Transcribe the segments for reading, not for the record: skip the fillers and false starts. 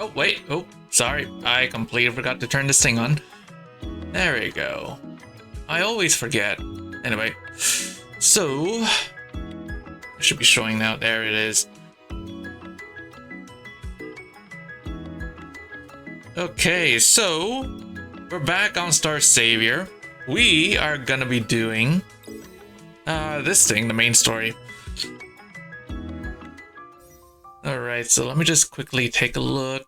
Oh, wait. Oh, sorry. I completely forgot to turn this thing on. There we go. I always forget. Anyway, so it should be showing now. There it is. Okay, so we're back on StarSavior. We are gonna be doing this thing, the main story. Alright, so let me just quickly take a look.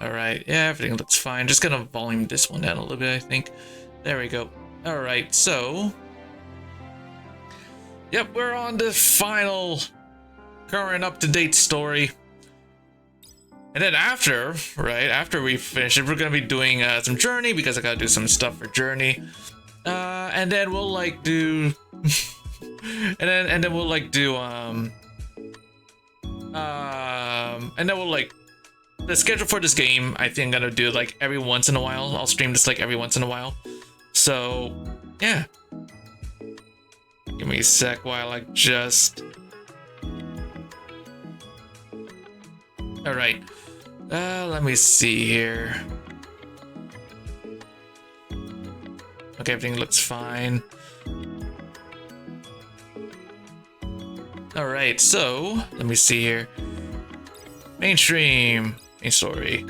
Alright, yeah, everything looks fine. Just gonna volume this one down a little bit, I think. There we go. Alright, so yep, we're on the final current up-to-date story. And then after, right, after we finish it, we're gonna be doing some Journey, because I gotta do some stuff for Journey. And then we'll like do and then we'll like do and then we'll like the schedule for this game. I think I'm gonna do like every once in a while. I'll stream this like every once in a while. So yeah, give me a sec while I just. All right, let me see here. Okay, everything looks fine. All right, so let me see here. Mainstream, main story.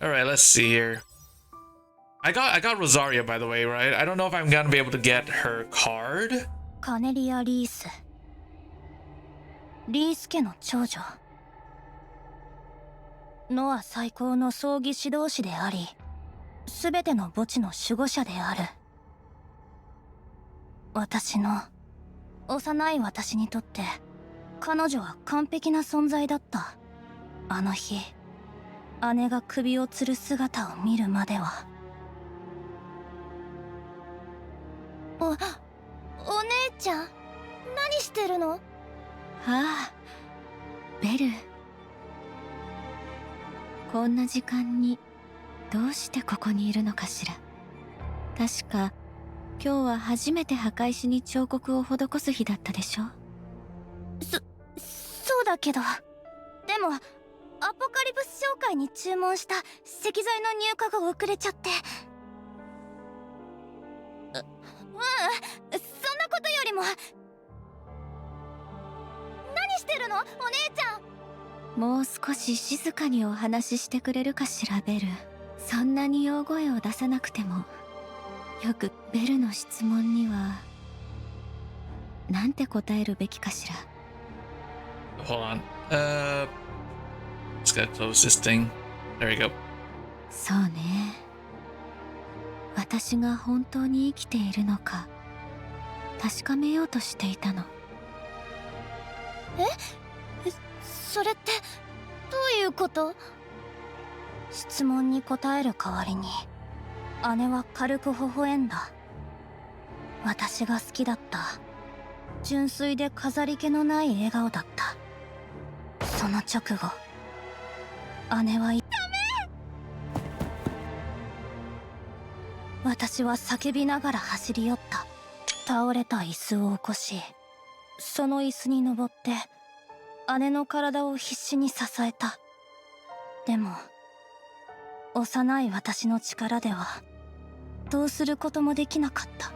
All right, let's see here. I got Rosaria, by the way, right? I don't know if I'm gonna be able to get her card. カネリア・リース。リース家の長女。ノア最高の葬儀指導士であり、すべての墓地の守護者である。私の幼い私にとって彼女は完璧な存在だった。あの日姉が首を吊る姿を見るまでは。お姉ちゃん、何してるの？ああ、ベル。こんな時間にどうしてここにいるのかしら。確か今日は初めて墓石に彫刻を施す日だったでしょ。そうだけど、でもアポカリプス商会に注文した石材の入荷が遅れちゃって。そんなことよりも、何してるの、お姉ちゃん。もう少し静かにお話ししてくれるかしら、ベル。そんなに大声を出さなくても。よくベルの質問にはなんて答えるべきかしら。Hold on. Just gotta close this thing. There we go. そうね。私が本当に生きているのか確かめようとしていたの。それってどういうこと？質問に答える代わりに姉は軽く微笑んだ。私が好きだった純粋で飾り気のない笑顔だった。その直後姉はダメ！私は叫びながら走り寄った。倒れた椅子を起こし、その椅子に登って姉の体を必死に支えた。でも幼い私の力ではどうすることもできなかった。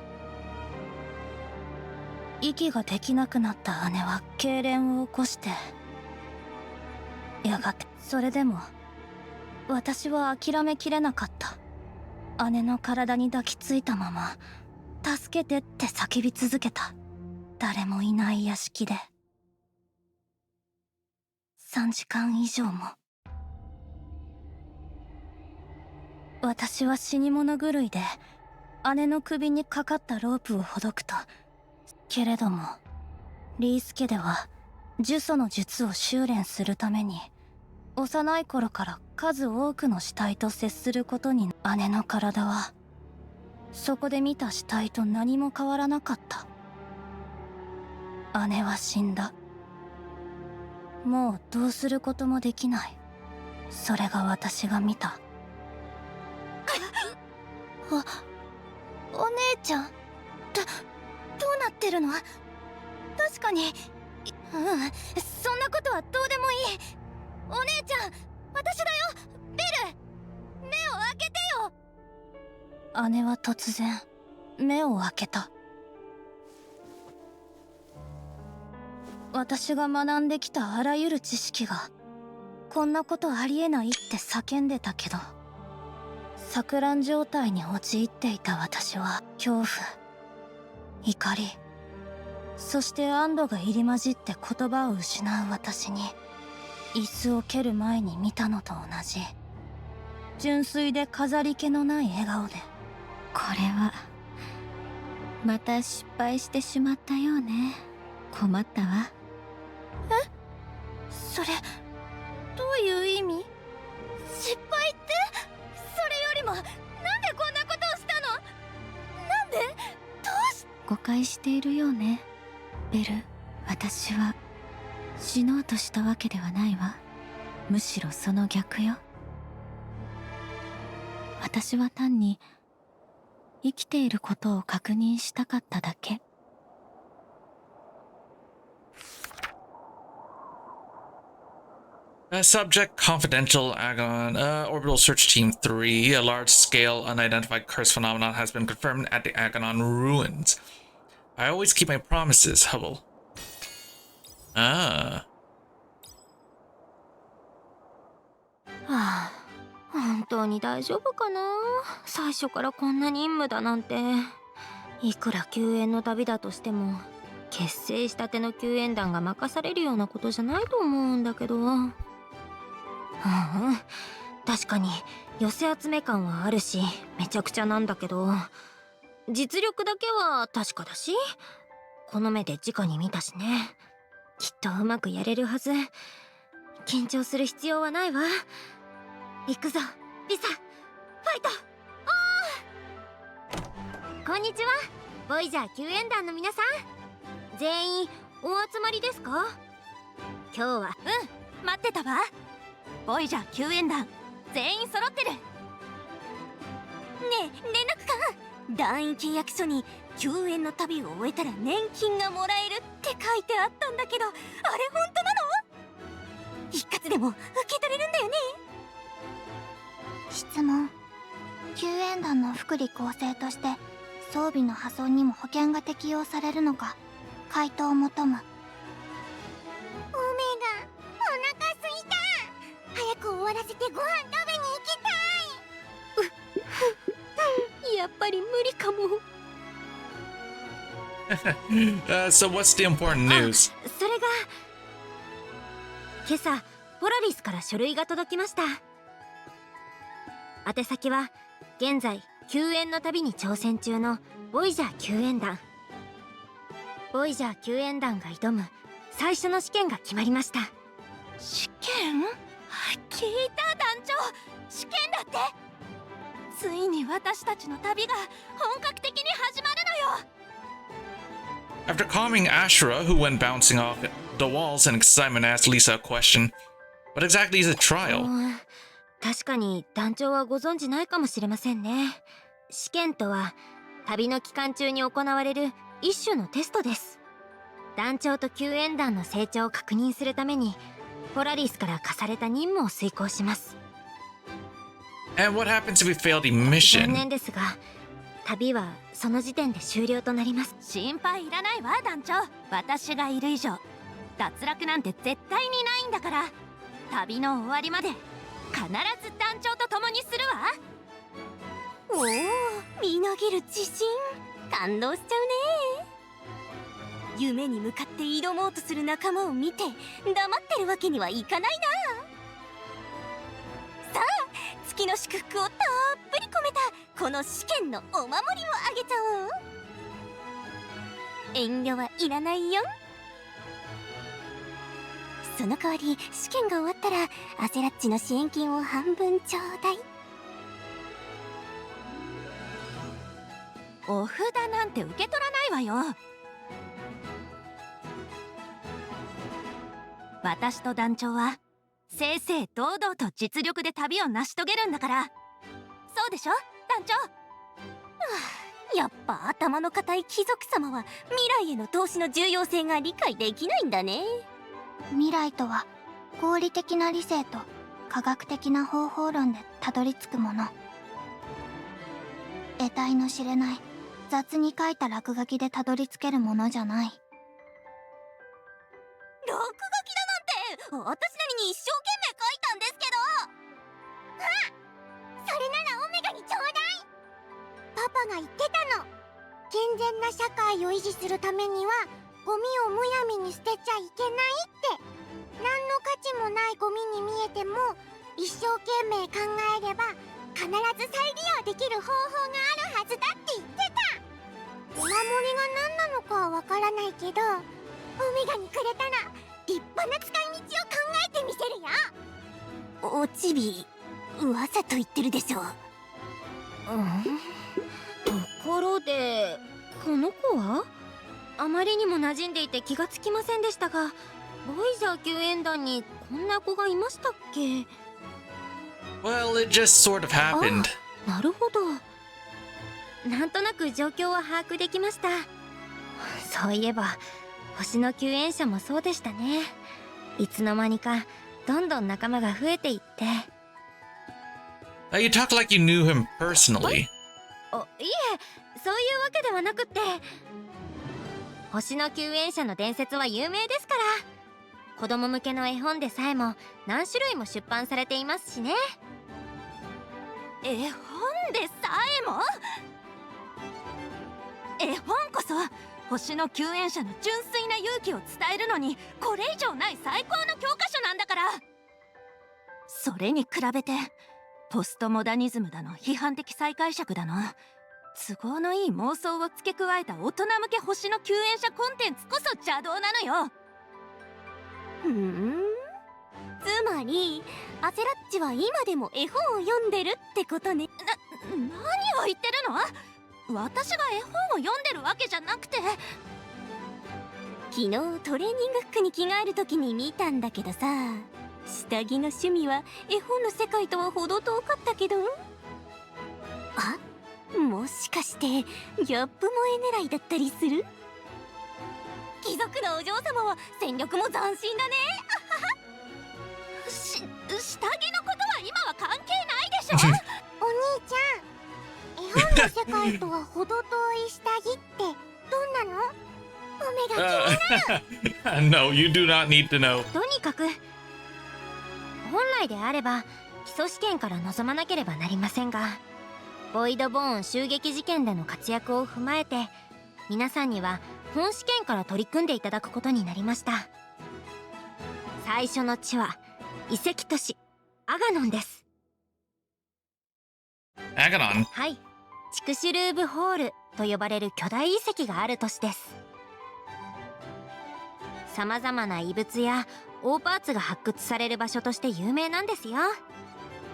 息ができなくなった姉は痙攣を起こして、やがて。それでも私は諦めきれなかった。姉の体に抱きついたまま助けてって叫び続けた。誰もいない屋敷で3時間以上も。私は死に物狂いで姉の首にかかったロープをほどくと、けれどもリース家では呪詛の術を修練するために幼い頃から数多くの死体と接することに。姉の体はそこで見た死体と何も変わらなかった。姉は死んだ。もうどうすることもできない。それが私が見た。お姉ちゃん、どうなってるの？確かにそんなことはどうでもいい。お姉ちゃん、私だよ。ベル、目を開けてよ。姉は突然目を開けた。私が学んできたあらゆる知識がこんなことありえないって叫んでたけど、錯乱状態に陥っていた私は恐怖、怒り、そして安堵が入り混じって言葉を失う私に椅子を蹴る前に見たのと同じ純粋で飾り気のない笑顔で、これはまた失敗してしまったようね。困ったわ。それどういう意味？失敗ってそれよりもなんでこんなことをしたの？なんで？どうし…誤解しているようねベル。私は死のうとしたわけではないわ。むしろその逆よ。私は単に生きていることを確認したかっただけ。Subject confidential Agon. Orbital search team 3. A large-scale unidentified curse phenomenon has been confirmed at the Agonon ruins. I always keep my promises, Hubble. Ah. はあ、本当に大丈夫かな。最初からこんな任務だなんて。いくら救援の旅だとしても結成したての救援団が任されるようなことじゃないと思うんだけど。確かに寄せ集め感はあるしめちゃくちゃなんだけど、実力だけは確かだし、この目で直に見たしね。きっとうまくやれるはず。緊張する必要はないわ。行くぞリサ、ファイト。こんにちは、ボイジャー救援団の皆さん。全員お集まりですか？今日は待ってたわ。ボイジャー救援団全員揃ってる。ねえ連絡官、団員契約書に救援の旅を終えたら年金がもらえるって書いてあったんだけど、あれ本当なの？一括でも受け取れるんだよね？質問。救援団の福利厚生として装備の破損にも保険が適用されるのか回答を求む。オメガ、お腹すいた。早く終わらせてご飯食べに行きたい。やっぱり無理かも。So what's the important news? それが今朝ポラリスから書類が届きました。宛先は現在救援の旅に挑戦中のボイジャー救援団。ボイジャー救援団が挑む最初の試験が決まりました。試験？聞いた団長、試験だって。ついに私たちの旅が本格的に始まるのよ。After calming Ashura, who went bouncing off the walls in excitement, asked Lisa a question. What exactly is a trial? 確かに団長はご存知ないかもしれませんね。試験とは旅の期間中に行われる一種のテストです。団長と救援団の成長を確認するためにポラリスから課された任務を遂行します。 And what happens if we fail the 残 mission? 念ですが旅はその時点で終了となります。心配いらないわ団長、私がいる以上脱落なんて絶対にないんだから。旅の終わりまで必ず団長と共にするわ。おお、みなぎる自信、感動しちゃうね。夢に向かって挑もうとする仲間を見て黙ってるわけにはいかないな。さあ、月の祝福をたっぷり込めたこの試験のお守りをあげちゃおう。遠慮はいらないよ。その代わり試験が終わったらアセラッチの支援金を半分ちょうだい。お札なんて受け取らないわよ。私と団長は正々堂々と実力で旅を成し遂げるんだから。そうでしょ団長？やっぱ頭の固い貴族様は未来への投資の重要性が理解できないんだね。未来とは合理的な理性と科学的な方法論でたどり着くもの。得体の知れない雑に書いた落書きでたどり着けるものじゃない。落書きだなんて私なりに一生懸命書いたんですけど。それならオメガにちょうだい。パパが言ってたの。健全な社会を維持するためにはゴミをむやみに捨てちゃいけないって。何の価値もないゴミに見えても一生懸命考えれば必ず再利用できる方法があるはずだって言ってた。お守りが何なのかはわからないけど、オメガにくれたら立派な使い道を考えてみせるよ。おちび、噂と言ってるでしょ。ところでこの子はあまりにも馴染んでいて気がつきませんでしたが、ボイジャー救援団にこんな子がいましたっけ？ Well, it just sort of happened. なるほど。なんとなく状況は把握できました。そういえば星の救援者もそうでしたね。いつの間にかどんどん仲間が増えていって。You talk like you knew him personally. いえ、そういうわけではなくって、星の救援者の伝説は有名ですから。子供向けの絵本でさえも何種類も出版されていますしね。絵本でさえも？絵本こそ星の救援者の純粋な勇気を伝えるのにこれ以上ない最高の教科書なんだから。それに比べてポストモダニズムだの批判的再解釈だの都合のいい妄想を付け加えた大人向け星の救援者コンテンツこそ邪道なのよ。つまりアセラッチは今でも絵本を読んでるってことね。何を言ってるの？私が絵本を読んでるわけじゃなくて。昨日トレーニング服に着替える時に見たんだけどさ、下着の趣味は絵本の世界とは程遠かったけど、もしかしてギャップ萌え狙いだったりする？貴族のお嬢様は戦力も斬新だね。下着のことは今は関係ないでしょ。お兄ちゃん、絵本の世界とは程遠い下着ってどんなの？オメガ気になる。No, you do not need to know. とにかく本来であれば基礎試験から臨まなければなりませんが、ボイドボーン襲撃事件での活躍を踏まえて皆さんには本試験から取り組んでいただくことになりました。最初の地は遺跡都市アガノンです。アガノン？はい、チクシュルーブホールと呼ばれる巨大遺跡がある都市です。さまざまな遺物や大パーツが発掘される場所として有名なんですよ。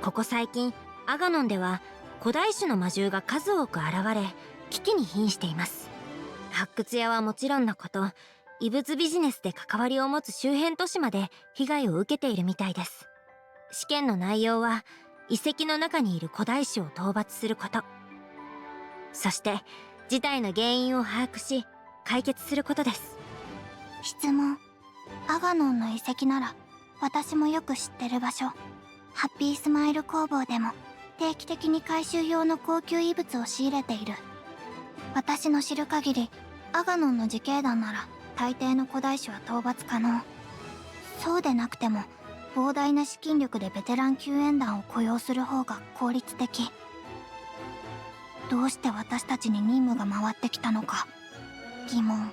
ここ最近アガノンでは古代種の魔獣が数多く現れ危機に瀕しています。発掘屋はもちろんのこと、遺物ビジネスで関わりを持つ周辺都市まで被害を受けているみたいです。試験の内容は遺跡の中にいる古代種を討伐すること、そして事態の原因を把握し解決することです。質問。アガノンの遺跡なら私もよく知ってる場所。ハッピースマイル工房でも定期的に回収用の高級遺物を仕入れている。私の知る限りアガノンの自警団なら大抵の古代種は討伐可能。そうでなくても膨大な資金力でベテラン救援団を雇用する方が効率的。どうして私たちに任務が回ってきたのか疑問。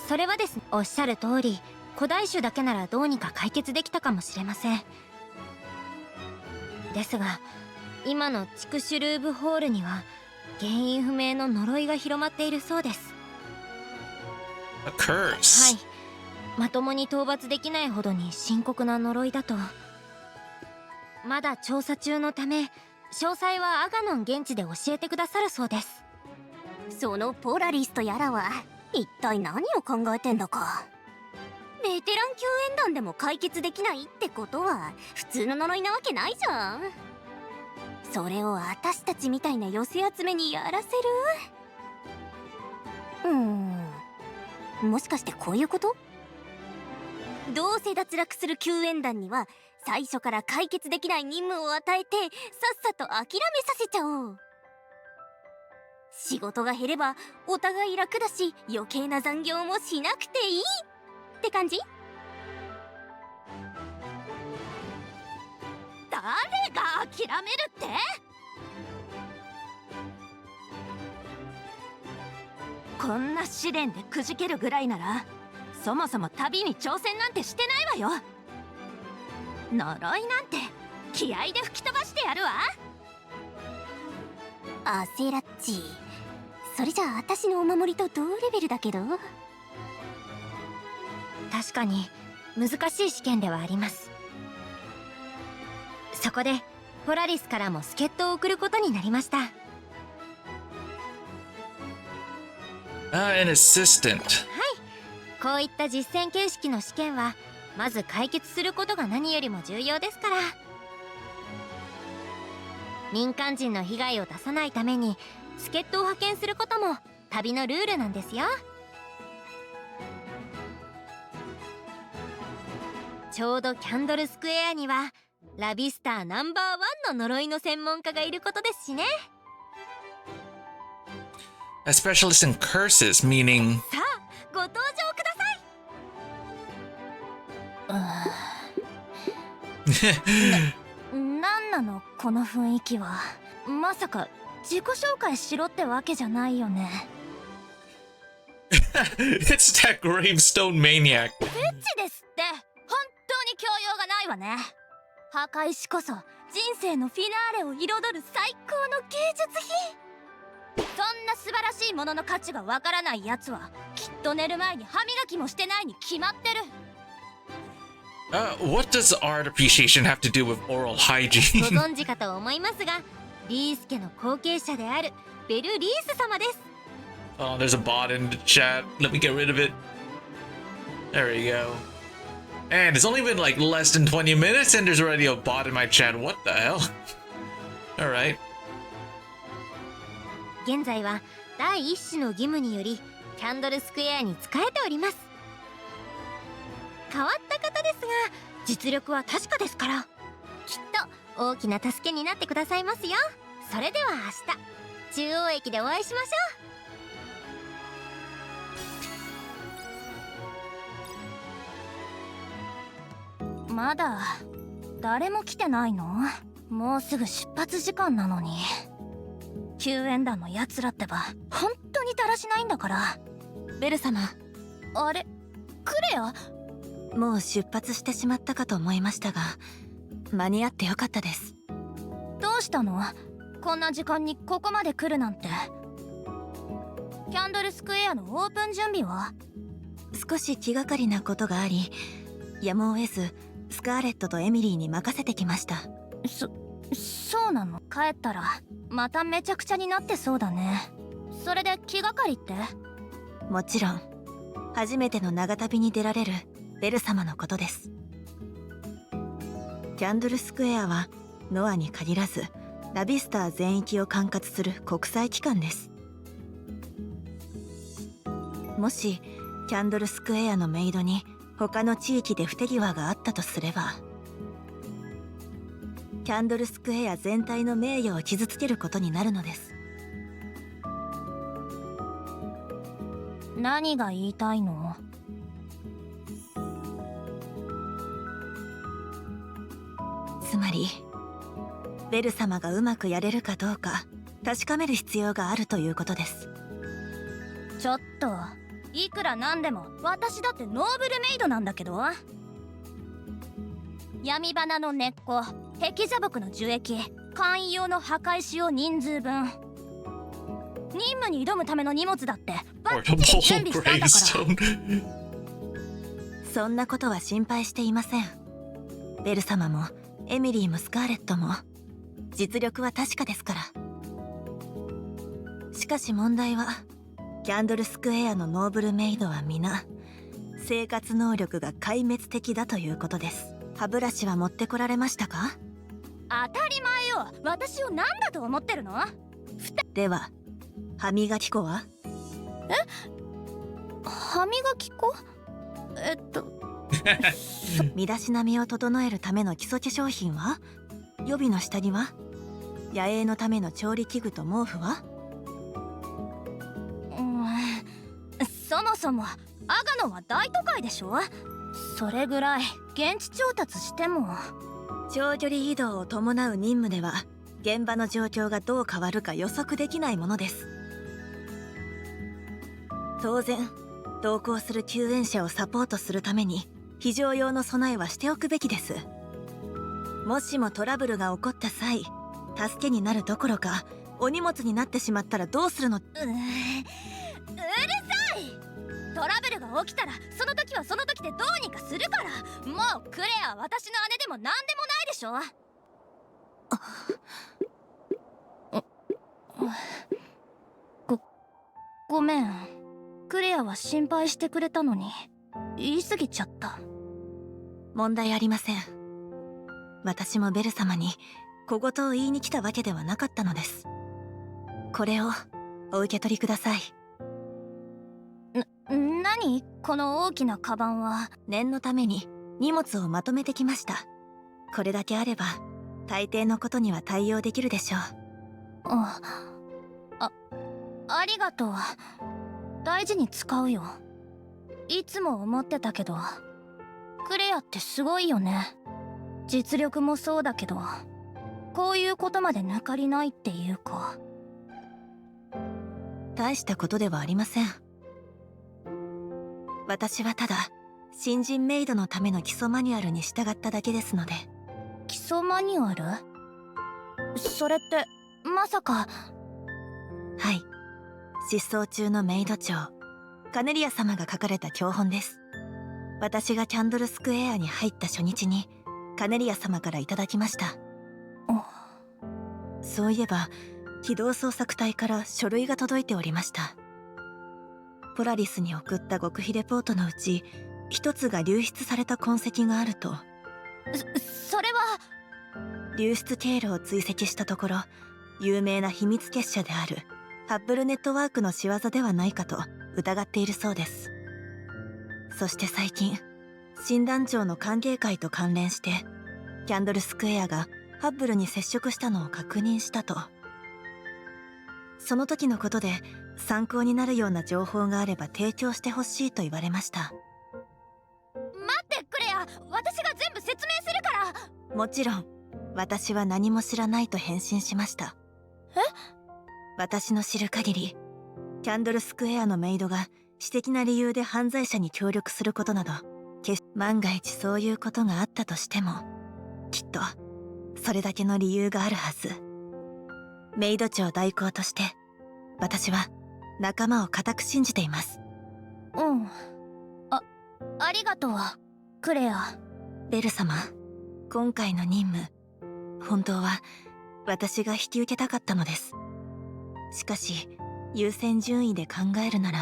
それはですね、おっしゃる通り古代種だけならどうにか解決できたかもしれません。ですが今のチクシュルーブホールには原因不明の呪いが広まっているそうです。 A curse? はい、まともに討伐できないほどに深刻な呪いだと。まだ調査中のため詳細はアガノン現地で教えてくださるそうです。そのポラリスとやらは一体何を考えてんだか。ベテラン救援団でも解決できないってことは普通の呪いなわけないじゃん。それを私たちみたいな寄せ集めにやらせる？もしかしてこういうこと？どうせ脱落する救援団には最初から解決できない任務を与えてさっさと諦めさせちゃおう。仕事が減ればお互い楽だし、余計な残業もしなくていいって感じ？誰が諦めるって？こんな試練でくじけるぐらいならそもそも旅に挑戦なんてしてないわよ。呪いなんて気合で吹き飛ばしてやるわ。焦らっち、それじゃあ私のお守りと同レベルだけど。確かに難しい試験ではあります。そこでポラリスからも助っ人を送ることになりました。An assistant. こういった実践形式の試験はまず解決することが何よりも重要ですから。民間人の被害を出さないために助っ人を派遣することも旅のルールなんですよ。ちょうどキャンドルスクエアにはラビスターナンバーワンの呪いの専門家がいることですしね。A specialist in curses, meaning. さあご登場ください。なんなのこの雰囲気は。まさか自己紹介しろってわけじゃないよね。It's that Gravestone maniac. エッチですって。本当に教養がないわね。墓石こそ人生のフィナーレを彩る最高の芸術品。そんな素晴らしいものの価値がわからないやつはきっと寝る前に歯磨きもしてないに決まってる。What does art appreciation have to do with oral ご hygiene? 存知かと思いますが、リース家の後継者であるベル・リース様です。Oh, there's a bot in the chat. Let me get rid of it. There we go. And it's only been like less than 20 minutes and there's already a bot in my chat. What the hell? Alright. 現在は第一種の義務によりキャンドルスクエアに仕えております。変わった方ですが実力は確かですから、きっと大きな助けになってくださいますよ。それでは明日中央駅でお会いしましょう。まだ誰も来てないの？もうすぐ出発時間なのに。救援団のやつらってば本当にだらしないんだから。ベル様、あれクレア？もう出発してしまったかと思いましたが間に合ってよかったです。どうしたの？こんな時間にここまで来るなんて。キャンドルスクエアのオープン準備は？少し気がかりなことがありやむを得ずスカーレットとエミリーに任せてきました。そうなの？帰ったらまためちゃくちゃになってそうだね。それで気がかりって？もちろん初めての長旅に出られるベル様のことです。キャンドルスクエアはノアに限らずラビスター全域を管轄する国際機関です。もしキャンドルスクエアのメイドに他の地域で不手際があったとすればキャンドルスクエア全体の名誉を傷つけることになるのです。何が言いたいの？つまりベル様がうまくやれるかどうか確かめる必要があるということです。ちょっといくらなんでも私だってノーブルメイドなんだけど。闇花の根っこ、壁砂木の樹液、簡易用の墓石を人数分、任務に挑むための荷物だってバッチリ準備したんだから。そんなことは心配していません。ベル様もエミリーもスカーレットも実力は確かですから。しかし問題はキャンドルスクエアのノーブルメイドは皆生活能力が壊滅的だということです。歯ブラシは持ってこられましたか？当たり前よ。私を何だと思ってるの？では歯磨き粉は？歯磨き粉？身だしなみを整えるための基礎化粧品は？予備の下着は？野営のための調理器具と毛布は？そもそもアガノは大都会でしょ。それぐらい現地調達しても。長距離移動を伴う任務では現場の状況がどう変わるか予測できないものです。当然同行する救援者をサポートするために非常用の備えはしておくべきです。もしもトラブルが起こった際、助けになるどころかお荷物になってしまったらどうするの？うるさい。トラブルが起きたらその時はその時でどうにかするから。もうクレアは私の姉でも何でもないでしょ。ごめん。クレアは心配してくれたのに言い過ぎちゃった。問題ありません。私もベル様に小言を言いに来たわけではなかったのです。これをお受け取りください。何？この大きなカバンは。念のために荷物をまとめてきました。これだけあれば大抵のことには対応できるでしょう。ありがとう。大事に使うよ。いつも思ってたけどクレアってすごいよね。実力もそうだけどこういうことまで抜かりないっていうか。大したことではありません。私はただ新人メイドのための基礎マニュアルに従っただけですので。基礎マニュアル？それってまさか。はい、失踪中のメイド長カネリア様が書かれた教本です。私がキャンドルスクエアに入った初日にカネリア様からいただきました。そういえば機動捜索隊から書類が届いておりました。ポラリスに送った極秘レポートのうち一つが流出された痕跡があると。それは。流出経路を追跡したところ有名な秘密結社であるハッブルネットワークの仕業ではないかと疑っているそうです。そして最近新団長の歓迎会と関連してキャンドルスクエアがハッブルに接触したのを確認したと。その時のことで参考になるような情報があれば提供してほしいと言われました。待ってクレア、私が全部説明するから。もちろん私は何も知らないと返信しました。私の知る限りキャンドルスクエアのメイドが私的な理由で犯罪者に協力することなど万が一そういうことがあったとしてもきっとそれだけの理由があるはず。メイド長代行として私は仲間を固く信じています。ありがとうクレア。ベル様、今回の任務本当は私が引き受けたかったのです。しかし優先順位で考えるなら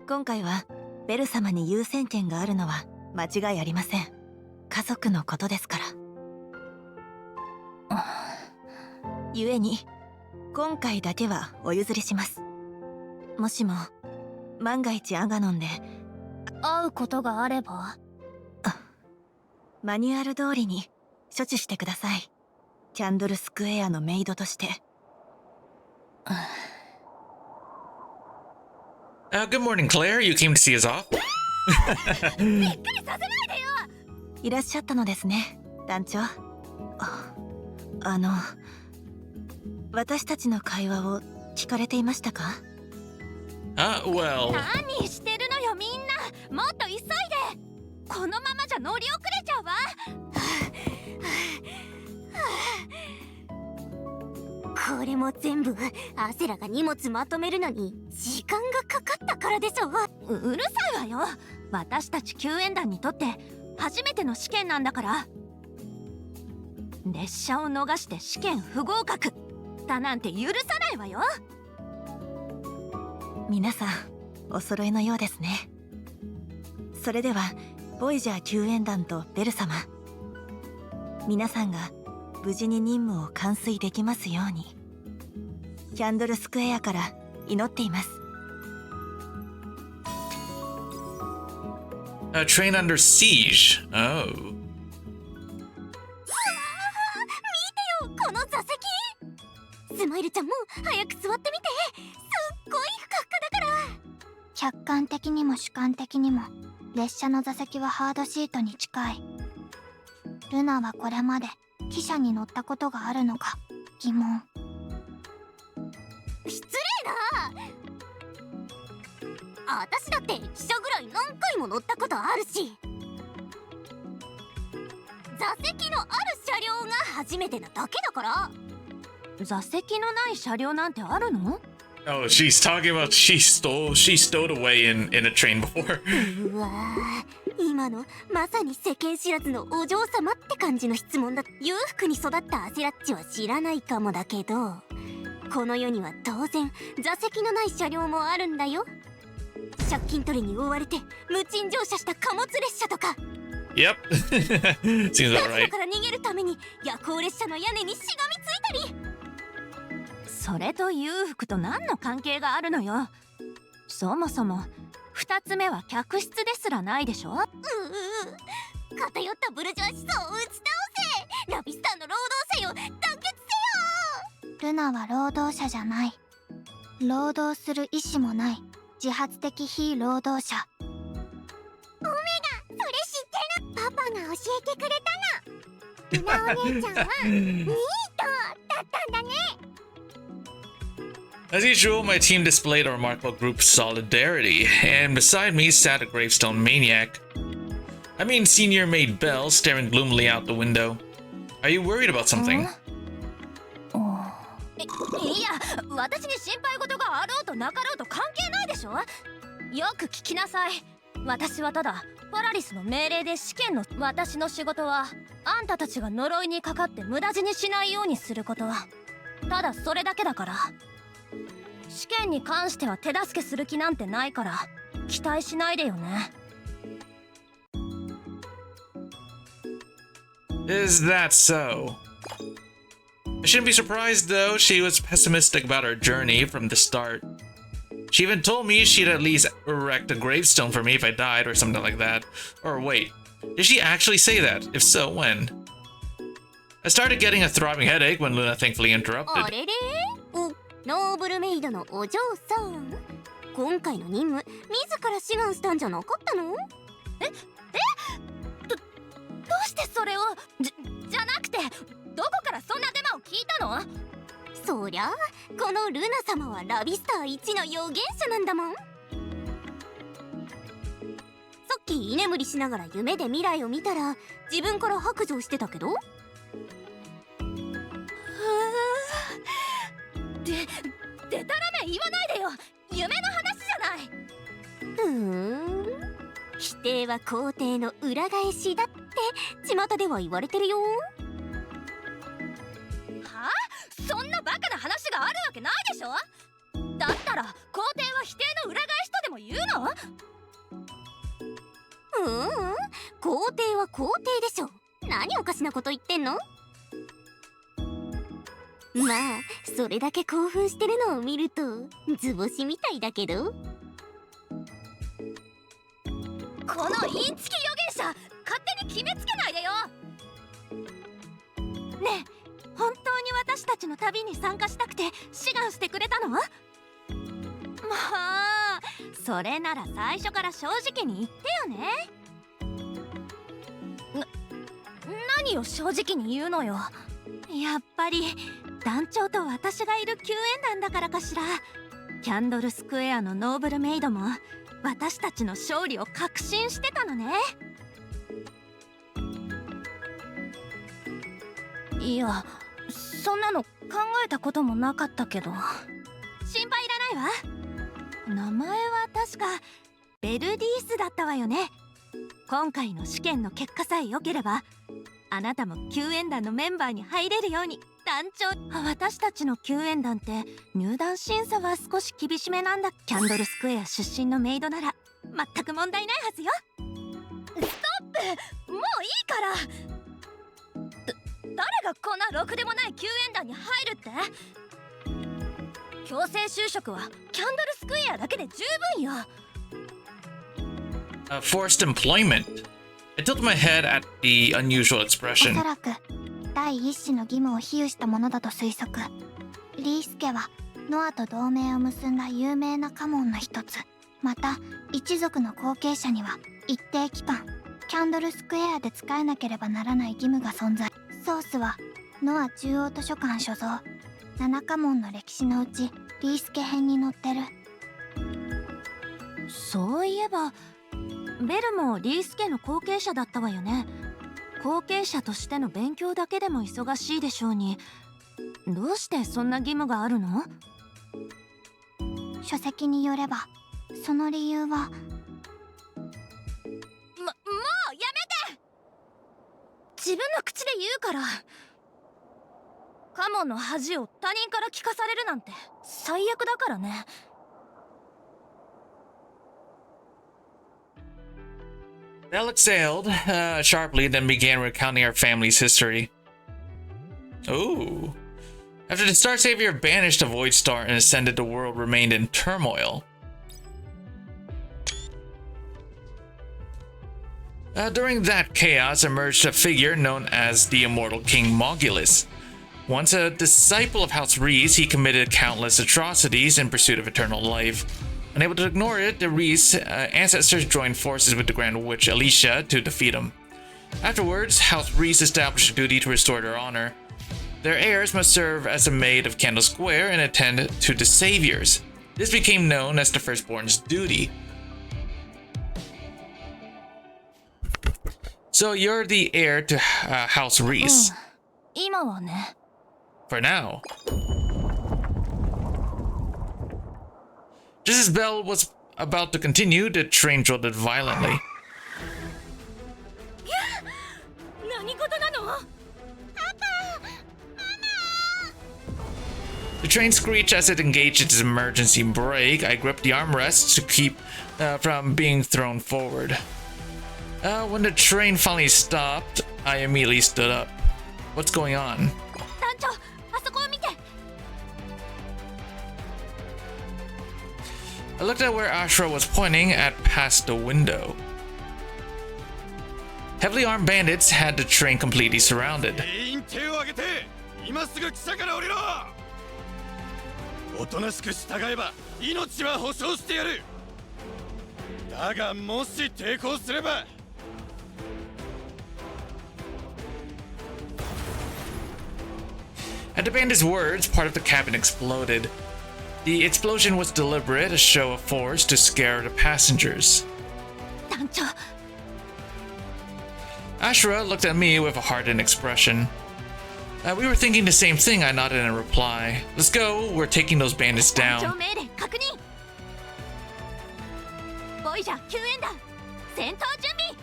今回はベル様に優先権があるのは間違いありません。家族のことですから。故に今回だけはお譲りします。もしも万が一アガノンで会うことがあればマニュアル通りに処置してください。キャンドルスクエアのメイドとして。Good morning, Claire. You came to see us off? びっくりさせないでよ。いらっしゃったのですね、団長。私たちの会話を聞かれていましたか？ Well. 何してるのよみんな。もっと急いで。このままじゃ乗り遅れちゃうわ。これも全部アセラが荷物まとめるのに時間がかかったからでしょ。うるさいわよ。私たち救援団にとって初めての試験なんだから。列車を逃して試験不合格だなんて許さないわよ。皆さんお揃いのようですね。それではボイジャー救援団とベル様、皆さんが無事に任務を完遂できますように。キャンドルスクエアから祈っています。Train under siege. Oh. この座席。スマイルちゃんも早く座ってみて。すっごいふかふかだから。客観的にも主観的にも列車の座席はハードシートに近い。ルナはこれまで汽車に乗ったことがあるのか疑問。失礼な。私だって汽車ぐらい何回も乗ったことあるし、座席のある車両が初めてなだけだから。座席のない車両なんてあるの？ Oh, she's talking about she stowed away in a train before. うわー、今のまさに世間知らずのお嬢様って感じの質問だ。裕福に育ったアセラッチは知らないかもだけど、この世には当然座席のない車両もあるんだよ。借金取りに追われて無賃乗車した貨物列車とか。Yep. Seems ガ about スだ right. から逃げるために夜行列車の屋根にしがみついたり。それと裕福と何の関係があるのよ。そもそも2つ目は客室ですらないでしょ。偏ったブルジョア思想を打ち倒せ。ラビスターの労働者よ、団結せよ。ルナは労働者じゃない。労働する意志もない自発的非労働者。オメガ、それ知ってる。パパが教えてくれたの。ルナお姉ちゃんはニートだったんだね。As usual, my team displayed a remarkable group solidarity, and beside me sat a Gravestone maniac. I mean, Senior Maid Belle staring gloomily out the window. Are you worried about something? いや、私に心配事があろうとなかろうと関係ないでしょ。よく聞きなさい。私はただポラリスの命令で試験の私の仕事はあんたたちが呪いにかかって無駄死にしないようにすること。ただそれだけだから。試験に関しては手助けする気なんてないから期待しないでよね。Is that so? I shouldn't be surprised though, she was pessimistic about our journey from the start. She even told me she'd at least erect a gravestone for me if I died or something like that. Or wait, did she actually say that? If so, when? I started getting a throbbing headache when Luna thankfully interrupted. あれれ？ノーブルメイドのお嬢さん、今回の任務自ら志願したんじゃなかったの？どうしてそれをじゃなくて、どこからそんなデマを聞いたの？そりゃこのルナ様はラビスター一の預言者なんだもん。さっき居眠りしながら夢で未来を見たら自分から白状してたけど。でたらめ言わないでよ。夢の話じゃない。否定は肯定の裏返しだって巷では言われてるよ。はあ？そんなバカな話があるわけないでしょ。だったら肯定は否定の裏返しとでも言うの？肯定は肯定でしょ。何おかしなこと言ってんの？まあそれだけ興奮してるのを見ると図星みたいだけど。このインチキ預言者、勝手に決めつけないでよ。ねえ、本当に私たちの旅に参加したくて志願してくれたの？まあそれなら最初から正直に言ってよね。何を正直に言うのよ。やっぱり団長と私がいる救援団だからかしら。キャンドルスクエアのノーブルメイドも私たちの勝利を確信してたのね。いや、そんなの考えたこともなかったけど。心配いらないわ。名前は確かベルディースだったわよね。今回の試験の結果さえ良ければあなたも救援団のメンバーに入れるように。団長、私たちの救援団って入団審査は少し厳しめなんだ。キャンドルスクエア出身のメイドなら全く問題ないはずよ。ストップ、もういいから。がこんなろくでもない救援団に入るって？強制就職はキャンドルスクエアだけで十分よ。Forced employment. I tilted my head at the unusual お expression. そらく第一子の義務を比喩したものだと推測。リース家はノアと同盟を結んだ有名な家紋の一つ。また一族の後継者には一定期間キャンドルスクエアで使えなければならない義務が存在。ソースはノア中央図書館所蔵。7家紋の歴史のうちリース家編に載ってる。そういえばベルもリース家の後継者だったわよね。後継者としての勉強だけでも忙しいでしょうに、どうしてそんな義務があるの？書籍によればその理由は。もうやめて！自分の口で言うから。カモンの恥を他人から聞かされるなんて最悪だからね。Belle exhaled sharply, then began recounting our family's history. Ooh. After the StarSavior banished the Void Star and ascended, the world remained in turmoil. During that chaos emerged a figure known as the immortal King Mogulus. Once a disciple of House Reese, he committed countless atrocities in pursuit of eternal life. Unable to ignore it, the Reese ancestors joined forces with the Grand Witch Alicia to defeat him. Afterwards, House Reese established a duty to restore their honor. Their heirs must serve as a maid of Candle Square and attend to the Saviors. This became known as the Firstborn's duty. So you're the heir to House Reese. 今はね。For now. Just as Belle was about to continue, the train jolted violently. 何事なの？The train screeched as it engaged its emergency brake. I gripped the armrests to keep from being thrown forward. When the train finally stopped, I immediately stood up. What's going on? 団長、あそこを見て。I looked at where Ashra was pointing at past the window. Heavily armed bandits had the train completely surrounded. おとなしく従えば命は保証してやる。だがもし抵抗すれば。At the bandits' words, part of the cabin exploded. The explosion was deliberate, a show of force to scare the passengers. 団長、 Ashra looked at me with a hardened expression. We were thinking the same thing, I nodded in reply. Let's go, we're taking those bandits 団長 down. 命令確認。ボイジャー救援団戦闘準備。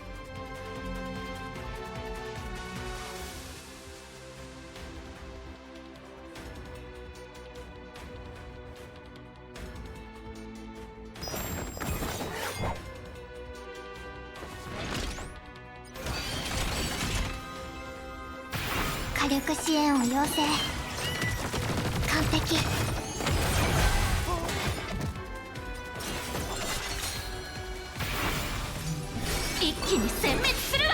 火力支援を要請。完璧。一気に殲滅するわ。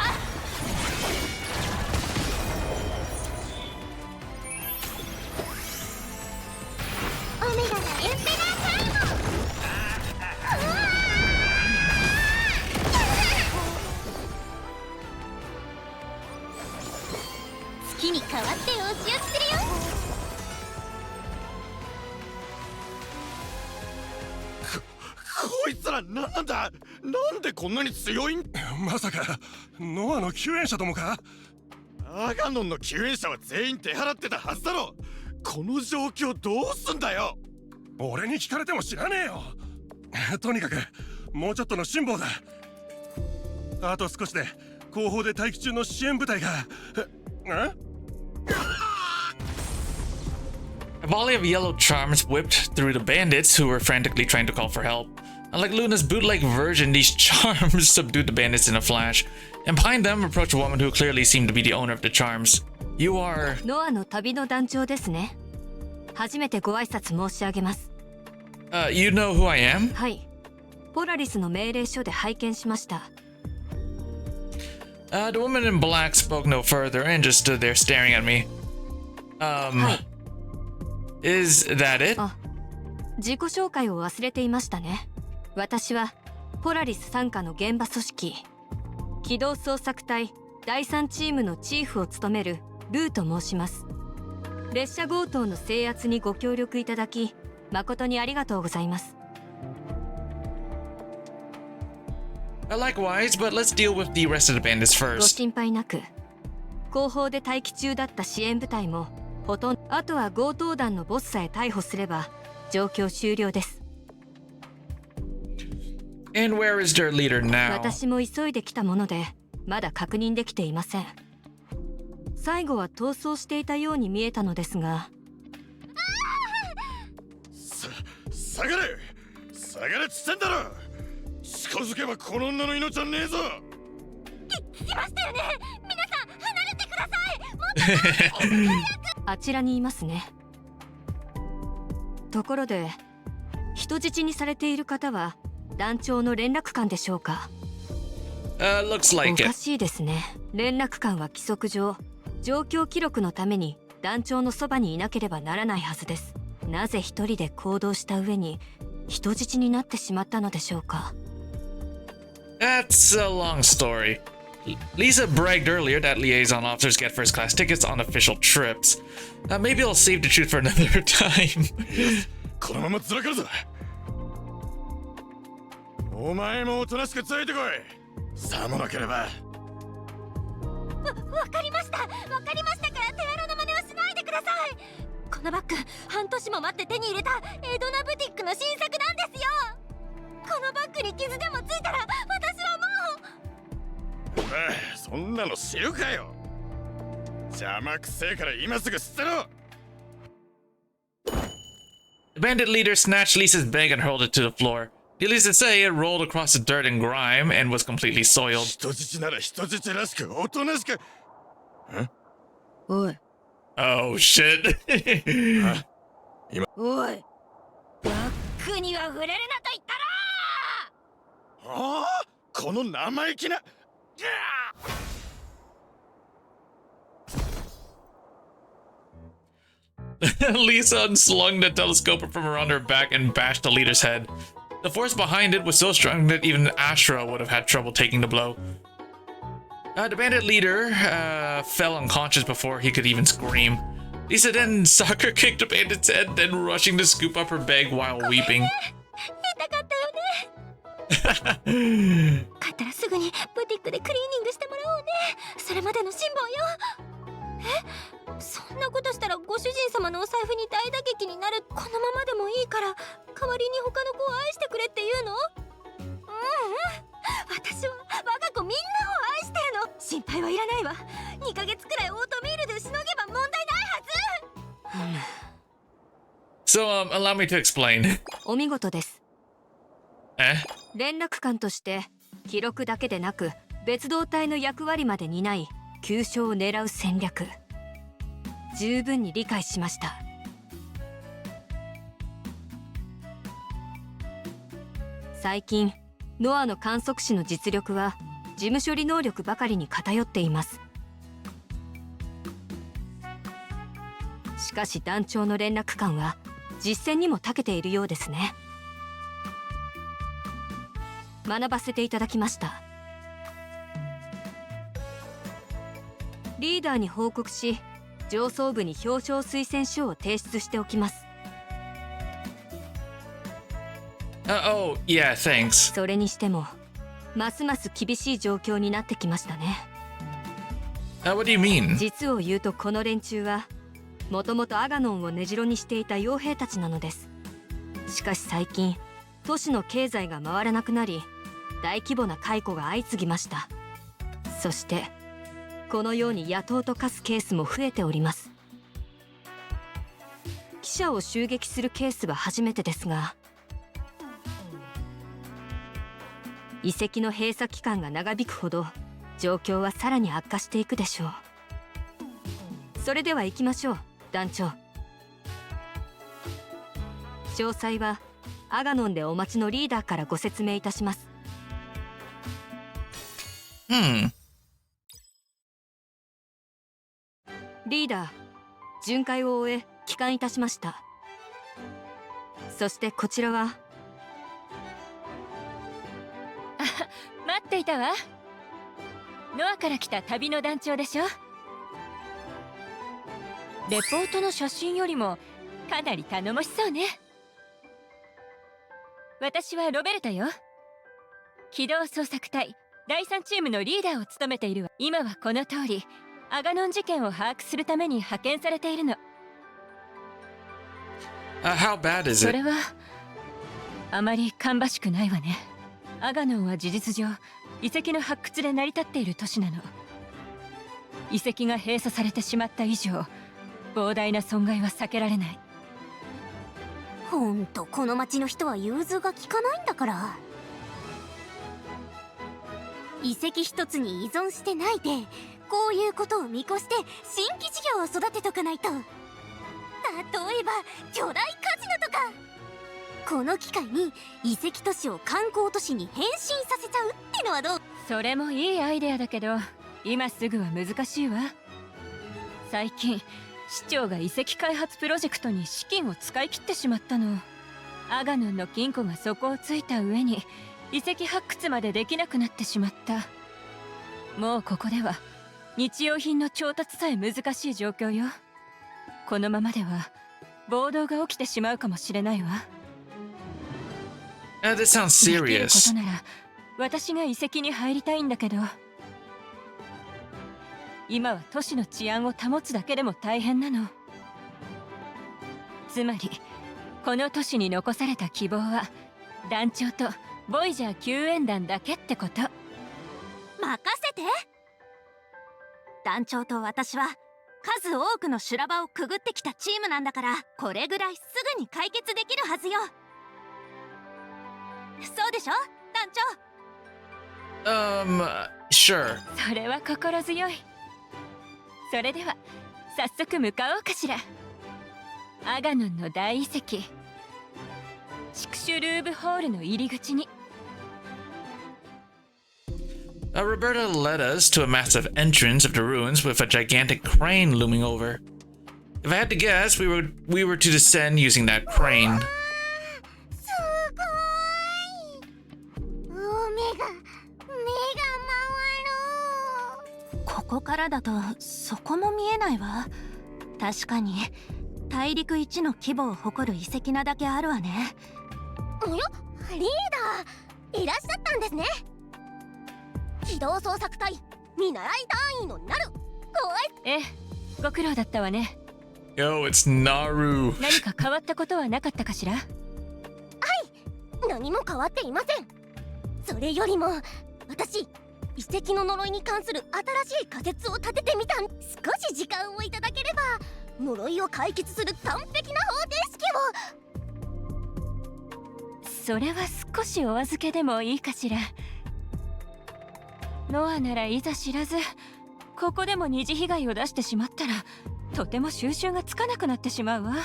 オメガがエンペラータイム。月に代わって押し寄せするよ。こいつらなんだ。なんでこんなに強いん？まさかノアの救援者どもか？アガノンの救援者は全員出払ってたはずだろ。この状況どうすんだよ。俺に聞かれても知らねえよ。とにかくもうちょっとの辛抱だ。あと少しで後方で待機中の支援部隊が。A volley of yellow charms whipped through the bandits who were frantically trying to call for help. Unlike Luna's bootleg version, these charms subdued the bandits in a flash, and behind them approached a woman who clearly seemed to be the owner of the charms. You are... ノアの旅の団長ですね。初めてご挨拶申し上げます。You know who I am? はい。ポラリスの命令書で拝見しました。The woman in black spoke no further and just stood there staring at me. はい。Is that it? あ、自己紹介を忘れていましたね。私はポラリス傘下の現場組織機動捜索隊第3チームのチーフを務めるルーと申します。列車強盗の制圧にご協力いただき誠にありがとうございます。Likewise, but let's deal with the rest of the bandits ご first. 心配なく、後方で待機中だった支援部隊もほとんど、あとは強盗団のボスさえ逮捕すれば状況終了です。And where is their leader now? 私も急いできたものでまだ確認できていません。最後は逃走していたように見えたのですが。下がれ下がれっつってんだろ。近づけばこの女の命はねえぞ。聞きましたよね。皆さん離れてください。もっとあちらにいますね。ところで人質にされている方は団長の連絡官でしょうか。Looks お like か it. しいですね。連絡官は規則上状況記録のために団長のそばにいなければならないはずです。なぜ一人で行動した上に人質になってしまったのでしょうか。That's a long story. Lisa bragged earlier that liaison officers get first class tickets on official trips. Maybe I'll save the truth for another time. このままずらかるぞ。お前もおとなしくついてこい。さもなければ。わかりました。わかりましたから手荒の真似はしないでください。このバッグ半年も待って手に入れたエドナブティックの新作なんですよ。このバッグに傷でもついたら私はもう。そんなの知るかよ。邪魔くせえから今すぐ捨てろ。 The bandit leader snatched Lisa's bag and hurled it to the floor. Needless to say, it rolled across the dirt and grime and was completely soiled. 人質なら人質らしくおとなしく。おい Oh shit. おい、バッグには触れるなと言ったろ。ああ、この生意気な。Lisa unslung the telescope from around her back and bashed the leader's head. The force behind it was so strong that even Ashra would have had trouble taking the blow. The bandit leader fell unconscious before he could even scream. Lisa then soccer kicked the bandit's head, then rushing to scoop up her bag while weeping. 痛かったよね。帰ったらすぐにブティックでクリーニングしてもらおうね。それまでの辛抱よ。そんなことしたらご主人様のお財布に大打撃になる。このままでもいいから代わりに他の子を愛してくれって言うの？私は我が子みんなを愛してるの。心配はいらないわ。2ヶ月くらいオートミールでしのげば問題ないはず。So, allow me to explain. お見事です。 Eh? 連絡官として記録だけでなく別動隊の役割まで担い急所を狙う戦略、十分に理解しました。最近ノアの観測士の実力は事務処理能力ばかりに偏っています。しかし団長の連絡官は実践にも長けているようですね。学ばせていただきました。リーダーに報告し上層部に表彰推薦書を提出しておきます。Oh, yeah, thanks. それにしてもますます厳しい状況になってきましたね。What do you mean? 実を言うとこの連中はもともとアガノンを根城にしていた傭兵たちなのです。しかし最近都市の経済が回らなくなり大規模な解雇が相次ぎました。そしてこのように野党と化すケースも増えております。記者を襲撃するケースは初めてですが、遺跡の閉鎖期間が長引くほど状況はさらに悪化していくでしょう。それでは行きましょう、団長。詳細はアガノンでお待ちのリーダーからご説明いたします。リーダー、巡回を終え帰還いたしました。そしてこちらは待っていたわ。ノアから来た旅の団長でしょ。レポートの写真よりもかなり頼もしそうね。私はロベルタよ。機動捜索隊第3チームのリーダーを務めているわ。今はこの通りアガノン事件を把握するために派遣されているの。How bad is そ it? れはあまり芳しくないわね。アガノンは事実上遺跡の発掘で成り立っている都市なの。遺跡が閉鎖されてしまった以上、膨大な損害は避けられない。ほんとこの町の人は融通が利かないんだから。遺跡一つに依存してないで、こういうことを見越して新規事業を育てとかないと。例えば巨大カジノとか。この機会に遺跡都市を観光都市に変身させちゃうってのはどう？それもいいアイデアだけど、今すぐは難しいわ。最近市長が遺跡開発プロジェクトに資金を使い切ってしまったの。アガノンの金庫が底をついた上に遺跡発掘までできなくなってしまった。もうここでは日用品の調達さえ難しい状況よ。このままでは暴動が起きてしまうかもしれないわ。This sounds できるこ serious. となら私が遺跡に入りたいんだけど、今は都市の治安を保つだけでも大変なの。つまりこの都市に残された希望は団長とボイジャー救援団だけってこと。任せて。団長と私は数多くの修羅場をくぐってきたチームなんだから、これぐらいすぐに解決できるはずよ。そうでしょ団長。Sure. それは心強い。それでは早速向かおうかしら。アガノンの大遺跡シクシュルーブホールの入り口に。Roberta led us to a massive entrance of the ruins with a gigantic crane looming over. If I had to guess, we were to descend using that crane. すごい。目が回る。ここからだとそこも見えないわ。確かに大陸一の規模を誇る遺跡なだけあるわね。おや、リーダーいらっしゃったんですね。機動捜索隊見習い団員のなる。ええ、ご苦労だったわね。 Yo, it's Naru. 何か変わったことはなかったかしら。何も変わっていません。それよりも私、遺跡の呪いに関する新しい仮説を立ててみた。少し時間をいただければ呪いを解決する完璧な方程式を。それは少しお預けでもいいかしら。ノアならいざ知らず、ここでも二次被害を出してしまったらとても収拾がつかなくなってしまうわ。リー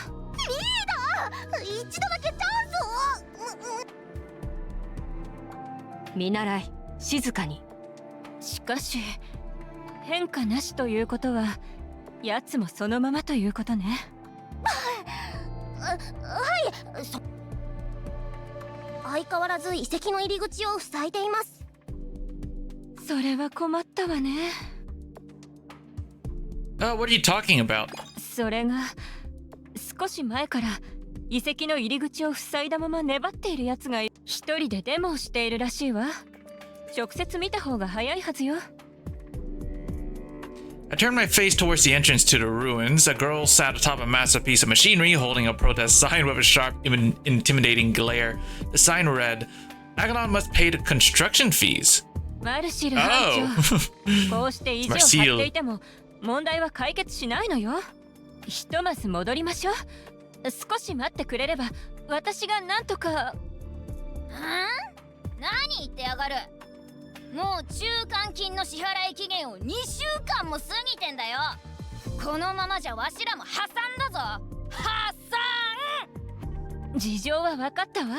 ダー、一度だけチャンスを。見習い、静かに。しかし変化なしということは奴もそのままということね。はい、相変わらず遺跡の入り口を塞いでいます。それは困ったわね。What are you talking about? それが少し前から遺跡の入り口を塞いだまま粘っている奴が一人でデモをしているらしいわ。直接見た方が早いはずよ。I turned my face towards the entrance to the ruins. A girl sat atop a massive piece of machinery holding a protest sign with a sharp, intimidating glare. The sign read, Aganon must pay the construction fees. マルシル班長、こうして意地を張っていても問題は解決しないのよ。ひとまず戻りましょう。少し待ってくれれば私がなんとか。何言ってやがる。もう中間金の支払い期限を2週間も過ぎてんだよ。このままじゃわしらも破産だぞ。破産。事情は分かったわ。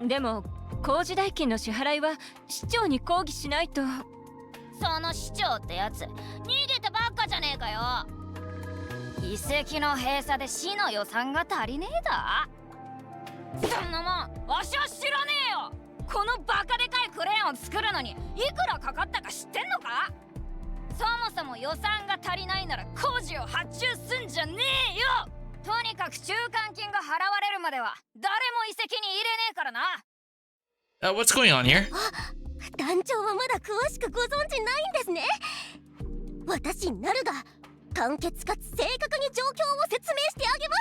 でも工事代金の支払いは市長に抗議しないと。その市長ってやつ逃げてばっかじゃねえかよ。遺跡の閉鎖で市の予算が足りねえだ。そんなもんわしは知らねえよ。このバカでかいクレーンを作るのにいくらかかったか知ってんのか。そもそも予算が足りないなら工事を発注すんじゃねえよ。とにかく中間金が払われるまでは誰も遺跡に入れねえからな。What's going on here? 団長はまだ詳しくご存知ないんですね。私ナルが簡潔かつ正確に状況を説明してあげま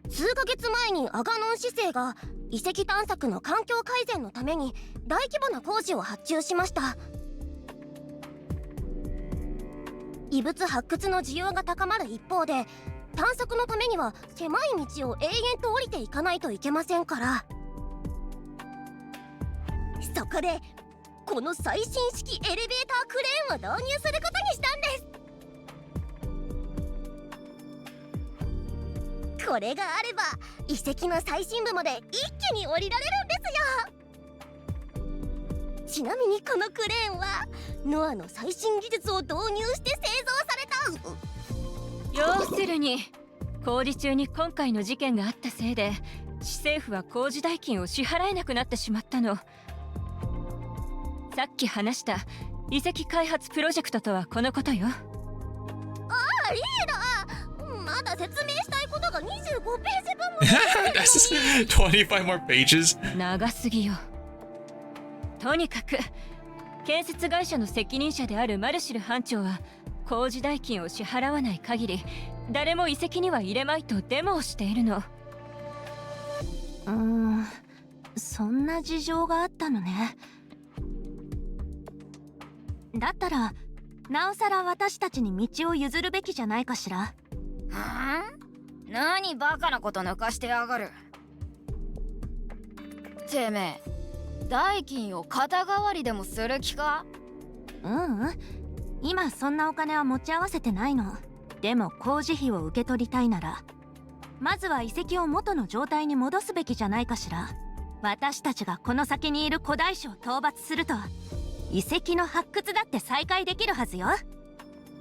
す。数ヶ月前にアガノン市政が遺跡探索の環境改善のために大規模な工事を発注しました。遺物発掘の需要が高まる一方で、探索のためには狭い道を永遠と降りていかないといけませんから、そこでこの最新式エレベータークレーンを導入することにしたんです。これがあれば遺跡の最深部まで一気に降りられるんですよ。ちなみにこのクレーンはノアの最新技術を導入して製造された。要するに工事中に今回の事件があったせいで市政府は工事代金を支払えなくなってしまったの。さっき話した遺跡開発プロジェクトとはこのことよ。リーダー、まだ説明したいことが25ページ分もThat's 25 more pages. 長すぎよ。とにかく建設会社の責任者であるマルシル班長は工事代金を支払わない限り誰も遺跡には入れまいとデモをしているの。そんな事情があったのね。だったらなおさら私たちに道を譲るべきじゃないかしら。何バカなこと抜かしてやがる。てめえ代金を肩代わりでもする気か。今そんなお金は持ち合わせてないの。でも工事費を受け取りたいならまずは遺跡を元の状態に戻すべきじゃないかしら。私たちがこの先にいる古代種を討伐すると遺跡の発掘だって再開できるはずよ。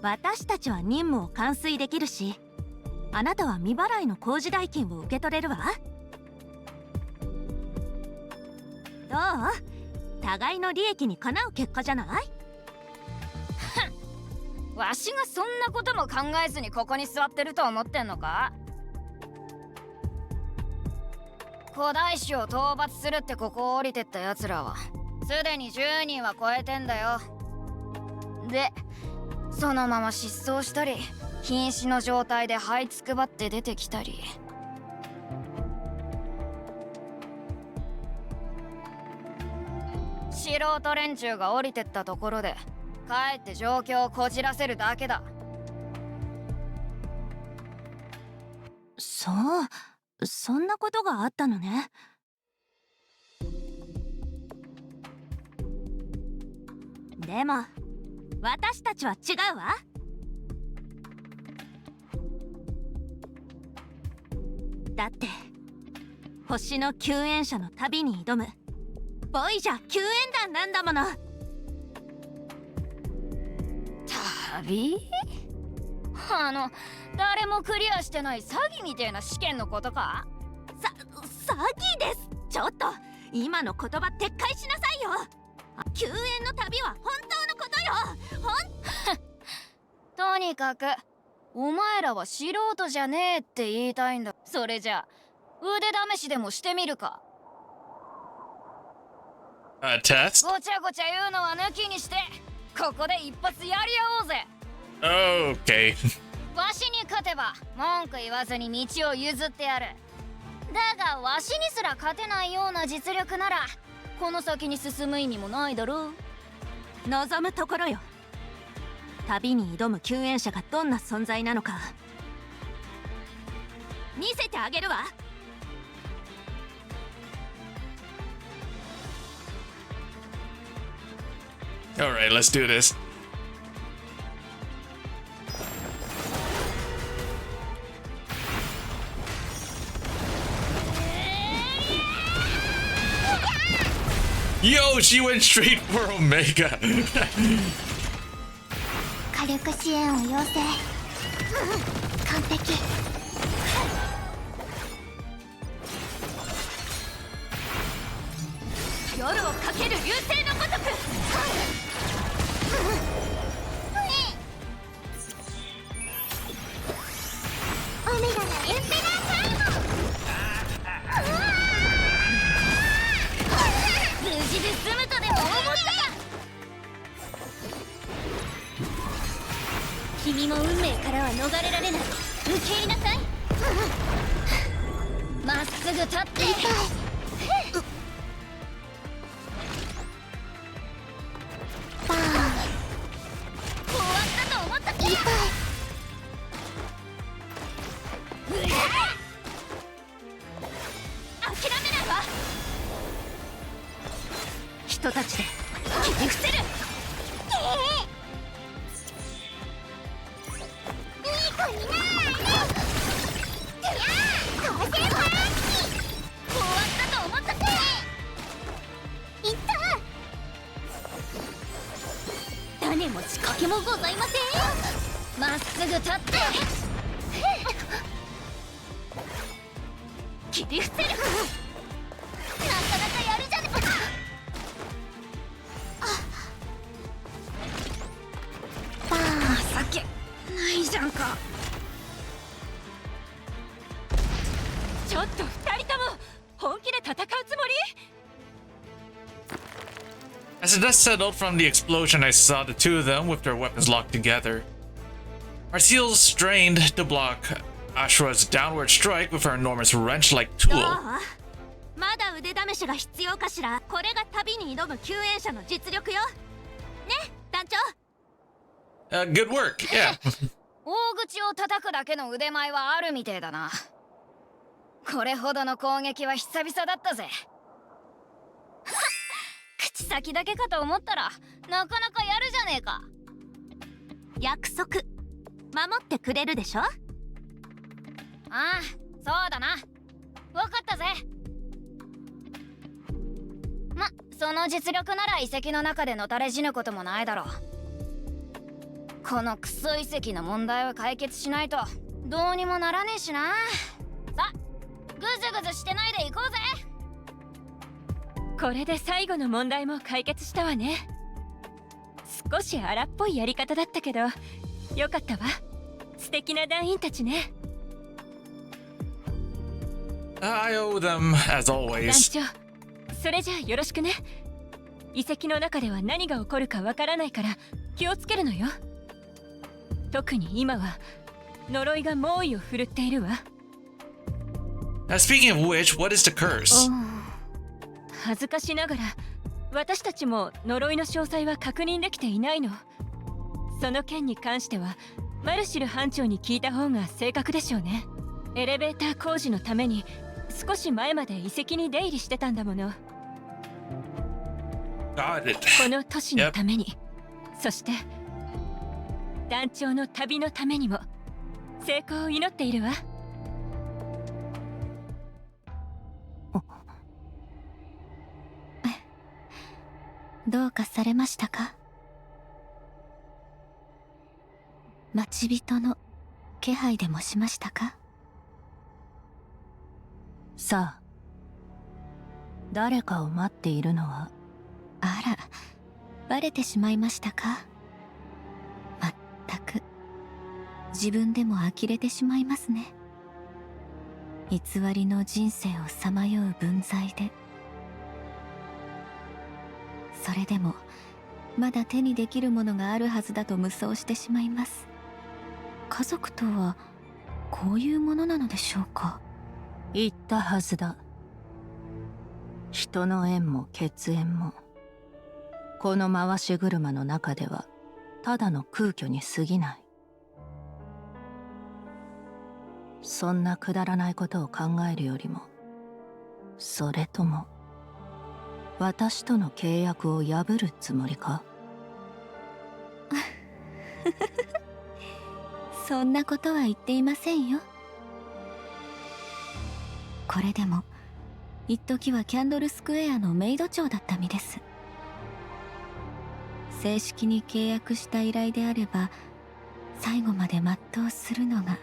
私たちは任務を完遂できるし、あなたは未払いの工事代金を受け取れるわ。どう？互いの利益にかなう結果じゃない？わしがそんなことも考えずにここに座ってると思ってんのか？古代種を討伐するってここを降りてったやつらはすでに10人は超えてんだよ。でそのまま失踪したり瀕死の状態で這いつくばって出てきたり。素人連中が降りてったところでかえって状況をこじらせるだけだ。そんなことがあったのね。でも私たちは違うわ。だって星の救援者の旅に挑むボイジャー救援団なんだもの。旅？誰もクリアしてない詐欺みたいな試験のことか？詐欺です。ちょっと今の言葉撤回しなさいよ。救援の旅は本当のことよ。とにかくお前らは素人じゃねえって言いたいんだ。それじゃ腕試しでもしてみるか。Test? ごちゃごちゃ言うのは抜きにしてここで一発やり合おうぜ。Okay. わしに勝てば文句言わずに道を譲ってやる。だがわしにすら勝てないような実力ならこの先に進む意味もないだろう。望むところよ。旅に挑む救援者がどんな存在なのか見せてあげるわ。Alright, let's do this. Yo, she went straight for Omega. 火力支援を要請。完璧。夜をかける流星のごとく。オメガがエンペラータイム。無事で済むとでも思ったか。君も運命からは逃れられない。受け入れなさい。まっすぐ立って。バーン。終わったと思ったか。諦めないわ。人たちで切り伏せる。いい子になーれ。風パンチ。終わったと思ったか。いった。種も仕掛けもございません。まっすぐ立って切り伏せる。なかなかやるじゃねえか。バーン。情けないじゃんか。ちょっと二人とも本気で戦うつもり？ As the dust settled from the explosion, I saw the two of them with their weapons locked together. Our seals strained to block Ashura's downward strike with her enormous wrench-like どう？ tool. まだ腕試しが必要かしら。これが旅に挑む救援者の実力よ。ね、団長。Good work, yeah. 大口を叩くだけの腕前はあるみてえだな。これほどの攻撃は久々だったぜ。口先だけかと思ったらなかなかやるじゃねえか。約束守ってくれるでしょ。ああ、そうだな。わかったぜ。ま、その実力なら遺跡の中でのたれ死ぬこともないだろう。このクソ遺跡の問題を解決しないとどうにもならねえしな。さ、ぐずぐずしてないで行こうぜ。これで最後の問題も解決したわね。少し荒っぽいやり方だったけどよかったわ。素敵な団員たちね。I owe them, as 団 always. 長、それじゃあよろしくね。遺跡の中では何が起こるかわからないから気をつけるのよ。特に今は呪いが猛威を振るっているわ。Speaking of which, what is the curse? 恥ずかしながら私たちも呪いの詳細は確認できていないの。その件に関してはマルシル班長に聞いた方が正確でしょうね。エレベーター工事のために少し前まで遺跡に出入りしてたんだもの。 Got it. この都市のために、そして団長の旅のためにも成功を祈っているわ。どうかされましたか？待ち人の気配でもしましたか？さあ、誰かを待っているのは。あら、バレてしまいましたか？まったく自分でも呆れてしまいますね。偽りの人生をさまよう分際で。それでもまだ手にできるものがあるはずだと無双してしまいます。家族とはこういうものなのでしょうか？言ったはずだ。人の縁も血縁もこの回し車の中ではただの空虚に過ぎない。そんなくだらないことを考えるよりも、それとも私との契約を破るつもりか？そんなことは言っていませんよ。これでも一時はキャンドルスクエアのメイド長だった身です。正式に契約した依頼であれば最後まで全うするのが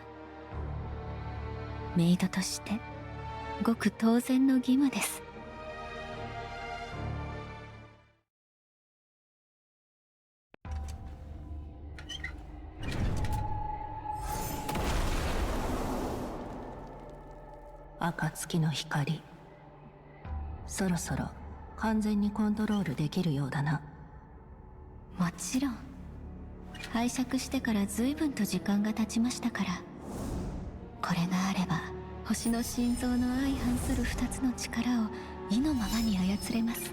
メイドとしてごく当然の義務です。暁の光、そろそろ完全にコントロールできるようだな。もちろん拝借してから随分と時間が経ちましたから、これがあれば星の心臓の相反する2つの力を意のままに操れます。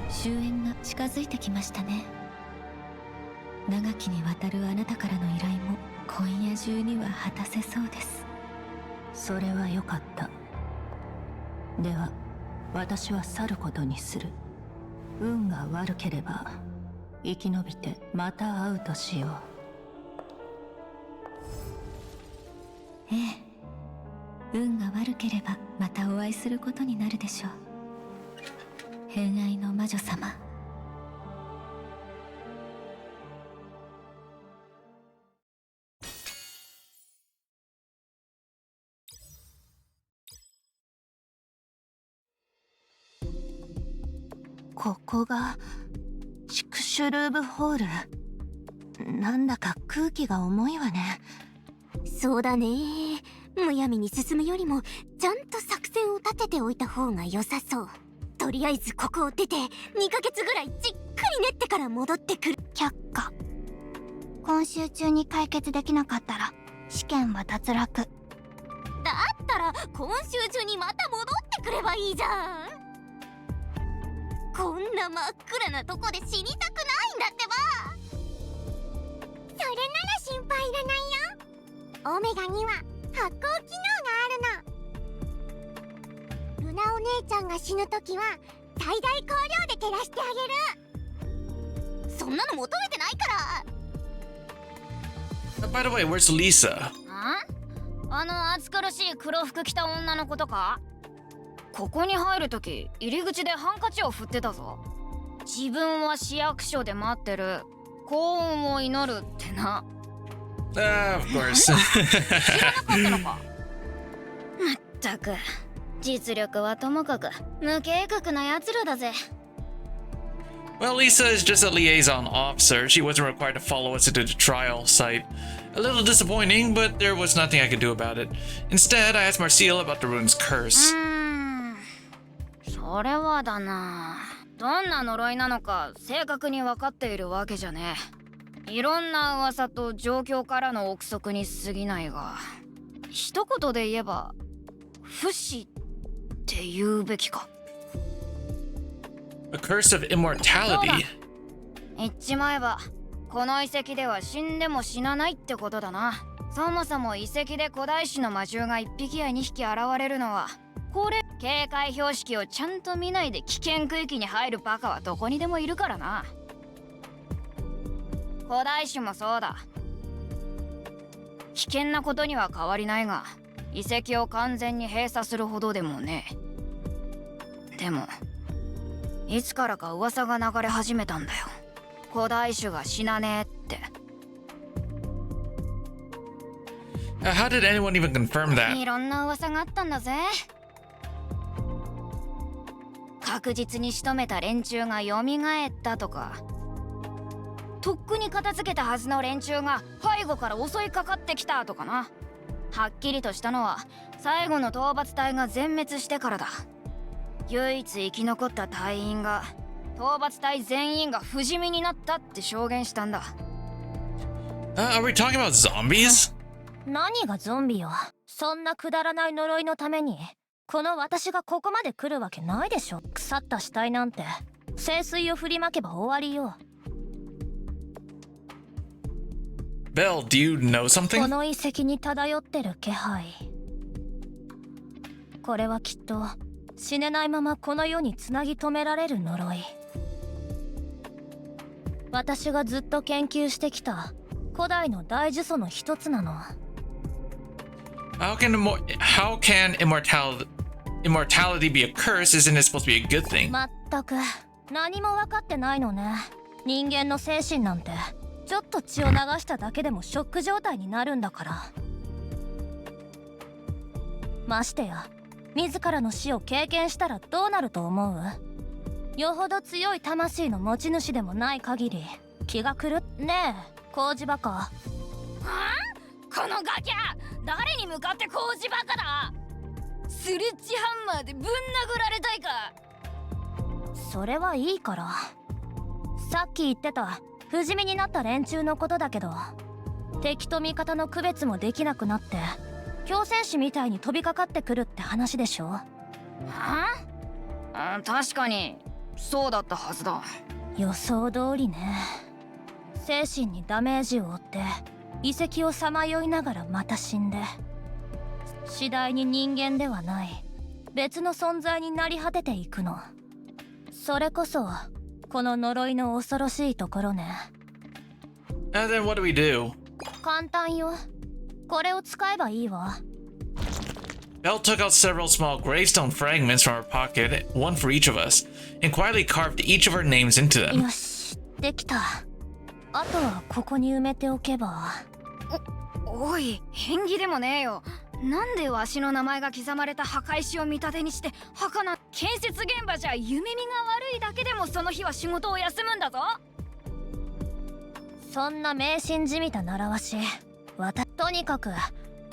終焉が近づいてきましたね。長きにわたるあなたからの依頼も今夜中には果たせそうです。それはよかった。では私は去ることにする。運が悪ければ生き延びてまた会うとしよう。ええ、運が悪ければまたお会いすることになるでしょう。偏愛の魔女様。ここが宿主ルーブホール。なんだか空気が重いわね。そうだね。むやみに進むよりもちゃんと作戦を立てておいた方が良さそう。とりあえずここを出て2ヶ月ぐらいじっくり練ってから戻ってくる。却下。今週中に解決できなかったら試験は脱落。だったら今週中にまた戻ってくればいいじゃん。こんな真っ暗なとこで死にたくないんだってば。それなら心配いらないよ。オメガには発光機能があるの。ルナお姉ちゃんが死ぬときは最大光量で照らしてあげる。そんなの求めてないから。By the way, where's Lisa? あの暑苦しい黒服着た女のことか？ここに入るとき入り口でハンカチを振ってたぞ。自分は市役所で待ってる、幸運を祈るってな。Of course. 知らなかったのか。まったく実力はともかく無計画な奴らだぜ。Well, Lisa is just a liaison officer. She wasn't required to follow us into the trial site. A little disappointing, but there was nothing I could do about it. Instead, I asked Marcel about the rune's curse. それはだな。どんな呪いなのか正確に分かっているわけじゃねえ。いろんな噂と状況からの憶測に過ぎないが、一言で言えば不死って言うべきか。A curse of immortality. 言っちまえばこの遺跡では死んでも死なないってことだな。そもそも遺跡で古代種の魔獣が1匹や2匹現れるのはこれ警戒標識をちゃんと見ないで危険区域に入るバカはどこにでもいるからな。古代種もそうだ。危険なことには変わりないが遺跡を完全に閉鎖するほどでもねえ。でもいつからか噂が流れ始めたんだよ。古代種が死なねえって。How did anyone even confirm that? いろんな噂があったんだぜ。確実に仕留めた連中が蘇ったとか、とっくに片付けたはずの連中が背後から襲いかかってきたとかな。はっきりとしたのは最後の討伐隊が全滅してからだ。唯一生き残った隊員が討伐隊全員が不死身になったって証言したんだ。Are we talking about zombies? 何がゾンビよ。そんなくだらない呪いのためにこの私がここまで来るわけないでしょ。腐った死体なんて聖水を振りまけば終わりよ。Belle, do you know こ something? の遺跡に漂ってる気配。これはきっと死ねないままこの世につなぎ止められる呪い。私がずっと研究してきた古代の大呪詛の一つなの。How can immortality be a curse? Isn't it supposed to be a good thing? まったく何も分かってないのね。人間の精神なんてちょっと血を流しただけでもショック状態になるんだから。ましてや自らの死を経験したらどうなると思う？よほど強い魂の持ち主でもない限り気が狂っねえ麹バカ。はあ、このガキャ誰に向かって麹バカだ。スレッジハンマーでぶん殴られたいか。それはいいから。さっき言ってた不死身になった連中のことだけど、敵と味方の区別もできなくなって強戦士みたいに飛びかかってくるって話でしょ。はあ、確かにそうだったはずだ。予想通りね。精神にダメージを負って遺跡をさまよいながらまた死んで、次第に人間ではない別の存在になり果てていくの。それこそこの呪いの恐ろしいところね。 And then what do we do? 簡単よ。これを使えばいいわ。Belle took out several small gravestone fragments from her pocket, one for each of us, and quietly carved each of our names into them. よし、できた。あとはここに埋めておけば。おい、縁起でもねえよ。なんでわしの名前が刻まれた墓石を見立てにして儚建設現場じゃ夢見が悪いだけでもその日は仕事を休むんだぞ。そんな迷信じみた習わしとにかく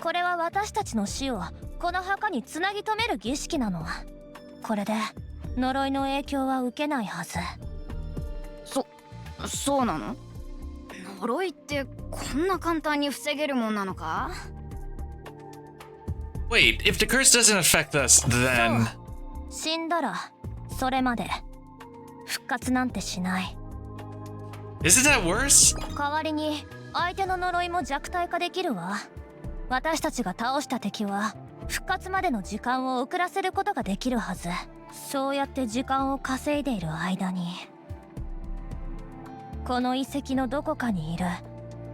これは私たちの死をこの墓につなぎ止める儀式なの。これで呪いの影響は受けないはず。そうなの？呪いってこんな簡単に防げるもんなのか？ Wait, if the curse doesn't affect us, then... 死んだらそれまで復活なんてしない。 Isn't that worse? 代わりに相手の呪いも弱体化できるわ。私たちが倒した敵は復活までの時間を遅らせることができるはず。そうやって時間を稼いでいる間にこの遺跡のどこかにいる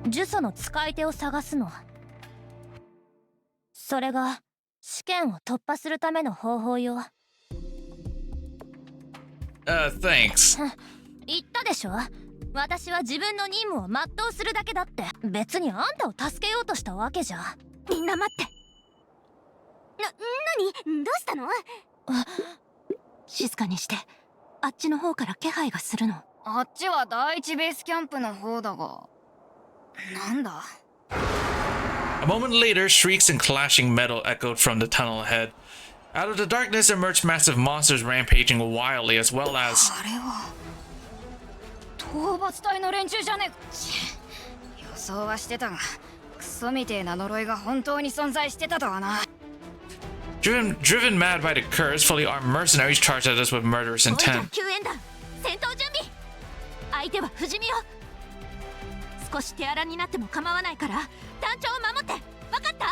呪詛の使い手を探すの。それが試験を突破するための方法よ。Thanks. 言ったでしょ。私は自分の任務を全うするだけだって。別にあんたを助けようとしたわけじゃ。みんな待って。何？どうしたの？静かにして。あっちの方から気配がするの。あっちは第一ベースキャンプの方だが、なんだ？ A moment later, shrieks and clashing metal echoed from the tunnel ahead. Out of the darkness emerged massive monsters rampaging wildly, as well as... あれは討伐隊の連中じゃねえ。予想はしてたが、クソみてえな呪いが本当に存在してたとはな。Driven mad by the curse, fully armed mercenaries charged at us with murderous おいじゃ intent. 救援団、戦闘準備。相手は不死身よ。少し手荒になっても構わないから団長を守って。分かった？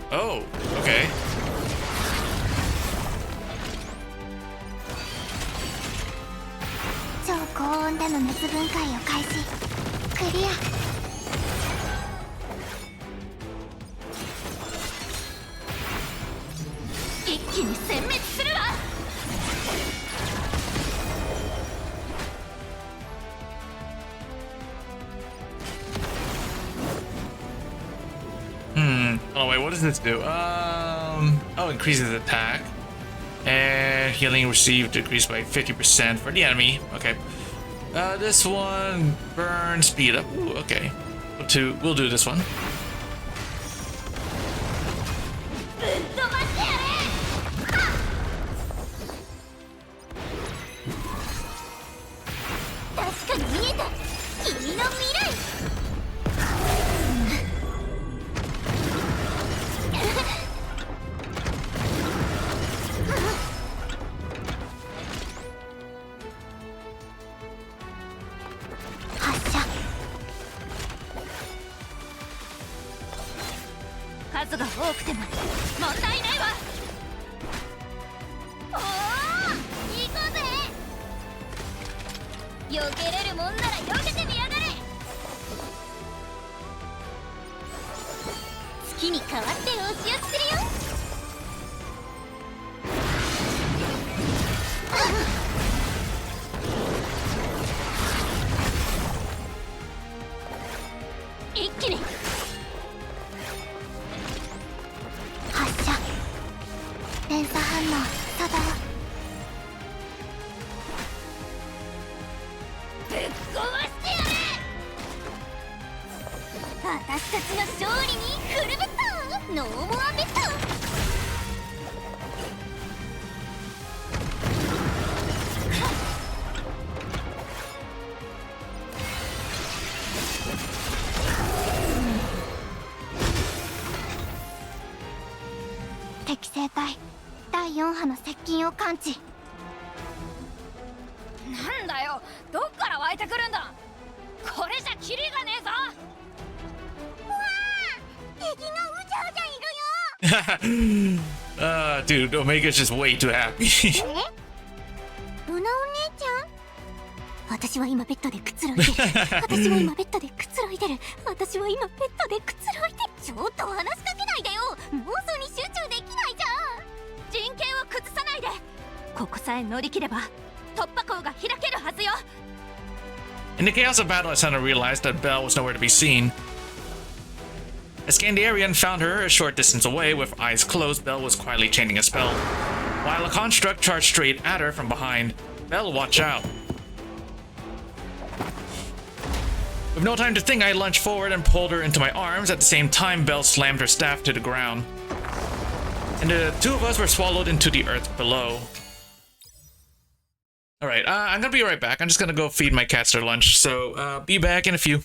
Oh, okay. 超高温での熱分解を開始。クリア。一気に殲滅するわ。Oh wait, what does this do? Oh, increases attack. And healing received decreased by 50% for the enemy. Okay. This one, burn, speed up. Ooh, okay. We'll do this one. 避けれるもんなら避けてみやがれ。月に代わって押し寄せするよ。一気に発射。連鎖反応作動。ぶっ壊してやれ。私たちの勝利にフルベッド、ノーモアベッド。適正体第4波の接近を感知。なんだよ、どっから湧いてくるんだ。これじゃキリがねえぞ。敵がうじゃうじゃいるよ。Dude, Omega's just way too happy. ルナお姉ちゃん、私は今ベッドでくつろいでる。私は今ベッドでくつろいでる。私は今ベッドでくつろいでる。ちょっと話しかけないでよ。妄想に集中できないじゃん。陣形を崩さないで。ここさえ乗り切れば突破口が開けるはずよ。 In the chaos of battle, I suddenly realized that Belle was nowhere to be seen. I scanned the area and found her a short distance away. With eyes closed, Belle was quietly chanting a spell. While a construct charged straight at her from behind. Belle, watch out. With no time to think, I lunged forward and pulled her into my arms. At the same time, Belle slammed her staff to the ground. And the two of us were swallowed into the earth below. Alright, I'm gonna be right back. I'm just gonna go feed my cats their lunch. So, be back in a few.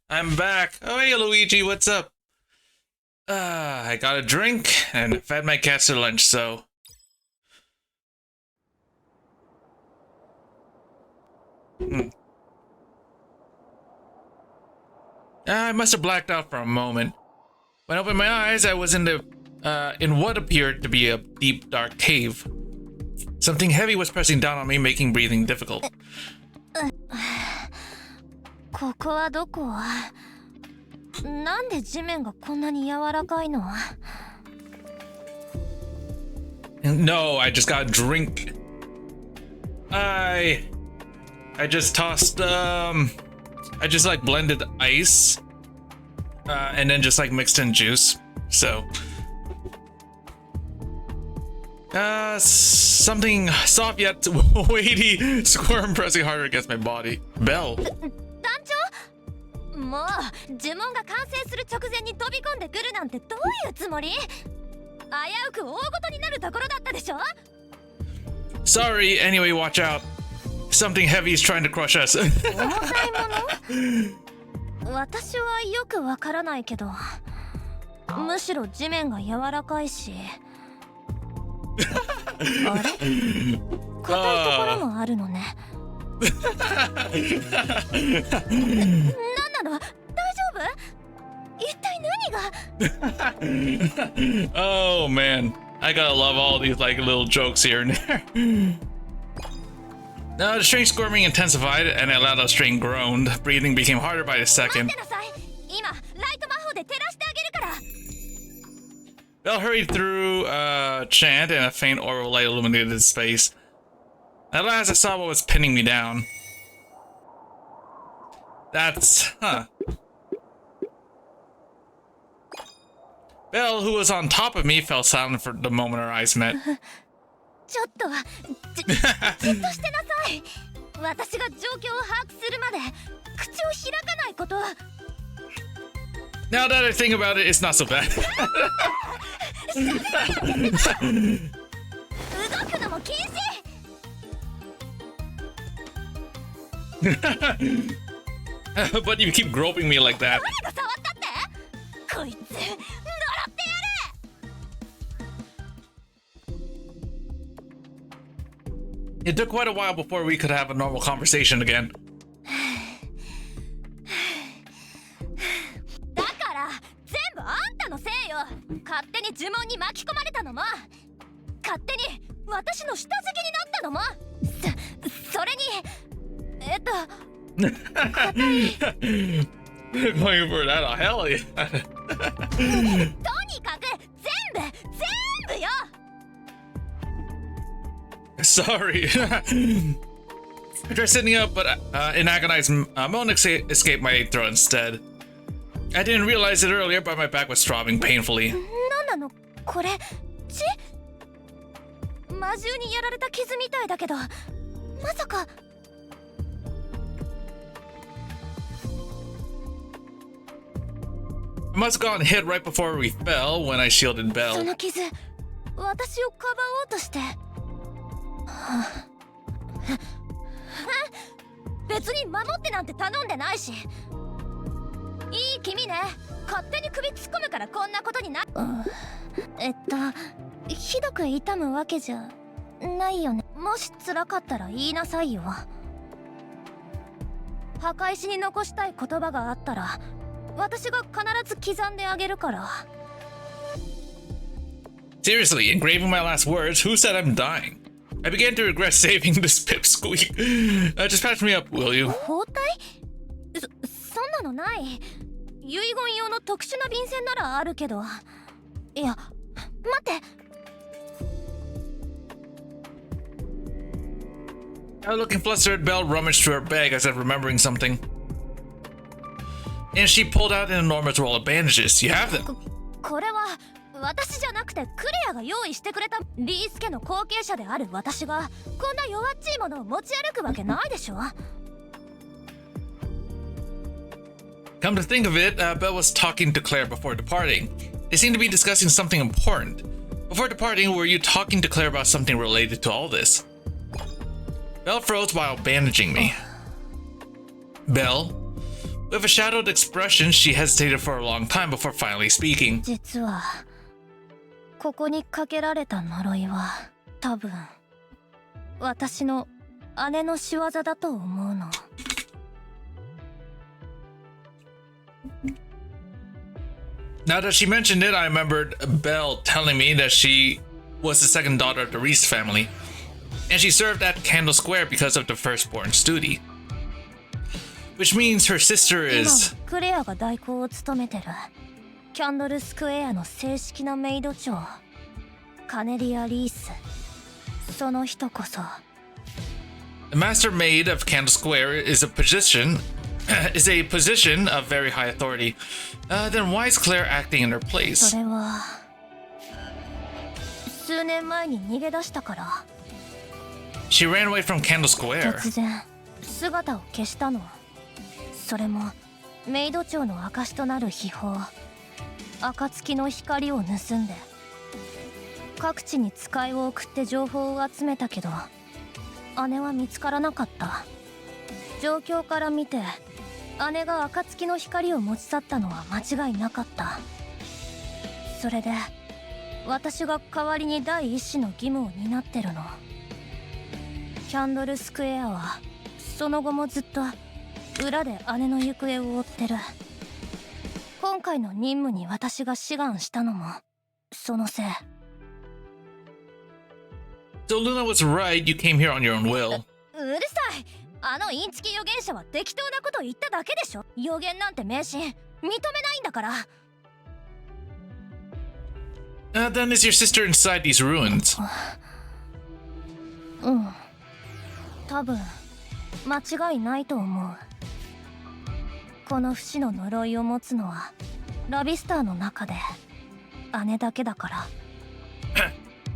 I'm back. Oh, hey, Luigi, what's up? I got a drink and fed my cats to lunch, so... I must have blacked out for a moment. When I opened my eyes, I was in what appeared to be a deep, dark cave. Something heavy was pressing down on me, making breathing difficult. ここはどこ？なんで地面がこんなに柔らかいの？ No, I just got a drink. I just tossed I just like blended ice and then just like mixed in juice. So something soft yet weighty squirm pressing harder against my body. Bell. 団長？もう呪文が完成する直前に飛び込んでくるなんてどういうつもり？危うく大ごとになるところだったでしょ？ Sorry, anyway, watch out. Something heavy is trying to crush us. 重たいもの？私はよくわからないけど、むしろ地面が柔らかいし。あれ？硬いところもあるのね。なんなの？大丈夫？一体何が？ Oh man, I gotta love all these like little jokes here and there. Now the strange squirming intensified, and I let out a strange groan. Breathing became harder by the second. Bell hurried through a chant, and a faint orb of light illuminated his space. At last, I saw what was pinning me down. That's... Belle, who was on top of me, fell silent for the moment our eyes met. ちょっとじっとしてなさい。私が状況を把握するまで口を開かないこと。 Now that I think about it, it's not so bad. 動くのも禁止。 But you keep groping me like that. 誰が触ったって？こいつ呪ってやる。 It took quite a while before we could have a normal conversation again. だから全部あんたのせいよ。勝手に呪文に巻き込まれたのも、勝手に私の下敷きになったのも、それに硬い。Going for that, oh, hell yeah. とにかく全部よ。 Sorry. I tried sitting up, but an agonized moan escaped my throat instead. I didn't realize it earlier, but my back was throbbing painfully. なんなのこれ？血？魔獣にやられた傷みたいだけど、まさか。 I must have gotten hit right before we fell when I shielded Belle. その傷、私をかばおうとして。別に守ってなんて頼んでないし。いい君ね。勝手に首突っ込むからこんなことにな。ひどく痛むわけじゃないよね。もし辛かったら言いなさいよ。墓石に残したい言葉があったら。 私が必ず刻んであげるから。 Seriously, engraving my last words, who said I'm dying? I began to regret saving this pipsqueak. Just patch me up, will you? 包帯？そんなのない。遺言用の特殊な便箋ならあるけど。いや、待って。 Looking flustered, Belle rummaged through her bag as if remembering something. And she pulled out an enormous roll of bandages. You have them. これは私じゃなくてクレアが用意してくれた。リース家の後継者である私がこんな弱っちいものを持ち歩くわけないでしょ。 Come to think of it, Belle was talking to Claire before departing. They seemed to be discussing something important. Before departing, were you talking to Claire about something related to all this? Belle froze while bandaging me. Belle? With a shadowed expression, she hesitated for a long time before finally speaking. 実はここにかけられた呪いは多分私の姉の仕業だと思うの。Now that she mentioned it, I remembered Belle telling me that she was the second daughter of the Reese family, and she served at Candle Square because of the firstborn's duty. Which means her sister 今 is... はクレアが代行を務めてるキャンドルスクエアの正式なメイド長カネリア・リース。その人こそ The master maid of Candle Square is a position of very high authority. Then why is Claire acting in her そ place? れは数年前に逃げ出したから。 She ran away from Candle Square. 突然姿を消したの。それもメイド長の証となる秘宝暁の光を盗んで各地に使いを送って情報を集めたけど姉は見つからなかった。状況から見て姉が暁の光を持ち去ったのは間違いなかった。それで私が代わりに第一子の義務を担ってるの。キャンドルスクエアはその後もずっと裏で姉の行方を追ってる。今回の任務に私が志願したのもそのせい。 So Luna was right, you came here on your own will. うるさい。あのインチキ預言者は適当なこと言っただけでしょ。預言なんて迷信認めないんだから。 Then is your sister inside these ruins? うん、多分間違いないと思う。この不死の呪いを持つのはラビスターの中で姉だけだか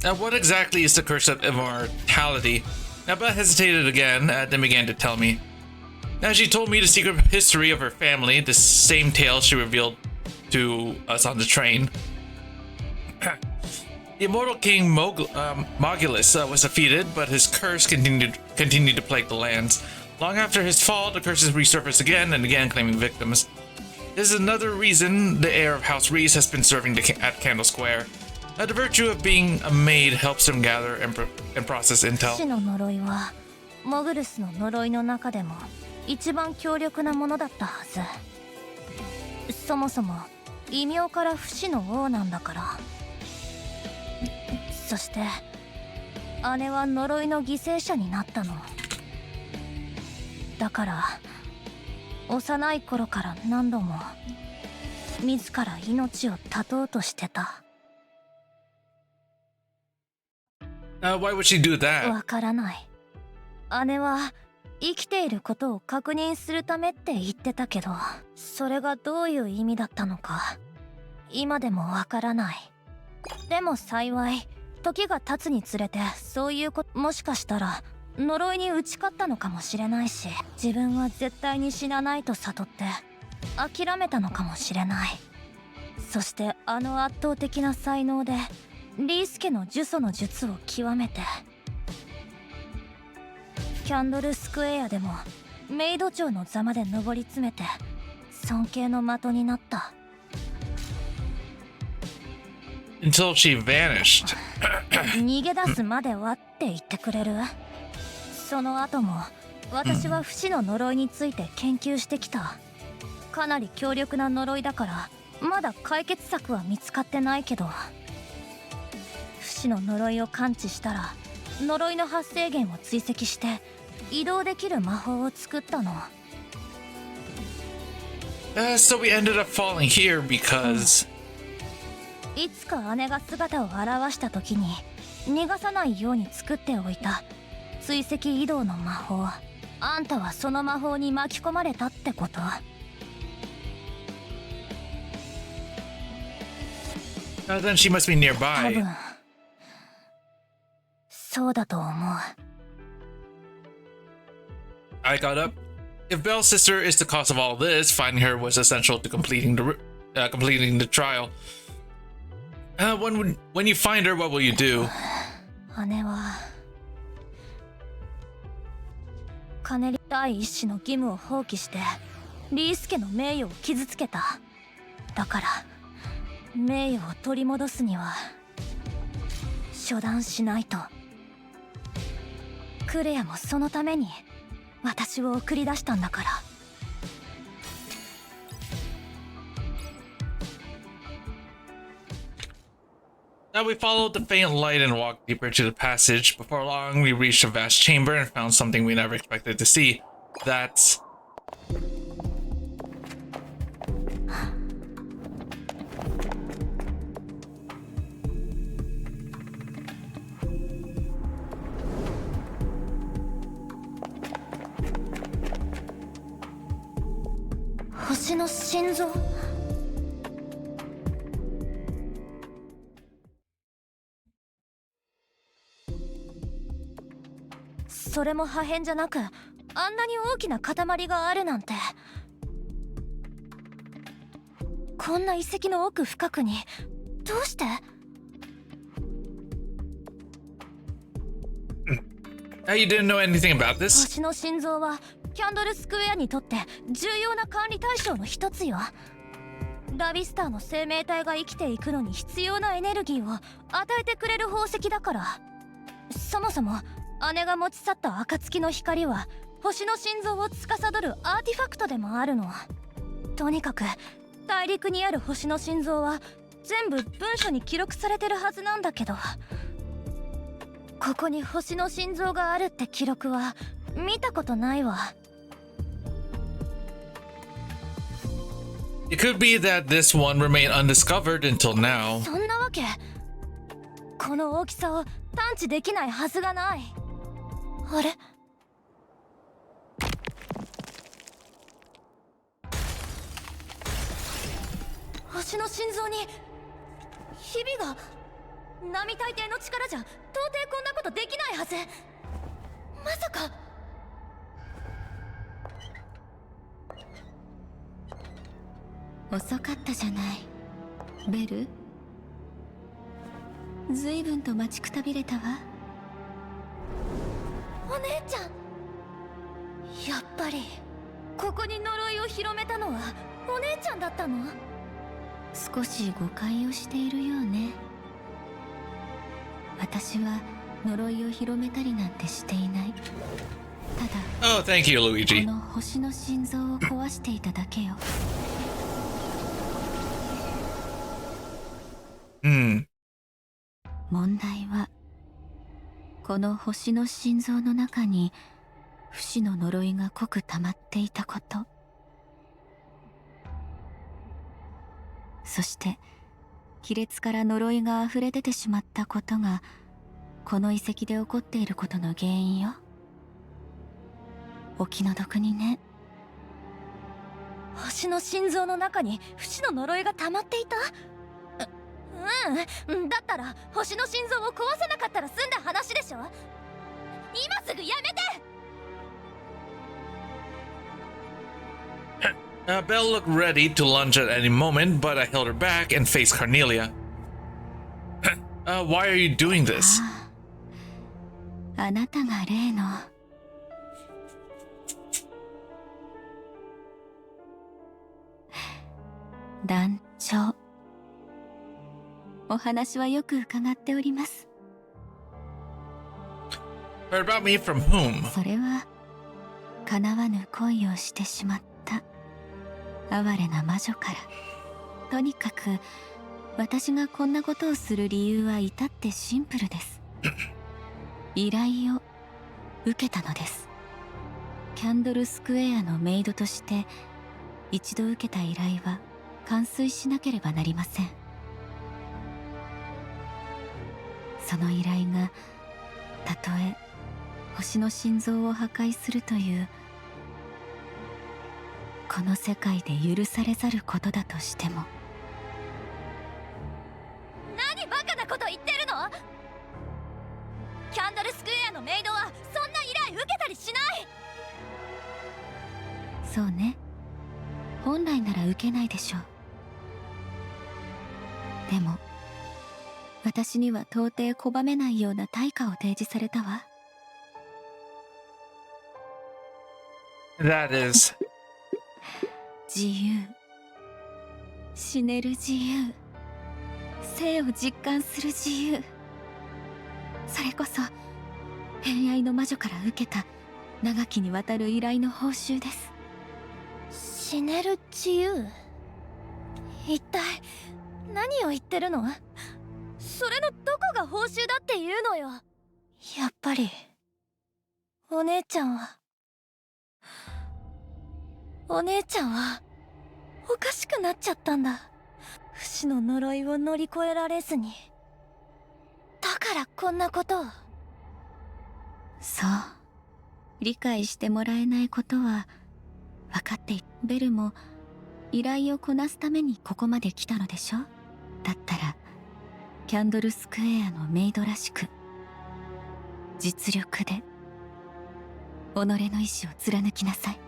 ら。What exactly is the curse of immortality? Now Beth hesitated again, then began to tell me. Now she told me the secret history of her family, the same tale she revealed to us on the train. The immortal king Mogulus was defeated, but his curse continued to plague the lands. Long after his fall, the curses resurfaced again and again, claiming victims. This is another reason the heir of House Reese has been serving at Candle Square. The virtue of being a maid helps him gather and process 不 intel. 死の呪いはモグルスの呪いの中でも一番強力なものだったはず。そもそも異名から不死の王なんだから。そして姉は呪いの犠牲者になったの。だから幼い頃から何度も自ら命を絶とうとしてた。 Why would she do that? わからない。姉は生きていることを確認するためって言ってたけど、それがどういう意味だったのか今でもわからない。でも幸い時が経つにつれてそういうこともしかしたら呪いに打ち勝ったのかもしれないし、自分は絶対に死なないと悟って諦めたのかもしれない。そしてあの圧倒的な才能でリース家の呪詛の術を極めてキャンドルスクエアでもメイド長の座まで上り詰めて尊敬の的になった。 Until she vanished. 逃げ出すまではって言ってくれる？その後も私は不死の呪いについて研究してきた。かなり強力な呪いだからまだ解決策は見つかってないけど、不死の呪いを感知したら呪いの発生源を追跡して移動できる魔法を作ったの。 So we ended up falling here because... いつか姉が姿を現した時に逃がさないように作っておいた追跡移動の魔法。あんたはその魔法に巻き込まれたってこと？ then she must be 多 nearby. 分そうだと思う。 I got up. If Belle's sister is the cause of all this, finding her was essential to completing the trial. When you find her, what will you do? 姉はカネリ第一子の義務を放棄してリース家の名誉を傷つけた。だから名誉を取り戻すには処断しないと。クレアもそのために私を送り出したんだから。Now we followed the faint light and walked deeper into the passage. Before long, we reached a vast chamber and found something we never expected to see. That's... "星の心臓?" それも破片じゃなく、あんなに大きな塊があるなんて。こんな遺跡の奥深くにどうして？ You didn't know anything about this? 星の心臓はキャンドルスクエアにとって重要な管理対象の一つよ。ラビスターの生命体が生きていくのに必要なエネルギーを与えてくれる宝石だから。そもそも姉が持ち去った暁の光は星の心臓を司るアーティファクトでもあるの。とにかく大陸にある星の心臓は全部文書に記録されてるはずなんだけど、ここに星の心臓があるって記録は見たことないわ。It could be that this one remained undiscovered until now. そんなわけ。この大きさを探知できないはずがない。あれ？星の心臓にひびが。並大抵の力じゃ到底こんなことできないはず。まさか。遅かったじゃない、ベル。ずいぶんと待ちくたびれたわ。お姉ちゃん、やっぱりここに呪いを広めたのはお姉ちゃんだったの？少し誤解をしているようね。私は呪いを広めたりなんてしていない。ただ、 Oh, thank you, Luigi. この星の心臓を壊していただけよ。問題はこの星の心臓の中に不死の呪いが濃く溜まっていたこと。そして亀裂から呪いが溢れ出てしまったことがこの遺跡で起こっていることの原因よ。お気の毒にね。星の心臓の中に不死の呪いが溜まっていた？だったら星の心臓を壊せなかったら済んだ話でしょ。今すぐやめて。Belle looked ready to lunge at any moment, but I held her back and faced Carnelia. Why are you doing this? あなたが例の団長。お話はよく伺っております。 Heard about me from whom? それは叶わぬ恋をしてしまった哀れな魔女から。とにかく私がこんなことをする理由は至ってシンプルです。依頼を受けたのです。キャンドルスクエアのメイドとして一度受けた依頼は完遂しなければなりません。その依頼がたとえ星の心臓を破壊するというこの世界で許されざることだとしても。何バカなこと言ってるの？キャンドルスクエアのメイドはそんな依頼受けたりしない。そうね、本来なら受けないでしょう。でも私には到底拒めないような対価を提示されたわ。That is... 自由、死ねる自由、生を実感する自由、それこそ偏愛の魔女から受けた長きにわたる依頼の報酬です。死ねる自由。一体何を言ってるの？それのどこが報酬だっていうのよ。やっぱりお姉ちゃんはおかしくなっちゃったんだ。不死の呪いを乗り越えられずに。だからこんなことを。そう、理解してもらえないことは分かっている。ベルも依頼をこなすためにここまで来たのでしょ。だったらキャンドルスクエアのメイドらしく実力で己の意志を貫きなさい。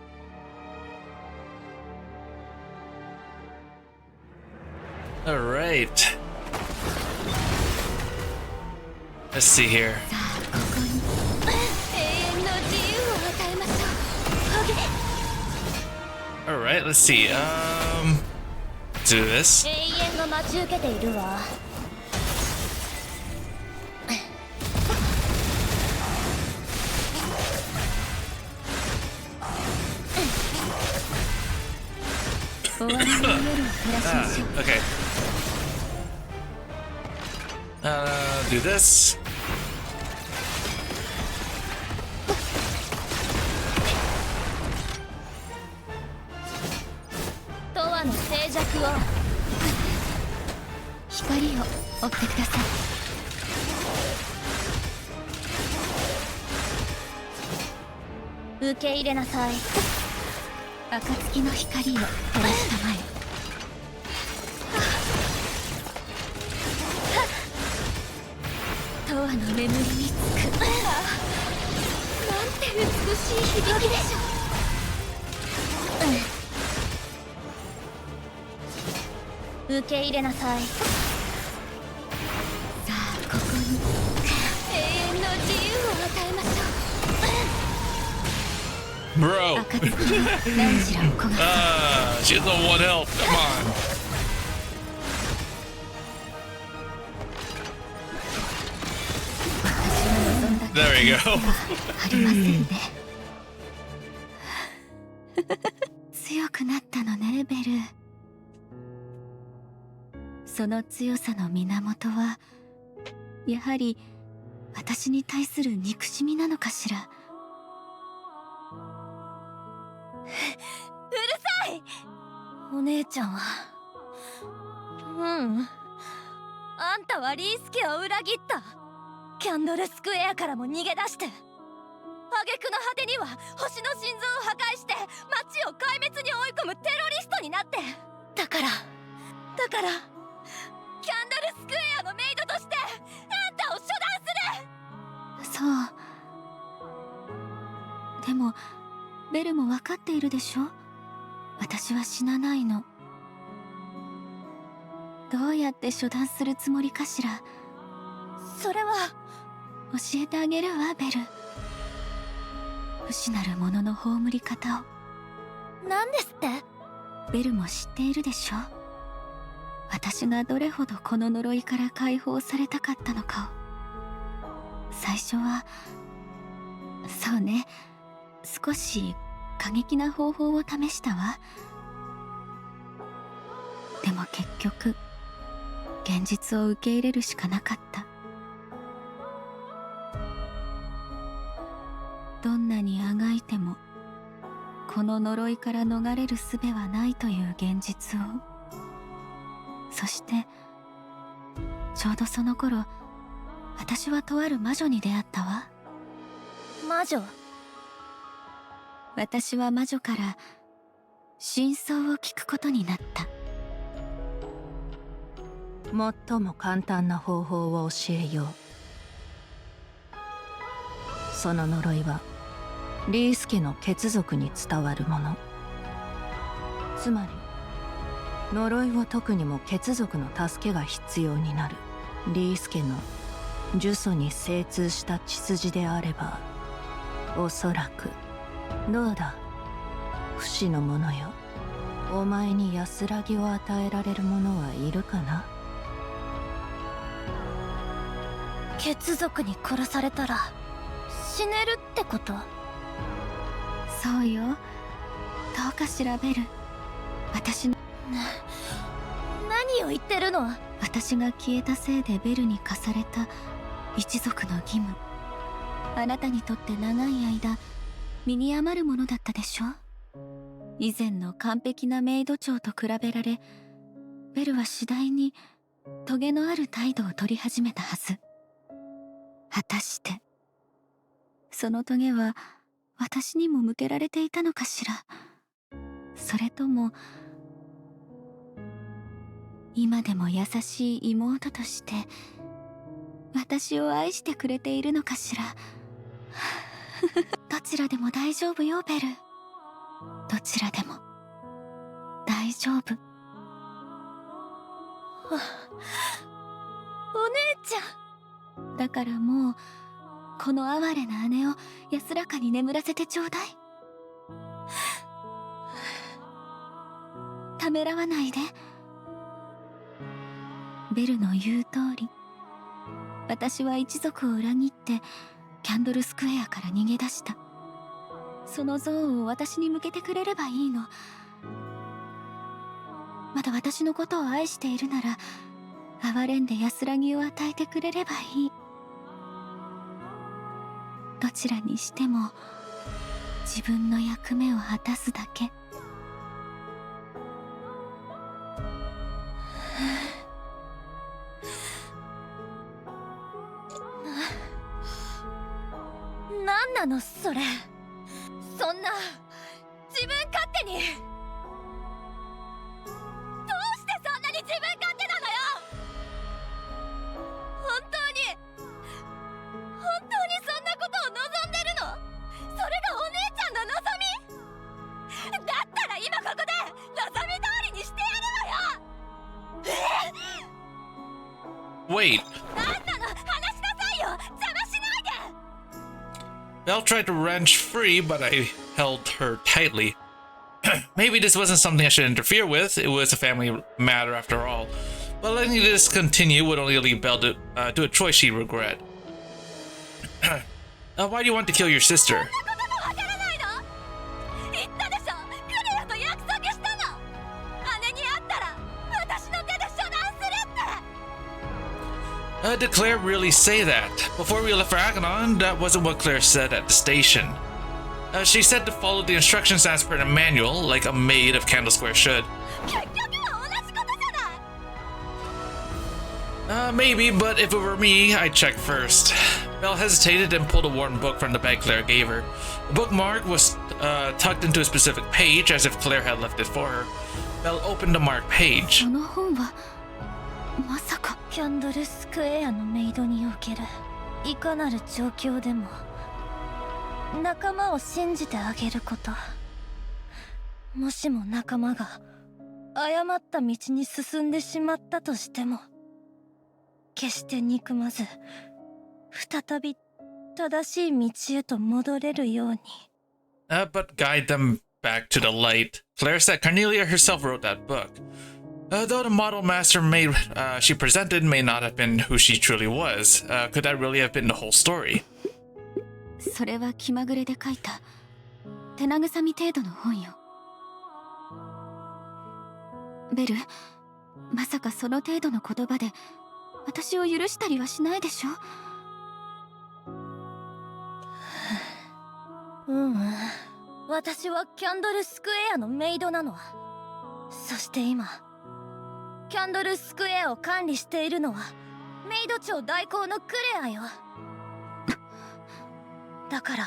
Alright. Let's see here. さあ、ここに永遠の自由を与えましょう。Alright, let's see. Do this. 永遠が待ち受けているわ。終わりの夜を照らしましょう。Okay. Do this. とわの静寂を。光を追ってください。受け入れなさい。暁の光を照らしたまえ。永遠の眠りにつく。なんて美しい響きでしょう。受け入れなさい。さあ、ここに永遠の自由を与えましょう。 Bro. 暁の何時らを焦がす。She's the one help. Come on. 私が望んだ There we go. ありませんね。強くなったのね、ベル。その強さの源はやはり私に対する憎しみなのかしら。うるさい。お姉ちゃんはあんたはリース家を裏切った。キャンドルスクエアからも逃げ出して、挙句の果てには星の心臓を破壊して町を壊滅に追い込むテロリストになって。だからキャンドルスクエアのメイドとしてあんたを処断する。そうでもベルも分かっているでしょ。私は死なないの。どうやって処断するつもりかしら。それは教えてあげるわ、ベル。不死なる者の葬り方を。何ですって？ベルも知っているでしょ。私がどれほどこの呪いから解放されたかったのかを。最初はそうね、少し過激な方法を試したわ。でも結局現実を受け入れるしかなかった。どんなにあがいてもこの呪いから逃れる術はないという現実を。そしてちょうどその頃私はとある魔女に出会ったわ。魔女？私は魔女から真相を聞くことになった。最も簡単な方法を教えよう。その呪いはリース家の血族に伝わるもの。つまり呪いを解くにも血族の助けが必要になる。リース家の呪詛に精通した血筋であればおそらく。どうだ、不死の者よ。お前に安らぎを与えられる者はいるかな？血族に殺されたら死ねるってこと？そうよ。どうかしらベル。私の何を言ってるの？私が消えたせいでベルに課された一族の義務、あなたにとって長い間身に余るものだったでしょ。以前の完璧なメイド長と比べられ、ベルは次第にトゲのある態度を取り始めたはず。果たしてそのトゲは私にも向けられていたのかしら。それとも今でも優しい妹として私を愛してくれているのかしら。どちらでも大丈夫よベル。どちらでも大丈夫。お姉ちゃん。だからもうこの哀れな姉を安らかに眠らせてちょうだい。ためらわないで。ベルの言う通り、私は一族を裏切ってキャンドルスクエアから逃げ出した。その憎悪を私に向けてくれればいいの。まだ私のことを愛しているなら哀れんで安らぎを与えてくれればいい。どちらにしても自分の役目を果たすだけ。何なのそれ。そんな自分勝手に。どうしてそんなに自分勝手なのよ。本当にそんなことを望んでるの？それがお姉ちゃんの望み？だったら今ここで望み通りにしてやるわよ。Wait. 何なの？話しなさいよ。邪魔しないで。Belle tried to wrench free, but I held her tightly. Maybe this wasn't something I should interfere with. It was a family matter after all. But letting this continue would only lead Belle to do a choice she'd regret. Why do you want to kill your sister? Did Claire really say that? Before we left for Aganon, that wasn't what Claire said at the station. She said to follow the instructions as per the manual, like a maid of Candle Square should. Maybe, but if it were me, I'd check first. Belle hesitated and pulled a worn book from the bag Claire gave her. The bookmark was tucked into a specific page, as if Claire had left it for her. Belle opened the marked page. この本はまさか。キャンドルスクエアのメイドにおけるいかなる状況でも仲間を信じてあげること。もしも仲間が誤った道に進んでしまったとしても、決して憎まず再び正しい道へと戻れるように。But guide them back to the light. Claire said Cornelia herself wrote that book. Though the model master she presented may not have been who she truly was, could that really have been the whole story? それは気まぐれで書いた手慰み程度の本よ。ベル、まさかその程度の言葉で私を許したりはしないでしょ？私はキャンドルスクエアのメイドなの。そして今キャンドルスクエアを管理しているのはメイド長代行のクレアよ。だから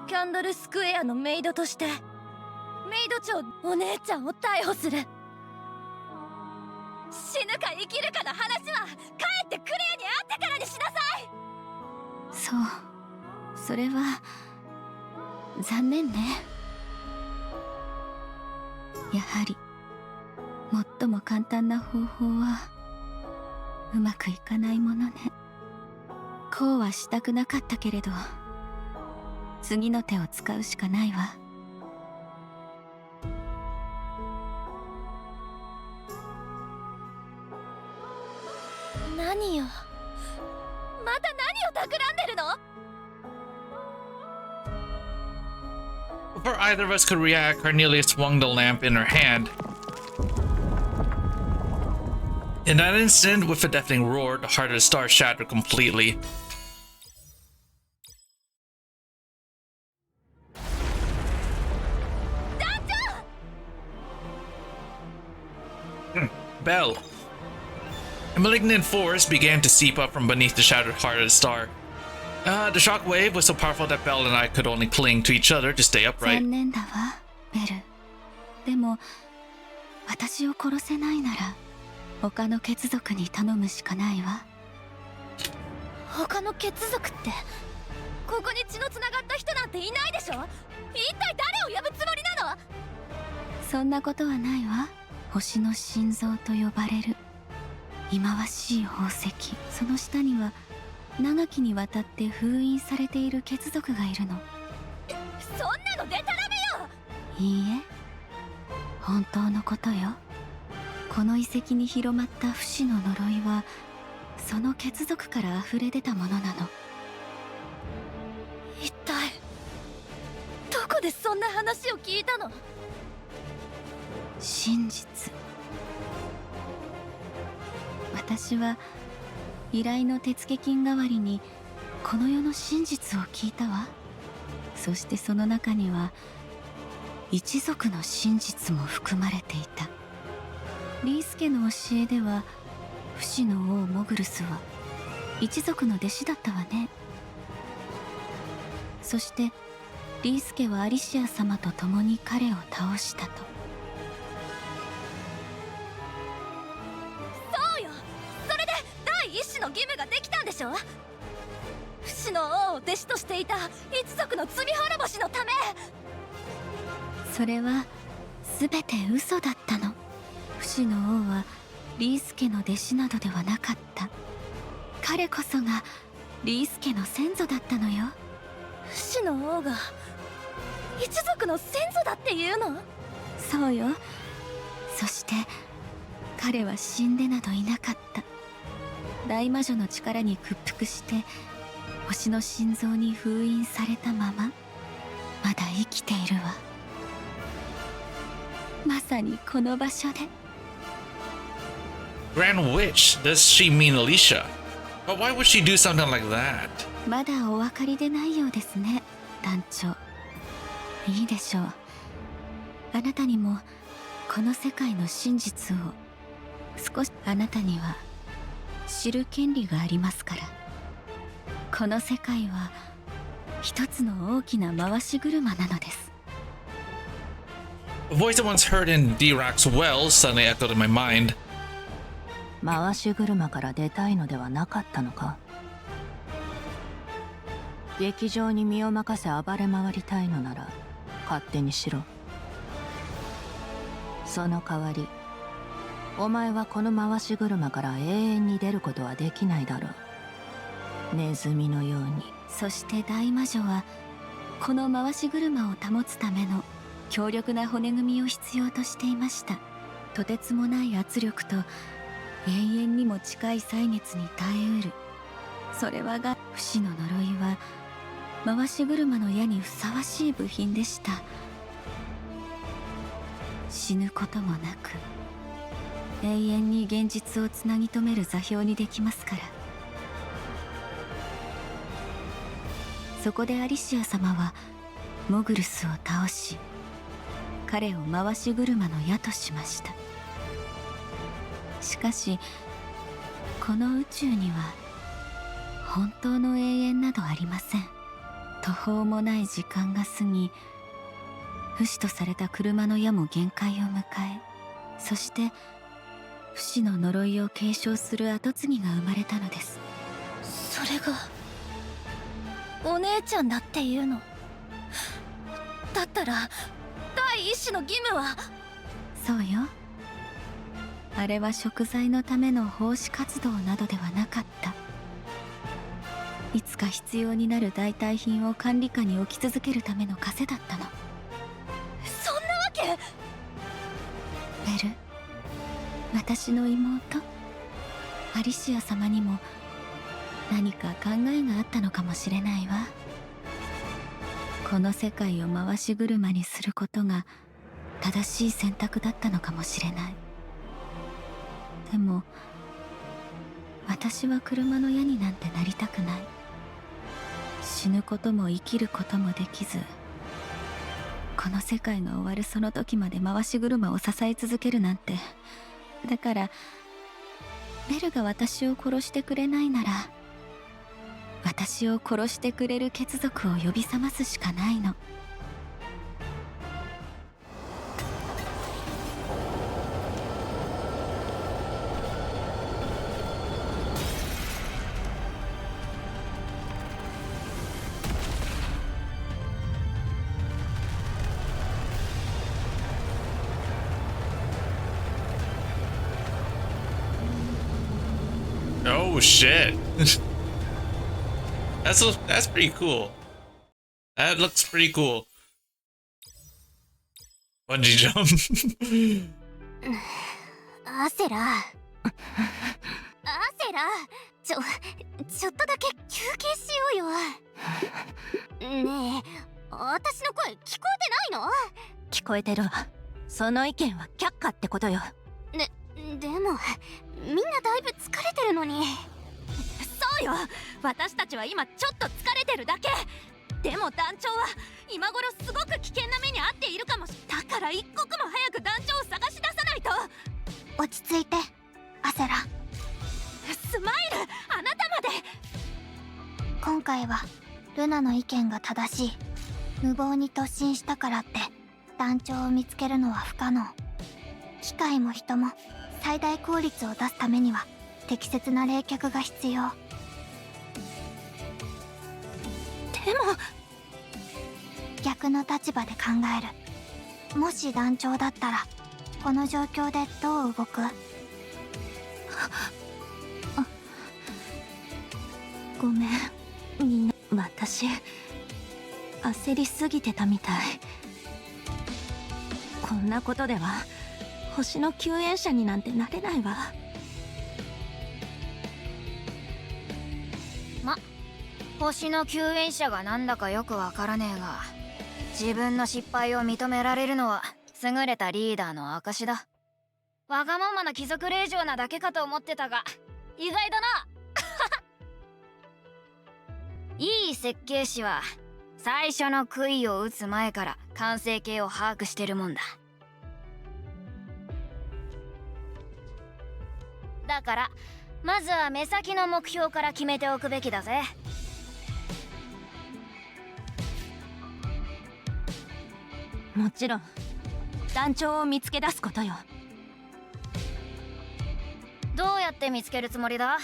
キャンドルスクエアのメイドとしてメイド長お姉ちゃんを逮捕する。死ぬか生きるかの話は帰ってクレアに会ってからにしなさい。そう、それは残念ね。やはり最も簡単な方法はうまくいかないものね。こうはしたくなかったけれど次の手を使うしかないわ。何よ、また何を企んでるの？ Before either of us could react, Cornelia swung the lamp in her hand. In that instant, with a deafening roar, the heart of the star shattered completely. Bell. A malignant force began to seep up from beneath the shattered heart of the star. The shock wave was so powerful that Bell and I could only cling to each other to stay upright. 残念だわ、ベル。でも、私を殺せないなら、他の血族に頼むしかないわ。他の血族って、ここに血のつながった人なんていないでしょ？一体誰を呼ぶつもりなの？そんなことはないわ。星の心臓と呼ばれる忌まわしい宝石、その下には長きにわたって封印されている血族がいるの。そんなのデタラメよ。いいえ、本当のことよ。この遺跡に広まった不死の呪いはその血族から溢れ出たものなの。一体どこでそんな話を聞いたの？真実。私は依頼の手付金代わりにこの世の真実を聞いたわ。そしてその中には一族の真実も含まれていた。リース家の教えでは不死の王モグルスは一族の弟子だったわね。そしてリース家はアリシア様と共に彼を倒したと。の義務ができたんでしょ？不死の王を弟子としていた一族の罪滅ぼしのため。それは全て嘘だったの。不死の王はリース家の弟子などではなかった。彼こそがリース家の先祖だったのよ。不死の王が一族の先祖だっていうの？そうよ。そして彼は死んでなどいなかった。大魔女の力に屈服して星の心臓に封印されたまままだ生きているわ。まさにこの場所で。 Grand Witch? Does she mean Alicia? But why would she do something like that? まだお分かりでないようですね、団長。いいでしょう。あなたにもこの世界の真実を少し、あなたには知る権利がありますから。この世界は一つの大きな回し車なのです。 A voice that once heard in Dirac's well suddenly echoed in my mind. 回し車から出たいのではなかったのか。劇場に身を任せ暴れ回りたいのなら勝手にしろ。その代わりお前はこの回し車から永遠に出ることはできないだろう。ネズミのように。そして大魔女はこの回し車を保つための強力な骨組みを必要としていました。とてつもない圧力と永遠にも近い歳月に耐えうる。それはが不死の呪いは回し車の矢にふさわしい部品でした。死ぬこともなく永遠に現実をつなぎ止める座標にできますから。そこでアリシア様はモグルスを倒し彼を回し車の矢としました。しかしこの宇宙には本当の永遠などありません。途方もない時間が過ぎ不死とされた車の矢も限界を迎え、そして不死の呪いを継承する跡継ぎが生まれたのです。それがお姉ちゃんだっていうの？だったら第一子の義務は？そうよ。あれは贖罪のための奉仕活動などではなかった。いつか必要になる代替品を管理下に置き続けるための枷だったの。そんなわけ？ベル、私の妹。アリシア様にも何か考えがあったのかもしれないわ。この世界を回し車にすることが正しい選択だったのかもしれない。でも私は車の矢になんてなりたくない。死ぬことも生きることもできず、この世界が終わるその時まで回し車を支え続けるなんて。だからベルが私を殺してくれないなら、私を殺してくれる血族を呼び覚ますしかないの。Oh shit. That's pretty cool. That looks pretty cool. Bungee jump. アセラちょっとだけ休憩しようよ。ねえ、私の声聞こえてないの？聞こえてるわ。その意見は却下ってことよ。でもみんなだいぶ疲れてるのに。そうよ、私たちは今ちょっと疲れてるだけ。でも団長は今頃すごく危険な目に遭っているかもしれない。だから一刻も早く団長を探し出さないと。落ち着いてアセラ。スマイル、あなたまで。今回はルナの意見が正しい。無謀に突進したからって団長を見つけるのは不可能。機械も人も最大効率を出すためには適切な冷却が必要。でも逆の立場で考える。もし団長だったらこの状況でどう動く？ごめん、みんな。私焦りすぎてたみたい。こんなことでは星の救援者になんてなれないわ。星の救援者がなんだかよくわからねえが、自分の失敗を認められるのは優れたリーダーの証だ。わがままな貴族令嬢なだけかと思ってたが意外だな。いい設計士は最初の杭を打つ前から完成形を把握してるもんだ。だからまずは目先の目標から決めておくべきだぜ。もちろん団長を見つけ出すことよ。どうやって見つけるつもりだ？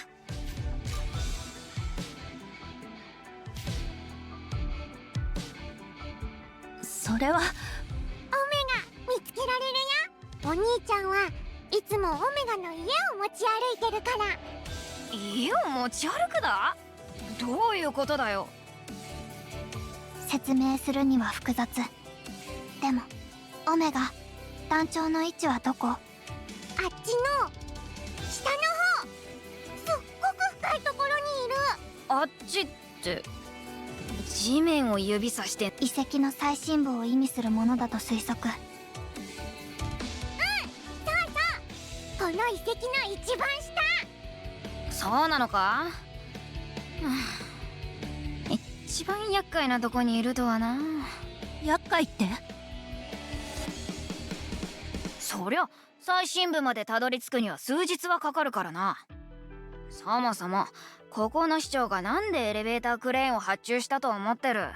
それはオメガ見つけられるよ。お兄ちゃんはいつもオメガの家を持ち歩いてるから。家を持ち歩くだ？どういうことだよ。説明するには複雑。でもオメガ、団長の位置はどこ？あっちの下の方、すっごく深いところにいる。あっちって地面を指さして。遺跡の最深部を意味するものだと推測。この遺跡の一番下。そうなのか？一番厄介なとこにいるとはな。厄介って？そりゃ最深部までたどり着くには数日はかかるからな。そもそもここの市長がなんでエレベータークレーンを発注したと思ってる？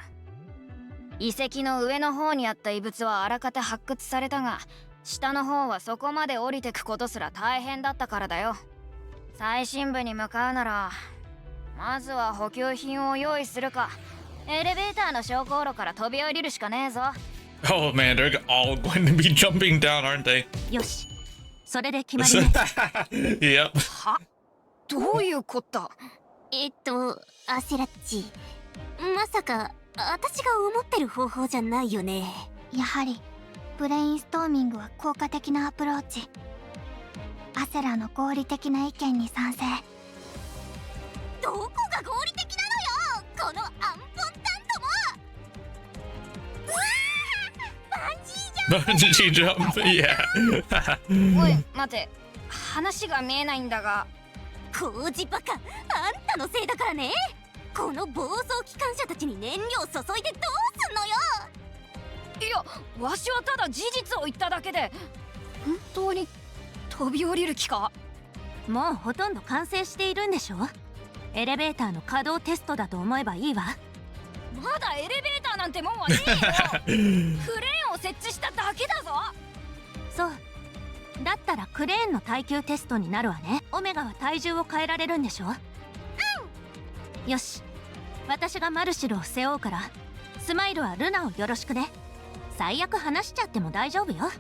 遺跡の上の方にあった遺物はあらかた発掘されたが、下の方はそこまで降りてくことすら大変だったからだよ。最深部に向かうならまずは補給品を用意するか、エレベーターの昇降路から飛び降りるしかねえぞ。Oh man, they're all going to be jumping down, aren't they? よし、それで決まりね。Yep. は？どういうこった？アセラッチ、まさか私が思ってる方法じゃないよね。やはりブレインストーミングは効果的なアプローチ。アセラの合理的な意見に賛成。どこが合理的なのよ、このアンポンタントも。うわー、バンジージャンプ。 Bungee jump, yeah. おい待て、話が見えないんだが。工事バカ、あんたのせいだからね。この暴走機関車たちに燃料注いでどうすんのよ。いや、わしはただ事実を言っただけで。本当に飛び降りる気か？もうほとんど完成しているんでしょ。エレベーターの稼働テストだと思えばいいわ。まだエレベーターなんてもんはねえよ。クレーンを設置しただけだぞ。そう。だったらクレーンの耐久テストになるわね。オメガは体重を変えられるんでしょ。よし、私がマルシルを背負うから、スマイルはルナをよろしくね。最悪話しちゃっても大丈夫よ。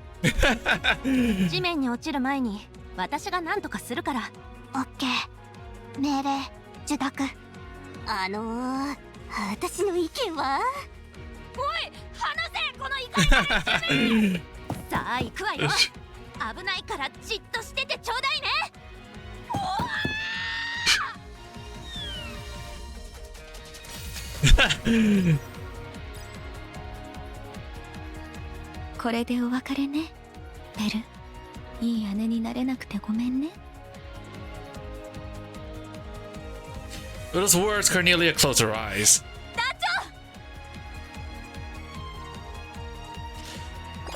地面に落ちる前に私が何とかするから。オッケー。命令受諾。私の意見は。おい、離せ、この怒りの連中め。さあ行くわよ。危ないからじっとしててちょうだいね。これでお別れね、ベル。いい姉になれなくてごめんね。 With those words, Cornelia closed her eyes.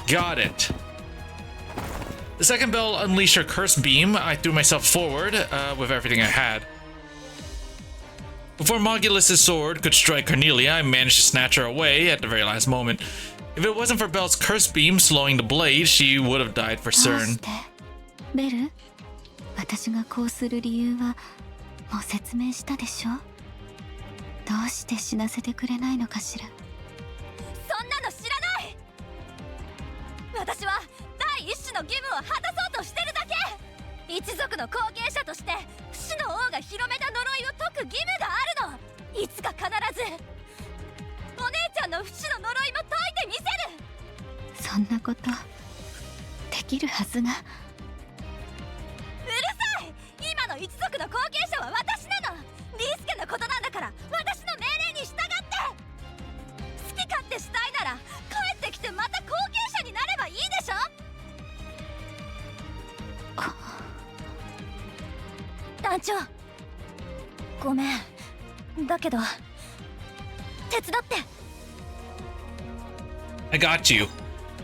Got it. The second bell unleashed her curse beam. I threw myself forward with everything I had. Before Mogulus' sword could strike Cornelia, I managed to snatch her away at the very last moment. If it wasn't for Bell's curse beam slowing the blade, she would have died for どう certain. してベル、私がこうする理由はもう説明したでしょ。どうして死なせてくれないのかしら。そんなの知らない。私は第一種の義務を果たそうとしてるだけ。一族の後継者として不死の王が広めた呪いを解く義務があるの。いつか必ずお姉ちゃんの不死の呪いも解いてみせる。そんなことできるはずが。うるさい。今の一族の後継者は私なの。リースケのことなんだから私の命令に従って。好き勝手したいなら帰ってきてまた後継者になればいいでしょ。団長、ごめん。だけど手伝って。 I got you.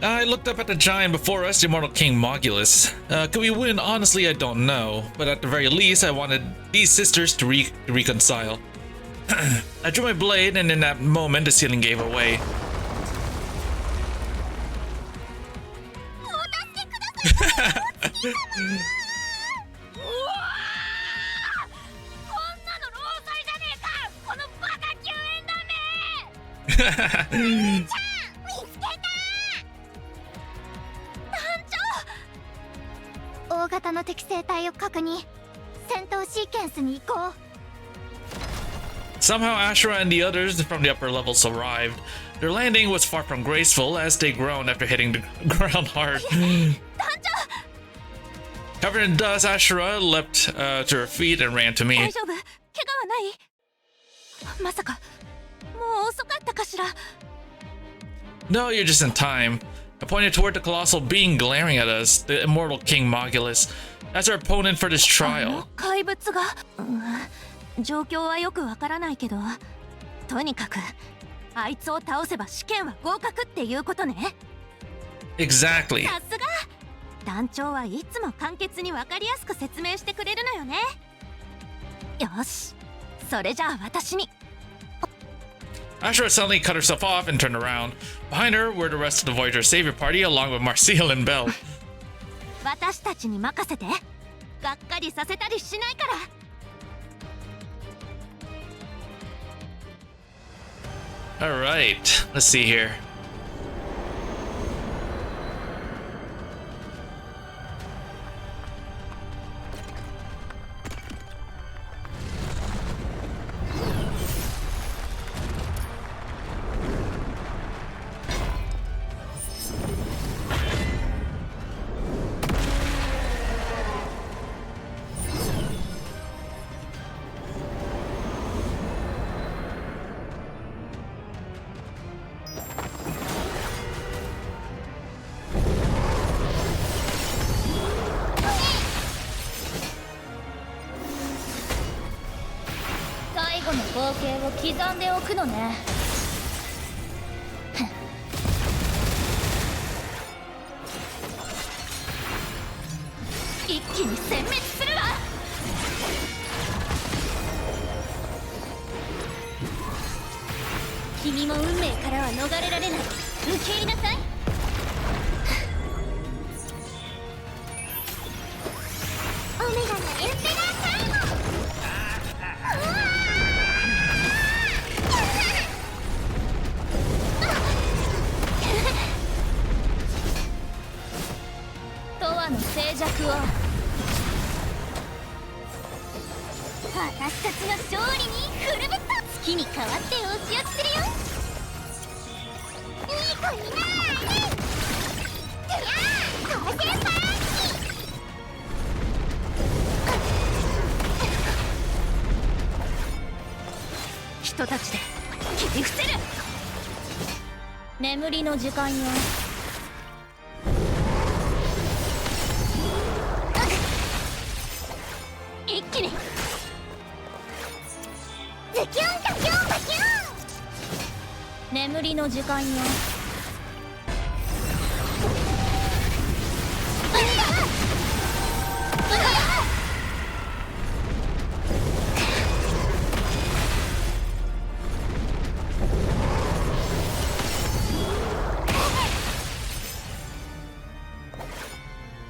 I looked up at the giant before us, the immortal King Mogulus. Could we win? Honestly, I don't know. But at the very least, I wanted these sisters to reconcile. I drew my blade, and in that moment, the ceiling gave away. Somehow Ashura and the others from the upper levels arrived. Their landing was far from graceful as they groaned after hitting the ground hard. Covered in dust, Ashura leapt to her feet and ran to me. 大丈夫？怪我はない？まさかもう遅かったかしら。 No, you're just in time. I pointed toward the colossal being glaring at us, the immortal King Mogulus, as our opponent for this trial. 怪物が、状況はよくわからないけど、とにかくあいつを倒せば試験は合格っていうことね。 Exactly. さすが。団長はいつも簡潔にわかりやすく説明してくれるのよね。よし、それじゃあ私に。 Ashura suddenly cut herself off and turned around. Behind her were the rest of the Voyager Savior party along with Marcial and Bell. 私たちに任せて。がっかりさせたりしないから。 Alright, let's see here. 形を刻んでおくのね。一気に殲滅するわ。君も運命からは逃れられない。受け入れなさい。オメガのエンペラータイム。とわの静寂を。私たちの勝利にフルベッド。月に代わってお仕置きするよ。いい子になーれ。やあ、当選パーティ人たちで切り伏せる。眠りの時間よ。一気にズキュンズキュンバキュン。眠りの時間よ。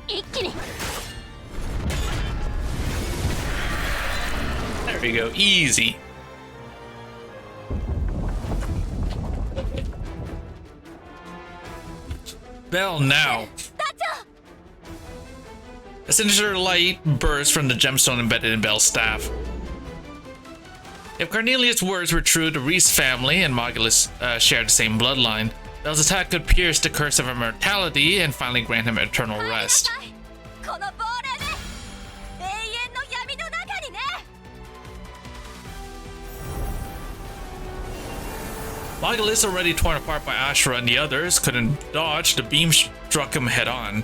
一気に There we go. Easy. Bell now. A sinister light bursts from the gemstone embedded in Bell's staff. If Cornelius' words were true, the Reese family and Mogulus shared the same bloodline. Bell's attack could pierce the curse of immortality and finally grant him eternal rest. この亡霊で永遠の闇の中にね。Mogulus, already torn apart by Ashura and the others, couldn't dodge. The beam struck him head on.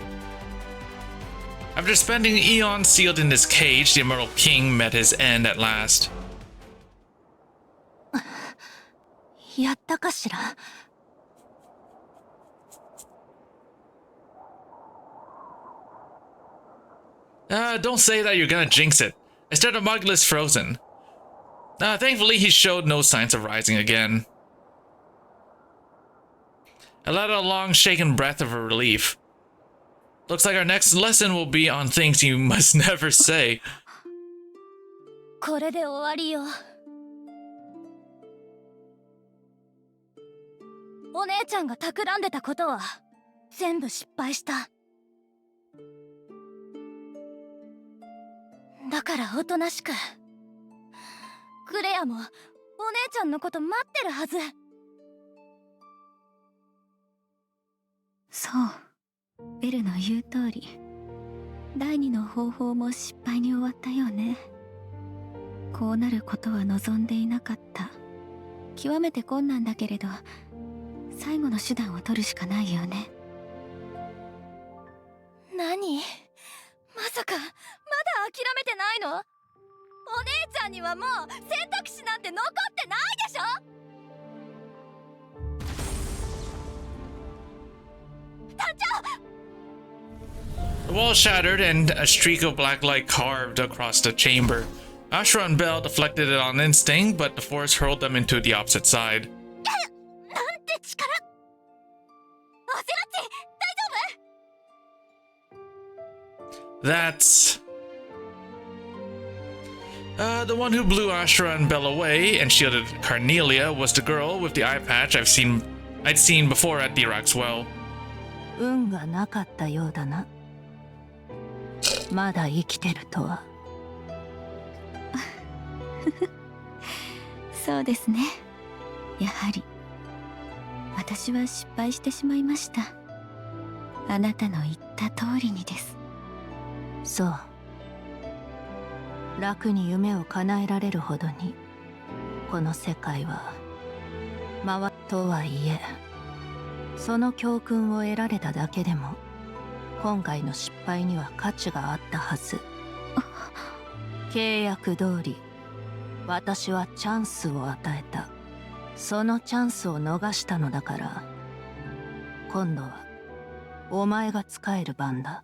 After spending eons sealed in this cage, the immortal king met his end at last. やったかしら。Don't say that, you're gonna jinx it. I stared at Mogulus frozen. Thankfully, he showed no signs of rising again. I let out a long, shaken breath of relief. Looks like our next lesson will be on things you must never say. これで終わりよ。お姉ちゃんが企んでたことは全部失敗した。だからおとなしく。クレアもお姉ちゃんのこと待ってるはず。そう、ベルの言う通り、第二の方法も失敗に終わったよね。こうなることは望んでいなかった。極めて困難だけれど、最後の手段を取るしかないよね。何？まさかまだ諦めてないの？お姉ちゃんにはもう選択肢なんて残ってないでしょ？団長！ The wall shattered and a streak of black light carved across the chamber. Ashura and Bell deflected it on instinct, but the force hurled them into the opposite side. なんて力。オセラッチ、大丈夫？ That's... the one who blew Ashura and Bell away and shielded Carnelia was the girl with the eye patch I'd seen before at the Iraq's well. 運がなかったようだな。まだ生きてるとは。そうですね。やはり私は失敗してしまいました。あなたの言った通りにです。そう。楽に夢を叶えられるほどにこの世界は回とはいえ、その教訓を得られただけでも今回の失敗には価値があったはず。契約通り私はチャンスを与えた。そのチャンスを逃したのだから、今度はお前が使える番だ。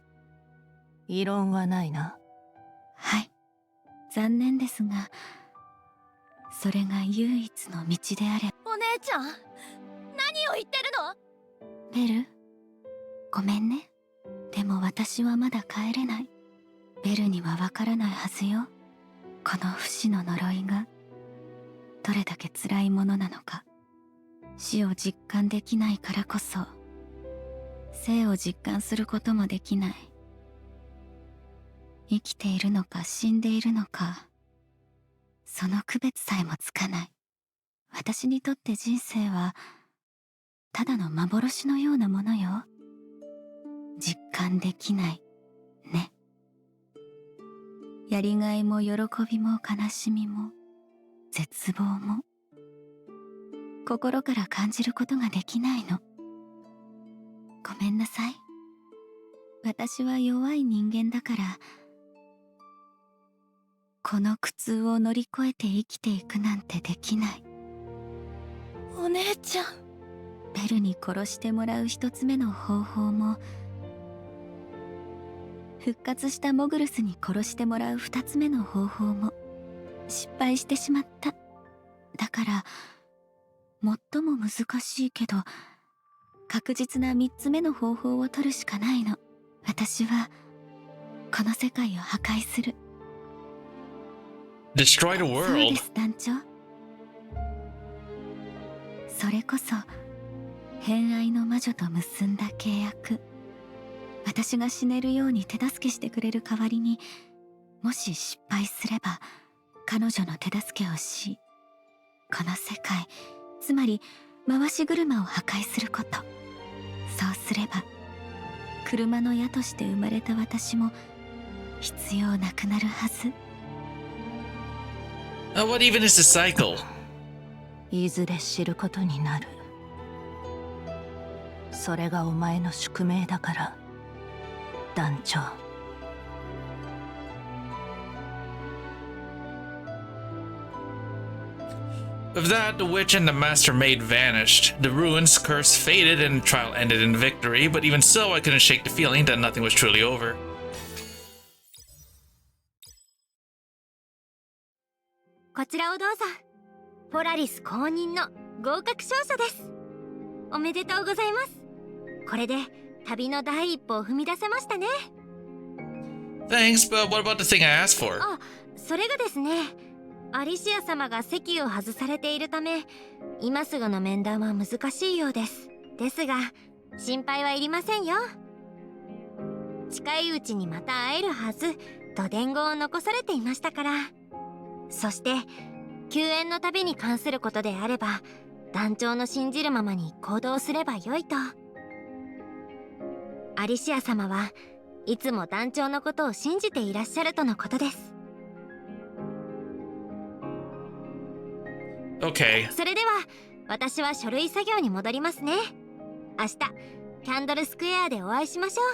異論はないな。はい、残念ですが、それが唯一の道であれば。お姉ちゃん、何を言ってるの？ベル、ごめんね。でも私はまだ帰れない。ベルにはわからないはずよ。この不死の呪いがどれだけ辛いものなのか。死を実感できないからこそ生を実感することもできない。生きているのか死んでいるのか、その区別さえもつかない。私にとって人生はただの幻のようなものよ。実感できないね。やりがいも喜びも悲しみも絶望も心から感じることができないの。ごめんなさい。私は弱い人間だから、この苦痛を乗り越えて生きていくなんてできない。お姉ちゃん。ベルに殺してもらう一つ目の方法も、復活したモグルスに殺してもらう二つ目の方法も失敗してしまった。だから最も難しいけど確実な三つ目の方法を取るしかないの。私はこの世界を破壊する。Destroy the そうで world. す、団長。それこそ偏愛の魔女と結んだ契約。私が死ねるように手助けしてくれる代わりに、もし失敗すれば彼女の手助けをし、この世界、つまり回し車を破壊すること。そうすれば車の矢として生まれた私も必要なくなるはず。What even is the cycle? いずれ知ることになる。それがお前の宿命だから、団長。With that, the witch and the master maid vanished. The ruin's curse faded and the trial ended in victory, but even so, I couldn't shake the feeling that nothing was truly over. こちらをどうぞ。ポラリス公認の合格証書です。おめでとうございます。これで旅の第一歩を踏み出せましたね。Thanks, but what about the thing I asked for? あ、それがですね、アリシア様が席を外されているため、今すぐの面談は難しいようです。ですが、心配はいりませんよ。近いうちにまた会えるはずと伝言を残されていましたから。そして救援の旅に関することであれば、団長の信じるままに行動すればよいと。アリシア様はいつも団長のことを信じていらっしゃるとのことです。 Okay. それでは私は書類作業に戻りますね。明日キャンドルスクエアでお会いしましょう。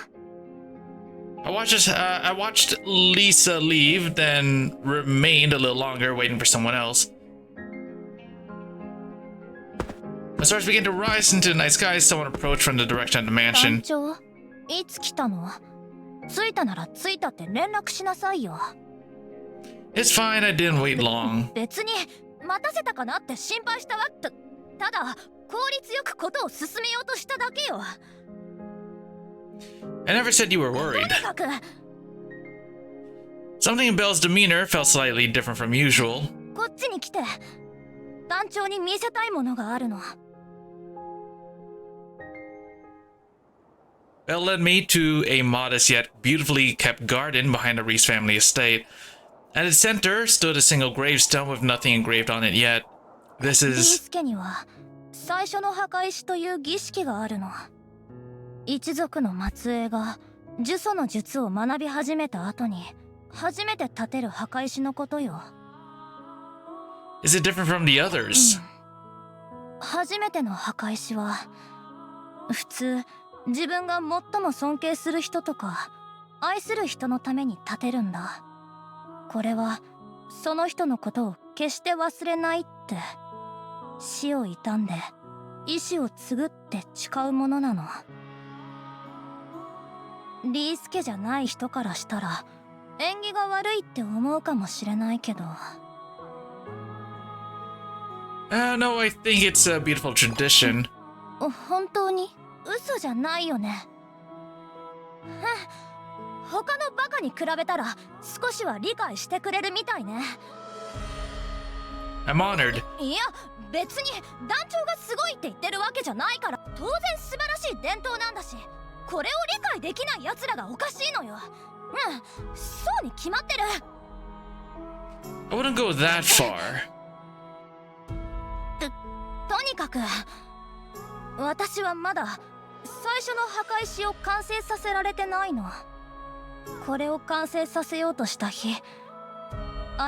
I watched Lisa leave, then remained a little longer waiting for someone else. The stars began to rise into the night sky as someone approached from the direction of the 団 mansion. 長、いつ来たの？着いたなら着いたって連絡しなさいよ。 It's fine, I didn't wait long. 別に待たせたかなって心配したわ。ただ効率よくことを進めようとしただけよ。 I never said you were と worried. にかく Something in Belle's demeanor felt slightly different from usual. こっちに来て。団長に見せたいものがあるの。 Belle led me to a modest yet beautifully kept garden behind the Reese family estate. At its center stood a single gravestone with nothing engraved on it yet. This リー is... ス家には最初の墓石という儀式があるの。一族の末裔が呪詛の術を学び始めた後に初めて建てる墓石のことよ。 Is it different from the others? 初めての墓石は普通自分が最も尊敬する人とか愛する人のために建てるんだ。これはその人のことを決して忘れないって死を悼んで意志を継ぐって誓うものなの。リースケじゃない人からしたら縁起が悪いって思うかもしれないけど。No, I think it's a beautiful tradition. 本当に嘘じゃないよね。他のバカに比べたら少しは理解してくれるみたいね。I'm honored. いや別に団長がすごいって言ってるわけじゃないから、当然素晴らしい伝統なんだし、これを理解できない奴らがおかしいのよ。そうに決まってる。 I wouldn't go that far. とにかく私はまだ最初の墓石を完成させられてないの。これを完成させようとした日、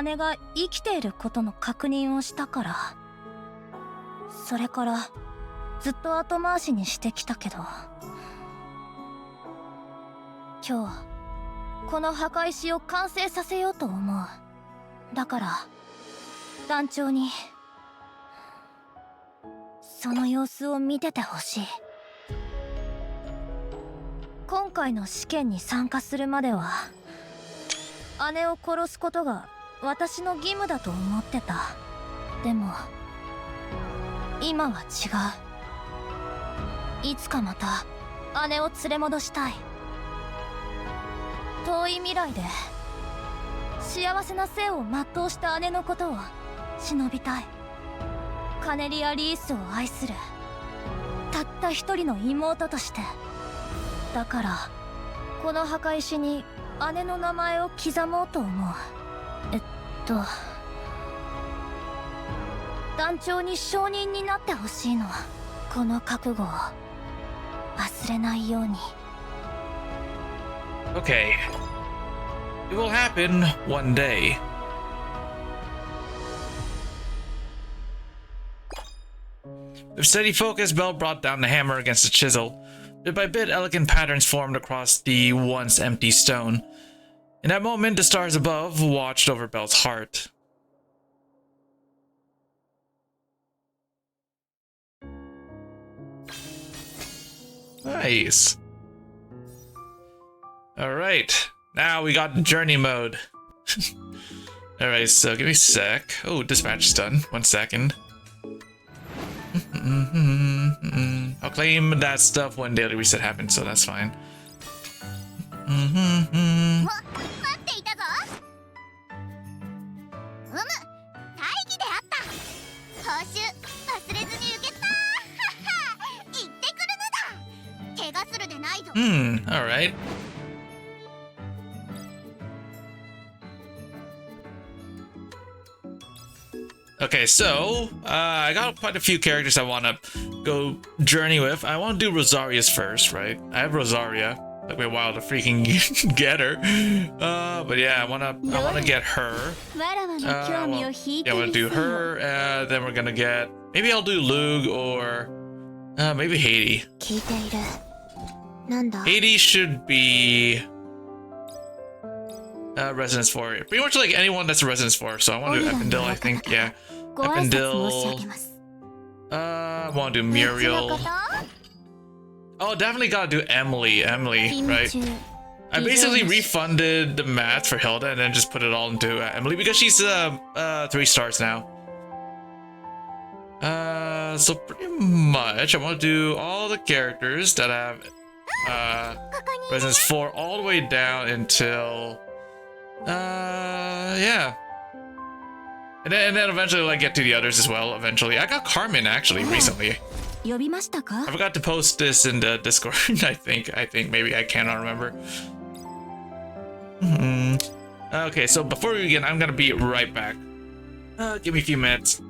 姉が生きていることの確認をしたから。それからずっと後回しにしてきたけど、今日この墓石を完成させようと思う。だから団長にその様子を見ててほしい。今回の試験に参加するまでは姉を殺すことが私の義務だと思ってた。でも今は違う。いつかまた姉を連れ戻したい。遠い未来で幸せな生を全うした姉のことを忍びたい。カネリア・リースを愛するたった一人の妹として。だからこの墓石に姉の名前を刻もうと思う。団長に証人になってほしいの。この覚悟を忘れないように。 Okay. It will happen one day. With steady focus, Bell brought down the hammer against the chisel. Bit by bit, elegant patterns formed across the once empty stone. In that moment, the stars above watched over Bell's heart. Nice. Alright, now we got journey mode. Alright, so give me a sec. Oh, dispatch done. 1 second. I'll claim that stuff when daily reset happens, so that's fine. 待っていたぞ。大義であった。報酬忘れずに受けた。行ってくるのだ。怪我するでないぞ。Alright. Okay, so I got quite a few characters I want to go journey with. I want to do Rosaria's first, right? I have Rosaria. Took me a while to freaking get her. But yeah, I wanna get her. Yeah, I wanna do her. Then we're gonna get, maybe I'll do Lug or maybe Haiti. Haiti should be Resonance 4. Pretty much like anyone that's a Resonance 4. So I want to do Ependil, I think. Yeah, Ependil. I want to do Muriel. Oh, definitely gotta do Emily, right? I basically refunded the math for Hilda and then just put it all into Emily because she's 3 stars now. So pretty much I want to do all the characters that have Resonance 4 all the way down until yeah. And then eventually like get to the others as well eventually. I got Carmen actually recently. I forgot to post this in the Discord. I think maybe I cannot remember. Okay, so before we begin, I'm gonna be right back. Give me a few minutes.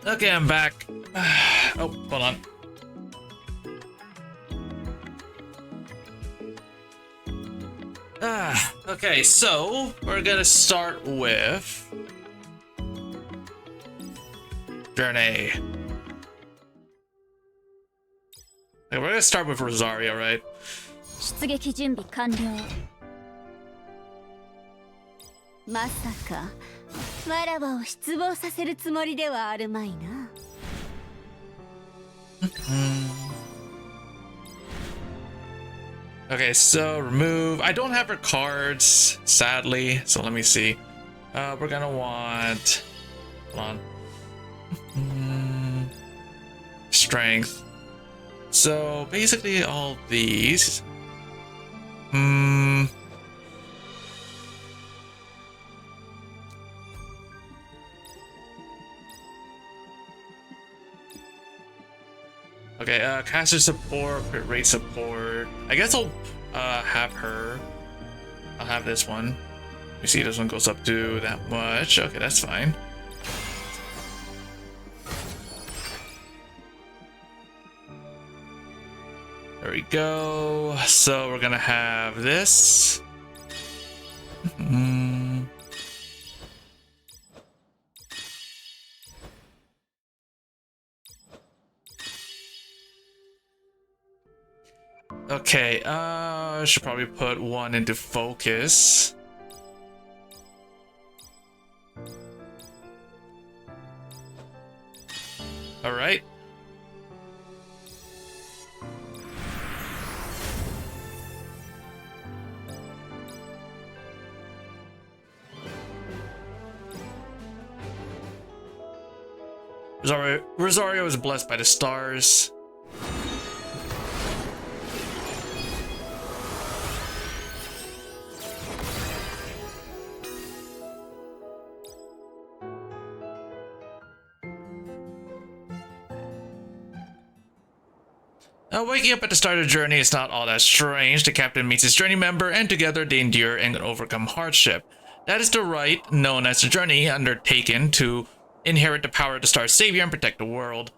Okay, I'm back. Oh, hold on. Okay, so we're gonna start with Journey. Okay, we're gonna start with Rosario, right? 出撃準備完了。まさかわらわを失望させるつもりではあるまいな。Okay, so remove. I don't have her cards, sadly. So let me see. We're gonna want. Hold on. Strength. So basically, all these. Okay, caster support, crit rate support. I guess I'll have her. I'll have this one. You see, this one goes up to that much. Okay, that's fine. There we go. So we're gonna have this. Okay, I should probably put one into focus. All right. Rosario is blessed by the stars. Waking up at the start of the journey is not all that strange. The captain meets his journey member, and together they endure and overcome hardship. That is the rite known as the journey, undertaken to inherit the power of the StarSavior and protect the world.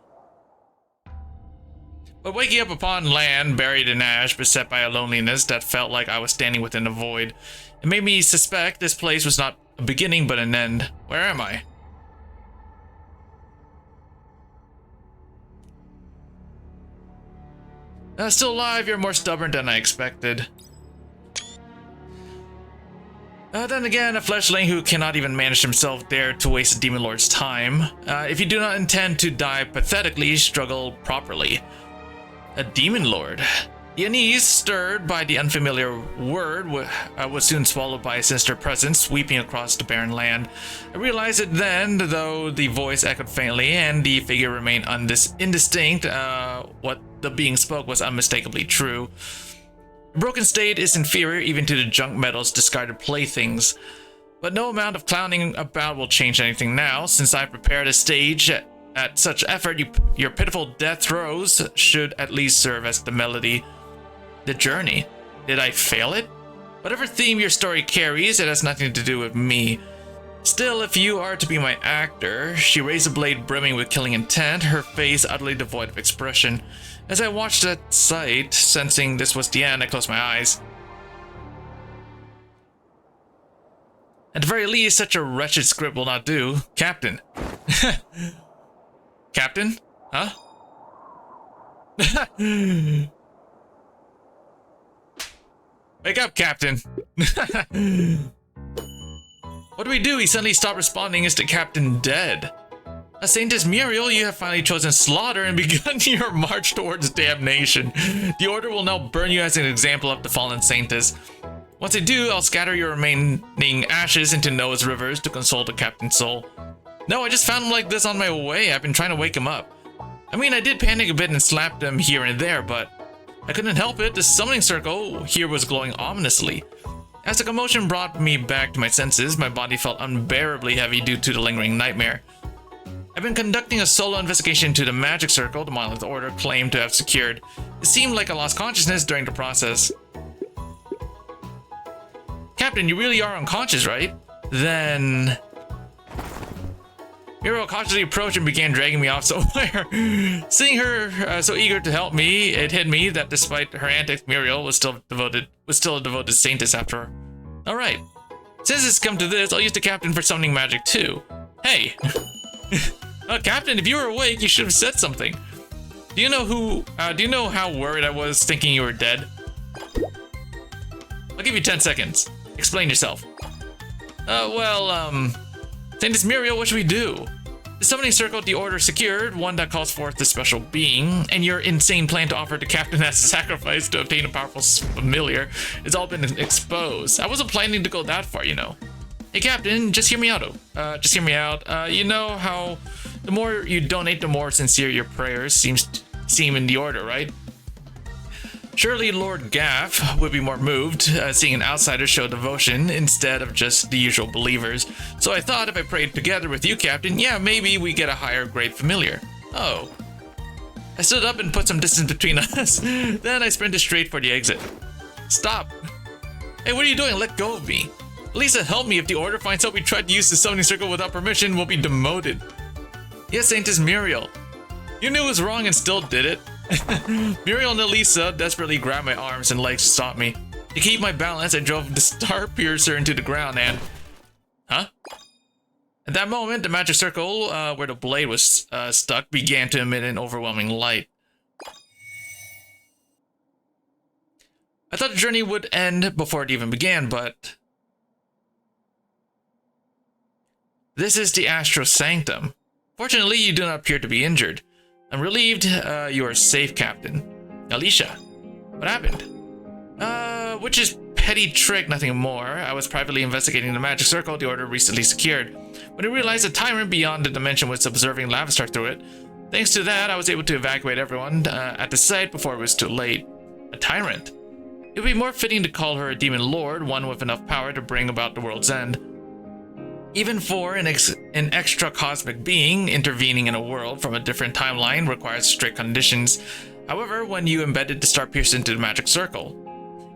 But waking up upon land, buried in ash, beset by a loneliness that felt like I was standing within a void, it made me suspect this place was not a beginning but an end. Where am I? Still alive, you're more stubborn than I expected. Then again, a fleshling who cannot even manage himself dare to waste a demon lord's time. If you do not intend to die pathetically, struggle properly. A demon lord. The unease, stirred by the unfamiliar word, was soon swallowed by a sinister presence sweeping across the barren land. I realized it then, though the voice echoed faintly and the figure remained indistinct. What the being spoke was unmistakably true. The broken state is inferior even to the junk metal's discarded playthings. But no amount of clowning about will change anything now, since I've prepared a stage. At such effort, your pitiful death throes should at least serve as the melody. The journey. Did I fail it? Whatever theme your story carries, it has nothing to do with me. Still, if you are to be my actor, she raised a blade brimming with killing intent, her face utterly devoid of expression. As I watched that sight, sensing this was the end, I closed my eyes. At the very least, such a wretched script will not do. Captain. Captain? Huh? Wake up, Captain. What do we do? He suddenly stopped responding. Is the captain dead? Saintess Muriel, you have finally chosen slaughter and begun your march towards damnation. The order will now burn you as an example of the fallen Saintess. Once I do, I'll scatter your remaining ashes into Noah's rivers to console the captain's soul. No, I just found him like this on my way. I've been trying to wake him up. I mean, I did panic a bit and slapped him here and there, but I couldn't help it. The summoning circle here was glowing ominously. As the commotion brought me back to my senses, my body felt unbearably heavy due to the lingering nightmare. I've been conducting a solo investigation into the magic circle the Monolith Order claimed to have secured. It seemed like I lost consciousness during the process. Captain, you really are unconscious, right? Then Muriel cautiously approached and began dragging me off somewhere. Seeing her so eager to help me, it hit me that despite her antics, Muriel was still a devoted saintess after her. Alright. Since it's come to this, I'll use the captain for summoning magic too. Hey! Captain, if you were awake, you should have said something. Do you know how worried I was thinking you were dead? I'll give you 10 seconds. Explain yourself. Saintess Muriel, what should we do? The summoning circle the order secured, one that calls forth the special being, and your insane plan to offer the captain as a sacrifice to obtain a powerful familiar, it's all been exposed. I wasn't planning to go that far, you know. Hey captain, just hear me out. You know how the more you donate, the more sincere your prayers seem in the order, right? Surely Lord Gaff would be more moved seeing an outsider show devotion instead of just the usual believers. So I thought if I prayed together with you, Captain, yeah, maybe we get a higher grade familiar. Oh. I stood up and put some distance between us. Then I sprinted straight for the exit. Stop. Hey, what are you doing? Let go of me. Lisa, help me. If the order finds out we tried to use the summoning circle without permission, we'll be demoted. Yes, Saintess Muriel. You knew it was wrong and still did it. Muriel and Elisa desperately grabbed my arms and legs to stop me. To keep my balance, I drove the star piercer into the ground and... Huh? At that moment, the magic circle where the blade was stuck began to emit an overwhelming light. I thought the journey would end before it even began, but... This is the Astro Sanctum. Fortunately, you do not appear to be injured. I'm relieved you are safe, Captain. Alicia, what happened? Which is petty trick, nothing more. I was privately investigating the magic circle the order recently secured. When I realized a tyrant beyond the dimension was observing Lavistar through it. Thanks to that, I was able to evacuate everyone at the site before it was too late. A tyrant? It would be more fitting to call her a demon lord, one with enough power to bring about the world's end. Even for an extra cosmic being, intervening in a world from a different timeline requires strict conditions. However, when you embedded the star piercer into the magic circle,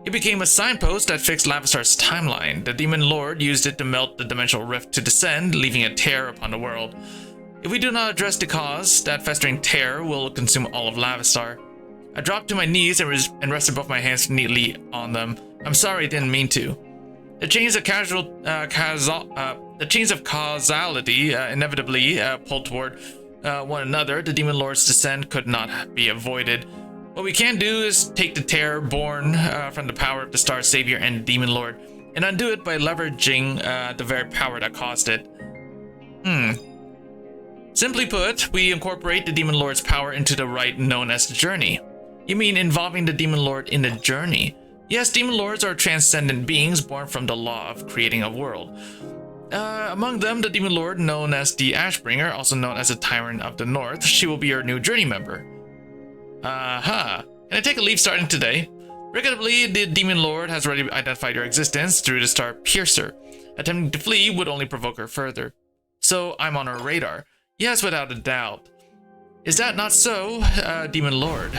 it became a signpost that fixed Lavistar's timeline. The demon lord used it to melt the dimensional rift to descend, leaving a tear upon the world. If we do not address the cause, that festering tear will consume all of Lavistar. I dropped to my knees and rested both my hands neatly on them. I'm sorry, I didn't mean to. The chains of causality inevitably pulled toward one another. The demon lord's descent could not be avoided. What we can do is take the terror born from the power of the StarSavior and the demon lord and undo it by leveraging the very power that caused it. Simply put, we incorporate the demon lord's power into the rite known as the journey. You mean involving the demon lord in the journey? Yes, demon lords are transcendent beings born from the law of creating a world. Among them, the demon lord known as the Ashbringer, also known as the Tyrant of the North. She will be your new journey member. Can I take a leave starting today? Regrettably, the demon lord has already identified your existence through the star piercer. Attempting to flee would only provoke her further. So I'm on her radar. Yes, without a doubt. Is that not so, demon lord?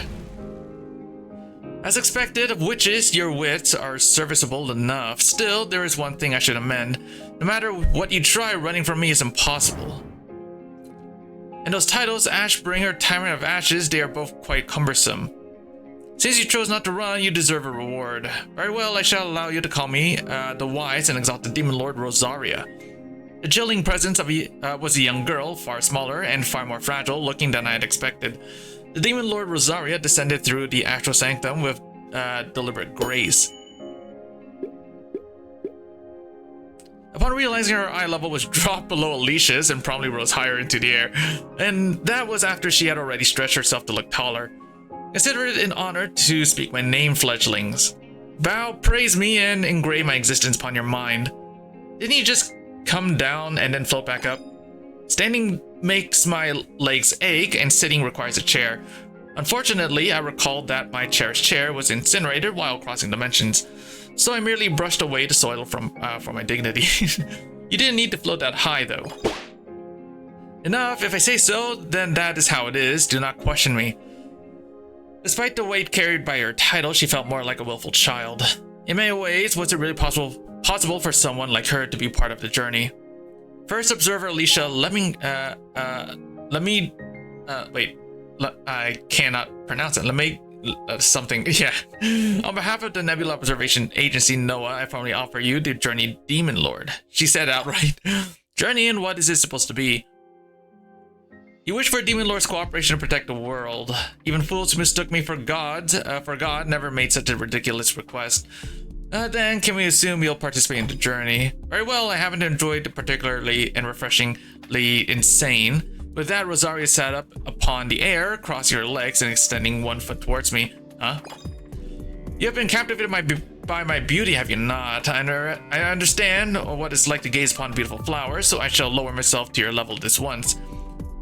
As expected of witches, your wits are serviceable enough. Still, there is one thing I should amend. No matter what you try, running from me is impossible. And those titles, Ashbringer, Tyrant of Ashes, they are both quite cumbersome. Since you chose not to run, you deserve a reward. Very well, I shall allow you to call me the wise and exalted demon lord Rosaria. The chilling presence of was a young girl, far smaller and far more fragile looking than I had expected. The demon lord Rosaria descended through the Astral Sanctum with deliberate grace. Upon realizing her eye level was dropped below Alicia's and promptly rose higher into the air, and that was after she had already stretched herself to look taller. Consider it an honor to speak my name, fledglings. Bow, praise me, and engrave my existence upon your mind. Didn't you just come down and then float back up? Standing makes my legs ache, and sitting requires a chair. Unfortunately, I recalled that my cherished chair was incinerated while crossing dimensions, so I merely brushed away the soil from my dignity. You didn't need to float that high, though. Enough, if I say so, then that is how it is. Do not question me. Despite the weight carried by her title, she felt more like a willful child. In many ways, was it really possible for someone like her to be part of the journey? First observer Alicia, I cannot pronounce it. Let me something. Yeah. On behalf of the Nebula Observation Agency NOAA, I formally offer you the Journey Demon Lord. She said outright. Journey, and what is it supposed to be? You wish for Demon Lord's cooperation to protect the world. Even fools who mistook me for God never made such a ridiculous request. Then can we assume you'll participate in the journey? Very well, I haven't enjoyed the particularly and refreshingly insane. With that, Rosaria sat up upon the air, crossing her legs and extending one foot towards me. Huh? You have been captivated by my beauty, have you not? I understand what it's like to gaze upon beautiful flowers, so I shall lower myself to your level this once.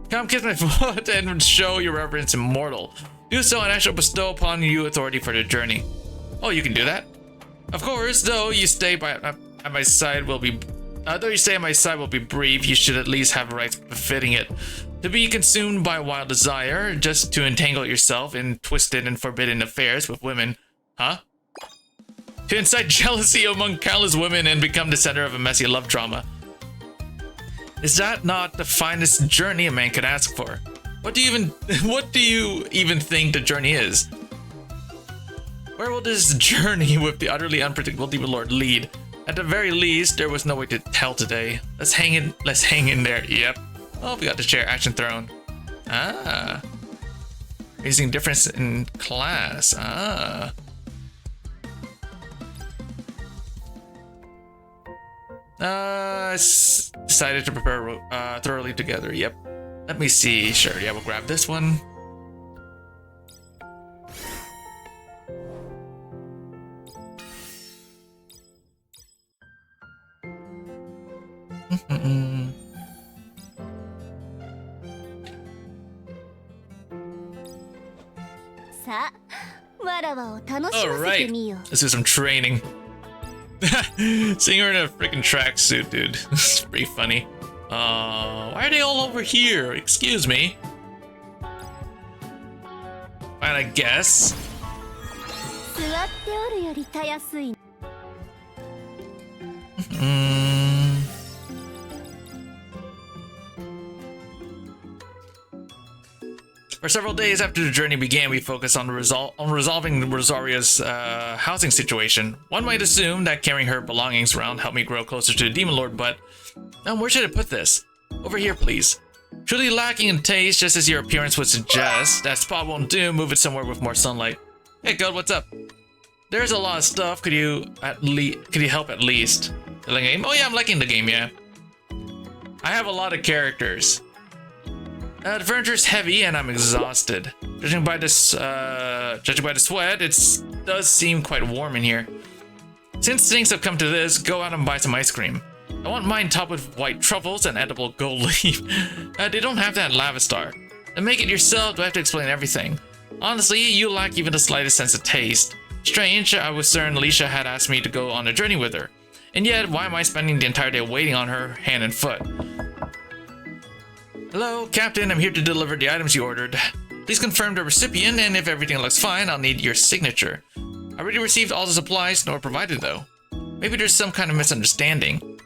Come kiss my foot and show your reverence immortal. Do so and I shall bestow upon you authority for the journey. Oh, you can do that? Of course, though you stay at my side will be brief, you should at least have rights befitting it. To be consumed by wild desire, just to entangle yourself in twisted and forbidden affairs with women. Huh? To incite jealousy among countless women and become the center of a messy love drama. Is that not the finest journey a man could ask for? What do you even think the journey is? Where will this journey with the utterly unpredictable Demon Lord lead? At the very least, there was no way to tell today. Let's hang in there. Yep. Oh, we got to share action throne. Ah. Raising difference in class. Ah. Decided to prepare thoroughly together. Yep. Let me see. Sure. Yeah, we'll grab this one. Alright, let's do some training. Seeing her in a freaking tracksuit, dude. It's pretty funny. Why are they all over here? Excuse me. Fine, I guess. For several days after the journey began, we focused on resolving Rosaria's housing situation. One might assume that carrying her belongings around helped me grow closer to the Demon Lord, but where should I put this? Over here, please. Truly lacking in taste, just as your appearance would suggest. That spot won't do. Move it somewhere with more sunlight. Hey, God, what's up? There's a lot of stuff. Could you help at least? The game? Oh yeah, I'm liking the game. Yeah. I have a lot of characters. The furniture's heavy and I'm exhausted. Judging by the sweat, it does seem quite warm in here. Since things have come to this, go out and buy some ice cream. I want mine topped with white truffles and edible gold leaf. They don't have that in Lavistar. And make it yourself, do I have to explain everything? Honestly, you lack even the slightest sense of taste. Strange, I was certain Alicia had asked me to go on a journey with her. And yet, why am I spending the entire day waiting on her hand and foot? Hello, Captain, I'm here to deliver the items you ordered. Please confirm the recipient, and if everything looks fine, I'll need your signature. I already received all the supplies, nor provided though. Maybe there's some kind of misunderstanding.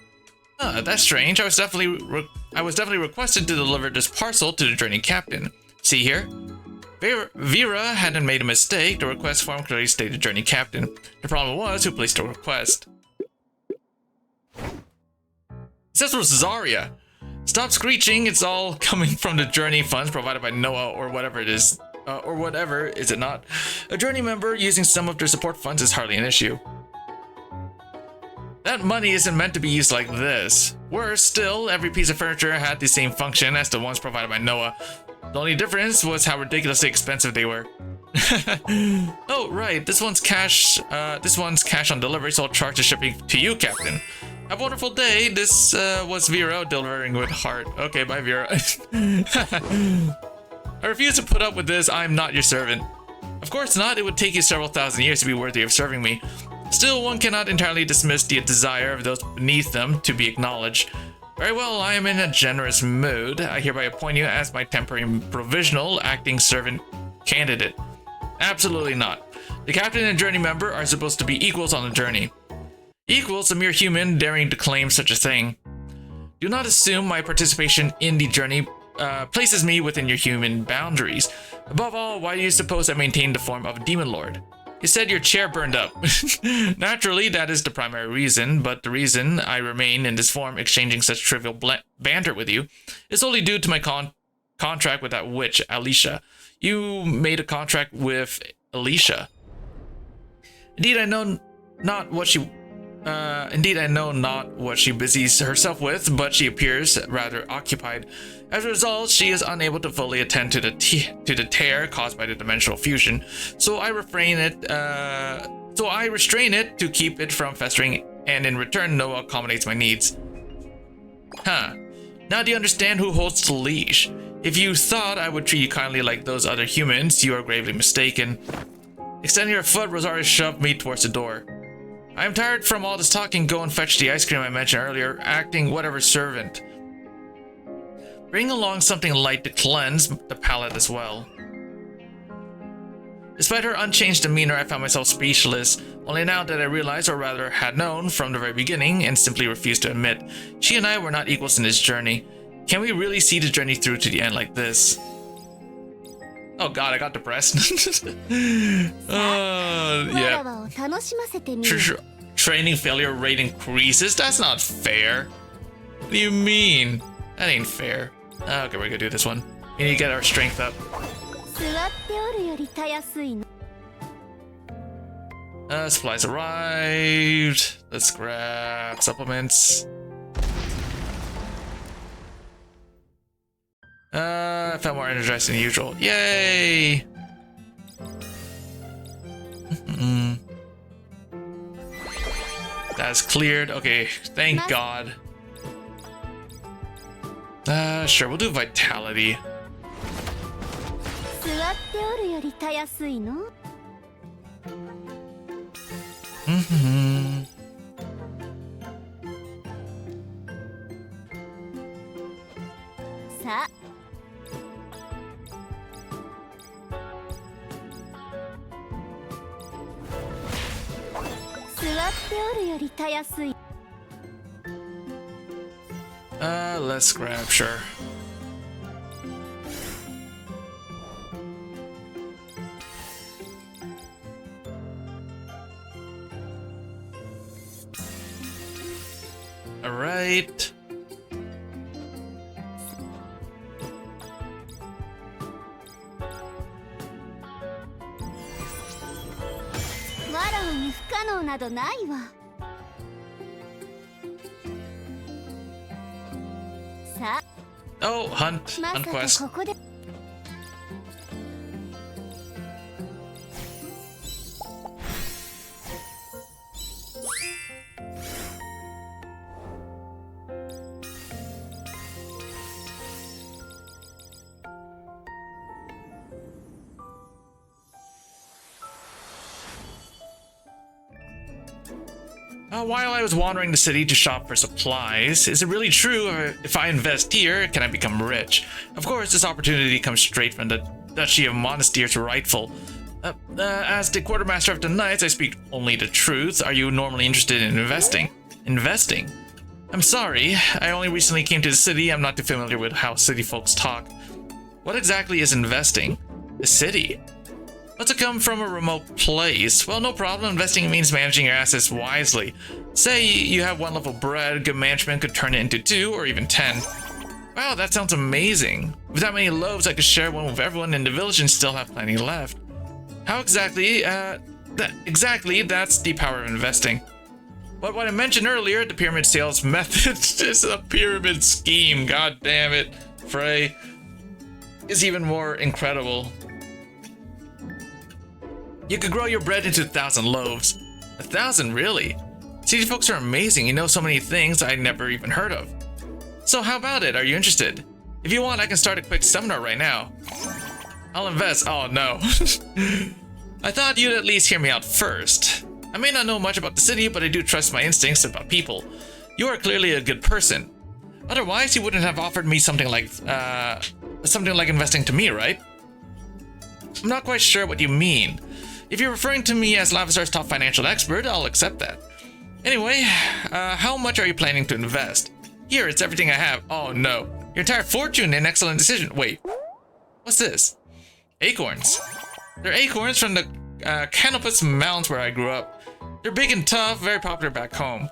That's strange. I was definitely requested to deliver this parcel to the journey captain. See here? Vera hadn't made a mistake. The request form clearly stated journey captain. The problem was who placed the request. It says Rosaria. Stop screeching, it's all coming from the journey funds provided by NOAA or whatever it is. Is it not? A journey member using some of their support funds is hardly an issue. That money isn't meant to be used like this. Worse still, every piece of furniture had the same function as the ones provided by NOAA. The only difference was how ridiculously expensive they were. Oh, right, this one's cash on delivery, so I'll charge the shipping to you, Captain. Have a wonderful day. This was Vera delivering with heart. Okay, bye, Vera. I refuse to put up with this. I'm not your servant. Of course not. It would take you several thousand years to be worthy of serving me. Still, one cannot entirely dismiss the desire of those beneath them to be acknowledged. Very well, I am in a generous mood. I hereby appoint you as my temporary provisional acting servant candidate. Absolutely not. The captain and journey member are supposed to be equals on the journey. Equals a mere human daring to claim such a thing. Do not assume my participation in the journey places me within your human boundaries. Above all, why do you suppose I maintain the form of a demon lord? You said your chair burned up. Naturally, that is the primary reason, but the reason I remain in this form exchanging such trivial banter with you is solely due to my contract with that witch, Alicia. You made a contract with Alicia. Indeed, I know not what she busies herself with, but she appears rather occupied. As a result, she is unable to fully attend to the tear caused by the dimensional fusion. So I restrain it to keep it from festering, and in return, Noah accommodates my needs. Huh. Now do you understand who holds the leash? If you thought I would treat you kindly like those other humans, you are gravely mistaken. Extending her foot, Rosario shoved me towards the door. I am tired from all this talking. Go and fetch the ice cream I mentioned earlier, acting whatever servant. Bring along something light to cleanse the palate as well. Despite her unchanged demeanor, I found myself speechless. Only now did I realize, or rather had known from the very beginning, and simply refused to admit, she and I were not equals in this journey. Can we really see the journey through to the end like this? Oh god, I got depressed. Yeah. Training failure rate increases? That's not fair. What do you mean? That ain't fair. Okay, we're gonna do this one. We need to get our strength up. Supplies arrived. Let's grab supplements. I felt more energized than usual. Yay! That's cleared. Okay, thank God. Sure, we'll do vitality. Let's grab, sure. All right. Oh, hunt quest. While I was wandering the city to shop for supplies, is it really true if I invest here, can I become rich? Of course, this opportunity comes straight from the Duchy of Monastier's rightful. As the quartermaster of the knights, I speak only the truth. Are you normally interested in investing? Investing? I'm sorry, I only recently came to the city. I'm not too familiar with how city folks talk. What exactly is investing? The city? What's to come from a remote place? Well, no problem. Investing means managing your assets wisely. Say you have one loaf of bread, good management could turn it into 2 or even 10. Wow, that sounds amazing. With that many loaves, I could share one with everyone in the village and still have plenty left. How exactly? That's the power of investing. But what I mentioned earlier, the pyramid sales method is a pyramid scheme. God damn it. Frey is even more incredible. You could grow your bread into 1,000 loaves. 1,000, really? City folks are amazing. You know so many things I never even heard of. So how about it? Are you interested? If you want, I can start a quick seminar right now. I'll invest. Oh no. I thought you'd at least hear me out first. I may not know much about the city, but I do trust my instincts about people. You are clearly a good person. Otherwise, you wouldn't have offered me something like investing to me, right? I'm not quite sure what you mean. If you're referring to me as Lavistar's top financial expert, I'll accept that. Anyway, how much are you planning to invest? Here, it's everything I have. Oh no. Your entire fortune and excellent decision. Wait. What's this? Acorns. They're acorns from the Canopus Mountains where I grew up. They're big and tough, very popular back home.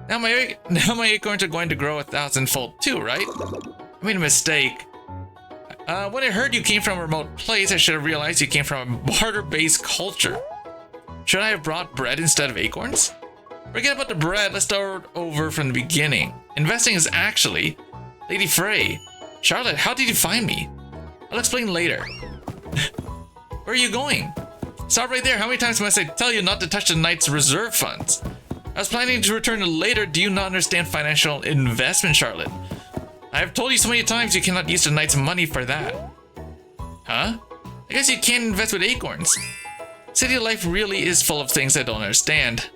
Now my acorns are going to grow 1,000-fold too, right? I made a mistake. When I heard you came from a remote place, I should have realized you came from a barter-based culture. Should I have brought bread instead of acorns? Forget about the bread, let's start over from the beginning. Investing is actually... Lady Frey. Charlotte, how did you find me? I'll explain later. Where are you going? Stop right there. How many times must I tell you not to touch the knight's reserve funds? I was planning to return later. Do you not understand financial investment, Charlotte? I have told you so many times you cannot use the knight's money for that. Huh? I guess you can't invest with acorns. City life really is full of things I don't understand.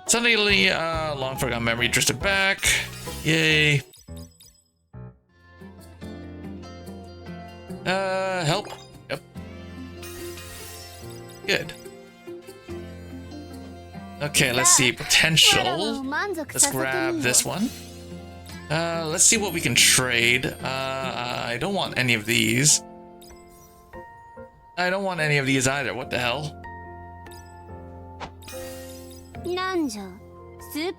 Suddenly, long forgotten memory drifted back. Yay. Help. Yep. Good. Okay, let's see. Potential. Let's grab this one. Let's see what we can trade. I don't want any of these. I don't want any of these either. What the hell?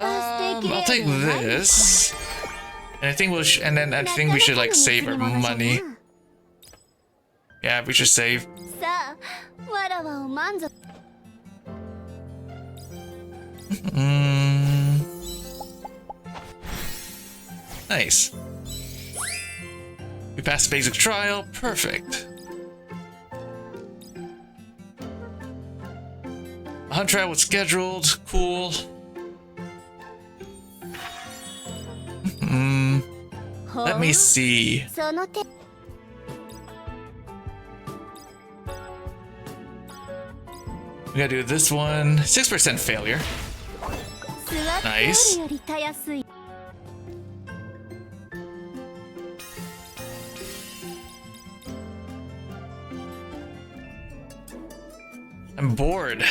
I'll take this. And I think we'll we should like save our money. Yeah, we should save. Nice. We passed the basic trial. Perfect. A hunt trial was scheduled. Cool. Let me see. We gotta do this one. 6% failure. Nice. I'm bored.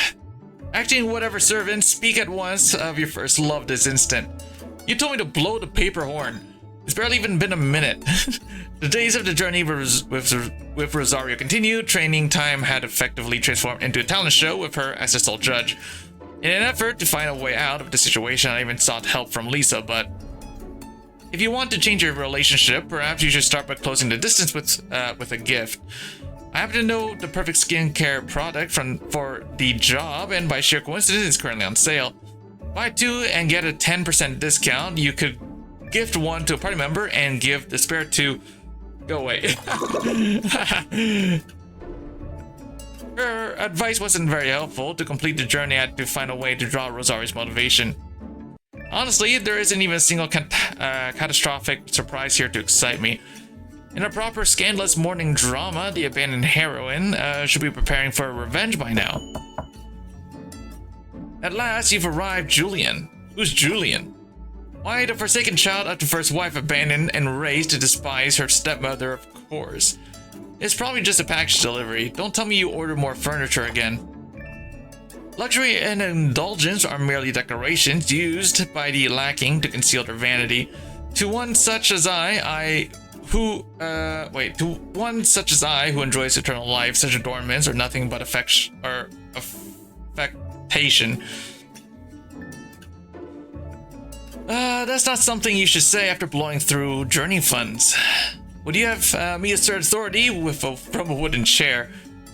Acting whatever servant, speak at once of your first love this instant. You told me to blow the paper horn. It's barely even been a minute. The days of the journey with Rosario continued. Training time had effectively transformed into a talent show with her as the sole judge. In an effort to find a way out of the situation, I even sought help from Lisa, but... If you want to change your relationship, perhaps you should start by closing the distance with a gift. I happen to know the perfect skincare product for the job, and by sheer coincidence, it's currently on sale. Buy two and get a 10% discount. You could gift one to a party member and give the spare two. Go away. Her advice wasn't very helpful. To complete the journey, I had to find a way to draw Rosario's motivation. Honestly, there isn't even a single catastrophic surprise here to excite me. In a proper scandalous morning drama, the abandoned heroine should be preparing for revenge by now. At last, you've arrived, Julian. Who's Julian? Why, the forsaken child of the first wife abandoned and raised to despise her stepmother, of course. It's probably just a package delivery. Don't tell me you ordered more furniture again. Luxury and indulgence are merely decorations used by the lacking to conceal their vanity. To one such as I who enjoys eternal life, such adornments are nothing but affectation. That's not something you should say after blowing through journey funds. Would you have me assert authority from a wooden chair?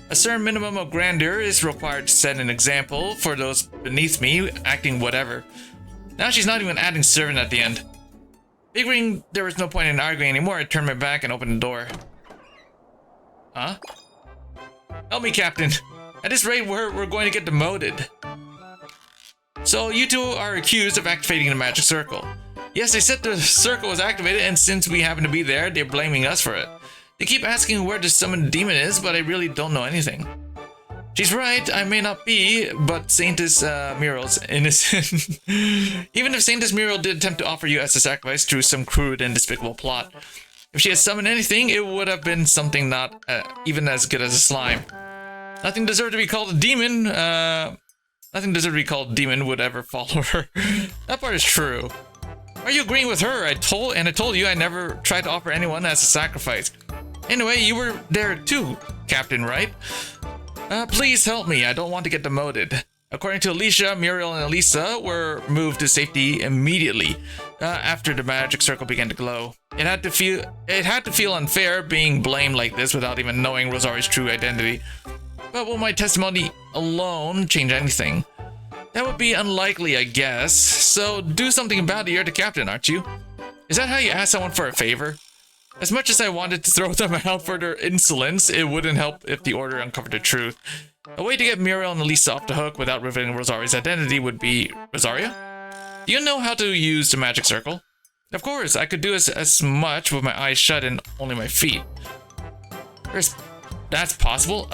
A certain minimum of grandeur is required to set an example for those beneath me, acting whatever. Now she's not even adding servant at the end. Figuring there was no point in arguing anymore, I turned my back and opened the door. Huh? Help me, Captain. At this rate, we're going to get demoted. So you two are accused of activating the magic circle. Yes, they said the circle was activated, and since we happen to be there, they're blaming us for it. They keep asking where the summoned demon is, but I really don't know anything. She's right, I may not be, but Saintess Muriel's innocent. Even if Saintess Muriel did attempt to offer you as a sacrifice through some crude and despicable plot, if she had summoned anything, it would have been something not even as good as a slime. Nothing deserved to be called a demon, Nothing deserved to be called demon would ever follow her. That part is true. Are you agreeing with her? I told you I never tried to offer anyone as a sacrifice. Anyway, you were there too, Captain, right? Please help me. I don't want to get demoted. According to Alicia, Muriel and Elisa were moved to safety immediately after the magic circle began to glow. It had to feel unfair being blamed like this without even knowing Rosaria's true identity. But will my testimony alone change anything? That would be unlikely, I guess. So do something about it. You're the captain, aren't you? Is that how you ask someone for a favor? As much as I wanted to throw them out for their insolence, it wouldn't help if the order uncovered the truth. A way to get Muriel and Elisa off the hook without revealing Rosaria's identity would be... Rosaria? Do you know how to use the magic circle? Of course, I could do as much with my eyes shut and only my feet. That's possible?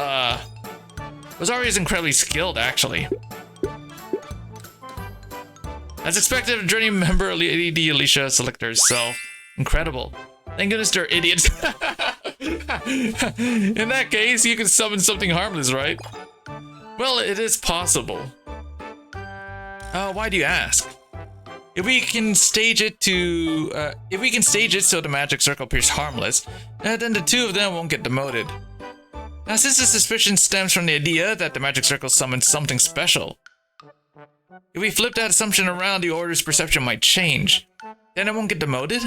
Rosaria is incredibly skilled, actually. As expected, Journey member Lady Alicia selected herself. Incredible. Thank goodness they're idiots. In that case, you can summon something harmless, right? Well, it is possible. Why do you ask? If we can stage it so the magic circle appears harmless, then the two of them won't get demoted. Now, since the suspicion stems from the idea that the magic circle summons something special, if we flip that assumption around, the order's perception might change. Then it won't get demoted?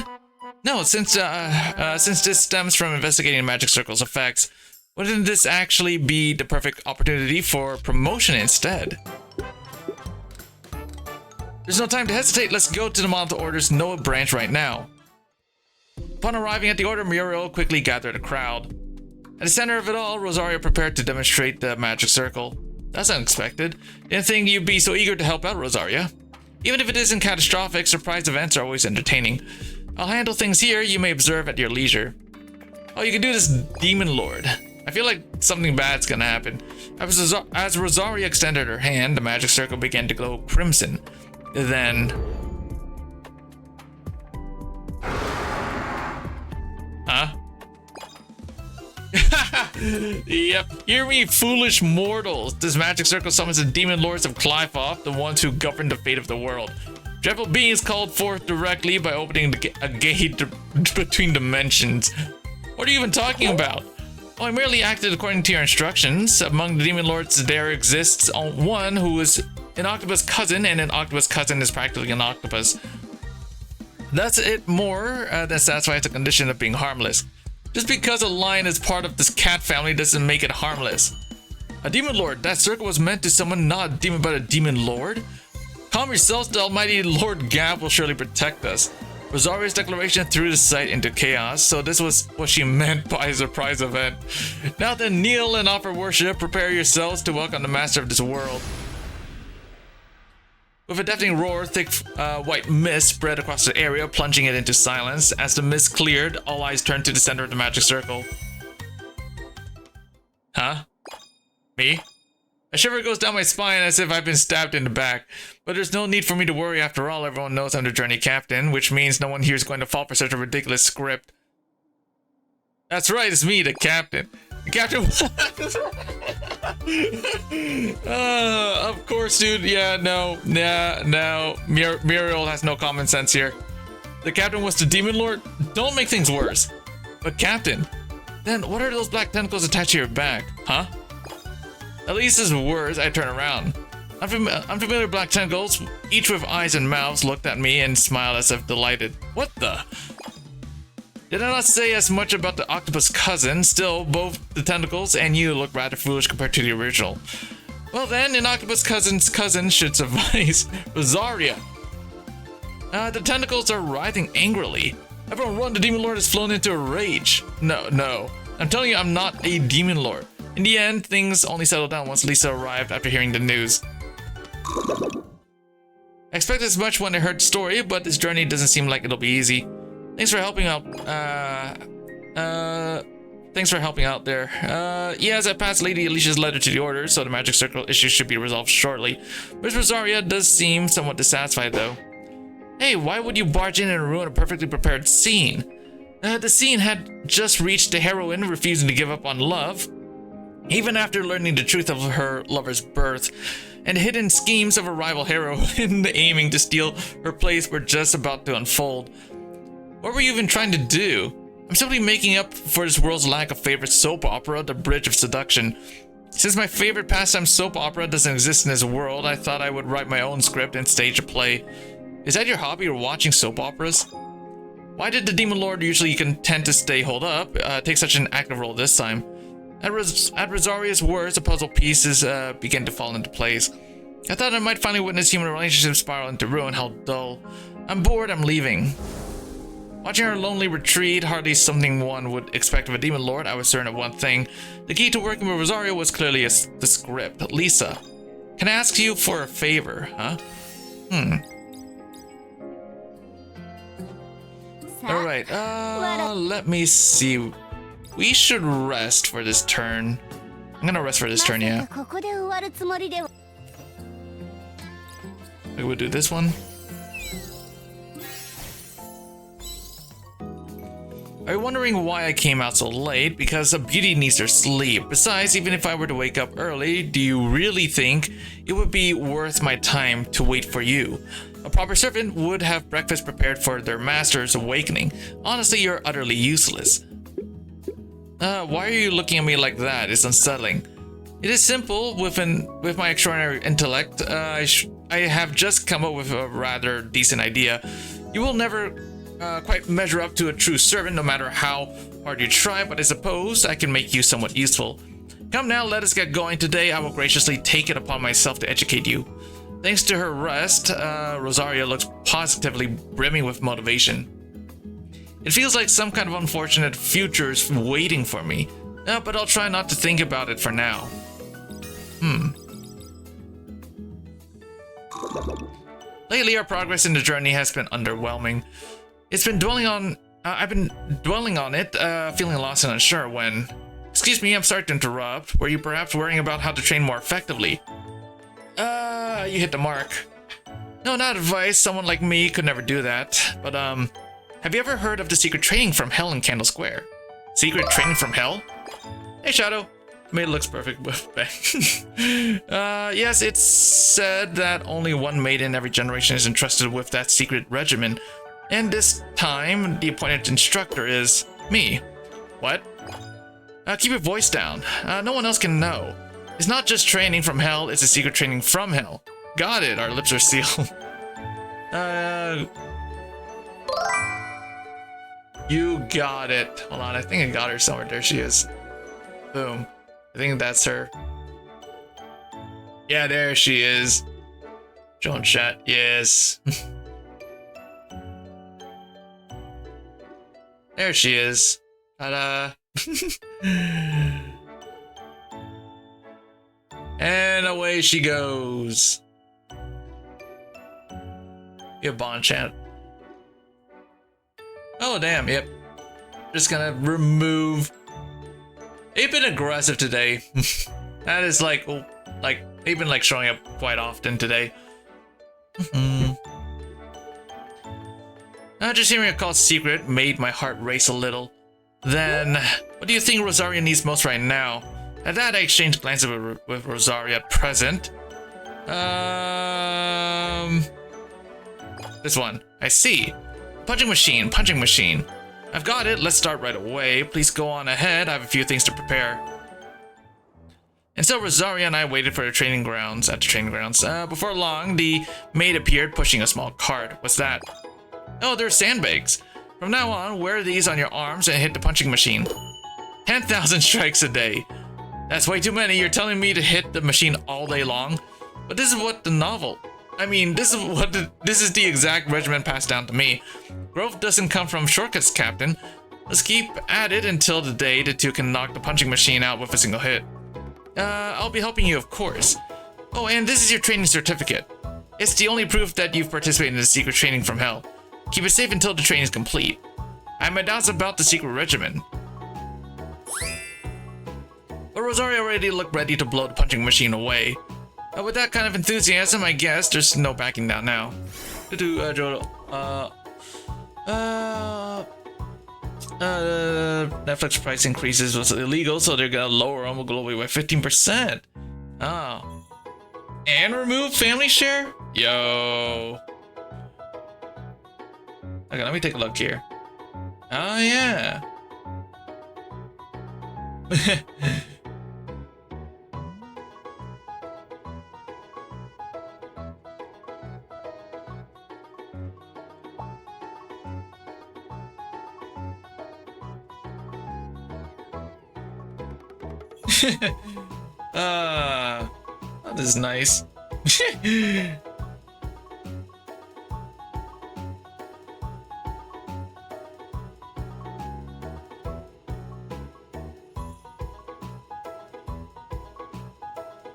No, since this stems from investigating the magic circle's effects, wouldn't this actually be the perfect opportunity for promotion instead? There's no time to hesitate. Let's go to the Monolith Order's Noah branch right now. Upon arriving at the order, Muriel quickly gathered a crowd. At the center of it all, Rosaria prepared to demonstrate the magic circle. That's unexpected. Didn't think you'd be so eager to help out, Rosaria. Even if it isn't catastrophic, surprise events are always entertaining. I'll handle things here, you may observe at your leisure. Oh, you can do this, Demon Lord. I feel like something bad's gonna happen. As Rosaria extended her hand, the magic circle began to glow crimson. Then... Huh? Yep, hear me, foolish mortals. This magic circle summons the demon lords of Clifoff, the ones who govern the fate of the world. Dreadful beings called forth directly by opening a gate between dimensions. What are you even talking about? Oh, I merely acted according to your instructions. Among the demon lords, there exists one who is an octopus cousin, and an octopus cousin is practically an octopus. That's it more than satisfies the condition of being harmless. Just because a lion is part of this cat family doesn't make it harmless. A demon lord, that circle was meant to summon not a demon but a demon lord? Calm yourselves, the almighty Lord Gab will surely protect us. Rosaria's declaration threw the sight into chaos, so this was what she meant by a surprise event. Now then, kneel and offer worship, prepare yourselves to welcome the master of this world. With a deafening roar, thick white mist spread across the area, plunging it into silence. As the mist cleared, all eyes turned to the center of the magic circle. Huh? Me? A shiver goes down my spine as if I've been stabbed in the back. But there's no need for me to worry after all. Everyone knows I'm the journey captain, which means no one here is going to fall for such a ridiculous script. That's right, it's me, the captain. The captain... of course, dude. Yeah, no. Muriel has no common sense here. The captain was the demon lord? Don't make things worse. But captain, then what are those black tentacles attached to your back? Huh? At least as words, I turn around. Unfamiliar black tentacles, each with eyes and mouths, looked at me and smiled as if delighted. What the? Did I not say as much about the octopus cousin? Still, both the tentacles and you look rather foolish compared to the original. Well then, an octopus cousin's cousin should suffice. Rosaria. The tentacles are writhing angrily. Everyone run, the demon lord has flown into a rage. No. I'm telling you, I'm not a demon lord. In the end, things only settled down once Lisa arrived after hearing the news. I expected as much when I heard the story, but this journey doesn't seem like it'll be easy. Thanks for helping out. Thanks for helping out there. Yeah, as I passed Lady Alicia's letter to the order, so the magic circle issue should be resolved shortly. Miss Rosaria does seem somewhat dissatisfied, though. Hey, why would you barge in and ruin a perfectly prepared scene? The scene had just reached the heroine refusing to give up on love, even after learning the truth of her lover's birth. and hidden schemes of a rival heroine aiming to steal her place were just about to unfold. What were you even trying to do? I'm simply making up for this world's lack of favorite soap opera, The Bridge of Seduction. Since my favorite pastime soap opera doesn't exist in this world, I thought I would write my own script and stage a play. Is that your hobby, or watching soap operas? Why did the Demon Lord, usually content to stay holed up, take such an active role this time? At Rosaria's words, the puzzle pieces began to fall into place. I thought I might finally witness human relationships spiral into ruin. How dull. I'm bored, I'm leaving. Watching her lonely retreat, hardly something one would expect of a Demon Lord, I was certain of one thing. The key to working with Rosaria was clearly the script. Lisa, can I ask you for a favor, huh? Alright, let me see. We should rest for this turn. I'm gonna rest for this turn, yeah. We'll do this one. Are you wondering why I came out so late? Because a beauty needs her sleep. Besides, even if I were to wake up early, do you really think it would be worth my time to wait for you? A proper servant would have breakfast prepared for their master's awakening. Honestly, you're utterly useless. Why are you looking at me like that? It's unsettling. It is simple. With my extraordinary intellect, I have just come up with a rather decent idea. You will never quite measure up to a true servant, no matter how hard you try, but I suppose I can make you somewhat useful. Come now, let us get going. Today, I will graciously take it upon myself to educate you. Thanks to her rest, Rosaria looks positively brimming with motivation. It feels like some kind of unfortunate future is waiting for me, but I'll try not to think about it for now. Lately, our progress in the journey has been underwhelming. I've been dwelling on it, feeling lost and unsure when... Excuse me, I'm sorry to interrupt. Were you perhaps worrying about how to train more effectively? You hit the mark. No, not advice. Someone like me could never do that. But, have you ever heard of the secret training from hell in Candle Square? Secret training from hell? Hey, Shadow. Maid looks perfect with yes, it's said that only one maid in every generation is entrusted with that secret regimen. And this time, the appointed instructor is me. What? Keep your voice down. No one else can know. It's not just training from hell, it's a secret training from hell. Got it, our lips are sealed. You got it. Hold on, I think I got her somewhere. There she is. Boom. I think that's her. Yeah, there she is. Show in chat. Yes. There she is. Ta-da. And away she goes. You bond chant. Oh damn, yep. Just gonna remove. They've been aggressive today. That is like they've been like showing up quite often today. Just hearing a call secret made my heart race a little. Then, what do you think Rosaria needs most right now? At that, I exchanged glances with Rosaria at present. This one. I see. Punching machine. I've got it. Let's start right away. Please go on ahead. I have a few things to prepare. And so Rosaria and I waited for the training grounds. Before long, the maid appeared pushing a small cart. What's that? Oh, they're sandbags. From now on, wear these on your arms and hit the punching machine. 10,000 strikes a day. That's way too many. You're telling me to hit the machine all day long? But this is what the novel... this is the exact regimen passed down to me. Growth doesn't come from shortcuts, Captain. Let's keep at it until the day the two can knock the punching machine out with a single hit. I'll be helping you, of course. Oh, and this is your training certificate. It's the only proof that you've participated in the secret training from hell. Keep it safe until the training is complete. I have my doubts about the secret regimen. But Rosaria already looked ready to blow the punching machine away. With that kind of enthusiasm, I guess there's no backing down now. Netflix price increases was illegal, so they're gonna lower them globally by 15%. Oh. And remove family share? Yo. Okay, let me take a look here. Oh, yeah. That is nice.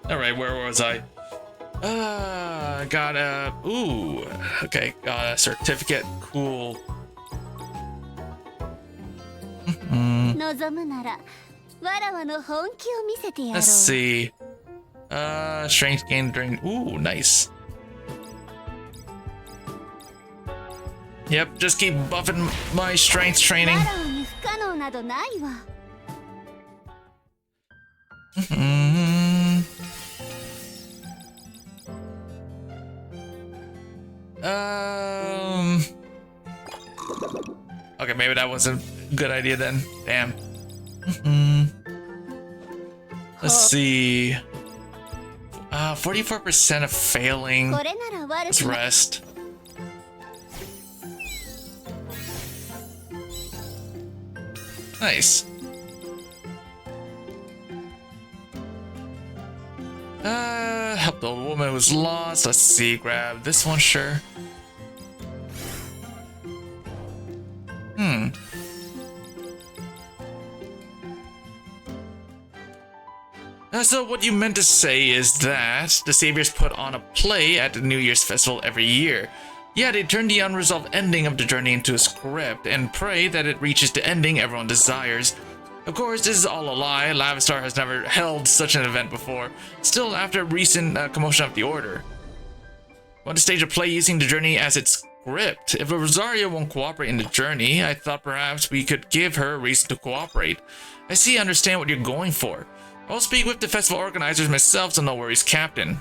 Alright, where was I? Got a... Ooh, okay, got a certificate. Cool. Let's see. Strength gain during... Ooh, nice. Yep, just keep buffing my strength training. Okay, maybe that wasn't a good idea then. Damn. Let's see. 44% of failing. Let's rest. Nice. Help the old woman who was lost. Let's see. Grab this one, sure. So what you meant to say is that the Saviors put on a play at the New Year's festival every year. Yeah, they turn the unresolved ending of the journey into a script and pray that it reaches the ending everyone desires. Of course, this is all a lie. Lavistar has never held such an event before. Still, after recent commotion of the Order, want to stage a play using the journey as its script. If Rosaria won't cooperate in the journey, I thought perhaps we could give her a reason to cooperate. I see, understand what you're going for. I'll speak with the festival organizers myself, so no worries, Captain.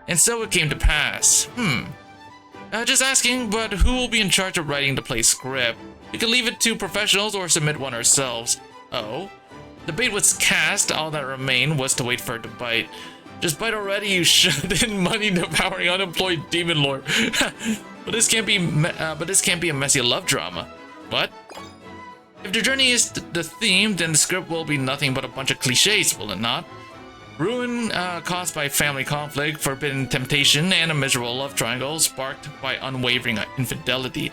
And so it came to pass. Just asking, but who will be in charge of writing the play script? We can leave it to professionals or submit one ourselves. Oh? The bait was cast, all that remained was to wait for it to bite. Just bite already, you shut-in money-devouring unemployed demon lord. But this can't be a messy love drama. What? If the journey is the theme, then the script will be nothing but a bunch of cliches, will it not? Ruin caused by family conflict, forbidden temptation, and a miserable love triangle sparked by unwavering infidelity.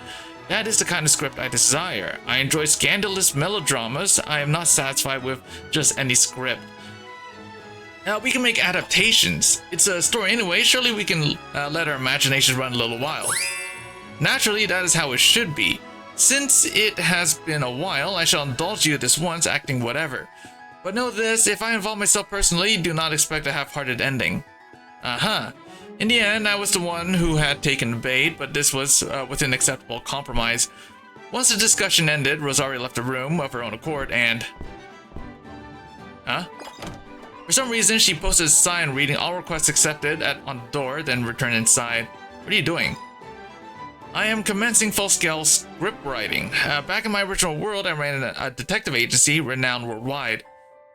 That is the kind of script I desire. I enjoy scandalous melodramas. I am not satisfied with just any script. We can make adaptations. It's a story anyway, surely we can let our imaginations run a little while. Naturally, that is how it should be. Since it has been a while, I shall indulge you this once, acting whatever. But know this, if I involve myself personally, do not expect a half-hearted ending. In the end, I was the one who had taken the bait, but this was within acceptable compromise. Once the discussion ended, Rosaria left the room of her own accord and... For some reason, she posted a sign reading all requests accepted on the door, then returned inside. What are you doing? I am commencing full-scale script writing. Back in my original world, I ran a detective agency renowned worldwide.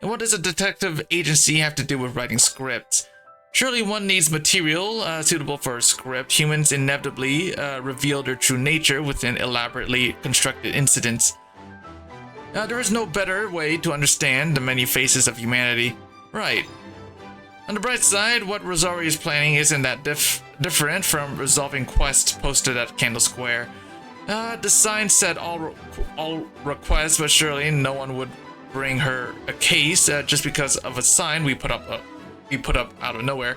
And what does a detective agency have to do with writing scripts? Surely one needs material suitable for a script. Humans inevitably reveal their true nature within elaborately constructed incidents. There is no better way to understand the many faces of humanity. Right. On the bright side, what Rosaria is planning isn't that different from resolving quests posted at Candle Square. The sign said all requests, but surely no one would bring her a case just because of a sign we put up out of nowhere.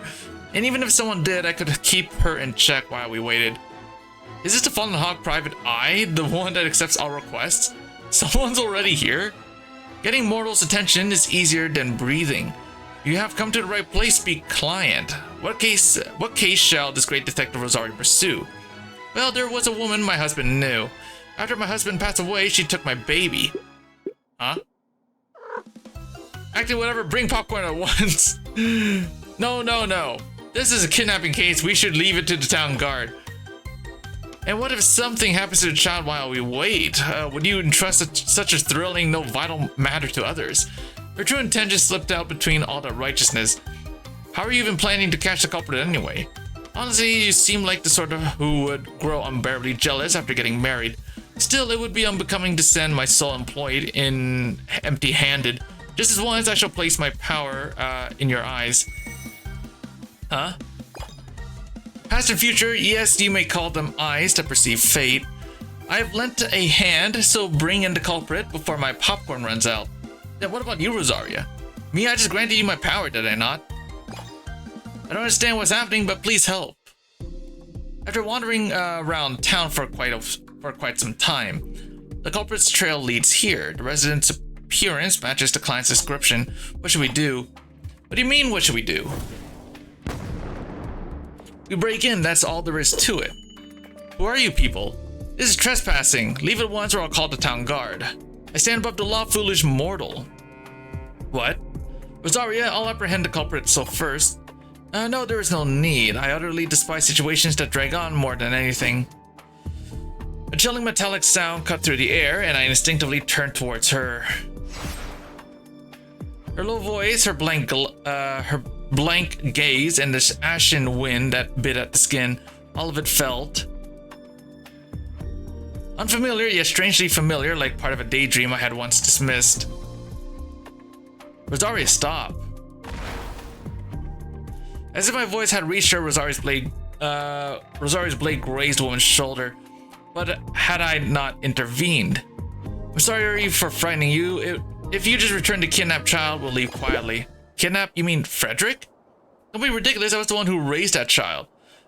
And even if someone did, I could keep her in check while we waited. Is this the Fallen Hawk Private Eye, the one that accepts all requests? Someone's already here? Getting mortals' attention is easier than breathing. You have come to the right place, speak client. What case shall this great detective Rosario pursue? Well, there was a woman my husband knew. After my husband passed away, she took my baby. Huh? Actually, whatever, bring popcorn at once. No. This is a kidnapping case. We should leave it to the town guard. And what if something happens to the child while we wait? Would you entrust such a thrilling, no vital matter to others? Her true intentions slipped out between all the righteousness. How are you even planning to catch the culprit anyway? Honestly, you seem like the sort of who would grow unbearably jealous after getting married. Still, it would be unbecoming to send my sole employed in empty-handed. Just as once, I shall place my power in your eyes. Huh? Past and future, yes, you may call them eyes to perceive fate. I have lent a hand, so bring in the culprit before my popcorn runs out. Then what about you, Rosaria? Me, I just granted you my power, did I not? I don't understand what's happening, but please help. After wandering around town for quite some time, the culprit's trail leads here. The resident's appearance matches the client's description. What should we do? What do you mean, what should we do? We break in, that's all there is to it. Who are you people? This is trespassing. Leave at once or I'll call the town guard. I stand above the law, foolish mortal. What? Rosaria, I'll apprehend the culprit so first. No, there is no need. I utterly despise situations that drag on more than anything. A chilling metallic sound cut through the air, and I instinctively turned towards her. Her low voice, her blank gaze, and the ashen wind that bit at the skin, all of it felt unfamiliar, yet strangely familiar, like part of a daydream I had once dismissed. Rosaria, stop. As if my voice had reached her, Rosaria's blade grazed the woman's shoulder. But had I not intervened? I'm sorry for frightening you. If you just return the kidnapped child, we'll leave quietly. Kidnap? You mean Frederick? Don't be ridiculous, I was the one who raised that child.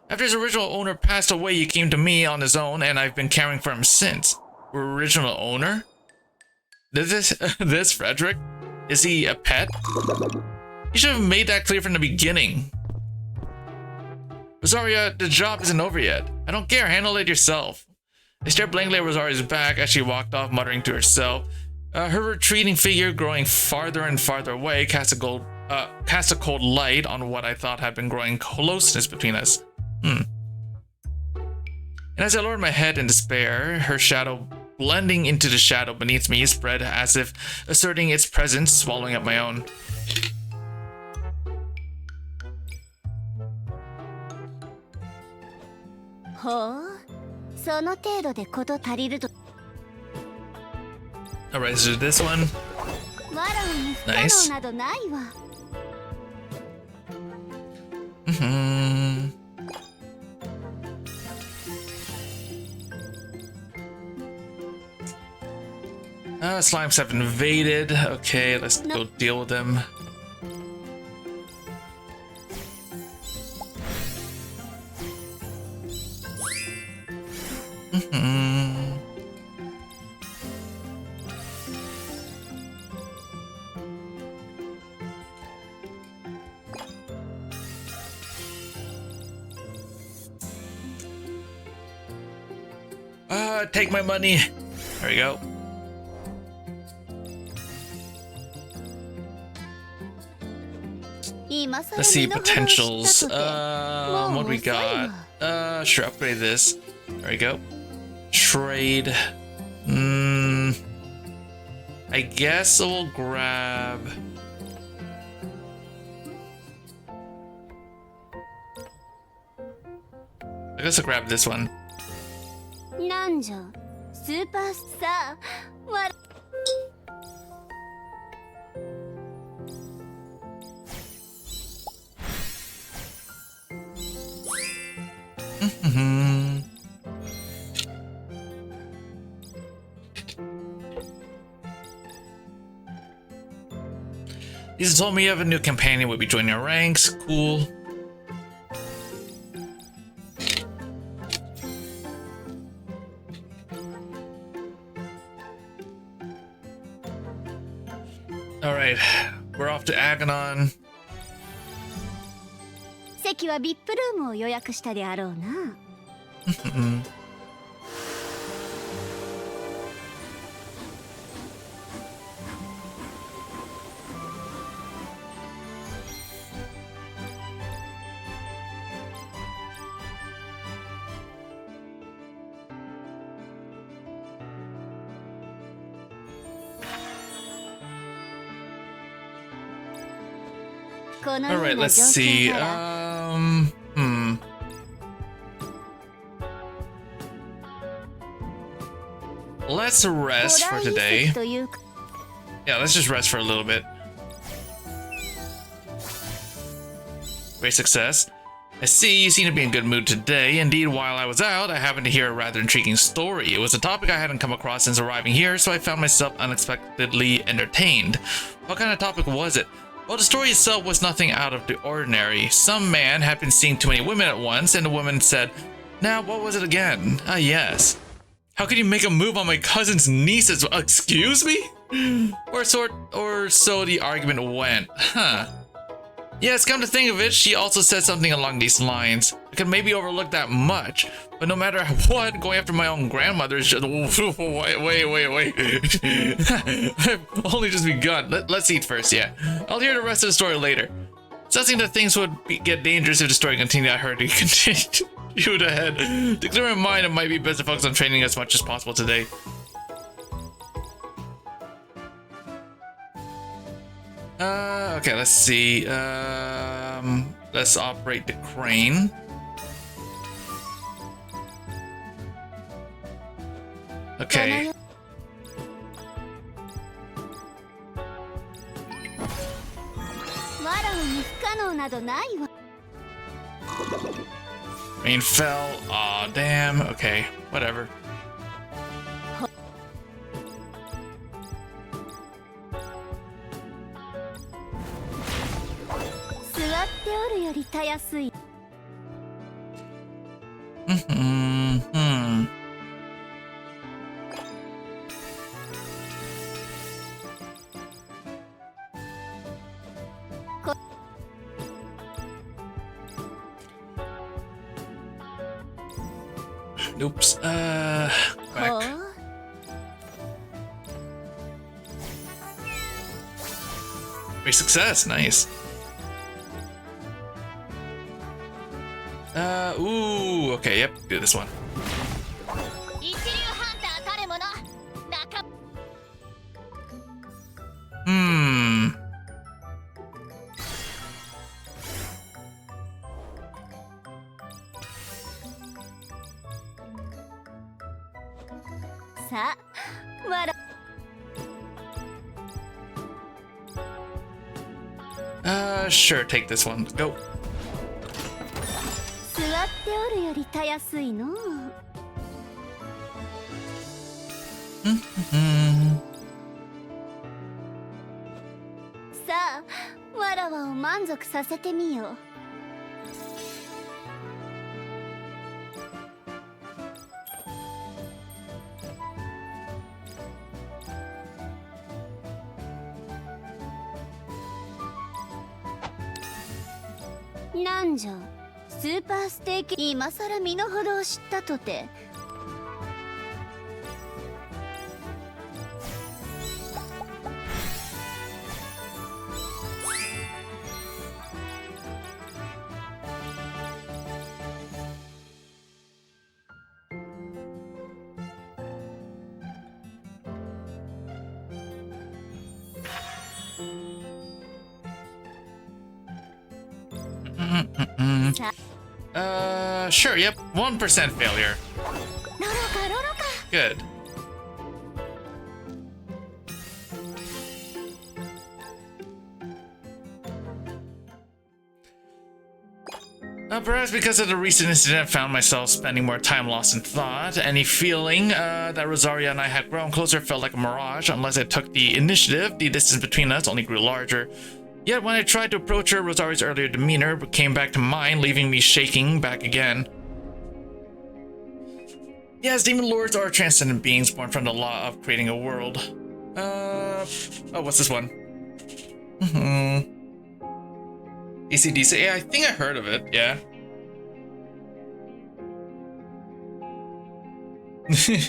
After his original owner passed away, he came to me on his own, and I've been caring for him since. Original owner? This Frederick? Is he a pet? You should have made that clear from the beginning. Rosaria, the job isn't over yet. I don't care, handle it yourself. I stared blankly at Rosaria's back as she walked off, muttering to herself. Her retreating figure, growing farther and farther away, cast a cold light on what I thought had been growing closeness between us. And as I lowered my head in despair, her shadow blending into the shadow beneath me spread as if asserting its presence, swallowing up my own. Alright, so this one. Nice. Slimes have invaded. Okay, let's go deal with them. Take my money. There we go. Let's see potentials. What do we got? Sure, upgrade this. There we go. Trade. I guess we'll grab. I guess I'll grab this one. Lisa told me you have a new companion will be joining our ranks. Cool. Alright, we're off to Aganon. 席は VIP ルームを予約したであろうな。この All よ right, うな let's 状 see. 況なら Let's 古 rest for 代遺 today. 跡というか Yeah, let's just rest for a little bit. Great success. I see you seem to be in good mood today. Indeed, while I was out, I happened to hear a rather intriguing story. It was a topic I hadn't come across since arriving here, so I found myself unexpectedly entertained. What kind of topic was it? Well, the story itself was nothing out of the ordinary. Some man had been seeing too many women at once, and the woman said, "Now, what was it again? Ah, yes. How could you make a move on my cousin's nieces? Excuse me?" Or so the argument went. Huh. Yes, come to think of it, she also said something along these lines. I could maybe overlook that much, but no matter what, going after my own grandmother is just... Wait. I've only just begun. Let's eat first, yeah. I'll hear the rest of the story later. Sensing that things would get dangerous if the story continued, I heard to continue ahead. To clear my mind, it might be best to focus on training as much as possible today. Okay, let's see. Let's operate the crane. Okay. Rain fell. Aw, damn. Okay, whatever. Oops. Back. Great success. Nice. Ooh. Okay. Yep. Do this one. Sure, take this one. Go. Sure, yep. 1% failure. Good. Perhaps because of the recent incident, I found myself spending more time lost in thought. Any feeling that Rosaria and I had grown closer felt like a mirage. Unless I took the initiative, the distance between us only grew larger. Yet when I tried to approach her, Rosaria's earlier demeanor came back to mine, leaving me shaking back again. Yes, demon lords are transcendent beings born from the law of creating a world. Oh, what's this one? ACDC. Yeah, I think I heard of it. Yeah.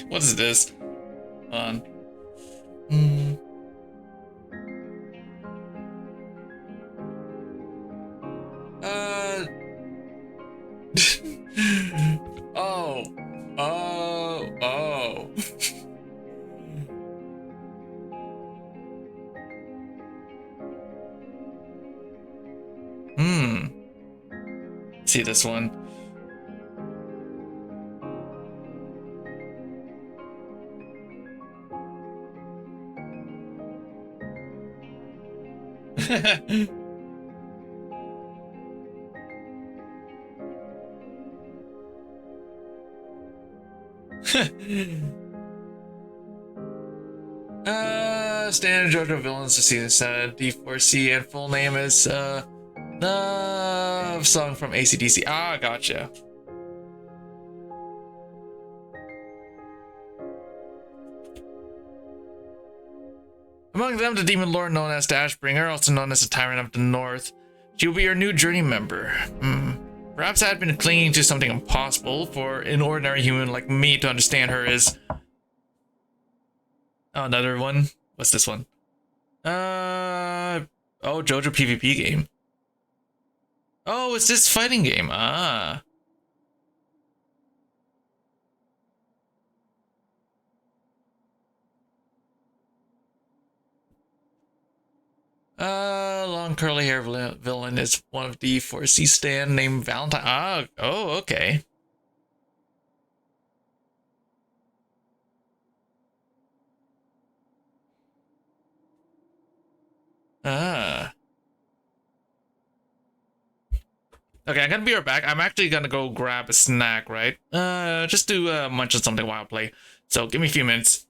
What is this? Hold on. Oh. see this one. Standard JoJo villains to season 7, D4C, and full name is song from AC/DC. Ah, gotcha. Among them, the demon lord known as Dashbringer, also known as the Tyrant of the North. She will be your new journey member. Perhaps I had been clinging to something impossible for an ordinary human like me to understand her is... Oh, another one? What's this one? Oh, JoJo PvP game. Oh, it's this fighting game. Ah. Long curly hair villain is one of the 4C stand named Valentine. Ah, oh, okay. Ah. Okay, I'm gonna be right back. I'm actually gonna go grab a snack, right? Just to munch on something while I play. So give me a few minutes.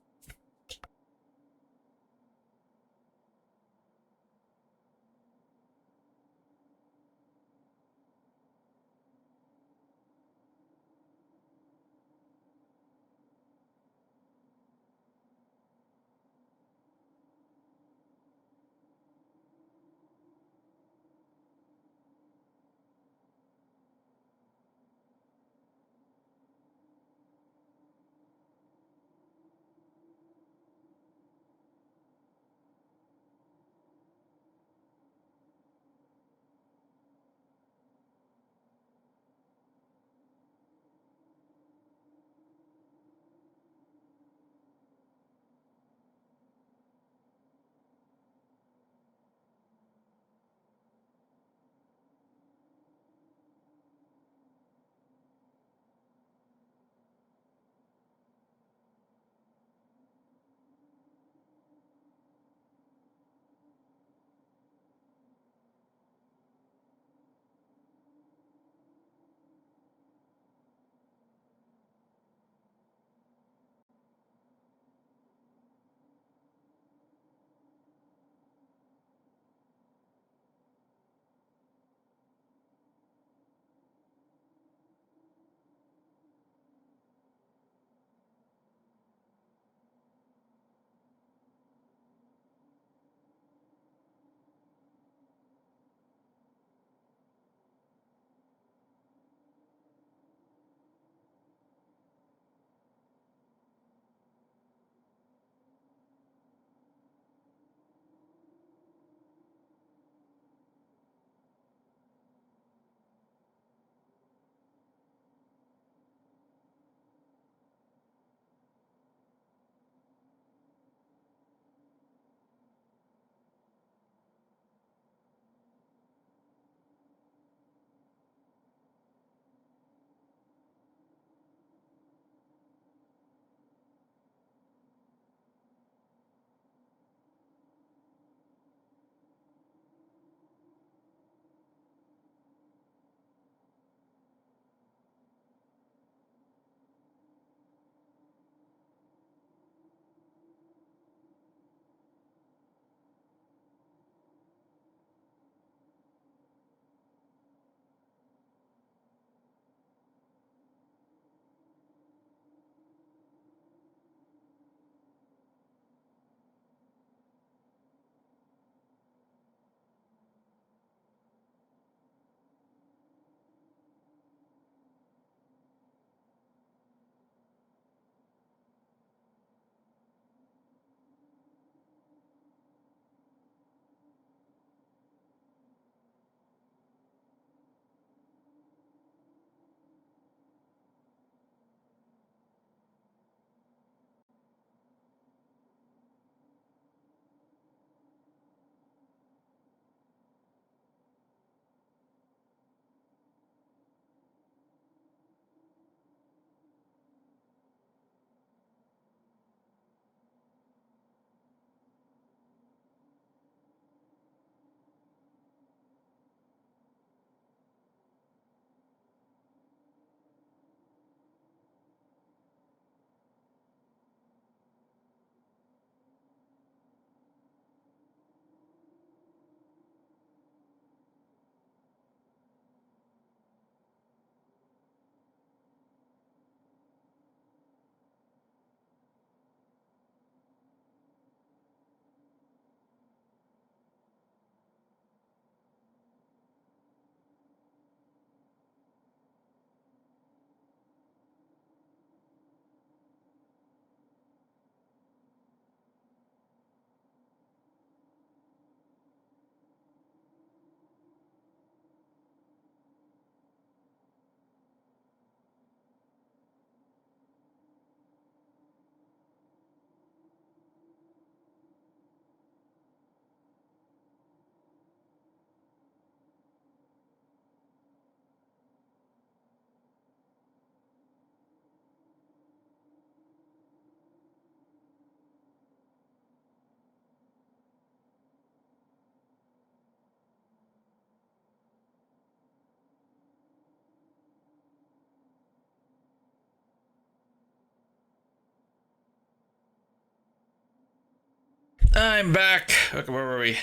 I'm back. Okay, where were we?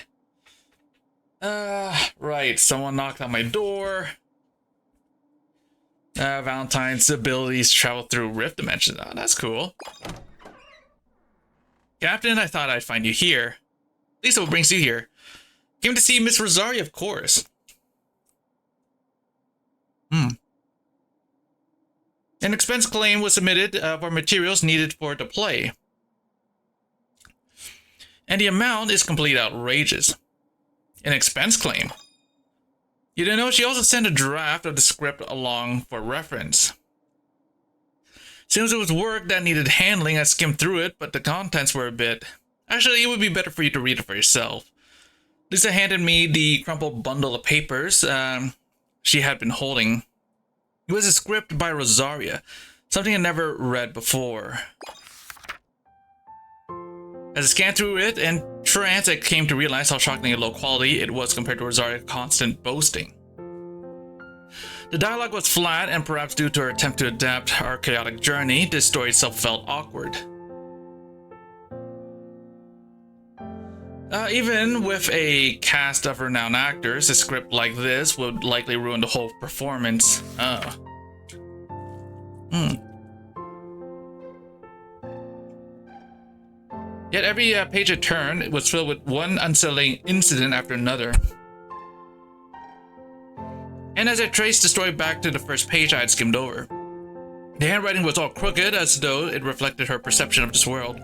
Right. Someone knocked on my door. Valentine's abilities travel through rift dimensions. Oh, that's cool. Captain, I thought I'd find you here. Lisa, what brings you here? Came to see Miss Rosario, of course. An expense claim was submitted for materials needed for it to play. And the amount is completely outrageous. An expense claim. You didn't know she also sent a draft of the script along for reference. Seems it was work that needed handling. I skimmed through it, but the contents were a bit... Actually, it would be better for you to read it for yourself. Lisa handed me the crumpled bundle of papers she had been holding. It was a script by Rosaria, something I never read before. As I scanned through it and trance, I came to realize how shockingly low quality it was compared to Rosaria's constant boasting. The dialogue was flat, and perhaps due to her attempt to adapt our chaotic journey, the story itself felt awkward. Even with a cast of renowned actors, a script like this would likely ruin the whole performance. Yet every page it turned was filled with one unsettling incident after another. And as I traced the story back to the first page I had skimmed over, the handwriting was all crooked, as though it reflected her perception of this world.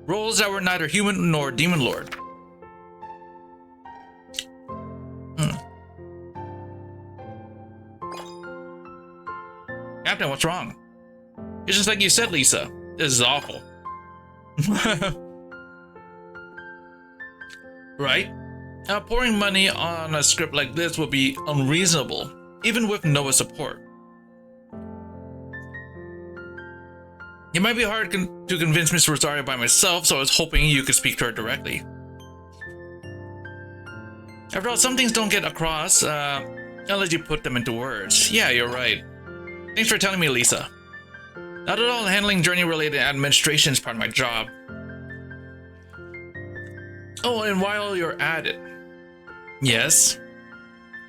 Roles that were neither human nor demon lord. Captain, what's wrong? It's just like you said, Lisa. This is awful. Right? Pouring money on a script like this would be unreasonable, even with Noah's support. It might be hard to convince Miss Rosario by myself, so I was hoping you could speak to her directly. After all, some things don't get across unless you put them into words. Yeah, you're right. Thanks for telling me, Lisa. Not at all, handling journey-related administration is part of my job. Oh, and while you're at it... Yes?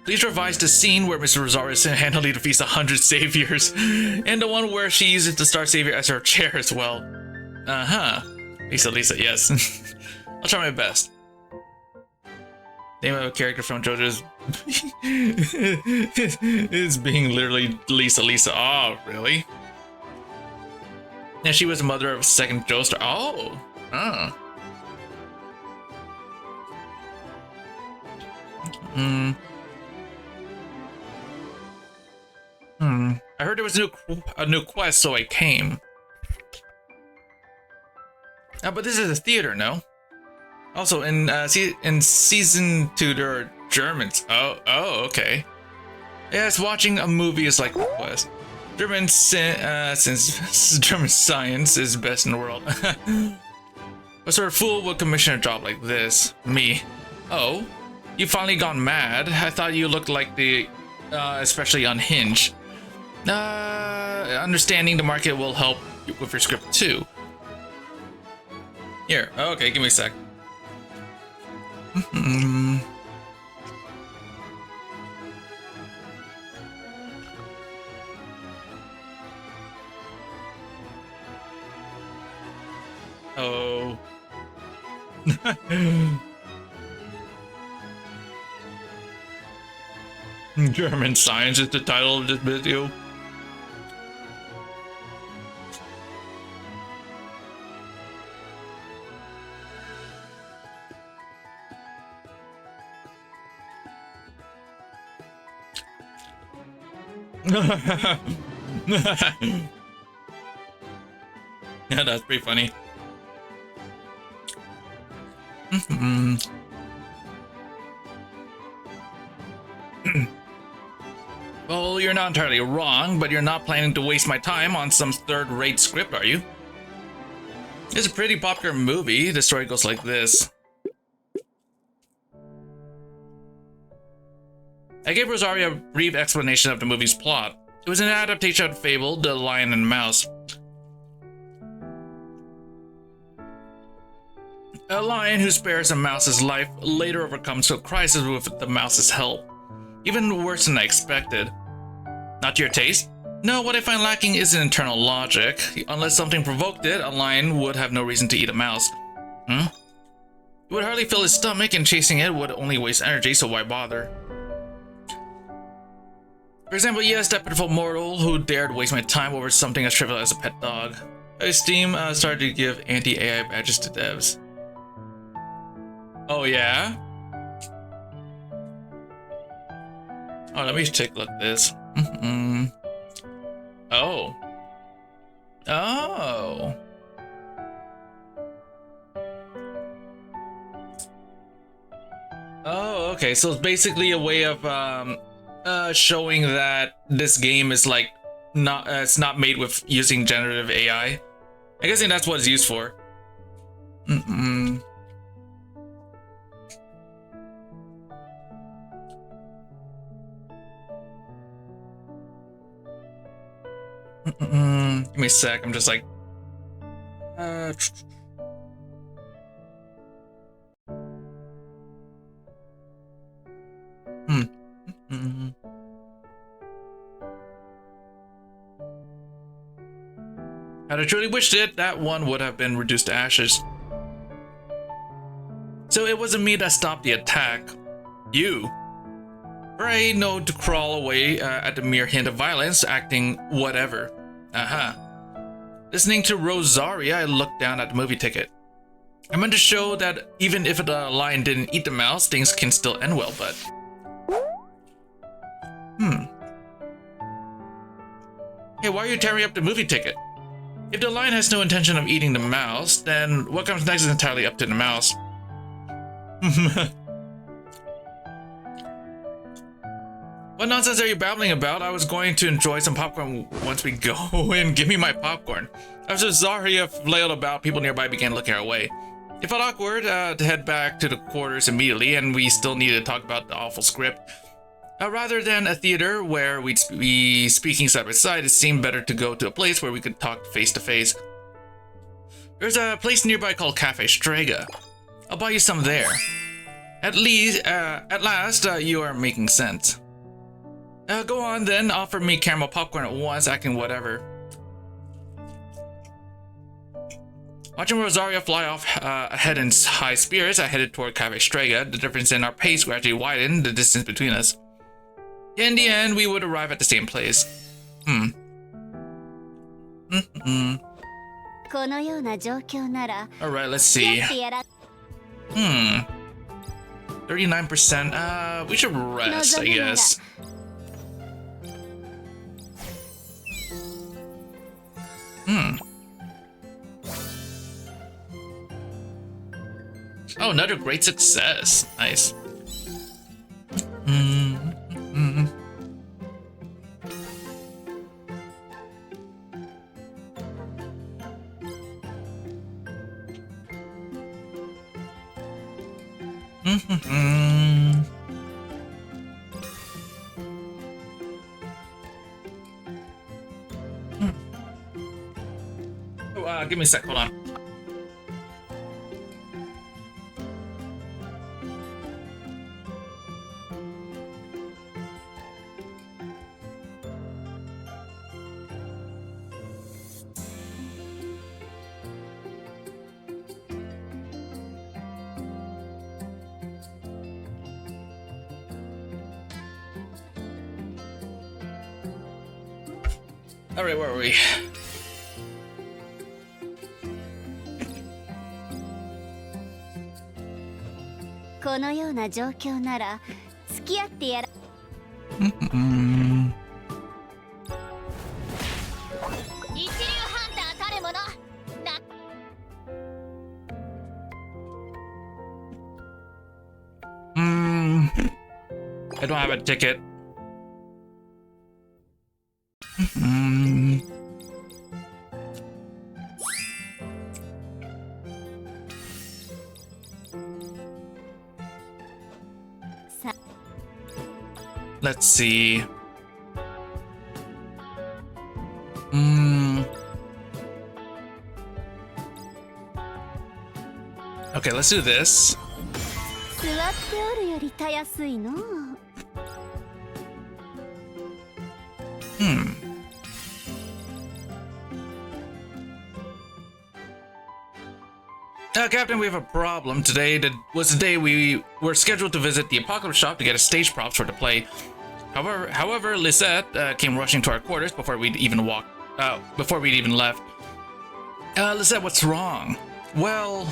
Please revise the scene where Mr. Rosario single-handedly defeats 100 saviors, and the one where she uses the StarSavior as her chair as well. Lisa, yes. I'll try my best. Name of a character from JoJo's is being literally Lisa. Oh, really? And she was the mother of second Joestar. Oh. I heard there was a new quest, so I came. But this is a theater, no? Also, in season 2, there are Germans. Oh, okay. Yes, watching a movie is like a quest. Since German science is best in the world. What sort of fool would commission a job like this? Me. Oh, you finally gone mad? I thought you looked like the, especially unhinged. Understanding the market will help with your script too. Here, okay, give me a sec. Oh. German science is the title of this video. Yeah, that's pretty funny. Well, you're not entirely wrong, but you're not planning to waste my time on some third-rate script, are you? It's a pretty popular movie. The story goes like this. I gave Rosario a brief explanation of the movie's plot. It was an adaptation of Fable, The Lion and the Mouse. A lion who spares a mouse's life later overcomes a crisis with the mouse's help. Even worse than I expected. Not to your taste? No, what I find lacking is an internal logic. Unless something provoked it, a lion would have no reason to eat a mouse. It would hardly fill his stomach, and chasing it would only waste energy, so why bother? For example, yes, that pitiful mortal who dared waste my time over something as trivial as a pet dog. Steam started to give anti-AI badges to devs. Oh yeah? Oh, let me take a look at this. Oh. Oh. Oh, okay. So it's basically a way of showing that this game is like not it's not made with using generative AI. I guess that's what it's used for. Give me a sec. I'm just like. Had I truly wished it, that one would have been reduced to ashes. So it wasn't me that stopped the attack. You. Bray know to crawl away at the mere hint of violence, acting whatever. Listening to Rosaria, I looked down at the movie ticket. I meant to show that even if the lion didn't eat the mouse, things can still end well, but... Hey, why are you tearing up the movie ticket? If the lion has no intention of eating the mouse, then what comes next is entirely up to the mouse. What nonsense are you babbling about? I was going to enjoy some popcorn once we go in. Give me my popcorn. After Zarya flailed about, people nearby began looking our way. It felt awkward to head back to the quarters immediately, and we still needed to talk about the awful script. Rather than a theater where we'd be speaking side by side, it seemed better to go to a place where we could talk face to face. There's a place nearby called Cafe Strega. I'll buy you some there. At last, you are making sense. Go on then, offer me caramel popcorn at once, acting whatever. Watching Rosaria fly off ahead in high spirits, I headed toward Cafe Strega. The difference in our pace gradually widened the distance between us. In the end, we would arrive at the same place. Alright, let's see. 39%. We should rest, I guess. Oh, another great success. Nice. Give me a sec, hold on. All right, where are we? I don't have a ticket. Let's see. Okay, let's do this. 座っておるよりたやすいの。Captain, we have a problem. Today was the day we were scheduled to visit the Apocalypse shop to get a stage props for the play. However, Lisette came rushing to our quarters before we'd even left. Lisette, what's wrong? Well,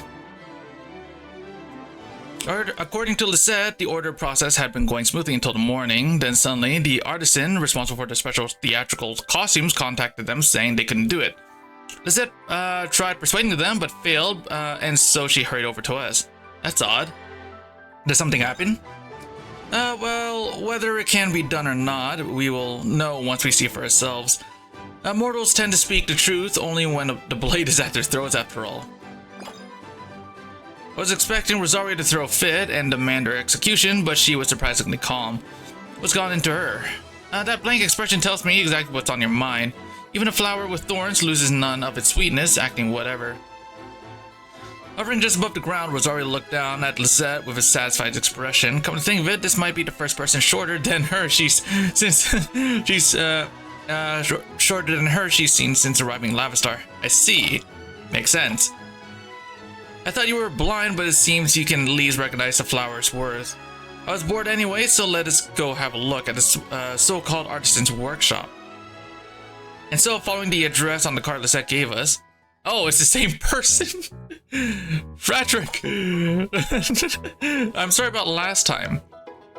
according to Lisette, the order process had been going smoothly until the morning. Then suddenly, the artisan responsible for the special theatrical costumes contacted them saying they couldn't do it. Lisette tried persuading them, but failed, and so she hurried over to us. That's odd. Did something happen? Well, whether it can be done or not, we will know once we see for ourselves. Mortals tend to speak the truth only when the blade is at their throats, after all. I was expecting Rosario to throw a fit and demand her execution, but she was surprisingly calm. What's gone into her? That blank expression tells me exactly what's on your mind. Even a flower with thorns loses none of its sweetness, acting whatever. Hovering just above the ground, Rosario looked down at Lisette with a satisfied expression. Come to think of it, this might be the first person shorter than her she's shorter than her she's seen since arriving in Lavistar. I see. Makes sense. I thought you were blind, but it seems you can at least recognize the flower's worth. I was bored anyway, so let us go have a look at this so-called artisan's workshop. And so, following the address on the card Lisette gave us... Oh, it's the same person! Frederick! I'm sorry about last time.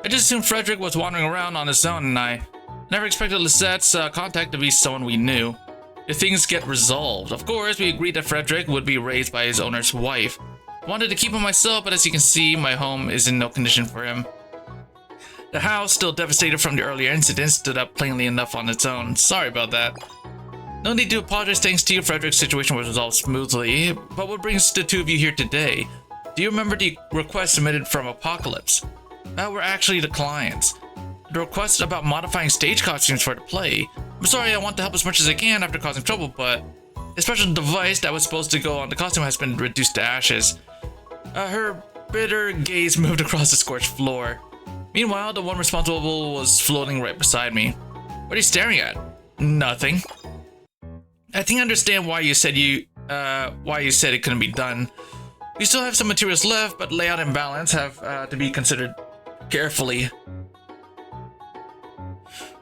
I just assumed Frederick was wandering around on his own, and I never expected Lisette's contact to be someone we knew. If things get resolved, of course, we agreed that Frederick would be raised by his owner's wife. I wanted to keep him myself, but as you can see, my home is in no condition for him. The house, still devastated from the earlier incident, stood up plainly enough on its own. Sorry about that. No need to apologize, thanks to you, Frederick's situation was resolved smoothly. But what brings the two of you here today? Do you remember the request submitted from Apocalypse? We're actually the clients. The request about modifying stage costumes for the play. I'm sorry, I want to help as much as I can after causing trouble, but the special device that was supposed to go on the costume has been reduced to ashes. Her bitter gaze moved across the scorched floor. Meanwhile, the one responsible was floating right beside me. What are you staring at? Nothing. I think I understand why you said it couldn't be done. We still have some materials left, but layout and balance have to be considered carefully.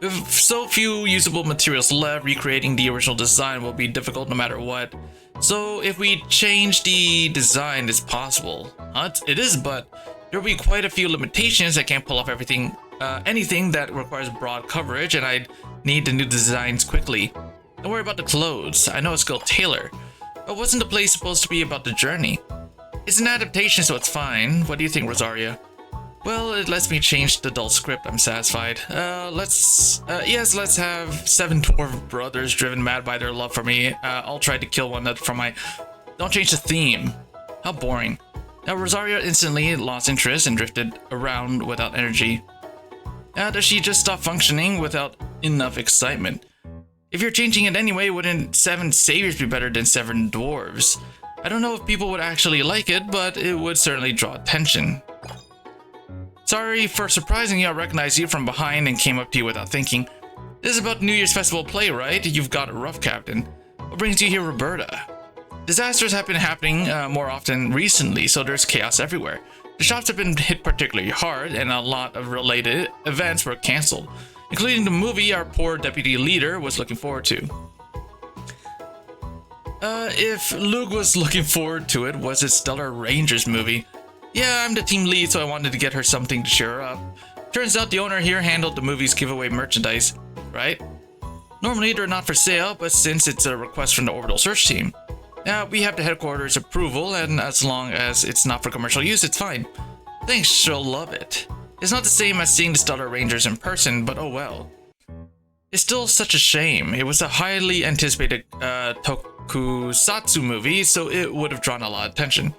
With so few usable materials left, recreating the original design will be difficult no matter what. So if we change the design, it's possible. It is, but there will be quite a few limitations. I can't pull off anything that requires broad coverage, and I need the new designs quickly. Don't worry about the clothes. I know a skilled tailor. But wasn't the play supposed to be about the journey? It's an adaptation, so it's fine. What do you think, Rosario? Well, it lets me change the dull script. I'm satisfied. Let's have 7 dwarf brothers driven mad by their love for me. I'll try to kill one another from my... Don't change the theme. How boring. Now, Rosario instantly lost interest and drifted around without energy. Does she just stop functioning without enough excitement? If you're changing it anyway, wouldn't 7 saviors be better than 7 dwarves? I don't know if people would actually like it, but it would certainly draw attention. Sorry for surprising you. I recognized you from behind and came up to you without thinking. This is about New Year's Festival play, right? You've got it rough, Captain. What brings you here, Roberta? Disasters have been happening more often recently, so there's chaos everywhere. The shops have been hit particularly hard, and a lot of related events were cancelled, including the movie our poor deputy leader was looking forward to. If Lug was looking forward to it, was it Stellar Rangers movie? Yeah, I'm the team lead, so I wanted to get her something to cheer her up. Turns out the owner here handled the movie's giveaway merchandise, right? Normally they're not for sale, but since it's a request from the orbital search team, we have the headquarters approval, and as long as it's not for commercial use, it's fine. Thanks, she'll love it. It's not the same as seeing the Stellar Rangers in person, but oh well. It's still such a shame. It was a highly anticipated tokusatsu movie, so it would have drawn a lot of attention.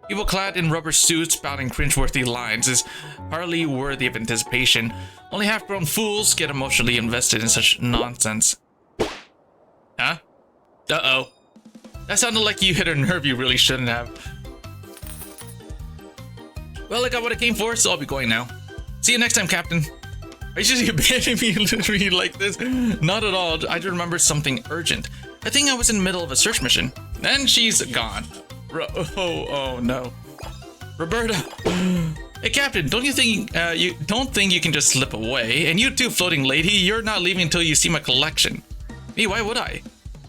People clad in rubber suits spouting cringeworthy lines is hardly worthy of anticipation. Only half-grown fools get emotionally invested in such nonsense. Huh? Uh-oh. That sounded like you hit a nerve you really shouldn't have. Well, I got what I came for, so I'll be going now. See you next time, Captain. Are you just abandoning me literally like this? Not at all. I just remember something urgent. I think I was in the middle of a search mission. And she's gone. Oh no. Roberta. Hey, Captain, don't you think you can just slip away? And you too, floating lady, you're not leaving until you see my collection. Me, why would I?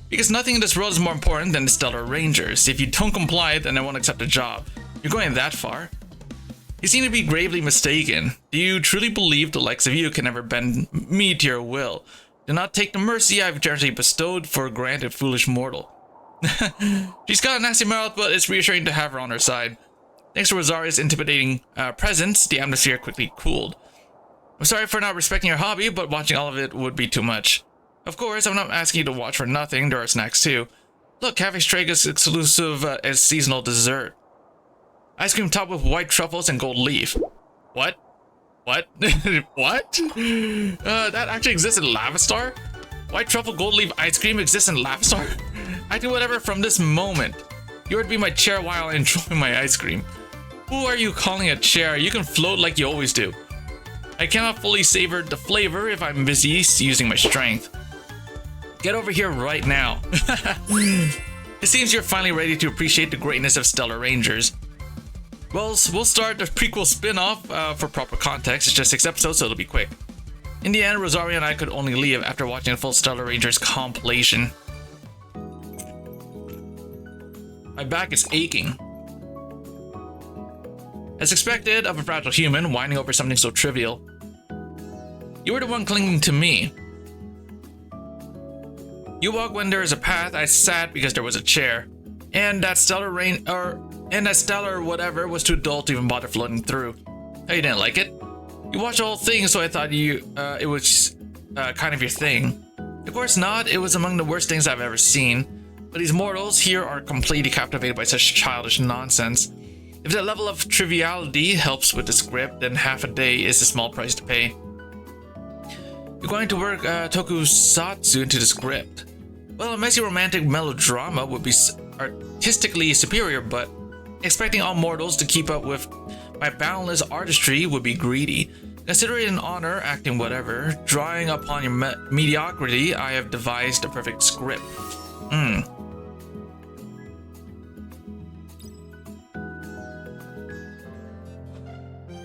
Because nothing in this world is more important than the Stellar Rangers. If you don't comply, then I won't accept a job. You're going that far? You seem to be gravely mistaken. Do you truly believe the likes of you can ever bend me to your will? Do not take the mercy I've generously bestowed for granted, foolish mortal. She's got a nasty mouth, but it's reassuring to have her on her side. Thanks to Rosaria's intimidating presence, the atmosphere quickly cooled. I'm sorry for not respecting your hobby, but watching all of it would be too much. Of course, I'm not asking you to watch for nothing. There are snacks too. Look, Cafe Strega's exclusive as seasonal dessert. Ice cream topped with white truffles and gold leaf. What? What? What? That actually exists in Lavistar? White truffle gold leaf ice cream exists in Lavistar? I do whatever from this moment. You are to be my chair while I enjoy my ice cream. Who are you calling a chair? You can float like you always do. I cannot fully savor the flavor if I'm busy using my strength. Get over here right now. It seems you're finally ready to appreciate the greatness of Stellar Rangers. Well, we'll start the prequel spin-off for proper context. It's just 6 episodes, so it'll be quick. In the end, Rosario and I could only leave after watching a full Stellar Rangers compilation. My back is aching. As expected of a fragile human, whining over something so trivial. You were the one clinging to me. You walk when there is a path, I sat because there was a chair. And that stellar whatever was too dull to even bother floating through. Oh, you didn't like it? You watched the whole thing, so I thought it was kind of your thing. Of course not, it was among the worst things I've ever seen. But these mortals here are completely captivated by such childish nonsense. If the level of triviality helps with the script, then half a day is a small price to pay. You're going to work tokusatsu into the script. Well, a messy romantic melodrama would be artistically superior, but expecting all mortals to keep up with my boundless artistry would be greedy. Consider it an honor, acting whatever. Drawing upon your mediocrity, I have devised a perfect script.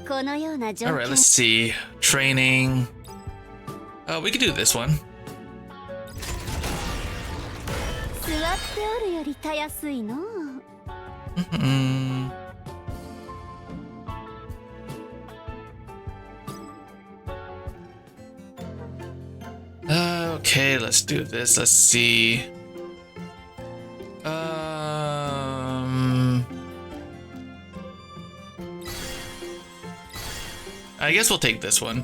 Alright, let's see. Training. We could do this one. Okay, let's do this. Let's see. I guess we'll take this one.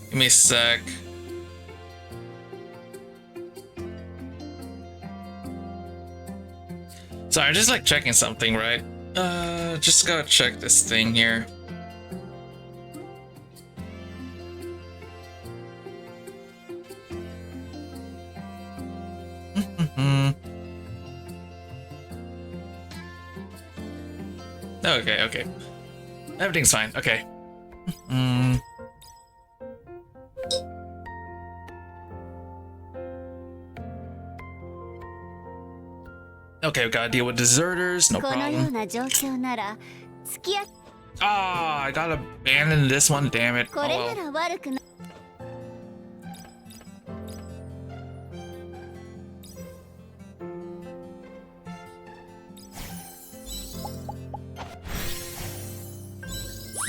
Give me a sec. Sorry, I'm just like checking something, right? Just gotta check this thing here. Okay. Everything's fine. Okay. Okay, we gotta deal with deserters, no problem. Ah, I gotta abandon this one, damn it. Oh, well.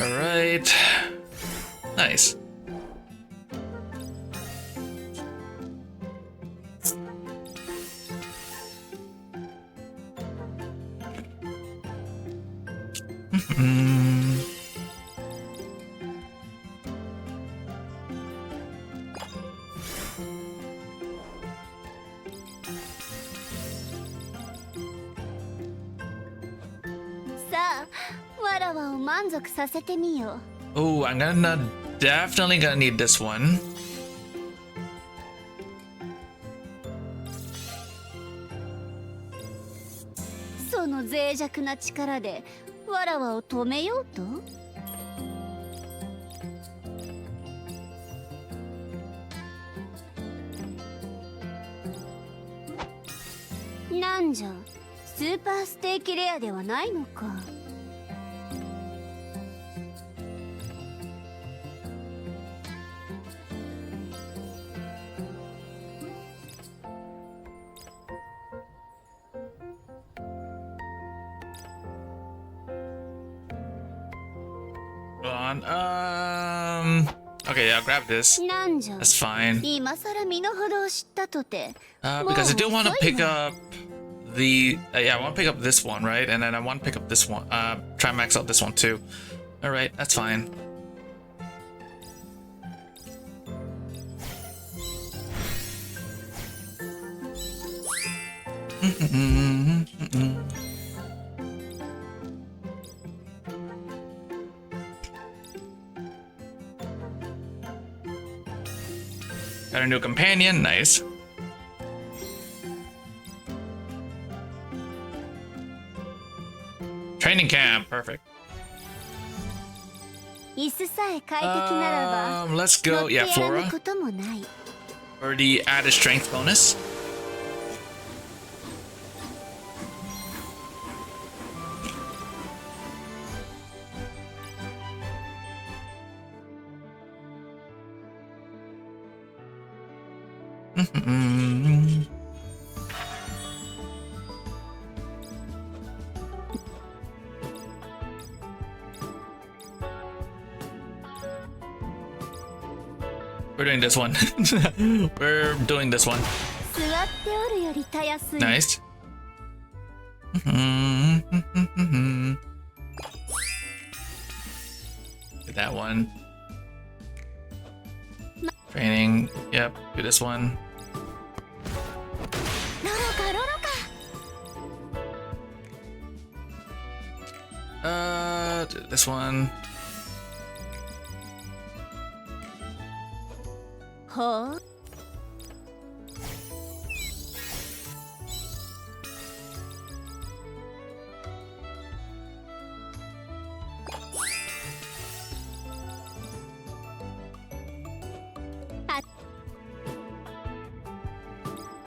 Alright. Nice. らわを満足させてみよ。 Oh, I'm definitely gonna need this one. その脆弱な力でわらわを止めようと。なんじゃ、スーパーステーキレアではないのか。Hold on. Okay, yeah, I'll grab this. なんじゃ、 That's fine. 今さら身の程を知ったとて。 Because I do want to pick up the yeah, I want to pick up this one, right? And then I want to pick up this one. Try and max out this one too. All right, that's fine. Got a new companion, nice. Training camp, perfect. 椅子さえ快適ならば、 Let's 乗 go, って yeah, やらぬ Flora. こともない。 For the added strength bonus. We're doing this one. We're doing this one. 座っておるよりたやすい。 Nice. Get that one. Training. Yep. Do this one. ロロかロロか。 Do this one. ほう。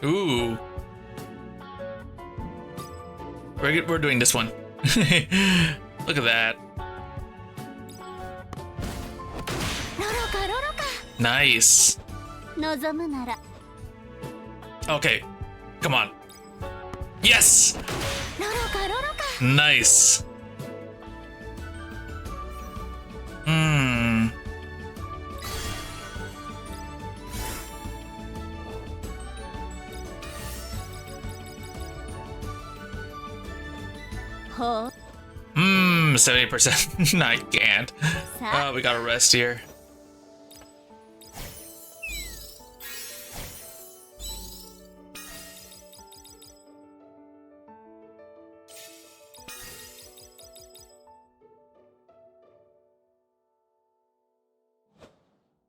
Ooh. We're doing this one. Look at that. ロロかロロか。 Nice. 望むなら。 Okay. Come on. Yes. ロロかロロか。 Nice. Hmm.ほう。 70%. I can't. さあ、 We gotta rest here.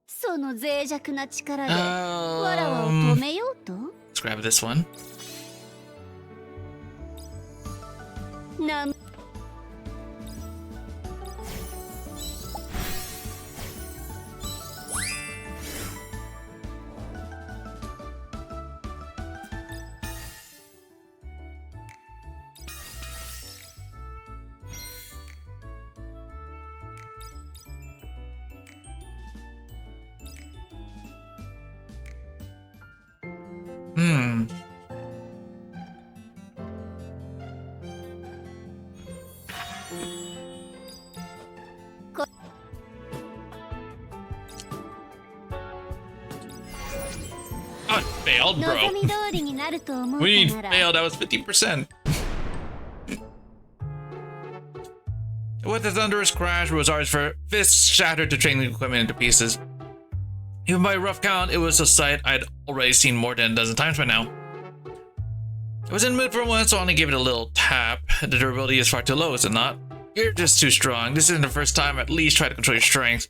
その脆弱な力でわらわを止めようと。 Let's grab this one. なん Hmm. Oh, it failed, 望 bro. み通りになると思う We かなら。 failed. That was 50%. With the thunderous crash, Rosar's fists shattered the training equipment into pieces. Even by a rough count, it was a sight I'd already seen more than a dozen times by now. I was in the mood for one, so I only gave it a little tap. The durability is far too low, is it not? You're just too strong. This isn't the first time. At least try to control your strength.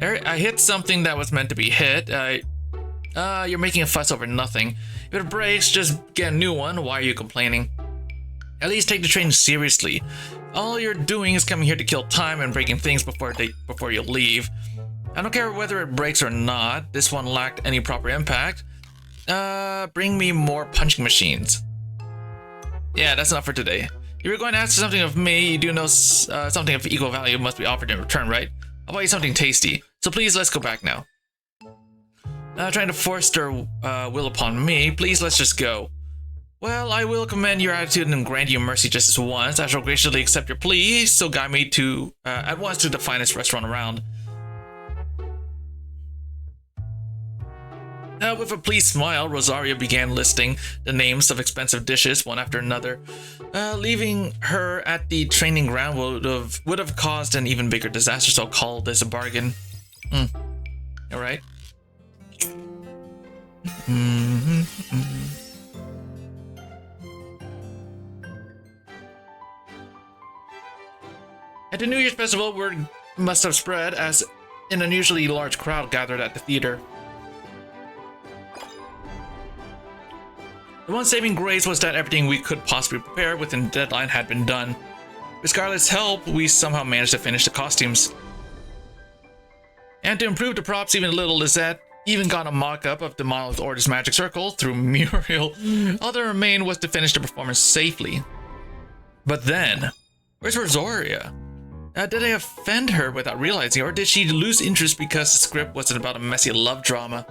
I hit something that was meant to be hit. You're making a fuss over nothing. If it breaks, just get a new one. Why are you complaining? At least take the training seriously. All you're doing is coming here to kill time and breaking things before you leave. I don't care whether it breaks or not. This one lacked any proper impact. Bring me more punching machines. Yeah, that's enough for today. If you're going to ask something of me, you do know something of equal value must be offered in return, right? I'll buy you something tasty. So please, let's go back now. Trying to force their will upon me. Please, let's just go. Well, I will commend your attitude and grant you mercy just this once. I shall graciously accept your plea, so guide me to at once to the finest restaurant around. With a pleased smile, Rosario began listing the names of expensive dishes one after another. Leaving her at the training ground would have caused an even bigger disaster, so I'll call this a bargain. All right. At the New Year's festival, word must have spread as an unusually large crowd gathered at the theater. The one saving grace was that everything we could possibly prepare within the deadline had been done. With Scarlett's help, we somehow managed to finish the costumes. And to improve the props even a little, Lizette even got a mock-up of the Monolith Order's magic circle through Muriel. All that remained was to finish the performance safely. But then, where's Rosaria? Did I offend her without realizing, or did she lose interest because the script wasn't about a messy love drama?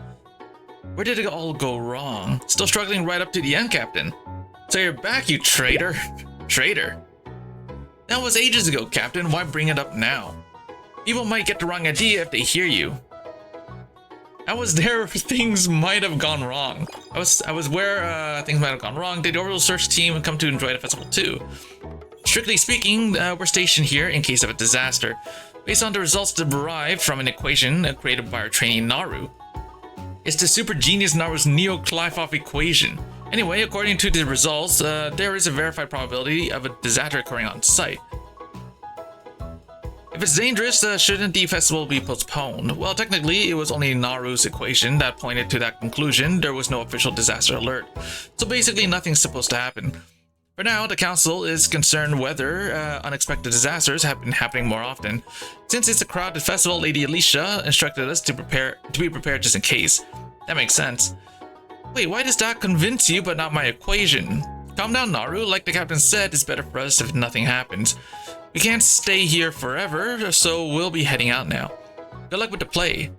Where did it all go wrong? Still struggling right up to the end, Captain. So you're back, you traitor. Traitor. That was ages ago, Captain. Why bring it up now? People might get the wrong idea if they hear you. I was there. Things might have gone wrong. I was where things might have gone wrong. Did the Orbital Search team come to enjoy the festival too? Strictly speaking, we're stationed here in case of a disaster, based on the results derived from an equation created by our trainee Naru. It's the super genius Naru's Neo-Clifoff equation. Anyway, according to the results, there is a verified probability of a disaster occurring on site. If it's dangerous, shouldn't the festival be postponed? Well, technically, it was only Naru's equation that pointed to that conclusion. There was no official disaster alert. So basically, nothing's supposed to happen. For now, the council is concerned whether unexpected disasters have been happening more often. Since it's a crowded festival, Lady Alicia instructed us to be prepared just in case. That makes sense. Wait, why does that convince you but not my equation? Calm down, Naru. Like the captain said, it's better for us if nothing happens. We can't stay here forever, so we'll be heading out now. Good luck with the play.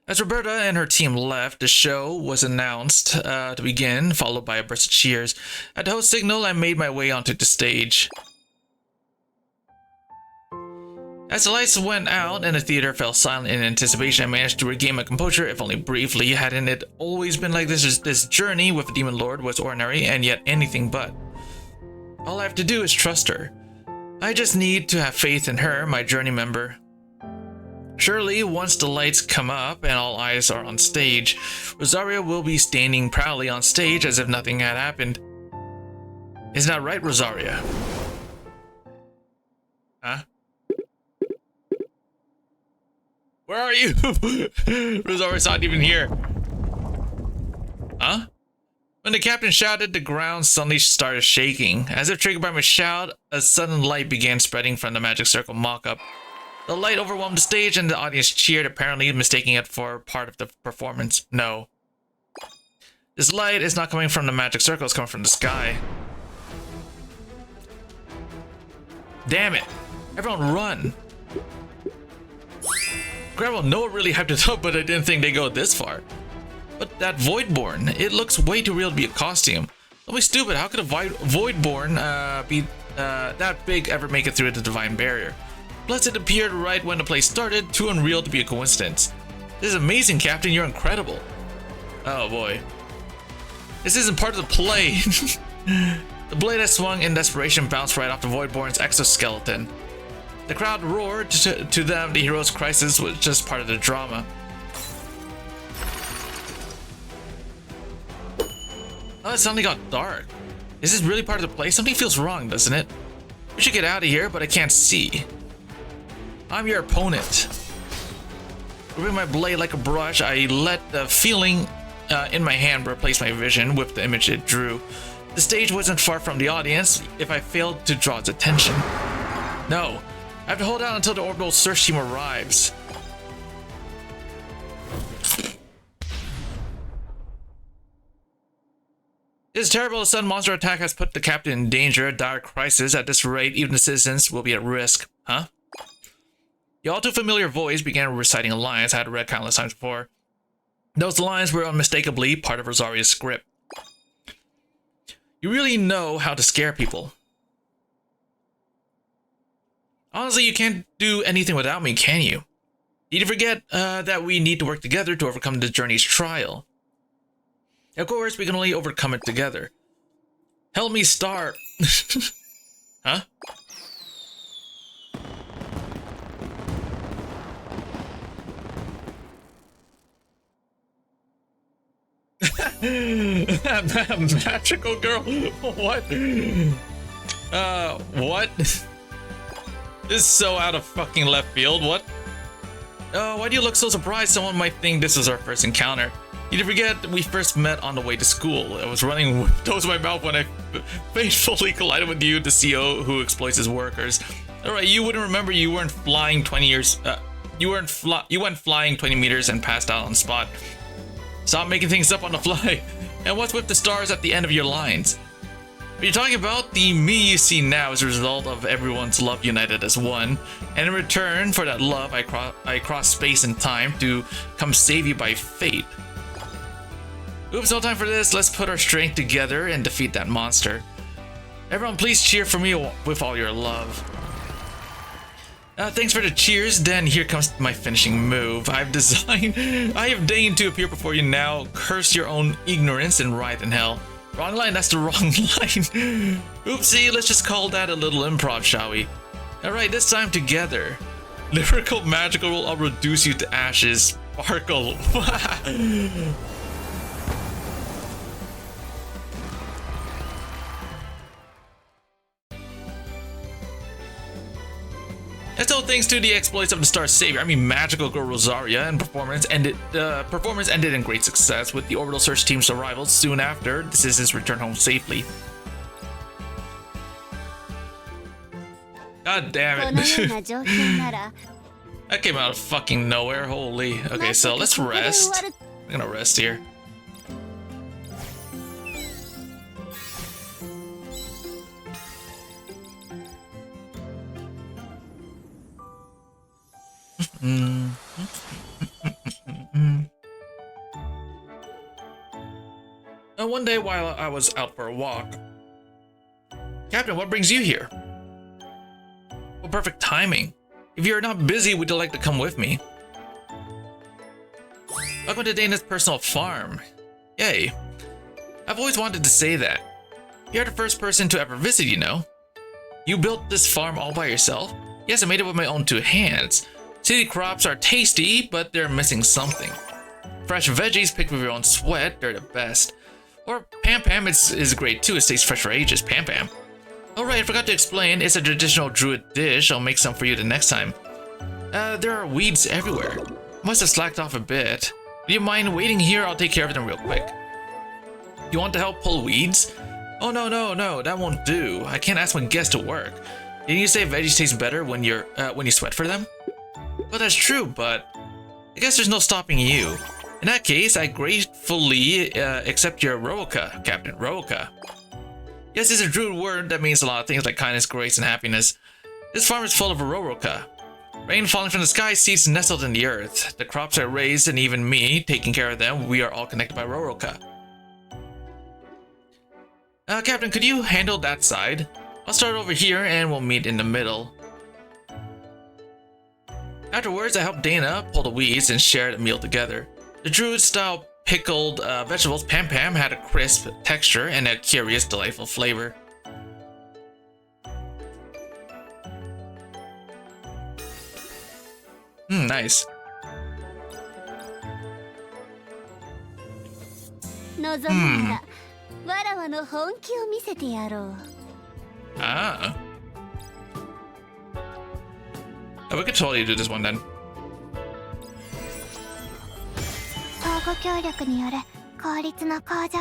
As Roberta and her team left, the show was announced to begin, followed by a burst of cheers. At the host signal, I made my way onto the stage. As the lights went out and the theater fell silent in anticipation, I managed to regain my composure, if only briefly. Hadn't it always been like this? This journey with the Demon Lord was ordinary, and yet anything but. All I have to do is trust her. I just need to have faith in her, my journey member. Surely, once the lights come up and all eyes are on stage, Rosaria will be standing proudly on stage as if nothing had happened. Isn't that right, Rosaria? Huh? Where are you? Rosaria's not even here. Huh? When the captain shouted, the ground suddenly started shaking. As if triggered by my shout, a sudden light began spreading from the magic circle mock-up. The light overwhelmed the stage and the audience cheered, apparently mistaking it for part of the performance. No. This light is not coming from the magic circle, it's coming from the sky. Damn it. Everyone run. Gravel, Noah really hyped it up, but I didn't think they'd go this far. But that Voidborn, it looks way too real to be a costume. Don't be stupid, how could a Voidborn be that big ever make it through the divine barrier? Plus it appeared right when the play started, too unreal to be a coincidence. This is amazing, Captain, you're incredible. Oh boy. This isn't part of the play. The blade I swung in desperation bounced right off the Voidborn's exoskeleton. The crowd roared. To them, the hero's crisis was just part of the drama. Oh, it suddenly got dark. Is this really part of the place? Something feels wrong, doesn't it? We should get out of here, but I can't see. I'm your opponent. Moving my blade like a brush, I let the feeling in my hand replace my vision with the image it drew. The stage wasn't far from the audience if I failed to draw its attention. No, I have to hold out until the orbital search team arrives. It is terrible. A sudden monster attack has put the captain in danger, a dire crisis. At this rate, even the citizens will be at risk. Huh? The all too familiar voice began reciting lines I had read countless times before. Those lines were unmistakably part of Rosaria's script. You really know how to scare people. Honestly, you can't do anything without me, can you? Did you forget that we need to work together to overcome the journey's trial? Of course, we can only overcome it together. Help me start. Huh? Magical girl? What? What? This is so out of fucking left field. What? Why do you look so surprised? Someone might think this is our first encounter. You didn't forget we first met on the way to school. I was running with toes in my mouth when I faithfully collided with you, the CO who exploits his workers. Alright, you wouldn't remember you weren't flying 20 years. You went flying 20 meters and passed out on the spot. Stop making things up on the fly. And what's with the stars at the end of your lines? What you're talking about, the me you see now is a result of everyone's love united as one. And in return for that love, I cross space and time to come save you by fate. Oops, no time for this. Let's put our strength together and defeat that monster. Everyone, please cheer for me with all your love. Thanks for the cheers. Then here comes my finishing move. I have deigned to appear before you now. Curse your own ignorance and writhe in hell. Wrong line, that's the wrong line. Oopsie, let's just call that a little improv, shall we? Alright, this time together. Lyrical magical, I'll reduce you to ashes. Sparkle. That's all thanks to the exploits of the StarSavior. I mean, magical girl Rosaria, and performance ended in great success with the orbital search team's arrival soon after the citizens returned home safely. God damn it. That came out of fucking nowhere. Holy. Okay, so let's rest. I'm gonna rest here. One day while I was out for a walk, Captain, what brings you here? Well, perfect timing. If you're not busy, would you like to come with me? Welcome to Dana's personal farm. Yay. I've always wanted to say that. You're the first person to ever visit, you know. You built this farm all by yourself? Yes, I made it with my own two hands. City crops are tasty, but they're missing something. Fresh veggies picked with your own sweat, they're the best. Or Pam Pam is great too, it stays fresh for ages, Pam Pam. Alright, I forgot to explain, it's a traditional druid dish, I'll make some for you the next time. There are weeds everywhere. Must have slacked off a bit. Do you mind waiting here? I'll take care of them real quick. You want to help pull weeds? Oh no, that won't do. I can't ask my guests to work. Didn't you say veggies taste better when you sweat for them? Well, that's true, but I guess there's no stopping you. In that case, I gratefully accept your Roka, Captain Roka. Yes, it's a druid word that means a lot of things like kindness, grace, and happiness. This farm is full of Roroka. Rain falling from the sky, seeds nestled in the earth. The crops are raised, and even me, taking care of them, we are all connected by Roroka. Captain, could you handle that side? I'll start over here, and we'll meet in the middle. Afterwards, I helped Dana pull the weeds and share the meal together. The druid-style pickled vegetables Pam Pam had a crisp texture and a curious, delightful flavor. Nice. わらわの本気を見せてやろう。 Ah. Oh, we could totally do this one then. 相互協力による効率の向上。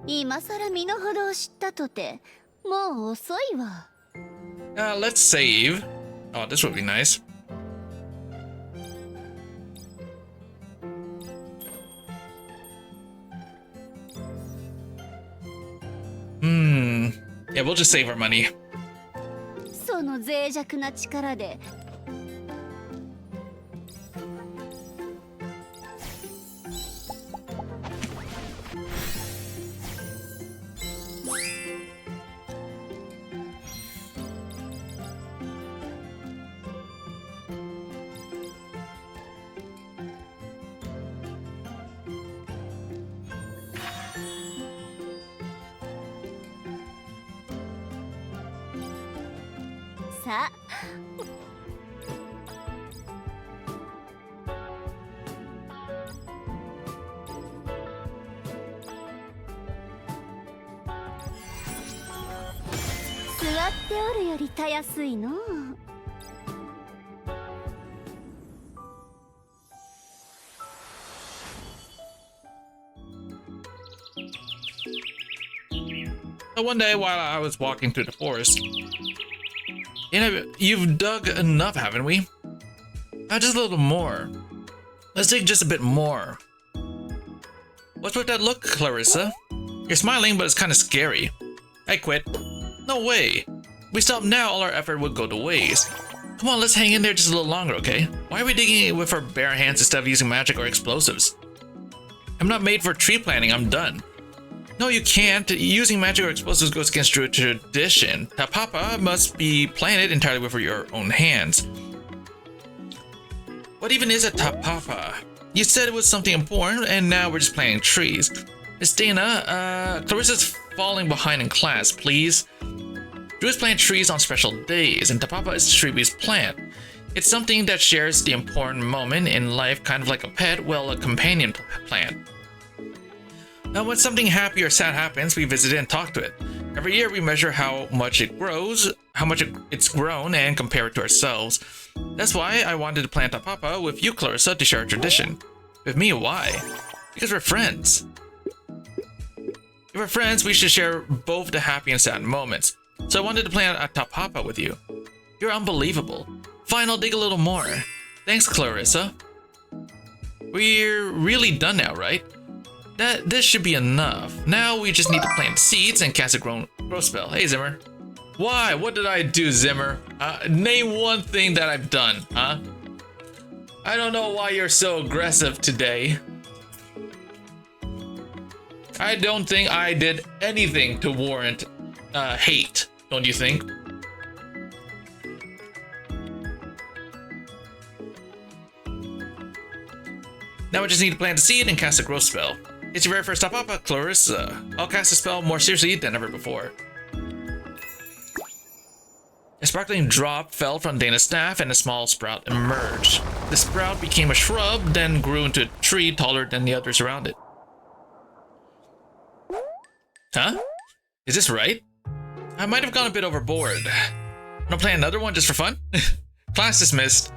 今さら身の程を知ったとて、もう遅いわ。Let's save. Oh, this would be nice. Yeah, we'll just save our money. その脆弱な力で。さあ。座っておるよりたやすいのう。So one day while I was walking through the forest, you've dug enough, haven't we? Just a little more. Let's dig just a bit more. What's with that look, Clarissa? You're smiling, but it's kind of scary. I quit. No way. If we stop now, all our effort would go to waste. Come on, let's hang in there just a little longer, okay? Why are we digging it with our bare hands instead of using magic or explosives? I'm not made for tree planting, I'm done. No, you can't. Using magic or explosives goes against tradition. Tapapa must be planted entirely with your own hands. What even is a tapapa? You said it was something important, and now we're just planting trees. Miss Dana, Clarissa's falling behind in class, please. Druids plant trees on special days, and tapapa is Shribi's plant. It's something that shares the important moment in life, kind of like a pet, well, a companion plant. Now, when something happy or sad happens, we visit it and talk to it. Every year, we measure how much it grows, how much it's grown, and compare it to ourselves. That's why I wanted to plant tapapa with you, Clarissa, to share a tradition. With me, why? Because we're friends. If we're friends, we should share both the happy and sad moments. So I wanted to plant a tapapa with you. You're unbelievable. Fine, I'll dig a little more. Thanks, Clarissa. We're really done now, right? This should be enough. Now we just need to plant seeds and cast a growth spell. Hey, Zimmer. Why? What did I do, Zimmer? Name one thing that I've done, huh? I don't know why you're so aggressive today. I don't think I did anything to warrant hate, don't you think? Now we just need to plant a seed and cast a growth spell. It's your very first tapapa, Clarissa. I'll cast a spell more seriously than ever before. A sparkling drop fell from Dana's staff and a small sprout emerged. The sprout became a shrub, then grew into a tree taller than the others around it. Huh? Is this right? I might have gone a bit overboard. Wanna play another one just for fun? Class dismissed.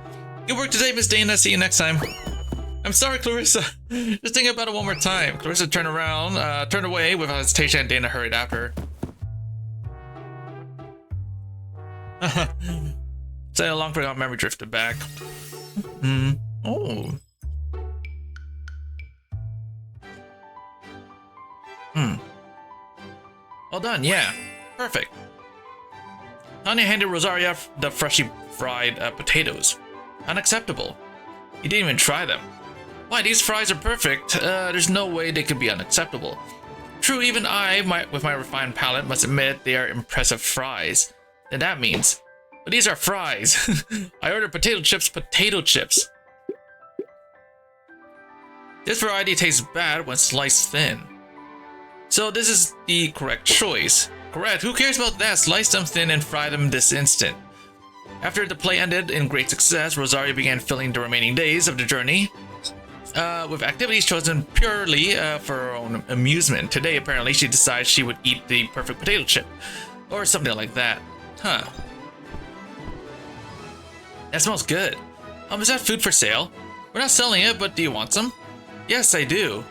Good work today, Miss Dana. See you next time. I'm sorry, Clarissa. Just think about it one more time. Clarissa turned around, turned away without hesitation, and Dana hurried after her. Say a long forgotten memory drifted back. Oh. Well done, yeah. Perfect. Tanya handed Rosaria the freshly fried potatoes. Unacceptable. You didn't even try them. Why, these fries are perfect. There's no way they could be unacceptable. True, even I, with my refined palate, must admit they are impressive fries. Then that means But these are fries. I ordered potato chips, This variety tastes bad when sliced thin. So this is the correct choice. Correct, who cares about that? Slice them thin and fry them this instant. After the play ended in great success, Rosario began filling the remaining days of the journey with activities chosen purely for her own amusement. Today, apparently, she decides she would eat the perfect potato chip. Or something like that. Huh. That smells good. Is that food for sale? We're not selling it, but do you want some? Yes, I do.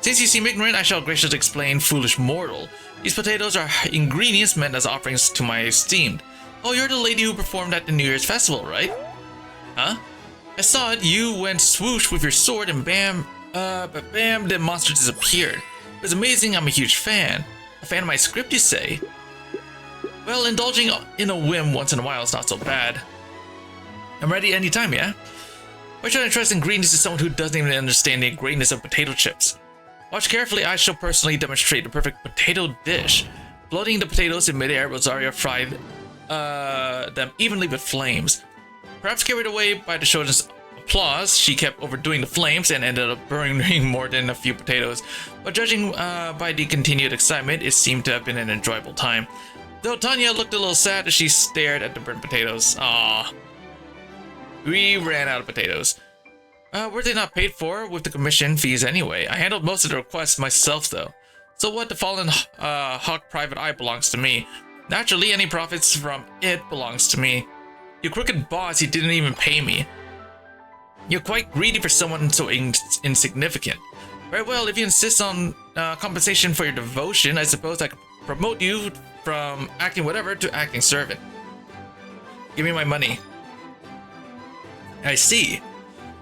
Since you seem ignorant, I shall graciously explain, foolish mortal. These potatoes are ingredients meant as offerings to my esteemed. Oh, you're the lady who performed at the New Year's festival, right? Huh? I saw it. You went swoosh with your sword and bam, but bam, the monster disappeared. It was amazing. I'm a huge fan. A fan of my script, you say? Well, indulging in a whim once in a while is not so bad. I'm ready anytime, yeah? Why should I trust ingredients to someone who doesn't even understand the greatness of potato chips? Watch carefully, I shall personally demonstrate the perfect potato dish. Floating the potatoes in midair, Rosario fried them evenly with flames. Perhaps carried away by the children's applause, she kept overdoing the flames and ended up burning more than a few potatoes. But judging by the continued excitement, it seemed to have been an enjoyable time. Though Tanya looked a little sad as she stared at the burnt potatoes. Aww. We ran out of potatoes. Were they not paid for with the commission fees anyway? I handled most of the requests myself though. So what, the fallen Hawk Private Eye belongs to me. Naturally, any profits from it belongs to me. You crooked boss, you didn't even pay me. You're quite greedy for someone so insignificant. Very well, if you insist on compensation for your devotion, I suppose I could promote you from acting whatever to acting servant. Give me my money. I see.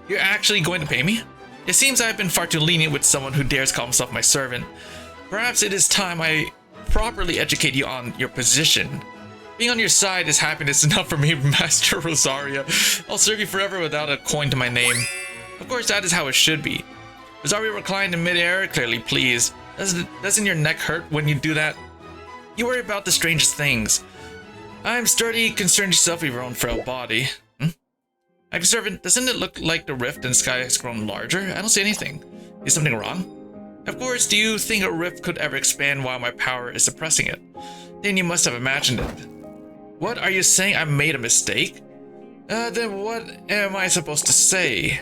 You're actually going to pay me? It seems I've been far too lenient with someone who dares call himself my servant. Perhaps it is time I properly educate you on your position. Being on your side is happiness enough for me, Master Rosario. I'll serve you forever without a coin to my name. Of course, that is how it should be. Rosario reclined in midair, clearly pleased. Doesn't your neck hurt when you do that? You worry about the strangest things. I'm sturdy, concern yourself with your own frail body. Acting servant, doesn't it look like the rift in the sky has grown larger? I don't see anything. Is something wrong? Of course, do you think a rift could ever expand while my power is suppressing it? Then you must have imagined it. What, are you saying I made a mistake? Then what am I supposed to say?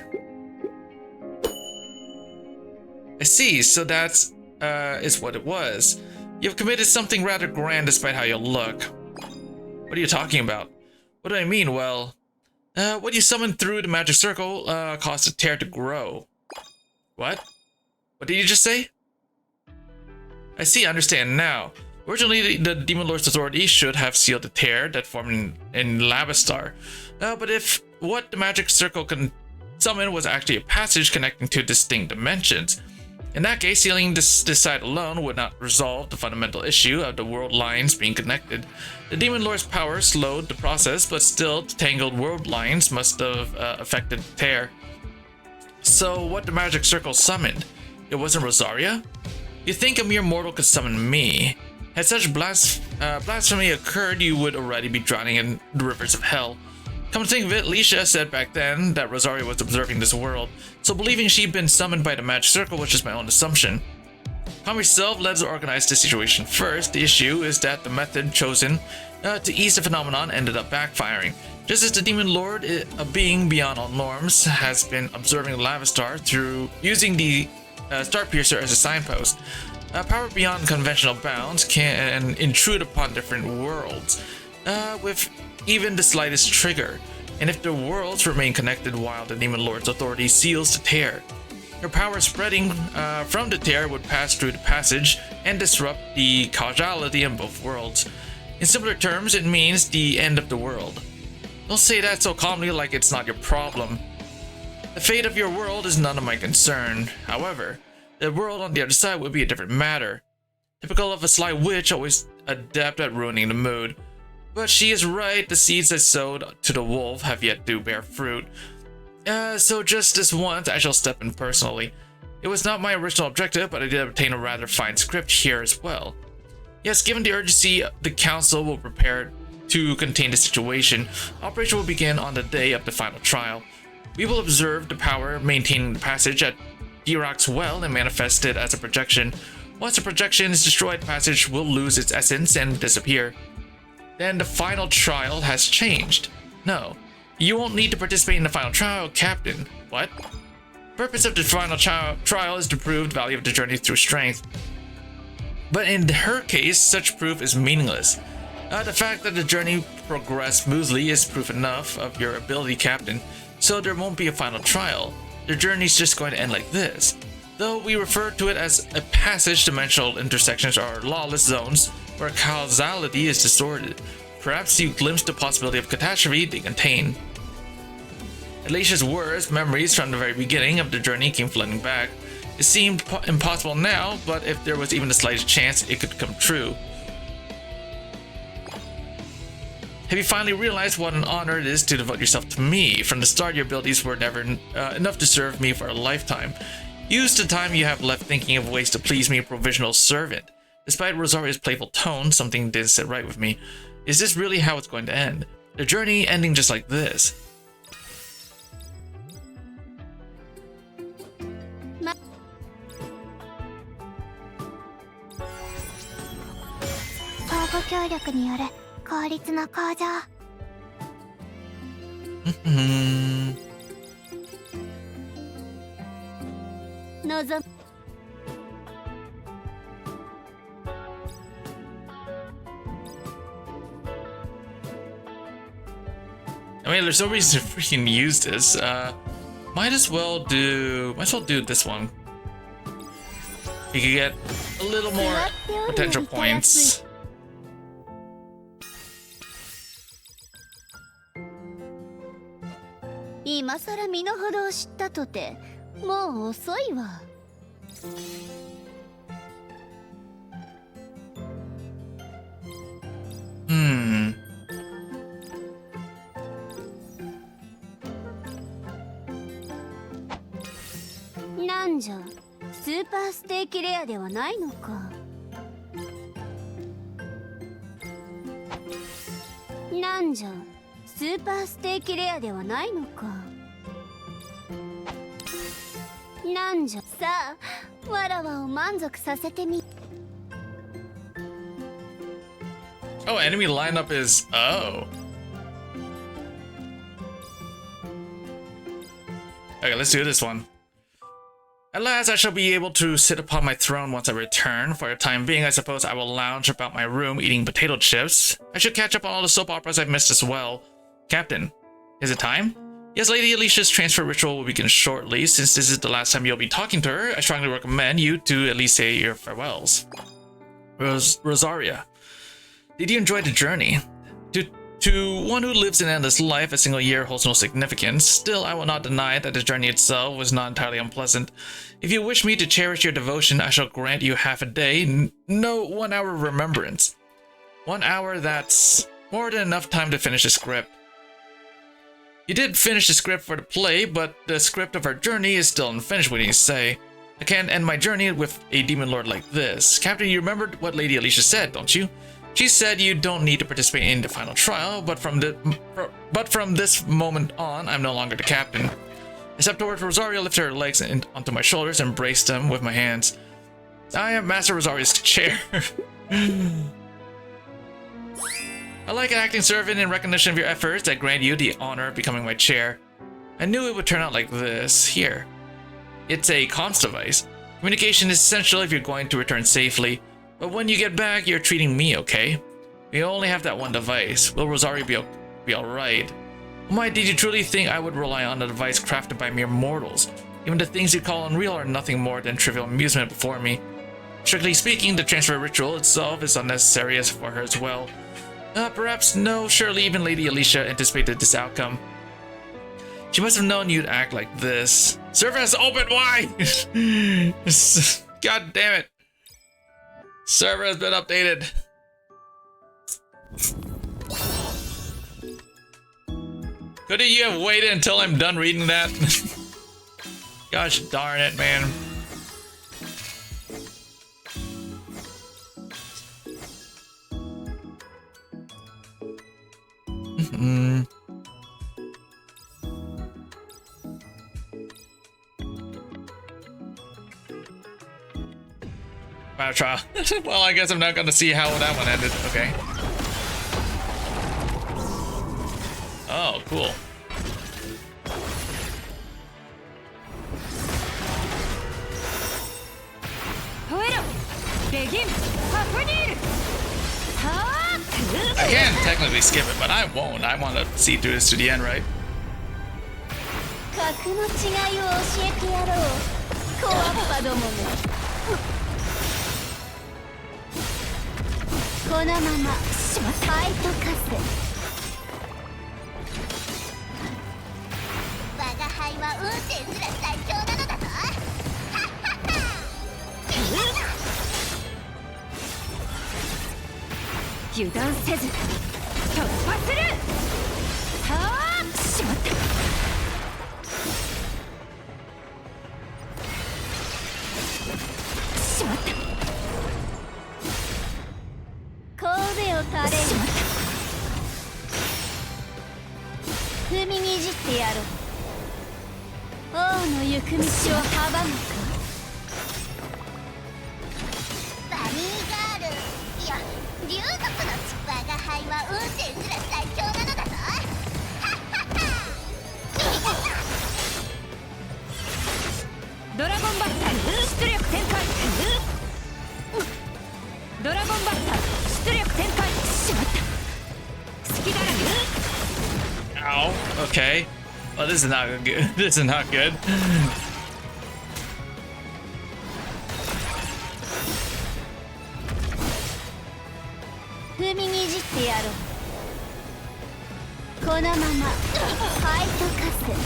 I see, so that's, is what it was. You've committed something rather grand despite how you look. What are you talking about? What do I mean? Well, what you summoned through the magic circle, caused the tear to grow. What? What did you just say? I see, I understand now. Originally, the Demon Lord's authority should have sealed the tear that formed in Lavistar. But if what the magic circle can summon was actually a passage connecting two distinct dimensions, in that case, sealing this side alone would not resolve the fundamental issue of the world lines being connected. The Demon Lord's power slowed the process, but still, the tangled world lines must have affected the tear. So, what the magic circle summoned? It wasn't Rosaria? You'd think a mere mortal could summon me. Had such blasphemy occurred, you would already be drowning in the rivers of hell. Come to think of it, Lisha said back then that Rosaria was observing this world, so believing she'd been summoned by the magic circle was just my own assumption. Calm yourself, let's organize the situation first. The issue is that the method chosen to ease the phenomenon ended up backfiring. Just as the Demon Lord, a being beyond all norms, has been observing Lavistar through using the Star Piercer as a signpost. Power beyond conventional bounds can intrude upon different worlds with even the slightest trigger, and if the worlds remain connected while the Demon Lord's authority seals the tear, her power spreading from the tear would pass through the passage and disrupt the causality in both worlds. In simpler terms, it means the end of the world. Don't say that so calmly like it's not your problem. The fate of your world is none of my concern. However, the world on the other side would be a different matter. Typical of a sly witch, always adept at ruining the mood. But she is right, the seeds I sowed to the wolf have yet to bear fruit. So just this once, I shall step in personally. It was not my original objective, but I did obtain a rather fine script here as well. Yes, given the urgency, the council will prepare to contain the situation, operation will begin on the day of the final trial. We will observe the power maintaining the passage at D-Rock's well and manifest it as a projection. Once the projection is destroyed, the passage will lose its essence and disappear. Then the final trial has changed. No, you won't need to participate in the final trial, Captain. What? The purpose of the final trial is to prove the value of the journey through strength. But in her case, such proof is meaningless. The fact that the journey progressed smoothly is proof enough of your ability, Captain, so there won't be a final trial. The journey's just going to end like this. Though we refer to it as a passage, dimensional intersections are lawless zones where causality is distorted. Perhaps you glimpsed the possibility of catastrophe they contain. Alicia's words, memories from the very beginning of the journey came flooding back. It seemed impossible now, but if there was even the slightest chance, it could come true. Have you finally realized what an honor it is to devote yourself to me? From the start, your abilities were never enough to serve me for a lifetime. Use the time you have left thinking of ways to please me, a provisional servant. Despite Rosaria's playful tone, something didn't sit right with me. Is this really how it's going to end? The journey ending just like this? I mean, there's no reason to freaking use this. Might as well do this one. You could get a little more potential points. Oh, enemy lineup is... Oh. Okay, let's do this one. At last, I shall be able to sit upon my throne once I return. For the time being, I suppose I will lounge about my room eating potato chips. I should catch up on all the soap operas I've missed as well. Captain, is it time? Yes, Lady Alicia's transfer ritual will begin shortly. Since this is the last time you'll be talking to her, I strongly recommend you to at least say your farewells. Rosaria, did you enjoy the journey? To one who lives an endless life, a single year holds no significance. Still, I will not deny that the journey itself was not entirely unpleasant. If you wish me to cherish your devotion, I shall grant you half a day. No 1 hour remembrance. 1 hour, that's more than enough time to finish the script. You did finish the script for the play, but the script of our journey is still unfinished, what do you say? I can't end my journey with a demon lord like this. Captain, you remembered what Lady Alicia said, don't you? She said you don't need to participate in the final trial, but from this moment on, I'm no longer the captain. I stepped towards Rosaria, lifted her legs onto my shoulders, and braced them with my hands. I am Master Rosaria's chair. I like an acting servant in recognition of your efforts. I grant you the honor of becoming my chair. I knew it would turn out like this. Here. It's a comms device. Communication is essential if you're going to return safely. But when you get back, you're treating me, okay? We only have that one device. Will Rosaria be alright? Why did you truly think I would rely on a device crafted by mere mortals? Even the things you call unreal are nothing more than trivial amusement before me. Strictly speaking, the transfer ritual itself is unnecessary as for her as well. Perhaps no, surely even Lady Alicia anticipated this outcome. She must have known you'd act like this. Server has opened wide! God damn it. Server has been updated. Couldn't you have waited until I'm done reading that? Gosh darn it, man. Battle trial. Well, I guess I'm not gonna see how that one ended. Okay. Oh, cool. I can technically skip it, but I won't. I want to see through this to the end, right? 格の違いを教えてやろうコアッパどもめこのまましまタイトカセ我が輩は運転すら最強なのだぞ油断せず突破するはあしまったしまった神戸を垂れる踏みにじってやろう王の行く道を阻むかバニーガールいや竜族の我が輩は運転すら最強なのだぞドラゴンバッター出力展開ドラゴンバッター出力展開しまった隙だらけ Ow. Okay. Well, this is not good. This is not good. 踏みにじってやろうこのままファイトカセ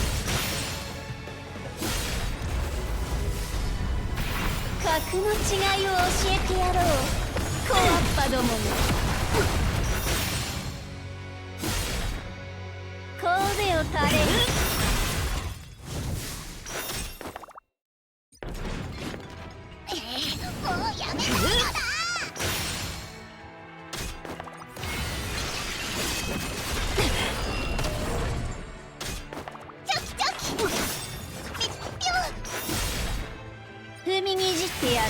格の違いを教えてやろうコアッパどもめ神戸を垂れるもうやめろよだチョキチョキピュ踏みにじってやろ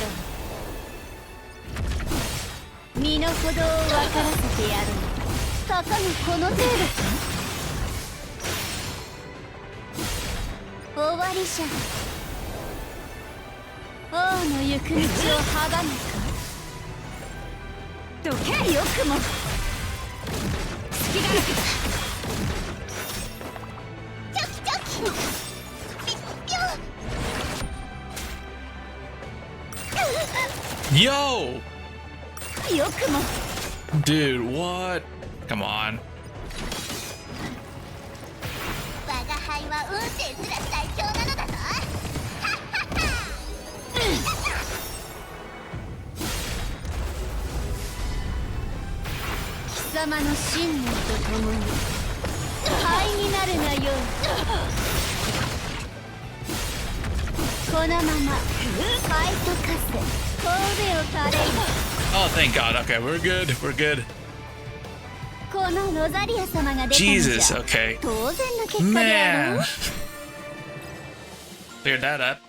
う身の程を分からせてやろうたかのこの程度か終わりじゃ王の行く道を阻むかどけよくも隙だらけだチョキチョキピュ Yo! よくも Dude, what? Come on. 我が輩は運転すら最強なのだぞ貴様の信念とともに灰になるがよいこのままファイトカセ神戸を垂れる Oh, thank God. Okay, we're good. We're good. このロザリア様が出たのじゃ Jesus, okay. 当然の結果であろ Man. う Cleared that up.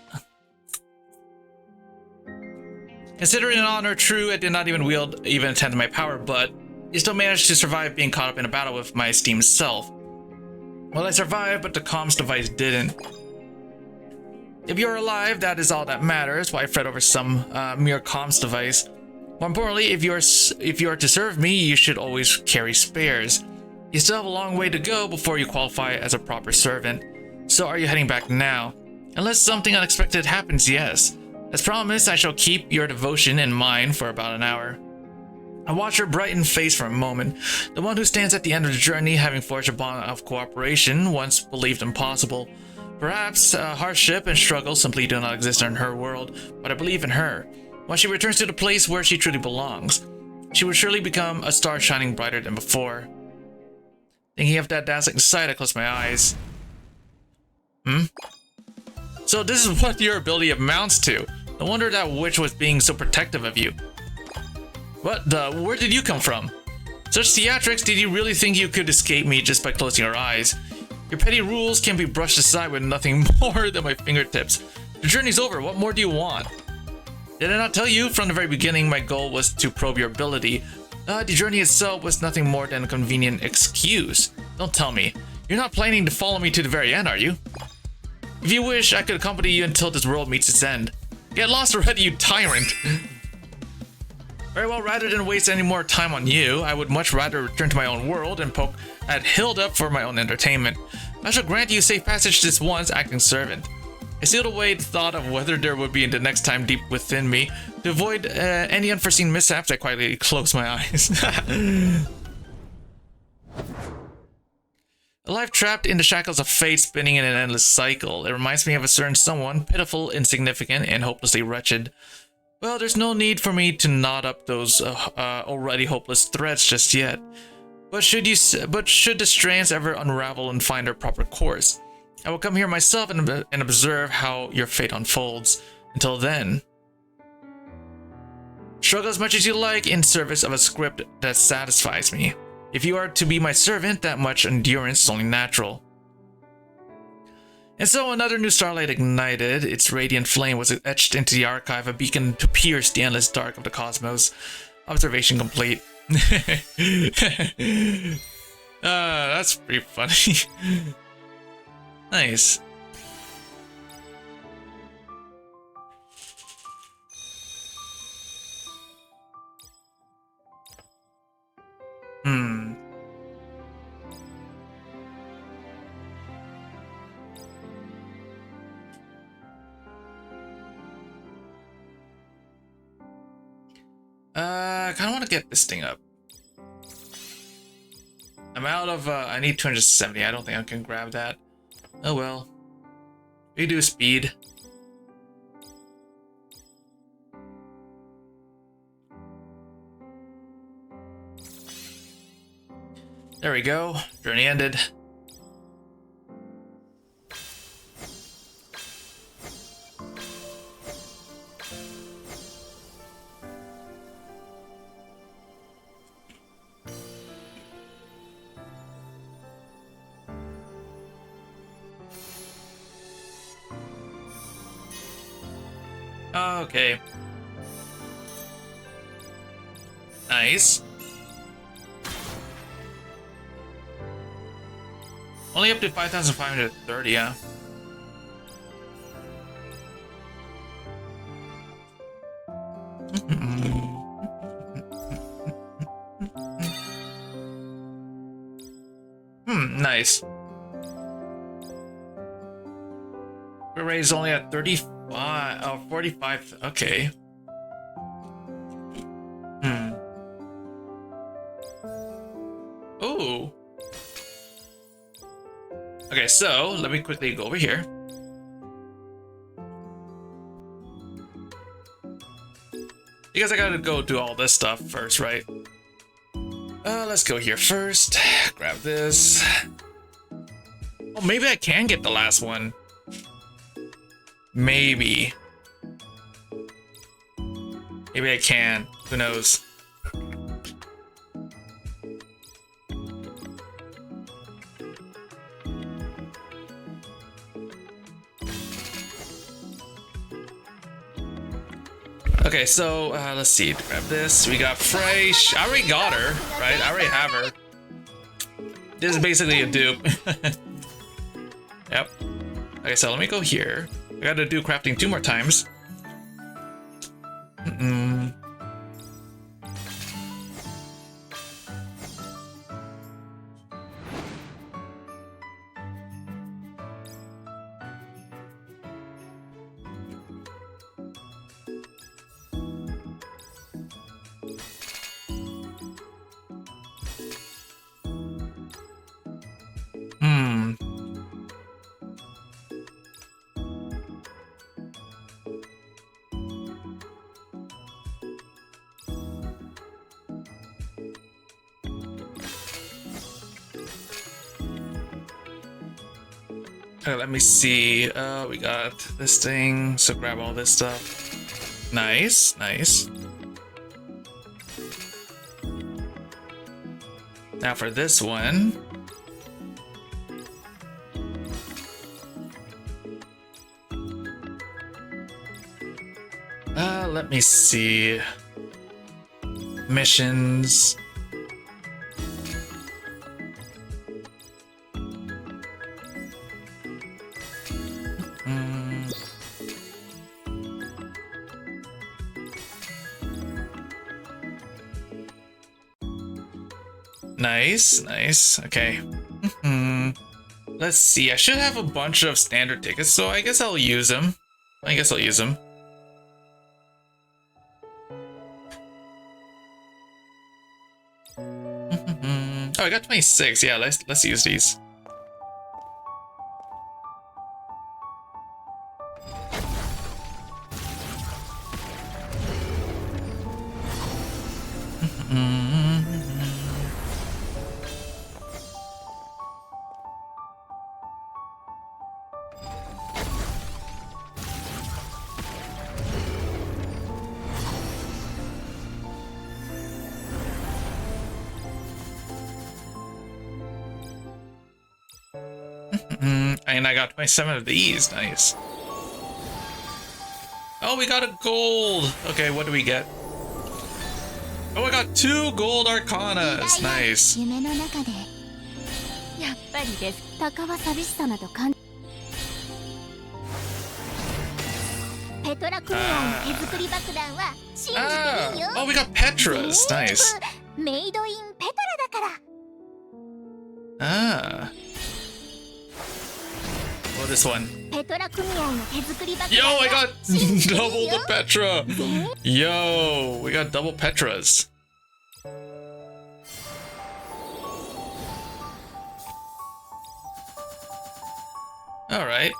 Considering an honor true, I did not even wield even a tenth of my power, but I still managed to survive being caught up in a battle with my esteemed self. Well, I survived, but the comms device didn't. If you're alive, that is all that matters. Why fret over some mere comms device? More importantly, if you are to serve me, you should always carry spares. You still have a long way to go before you qualify as a proper servant. So are you heading back now? Unless something unexpected happens, yes. As promised, I shall keep your devotion in mind for about an hour. I watched her brighten face for a moment. The one who stands at the end of the journey, having forged a bond of cooperation, once believed impossible. Perhaps hardship and struggle simply do not exist in her world, but I believe in her. When she returns to the place where she truly belongs, she will surely become a star shining brighter than before. Thinking of that dazzling sight, I close my eyes. So this is what your ability amounts to. No wonder that witch was being so protective of you. What the? Where did you come from? Such theatrics, did you really think you could escape me just by closing your eyes? Your petty rules can be brushed aside with nothing more than my fingertips. The journey's over, what more do you want? Did I not tell you from the very beginning my goal was to probe your ability? The journey itself was nothing more than a convenient excuse. Don't tell me. You're not planning to follow me to the very end, are you? If you wish, I could accompany you until this world meets its end. Get lost already, you tyrant! Very well, rather than waste any more time on you, I would much rather return to my own world and poke at Hilda for my own entertainment. I shall grant you safe passage this once, acting servant. I sealed away the thought of whether there would be the next time deep within me. To avoid any unforeseen mishaps, I quietly closed my eyes. A life trapped in the shackles of fate, spinning in an endless cycle. It reminds me of a certain someone, pitiful, insignificant, and hopelessly wretched. Well, there's no need for me to knot up those already hopeless threads just yet. But should the strands ever unravel and find their proper course, I will come here myself and observe how your fate unfolds. Until then, struggle as much as you like in service of a script that satisfies me. If you are to be my servant, that much endurance is only natural. And so another new starlight ignited. Its radiant flame was etched into the archive, a beacon to pierce the endless dark of the cosmos. Observation complete. That's pretty funny. Nice. I kind of want to get this thing up. I'm out of, I need 270. I don't think I can grab that. Oh well. We do speed. There we go. Journey ended. Okay. Nice. Only up to 5,530, yeah. Nice. The rate is only at 45, okay. Oh. Okay, so let me quickly go over here. Because I gotta go do all this stuff first, right? Let's go here first. Grab this. Oh, maybe I can get the last one. Maybe. Maybe I can. Who knows? Okay, so let's see. Grab this. We got Frey. I already got her, right? I already have her. This is basically a dupe. Yep. Okay, so let me go here. I gotta do crafting 2 more times. Okay, let me see. We got this thing, so grab all this stuff. Nice, nice. Now for this one. Let me see. Missions. Nice, nice. Okay. Let's see. I should have a bunch of standard tickets, so I guess I'll use them. Oh, I got 26. Yeah, let's use these. And I got 27 of these. Nice. Oh, we got a gold. Okay, what do we get? Oh, I got 2 gold arcanas. Nice. 夢の中でやっぱりです鷹は寂しさなど感ペトラ組合の手作り爆弾は信じていいよ Oh, we got Petras. Nice. メイドインペトラだから Ah. Oh, this one. ペトラ組合の手作り爆弾 Yo, は I got 信じていいよ double the Petra. Yo, we got double Petras. All right.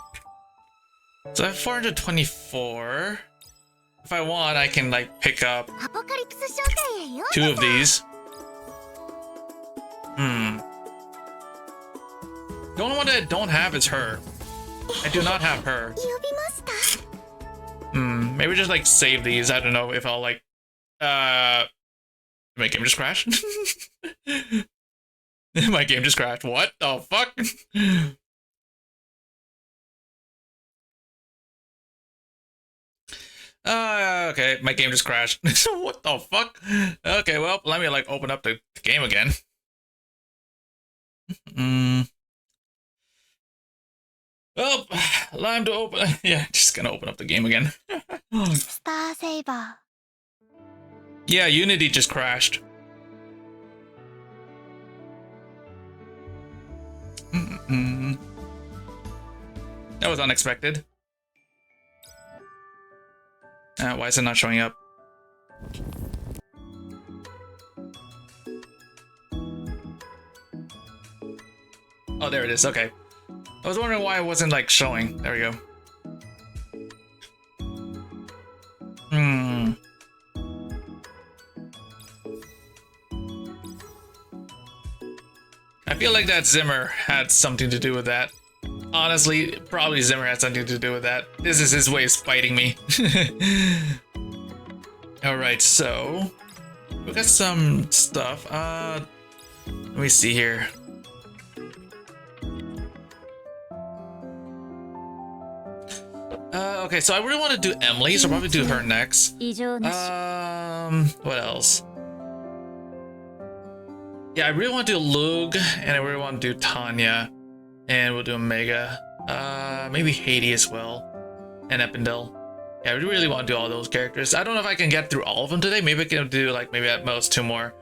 So I have 424. If I want, I can like pick up アポカリプス商会へよ 2 of these. The only one that I don't have is her. I do not have her. 呼びました Maybe just like save these. I don't know if I'll like my game just crashed. My game just crashed. What the fuck? Okay, my game just crashed. What the fuck? Okay, well, let me like open up the game again. Oh, time to open. Yeah, just gonna open up the game again. StarSavior. Yeah, Unity just crashed. That was unexpected. Why is it not showing up? Oh, there it is. Okay. I was wondering why it wasn't like showing. There we go. I feel like that Zimmer had something to do with that. Honestly, probably Zimmer had something to do with that. This is his way of spiting me. Alright, so we got some stuff. Let me see here. Okay, so I really want to do Emily, so I'll probably do her next. What else? Yeah, I really want to do Lug, and I really want to do Tanya, and we'll do Omega. Maybe Haiti as well, and Epindel. Yeah, I really want to do all those characters. I don't know if I can get through all of them today. Maybe I can do like maybe at most 2 more.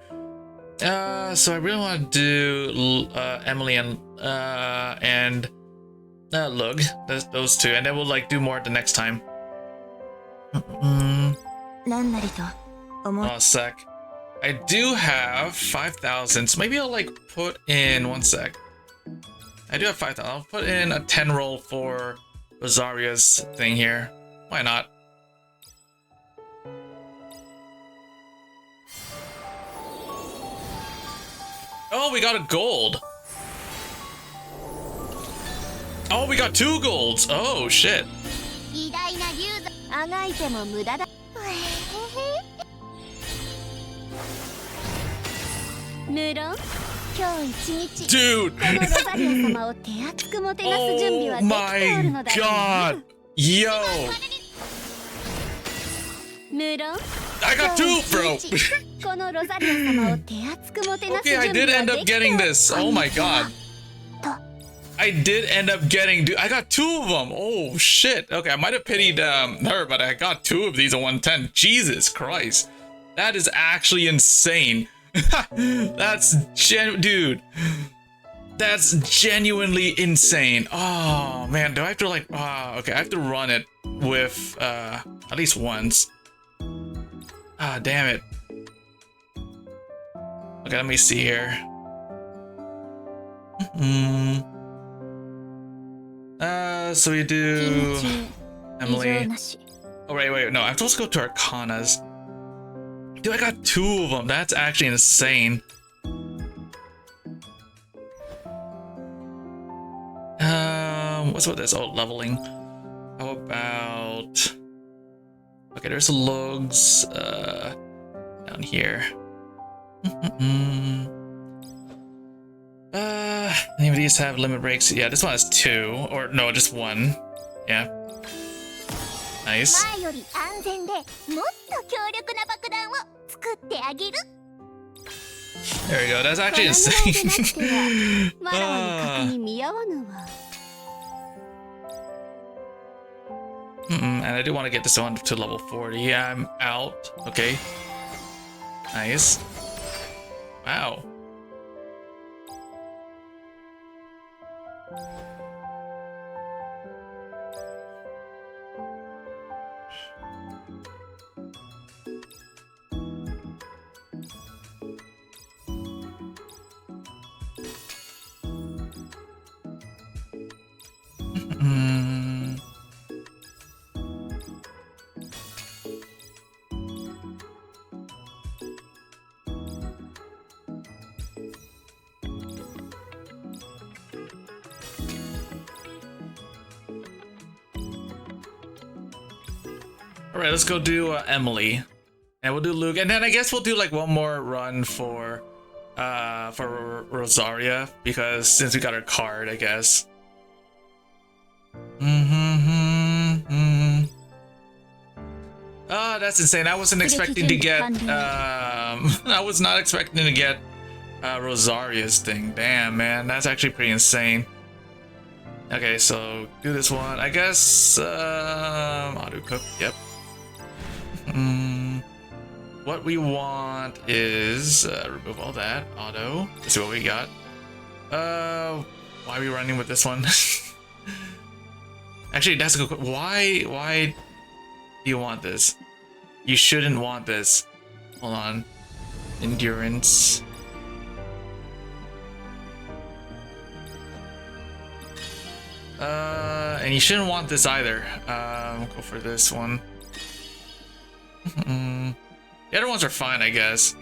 So I really want to do Emily and Lug. Those 2, and then we'll like do more the next time. Oh, sec. I do have 5,000, so maybe I'll like put in 1 sec. I do have 5,000. I'll put in a 10 roll for Rosaria's thing here. Why not? Oh, we got a gold. Oh, we got 2 golds. Oh, shit. 偉大な竜あがいても無駄だ無論 Dude! Oh my god! Yo! I got 2, bro! Okay, I did end up getting this. Oh my god. I did end up getting, dude, I got 2 of them. Oh shit. Okay, I might have pitied her, but I got 2 of these at 110. Jesus Christ. That is actually insane. That's dude. That's genuinely insane. Oh man, do I have to like, okay, I have to run it with at least once. Ah, damn it. Okay, let me see here. So we do Emily. Oh, wait, no, I'm supposed to go to Arcanas. Dude, I got 2 of them. That's actually insane. What's with this? Oh, leveling. How about... Okay, there's logs, down here. Any of these have limit breaks? Yeah, this one has 2, or no, just 1. Yeah. Nice. There we go. That's actually insane. And I do want to get this one to level 40. Yeah, I'm out. Okay. Nice. Wow. Alright, let's go do Emily. And we'll do Luke. And then I guess we'll do like one more run for Rosaria, because since we got her card, I guess. Oh, that's insane. I wasn't expecting to get I was not expecting to get Rosaria's thing. Damn, man, that's actually pretty insane. Okay, so do this one. I guess auto cook, yep. What we want is remove all that auto. Let's see what we got. Why are we running with this one? Actually, that's a good. Why do you want this? You shouldn't want this. Hold on. Endurance. And you shouldn't want this either. We'll go for this one. The other ones are fine, I guess.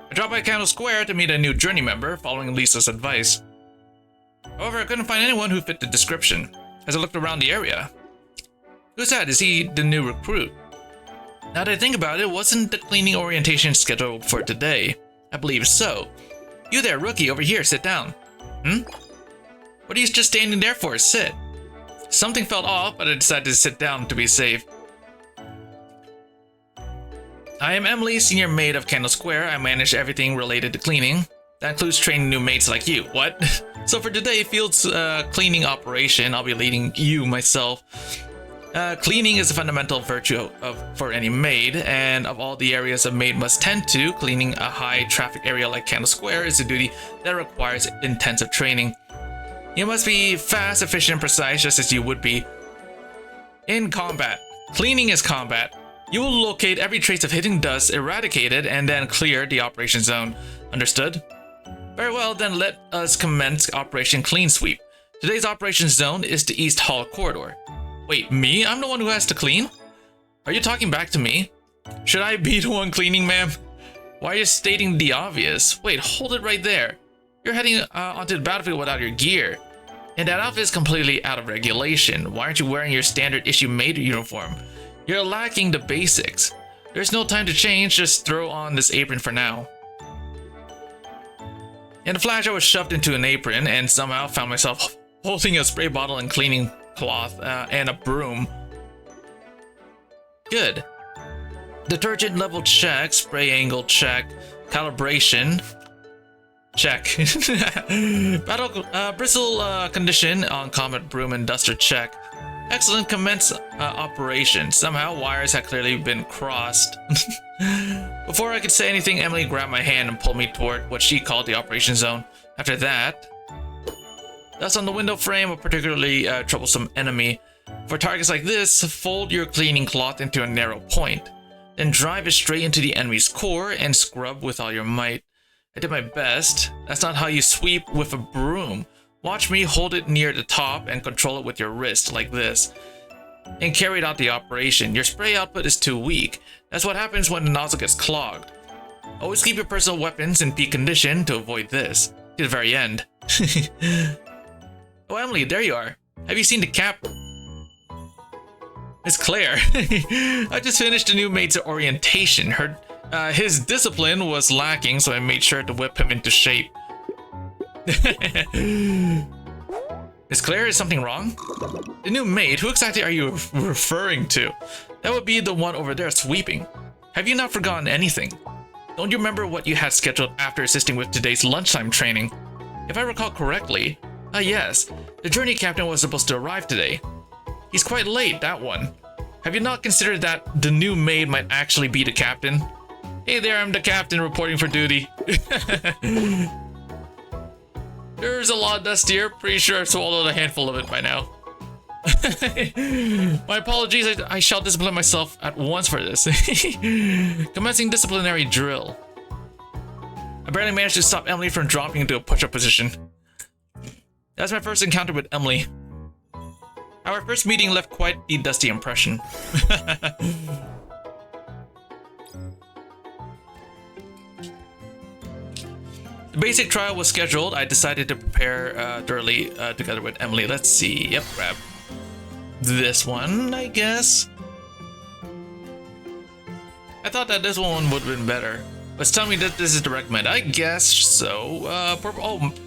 I dropped by Candle Square to meet a new journey member, following Lisa's advice. However, I couldn't find anyone who fit the description. As I looked around the area, who's that? Is he the new recruit? Now that I think about it, wasn't the cleaning orientation scheduled for today? I believe so. You there, rookie, over here, sit down. What are you just standing there for? Sit. Something felt off, but I decided to sit down to be safe. I am Emily, senior maid of Candle Square. I manage everything related to cleaning. That includes training new mates like you. What? So for today, Field's cleaning operation, I'll be leading you myself. Cleaning is a fundamental virtue for any maid, and of all the areas a maid must tend to, cleaning a high traffic area like Candle Square is a duty that requires intensive training. You must be fast, efficient, and precise, just as you would be in combat. Cleaning is combat. You will locate every trace of hidden dust, eradicate it, and then clear the operation zone. Understood? Very well, then let us commence Operation Clean Sweep. Today's operation zone is the East Hall Corridor. Wait, me? I'm the one who has to clean? Are you talking back to me? Should I be the one cleaning, ma'am? Why are you stating the obvious? Wait, hold it right there. You're heading onto the battlefield without your gear. And that outfit is completely out of regulation. Why aren't you wearing your standard issue maid uniform? You're lacking the basics. There's no time to change, just throw on this apron for now. In a flash, I was shoved into an apron and somehow found myself holding a spray bottle and cleaning cloth and a broom. Good. Detergent level check, spray angle check, calibration check. Battle bristle condition on comet broom and duster check. Excellent, commence operation. Somehow wires had clearly been crossed. Before I could say anything, Emily grabbed my hand and pulled me toward what she called the operation zone. After that, dust on the window frame, a particularly troublesome enemy. For targets like this, fold your cleaning cloth into a narrow point. Then drive it straight into the enemy's core and scrub with all your might. I did my best. That's not how you sweep with a broom. Watch me hold it near the top and control it with your wrist, like this. And carried out the operation. Your spray output is too weak. That's what happens when the nozzle gets clogged. Always keep your personal weapons in peak condition to avoid this. To the very end. Oh, Emily, there you are. Have you seen the cap? Miss Claire. I just finished a new maid's orientation. His discipline was lacking, so I made sure to whip him into shape. Miss Claire, is something wrong? The new maid? Who exactly are you referring to? That would be the one over there sweeping. Have you not forgotten anything? Don't you remember what you had scheduled after assisting with today's lunchtime training? If I recall correctly, yes, the journey captain was supposed to arrive today. He's quite late, that one. Have you not considered that the new maid might actually be the captain? Hey there, I'm the captain reporting for duty. There's a lot of dust here. Pretty sure I've swallowed a handful of it by now. My apologies, I shall discipline myself at once for this. Commencing disciplinary drill. I barely managed to stop Emily from dropping into a push-up position. That's my first encounter with Emily. Our first meeting left quite the dusty impression. The basic trial was scheduled. I decided to prepare thoroughly together with Emily. Let's see. Yep, grab this one, I guess. I thought that this one would have been better. But tell me that this is the recommend. I guess so.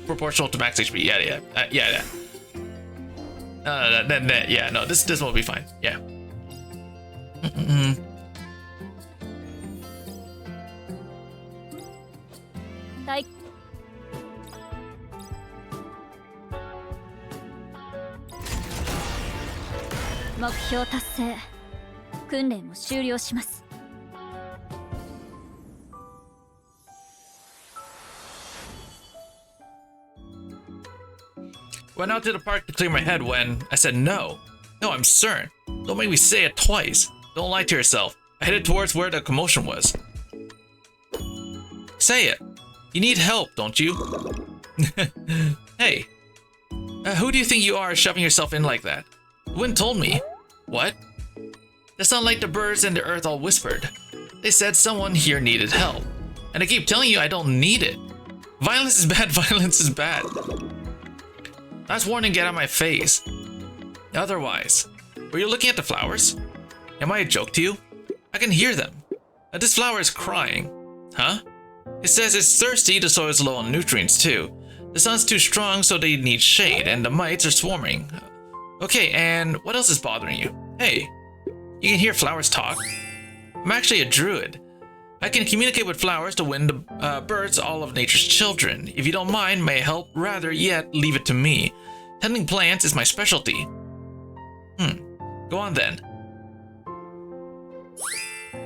Proportional to max HP. Yeah. Yeah, no, this one will be fine. Yeah. Like 目標達成。訓練を終了します。Went out to the park to clear my head when I said no. No, I'm certain. Don't make me say it twice. Don't lie to yourself. I headed towards where the commotion was. Say it. You need help, don't you? Hey. Who do you think you are shoving yourself in like that? The wind told me. What? That sounded like the birds and the earth all whispered. They said someone here needed help. And I keep telling you I don't need it. Violence is bad, violence is bad. Last warning, get out of my face. Otherwise, were you looking at the flowers? Am I a joke to you? I can hear them. This flower is crying. Huh? It says it's thirsty, the soil is low on nutrients too. The sun's too strong, so they need shade, and the mites are swarming. Okay, and what else is bothering you? Hey, you can hear flowers talk. I'm actually a druid. I can communicate with flowers to win the birds, all of nature's children. If you don't mind, may I help? Rather yet, leave it to me. Tending plants is my specialty. Go on then.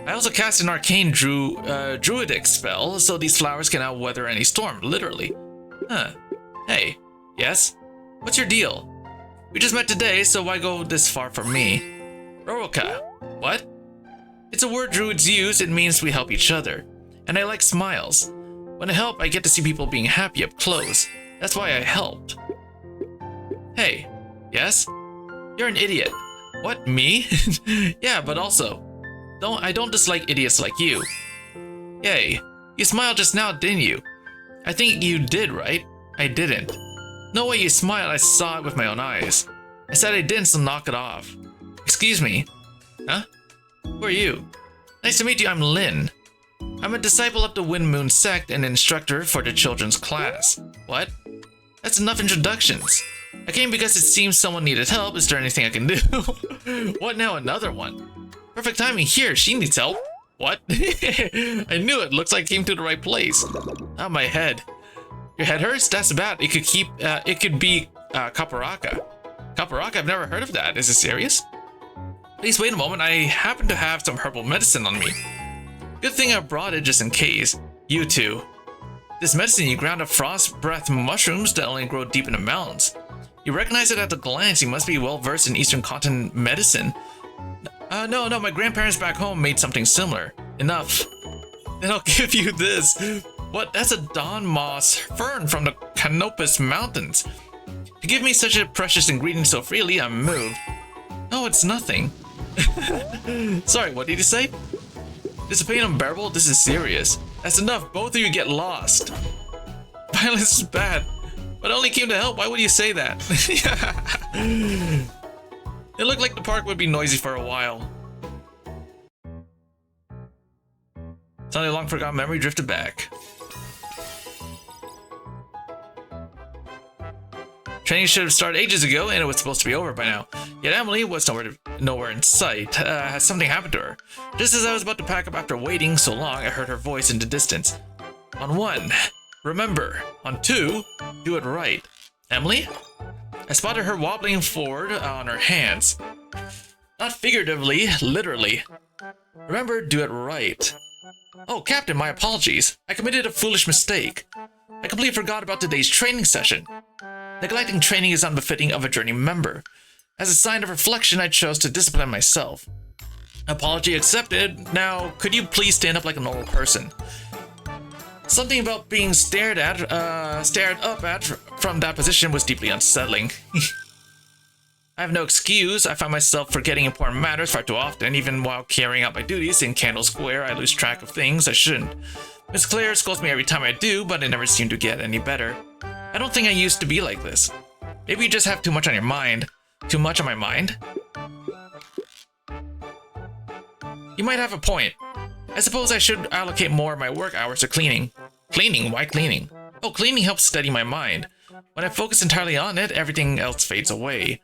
I also cast an arcane druidic spell, so these flowers can now weather any storm, literally. Huh. Hey. Yes? What's your deal? We just met today, so why go this far from me? Roroka. What? It's a word druids use, it means we help each other. And I like smiles. When I help, I get to see people being happy up close. That's why I helped. Hey. Yes? You're an idiot. What, me? Yeah, but also, I don't dislike idiots like you. Yay. You smiled just now, didn't you? I think you did, right? I didn't. No way you smiled, I saw it with my own eyes. I said I didn't, so knock it off. Excuse me. Huh? Who are you? Nice to meet you, I'm Lin. I'm a disciple of the Wind Moon sect and instructor for the children's class. What? That's enough introductions. I came because it seems someone needed help. Is there anything I can do? What now, another one? Perfect timing here, she needs help. What? I knew it, looks like I came to the right place. Oh, my head. Your head hurts? That's bad. It could be Caparaka. Caparaka? I've never heard of that. Is it serious? Please wait a moment, I happen to have some herbal medicine on me. Good thing I brought it just in case. You too. This medicine, you ground up frost breath mushrooms that only grow deep in the mountains. You recognize it at a glance, you must be well versed in Eastern Continent medicine. No, my grandparents back home made something similar. Enough. Then I'll give you this. What? That's a Dawn Moss fern from the Canopus Mountains. To give me such a precious ingredient so freely, I'm moved. No, it's nothing. Sorry, what did you say? Is the pain unbearable? This is serious. That's enough, both of you get lost. Violence is bad, but I only came to help. Why would you say that? It looked like the park would be noisy for a while. Suddenly a long forgotten memory drifted back. Training should have started ages ago, and it was supposed to be over by now. Yet Emily was nowhere in sight. Has something happened to her? Just as I was about to pack up after waiting so long, I heard her voice in the distance. On 1, remember. On 2, do it right. Emily? I spotted her wobbling forward on her hands. Not figuratively, literally. Remember, do it right. Oh, Captain, my apologies. I committed a foolish mistake. I completely forgot about today's training session. Neglecting training is unbefitting of a journey member. As a sign of reflection, I chose to discipline myself. Apology accepted. Now, could you please stand up like a normal person? Something about being stared up at from that position was deeply unsettling. I have no excuse. I find myself forgetting important matters far too often. Even while carrying out my duties in Candle Square, I lose track of things I shouldn't. Miss Claire scolds me every time I do, but it never seemed to get any better. I don't think I used to be like this. Maybe you just have too much on your mind. Too much on my mind? You might have a point. I suppose I should allocate more of my work hours to cleaning. Cleaning? Why cleaning? Oh, cleaning helps steady my mind. When I focus entirely on it, everything else fades away.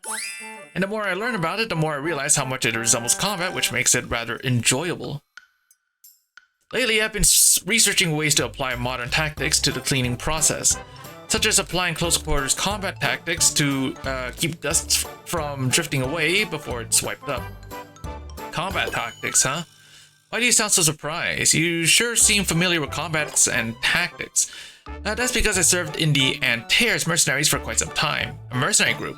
And the more I learn about it, the more I realize how much it resembles combat, which makes it rather enjoyable. Lately, I've been researching ways to apply modern tactics to the cleaning process, such as applying close quarters combat tactics to keep dust from drifting away before it's wiped up. Combat tactics, huh? Why do you sound so surprised? You sure seem familiar with combats and tactics. That's because I served in the Antares mercenaries for quite some time. A mercenary group.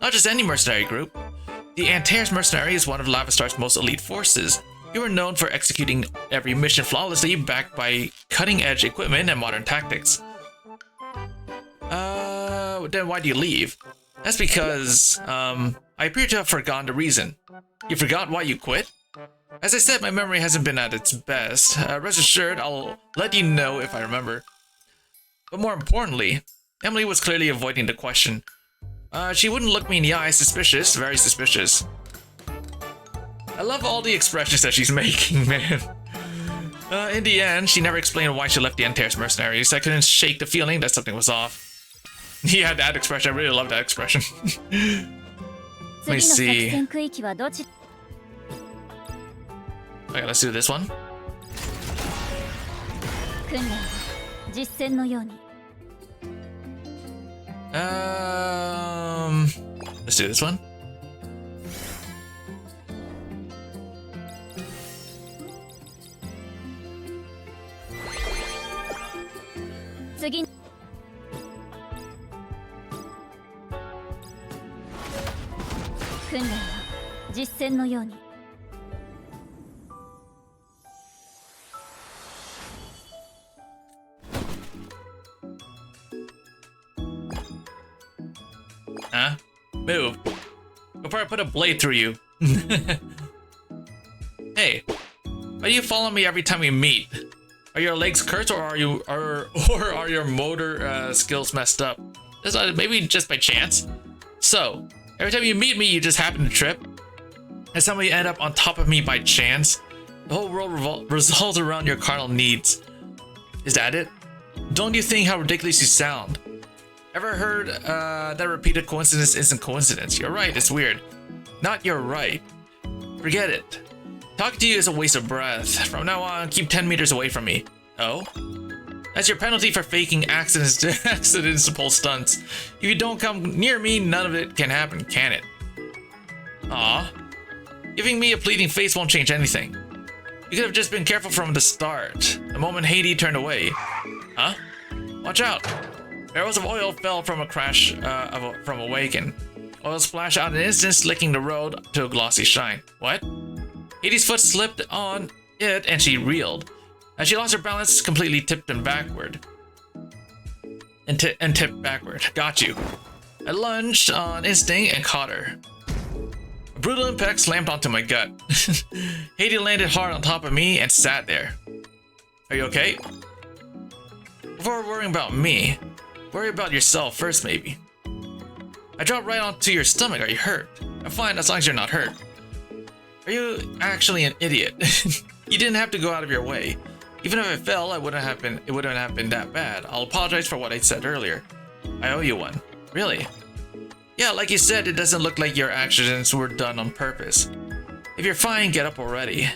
Not just any mercenary group. The Antares mercenary is one of Lavistar's most elite forces. You are known for executing every mission flawlessly, backed by cutting-edge equipment and modern tactics. Then why do you leave? That's because, I appear to have forgotten the reason. You forgot why you quit? As I said, my memory hasn't been at its best. Rest assured, I'll let you know if I remember. But more importantly, Emily was clearly avoiding the question. She wouldn't look me in the eye. Suspicious, very suspicious. I love all the expressions that she's making, man. In the end, she never explained why she left the Antares mercenaries. I couldn't shake the feeling that something was off. Yeah, that expression. I really love that expression. Let me see. Okay, let's do this one. Let's do this one. 訓練は実践のように。Huh? Move. Before I put a blade through you. Hey, why do you follow me every time we meet? Are your legs cursed, or are your motor skills messed up? Maybe just by chance. So, every time you meet me, you just happen to trip, and somehow you end up on top of me by chance. The whole world revolves around your carnal needs. Is that it? Don't you think how ridiculous you sound? Ever heard that repeated coincidence isn't coincidence? You're right, it's weird. Not you're right. Forget it. Talking to you is a waste of breath. From now on, keep 10 meters away from me. Oh? That's your penalty for faking accidents to pull stunts. If you don't come near me, none of it can happen, can it? Aw. Giving me a pleading face won't change anything. You could have just been careful from the start. The moment Haiti turned away. Huh? Watch out. Barrels of oil fell from a crash from a wagon. Oil splashed out in an instant, slicking the road to a glossy shine. What? Haiti's foot slipped on it and she reeled. As she lost her balance, completely tipped and backward. And tipped backward. Got you. I lunged on instinct and caught her. A brutal impact slammed onto my gut. Haiti landed hard on top of me and sat there. Are you okay? Before worrying about me, worry about yourself first, maybe. I dropped right onto your stomach. Are you hurt? I'm fine as long as you're not hurt. Are you actually an idiot? You didn't have to go out of your way. Even if I fell, it wouldn't have been that bad. I'll apologize for what I said earlier. I owe you one. Really? Yeah, like you said, it doesn't look like your accidents were done on purpose. If you're fine, get up already.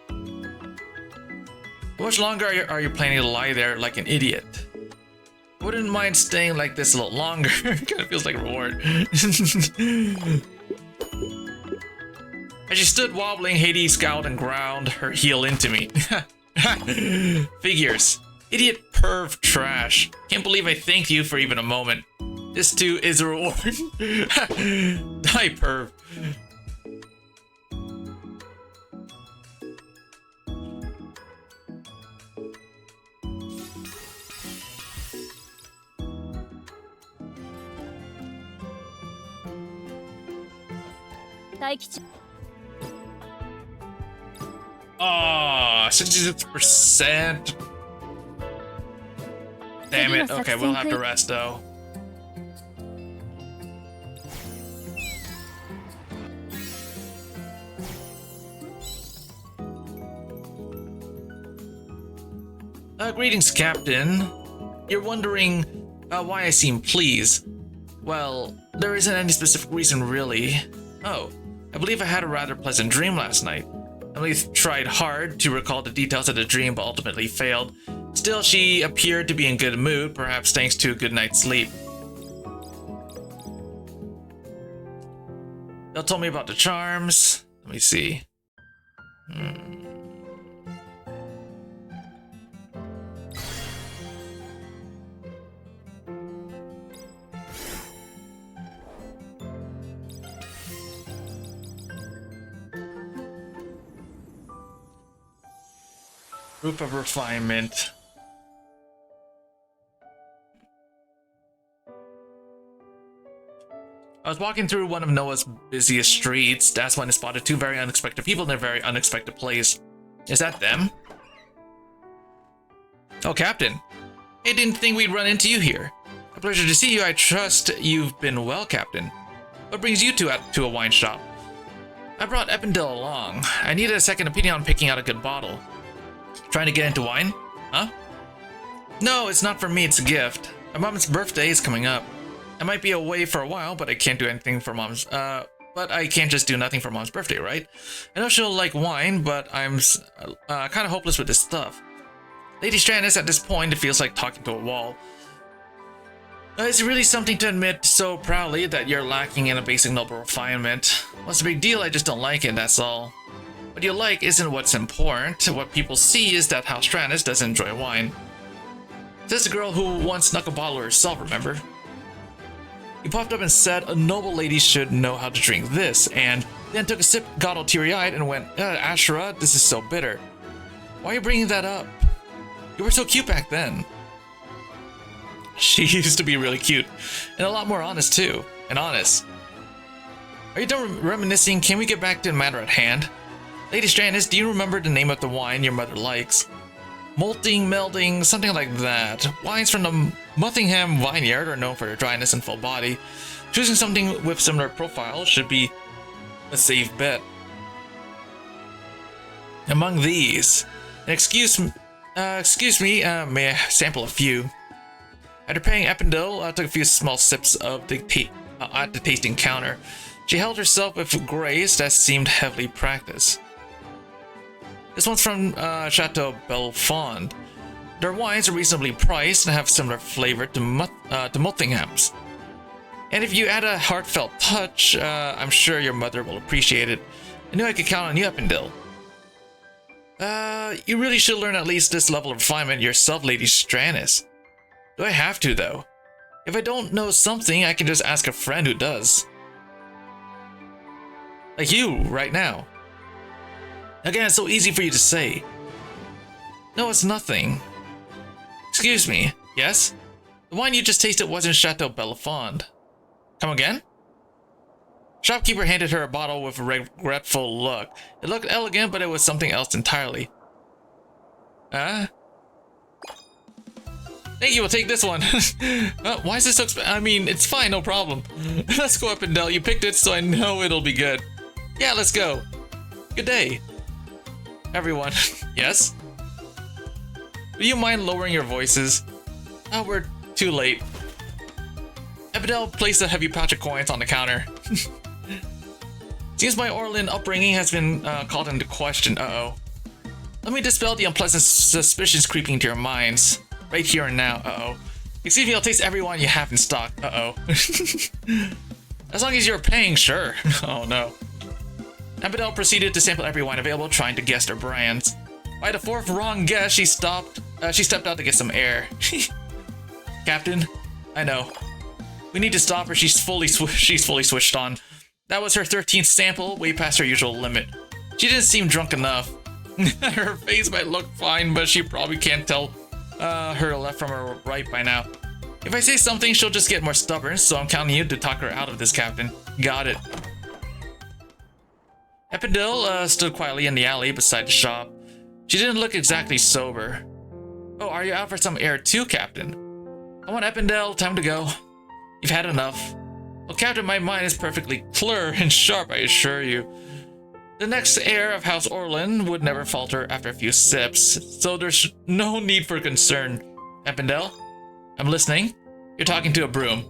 How much longer are you planning to lie there like an idiot? I wouldn't mind staying like this a little longer. Kind of feels like a reward. As she stood wobbling, Haiti scowled and ground her heel into me. Figures. Idiot perv trash. Can't believe I thanked you for even a moment. This too is a reward. Die, perv. Oh, 66%. Damn it. Okay, we'll have to rest though. Greetings, Captain. You're wondering why I seem pleased. Well, there isn't any specific reason, really. Oh, I believe I had a rather pleasant dream last night. Emily tried hard to recall the details of the dream, but ultimately failed. Still, she appeared to be in good mood, perhaps thanks to a good night's sleep. They'll tell me about the charms. Let me see. Proof of refinement. I was walking through one of Noah's busiest streets. That's when I spotted two very unexpected people in a very unexpected place. Is that them? Oh, Captain. I didn't think we'd run into you here. A pleasure to see you. I trust you've been well, Captain. What brings you to a wine shop? I brought Ependil along. I needed a second opinion on picking out a good bottle. Trying to get into wine? Huh? No, it's not for me, it's a gift. My mom's birthday is coming up. I might be away for a while, but I can't do anything for mom's, but I can't just do nothing for mom's birthday, right? I know she'll like wine, but I'm kind of hopeless with this stuff. Lady Strandis, at this point, it feels like talking to a wall. It's really something to admit so proudly that you're lacking in a basic noble refinement. What's the big deal? I just don't like it, that's all. What you like isn't what's important. What people see is that House Strandis doesn't enjoy wine. This is the girl who once snuck a bottle herself, remember? He popped up and said a noble lady should know how to drink this, and then took a sip, got all teary-eyed, and went, Ashura, this is so bitter. Why are you bringing that up? You were so cute back then. She used to be really cute, and a lot more honest too, and honest. Are you done reminiscing? Can we get back to the matter at hand? Lady Strannis, do you remember the name of the wine your mother likes? Malting, melding, something like that. Wines from the Muthingham vineyard are known for their dryness and full body. Choosing something with similar profile should be a safe bet. Among these, excuse me, may I sample a few? After paying Ependil, I took a few small sips of the at the tasting counter. She held herself with grace that seemed heavily practiced. This one's from Chateau Belfond. Their wines are reasonably priced and have similar flavor to Muthingham's. And if you add a heartfelt touch, I'm sure your mother will appreciate it. I knew I could count on you, Ependil. You really should learn at least this level of refinement yourself, Lady Strannis. Do I have to, though? If I don't know something, I can just ask a friend who does. Like you, right now. Again, it's so easy for you to say. No, it's nothing. Excuse me, yes? The wine you just tasted wasn't Chateau Belfond. Come again? Shopkeeper handed her a bottle with a regretful look. It looked elegant, but it was something else entirely. Thank you, we'll take this one. Why is this so expensive? I mean, it's fine, no problem. Let's go up and down. You picked it, so I know it'll be good. Yeah, let's go. Good day. Everyone. Yes? Do you mind lowering your voices? Oh, we're too late. Ependil placed a heavy pouch of coins on the counter. Seems my Orlin upbringing has been called into question. Uh-oh. Let me dispel the unpleasant suspicions creeping into your minds. Right here and now. Uh-oh. Excuse me, I'll taste every wine you have in stock. Uh-oh. As long as you're paying, sure. Oh no. Ependil proceeded to sample every wine available, trying to guess their brands. By the fourth wrong guess, she stepped out to get some air. Captain, I know. We need to stop her. She's fully switched on. That was her 13th sample, way past her usual limit. She didn't seem drunk enough. Her face might look fine, but she probably can't tell her left from her right by now. If I say something, she'll just get more stubborn, so I'm counting you to talk her out of this, Captain. Got it. Ependil stood quietly in the alley beside the shop. She didn't look exactly sober. Oh, are you out for some air too, Captain? Come on, Ependil, time to go. You've had enough. Well, Captain, my mind is perfectly clear and sharp, I assure you. The next heir of House Orlin would never falter after a few sips, so there's no need for concern. Ependil, I'm listening. You're talking to a broom.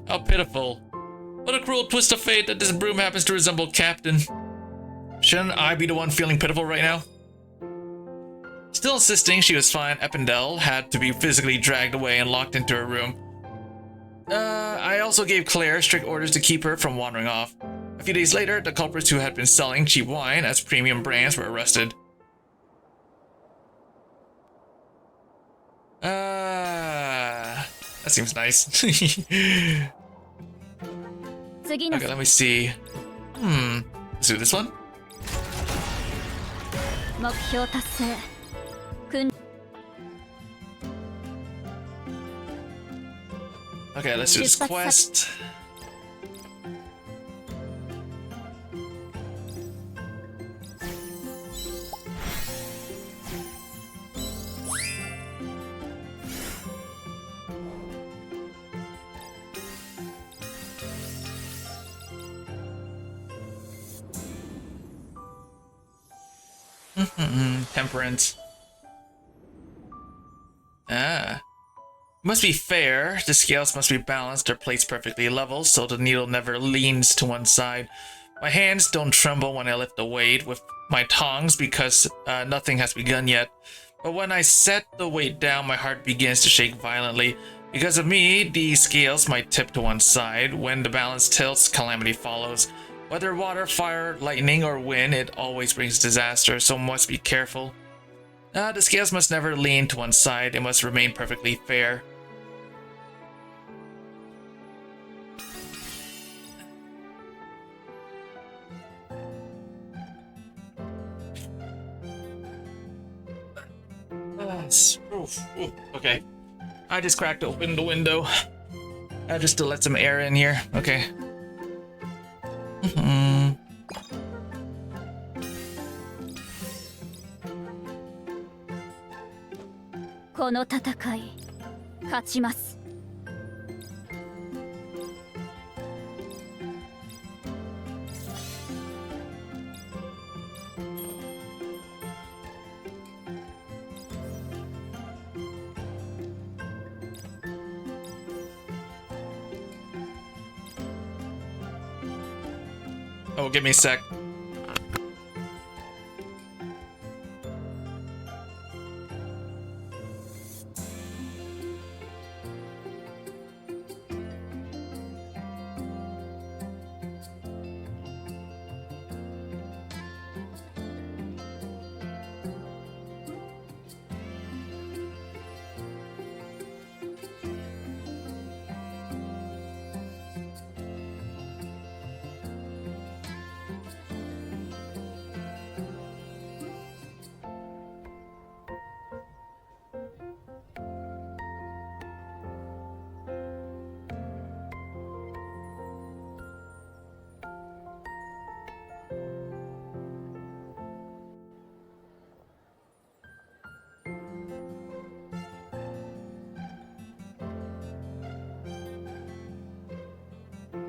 How pitiful. What a cruel twist of fate that this broom happens to resemble Captain. Shouldn't I be the one feeling pitiful right now? Still insisting she was fine, Ependil had to be physically dragged away and locked into her room. I also gave Claire strict orders to keep her from wandering off. A few days later, the culprits who had been selling cheap wine as premium brands were arrested. That seems nice. Okay, let me see. Let's do this one. Okay, let's do this quest. Temperance. Must be fair. The scales must be balanced or placed perfectly level so the needle never leans to one side. My hands don't tremble when I lift the weight with my tongs because nothing has begun yet. But when I set the weight down, my heart begins to shake violently. Because of me, the scales might tip to one side. When the balance tilts, calamity follows. Whether water, fire, lightning, or wind, it always brings disaster, so must be careful. The scales must never lean to one side, it must remain perfectly fair. Yes. Oof, oof. Okay. I just cracked open the window. Just to let some air in here. Okay.この戦い勝ちます。 Oh, give me a sec.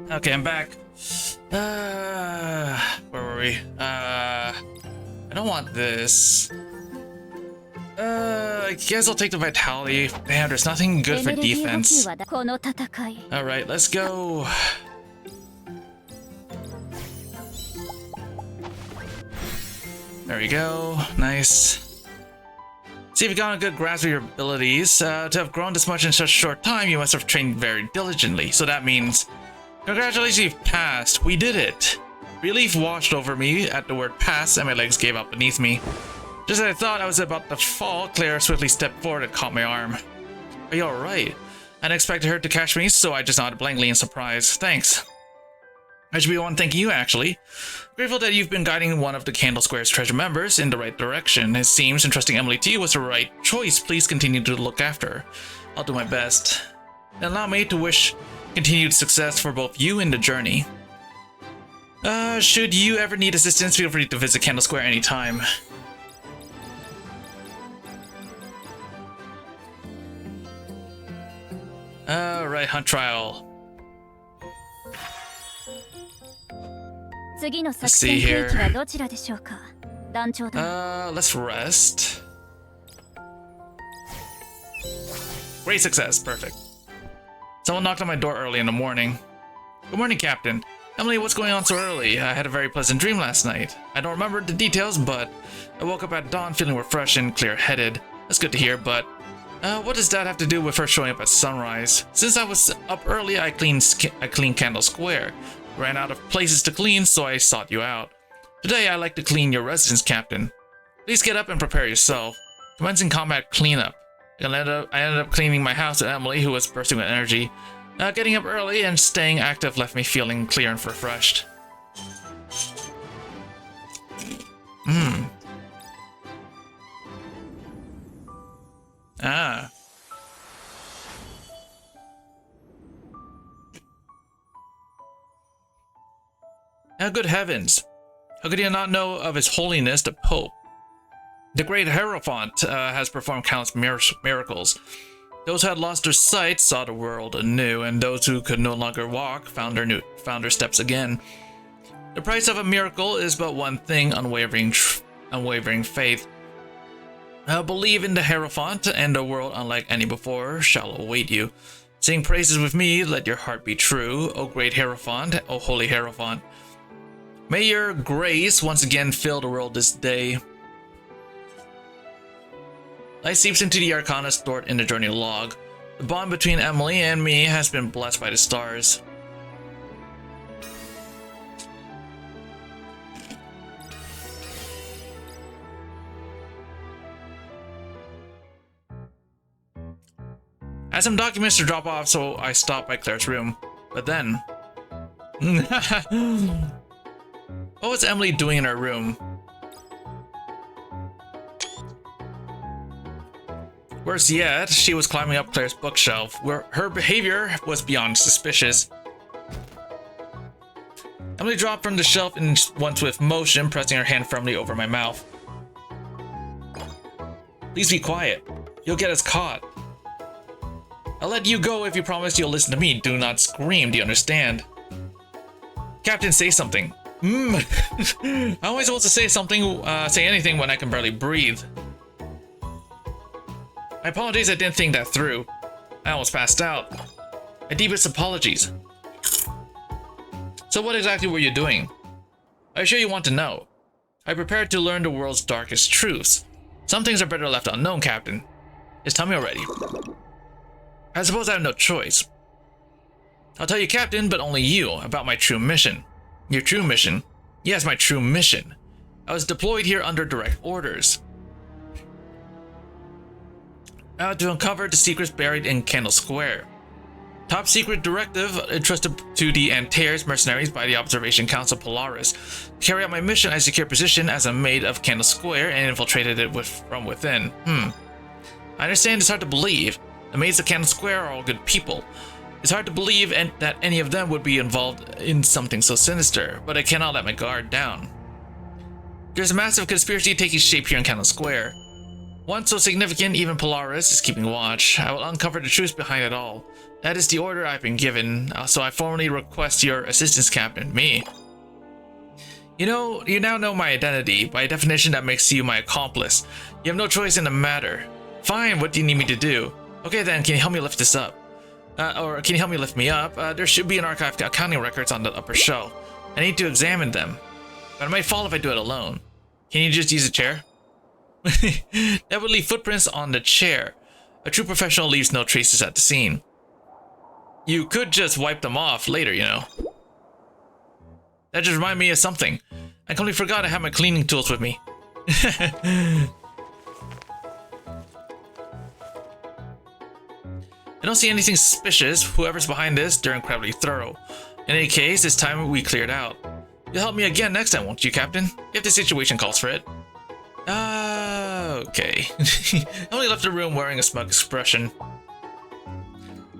Okay, I'm back. Where were we? I don't want this. I guess I'll take the vitality. Damn, there's nothing good for defense. Alright, let's go. There we go. Nice. See if you've gotten a good grasp of your abilities. To have grown this much in such a short time, you must have trained very diligently. So that means... Congratulations, you've passed. We did it. Relief washed over me at the word pass, and my legs gave up beneath me. Just as I thought I was about to fall, Claire swiftly stepped forward and caught my arm. Are you alright? I didn't expect her to catch me, so I just nodded blankly in surprise. Thanks. I should be the one thanking you, actually. Grateful that you've been guiding one of the Candle Square's treasure members in the right direction. It seems entrusting Emily to you was the right choice. Please continue to look after her. I'll do my best. And allow me to wish continued success for both you and the journey. Should you ever need assistance, feel free to visit Candle Square anytime. Alright, hunt trial. Let's see here. Let's rest. Great success, perfect. Someone knocked on my door early in the morning. Good morning, Captain. Emily, what's going on so early? I had a very pleasant dream last night. I don't remember the details, but I woke up at dawn feeling refreshed and clear-headed. That's good to hear, but what does that have to do with her showing up at sunrise? Since I was up early, I cleaned Candle Square. Ran out of places to clean, so I sought you out. Today, I'd like to clean your residence, Captain. Please get up and prepare yourself. Commencing combat cleanup. I ended up cleaning my house with Emily, who was bursting with energy. Getting up early and staying active left me feeling clear and refreshed. Ah. Good heavens. How could you not know of His Holiness the Pope? The great Hierophant has performed countless miracles. Those who had lost their sight saw the world anew, and those who could no longer walk found their steps again. The price of a miracle is but one thing: unwavering faith. Believe in the Hierophant, and the world, unlike any before, shall await you. Sing praises with me, let your heart be true, O great Hierophant, O holy Hierophant. May your grace once again fill the world this day. Light seeps into the arcana stored in the journey log. The bond between Emily and me has been blessed by the stars. I had some documents to drop off, so I stopped by Claire's room. But then... What was Emily doing in her room? Worse yet, she was climbing up Claire's bookshelf, where her behavior was beyond suspicious. Emily dropped from the shelf in one swift motion, pressing her hand firmly over my mouth. Please be quiet. You'll get us caught. I'll let you go if you promise you'll listen to me. Do not scream, do you understand? Captain, say something. I'm always supposed to say something, say anything when I can barely breathe. My apologies, I didn't think that through. I almost passed out. My deepest apologies. So what exactly were you doing? Are you sure you want to know? I prepared to learn the world's darkest truths. Some things are better left unknown, Captain. Just tell me already. I suppose I have no choice. I'll tell you, Captain, but only you, about my true mission. Your true mission? Yes, my true mission. I was deployed here under direct orders. To uncover the secrets buried in Candle Square. Top secret directive entrusted to the Antares mercenaries by the Observation Council Polaris. To carry out my mission, I secured position as a maid of Candle Square and infiltrated it from within. I understand it's hard to believe. The maids of Candle Square are all good people. It's hard to believe that any of them would be involved in something so sinister, but I cannot let my guard down. There's a massive conspiracy taking shape here in Candle Square. One so significant, even Polaris is keeping watch. I will uncover the truth behind it all. That is the order I've been given, so I formally request your assistance, Captain. Me. You now know my identity. By definition, that makes you my accomplice. You have no choice in the matter. Fine, what do you need me to do? Okay then, can you help me lift this up? Or can you help me lift me up? There should be an archive of accounting records on the upper shelf. I need to examine them. But I might fall if I do it alone. Can you just use a chair? That would leave footprints on the chair. A true professional leaves no traces at the scene. You could just wipe them off later, you know. That just reminded me of something. I completely forgot I have my cleaning tools with me. I don't see anything suspicious. Whoever's behind this, they're incredibly thorough. In any case, it's time we cleared out. You'll help me again next time, won't you, Captain? If the situation calls for it. Okay. I only left the room wearing a smug expression.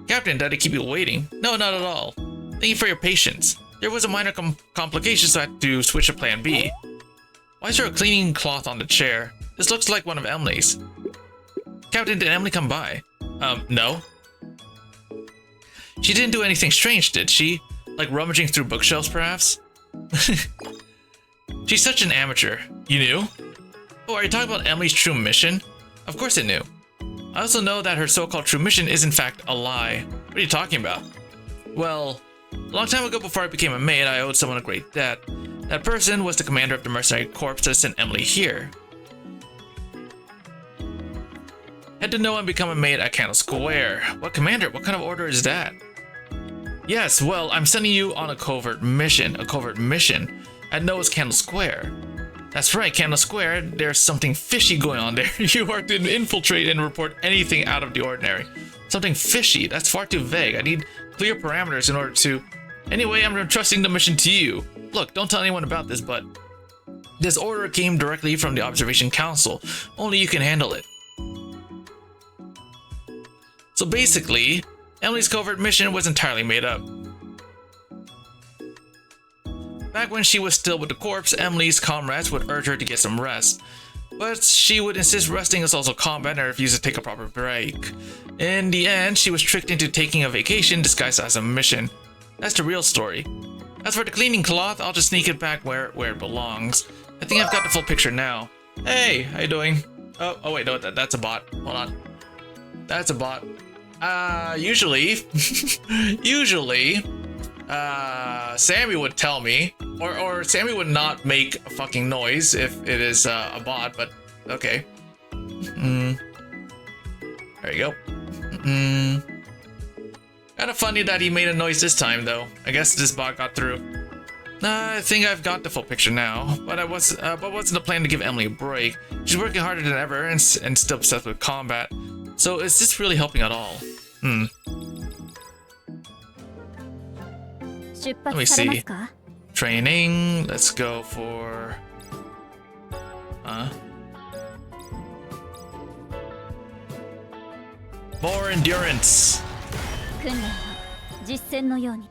Captain, did I keep you waiting? No, not at all. Thank you for your patience. There was a minor complication, so I had to switch to plan B. Why is there a cleaning cloth on the chair? This looks like one of Emily's. Captain, did Emily come by? No. She didn't do anything strange, did she? Like rummaging through bookshelves, perhaps? She's such an amateur. You knew? Oh, are you talking about Emily's true mission? Of course I knew. I also know that her so-called true mission is in fact a lie. What are you talking about? Well, a long time ago before I became a maid, I owed someone a great debt. That person was the commander of the mercenary corps that sent Emily here. Had to know and become a maid at Candle Square. What commander? What kind of order is that? Yes, well, I'm sending you on a covert mission. A covert mission at Noah's Candle Square. That's right, Candle Square. There's something fishy going on there. You are to infiltrate and report anything out of the ordinary. Something fishy? That's far too vague. I need clear parameters in order to... Anyway, I'm entrusting the mission to you. Look, don't tell anyone about this, but... this order came directly from the Observation Council. Only you can handle it. So basically, Emily's covert mission was entirely made up. Back when she was still with the corpse, Emily's comrades would urge her to get some rest. But she would insist resting is also combat and refuse to take a proper break. In the end, she was tricked into taking a vacation disguised as a mission. That's the real story. As for the cleaning cloth, I'll just sneak it back where it belongs. I think I've got the full picture now. Hey, how you doing? Oh wait, no, that's a bot. Hold on. That's a bot. Usually, Sammy would tell me, or Sammy would not make a fucking noise if it is a bot, but okay. There you go. Kind of funny that he made a noise this time, though. I guess this bot got through. I think I've got the full picture now, but wasn't the plan to give Emily a break. She's working harder than ever and still obsessed with combat. So is this really helping at all? Let me see. Training. Let's go for... More endurance. 訓練は実戦のように。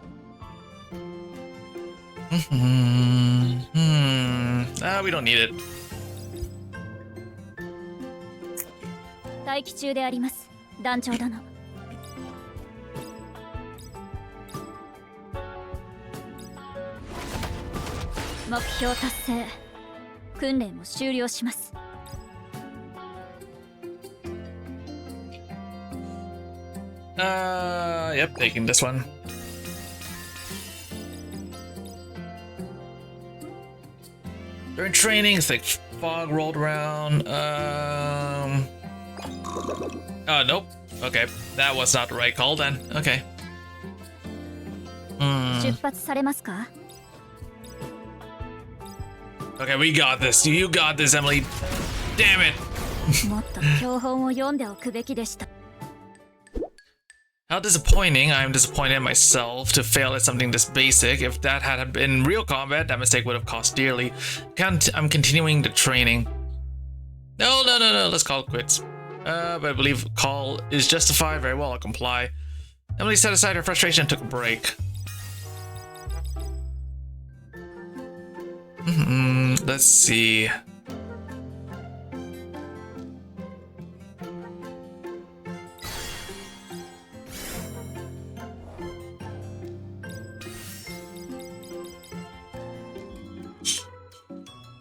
We don't need it. 待機中であります、団長殿。目標達成。訓練も終了します。Yep, taking this one. During training, it's like fog rolled around. Oh, nope. Okay, that was not the right call then. Okay. 出発されますか？ Okay, we got this. You got this, Emily. Damn it. もっと教本を読んでおくべきでした。 How disappointing. I'm disappointed in myself to fail at something this basic. If that had been real combat, that mistake would have cost dearly. I'm continuing the training. No. Let's call it quits. But I believe call is justified. Very well, I'll comply. Emily set aside her frustration and took a break. Let's see.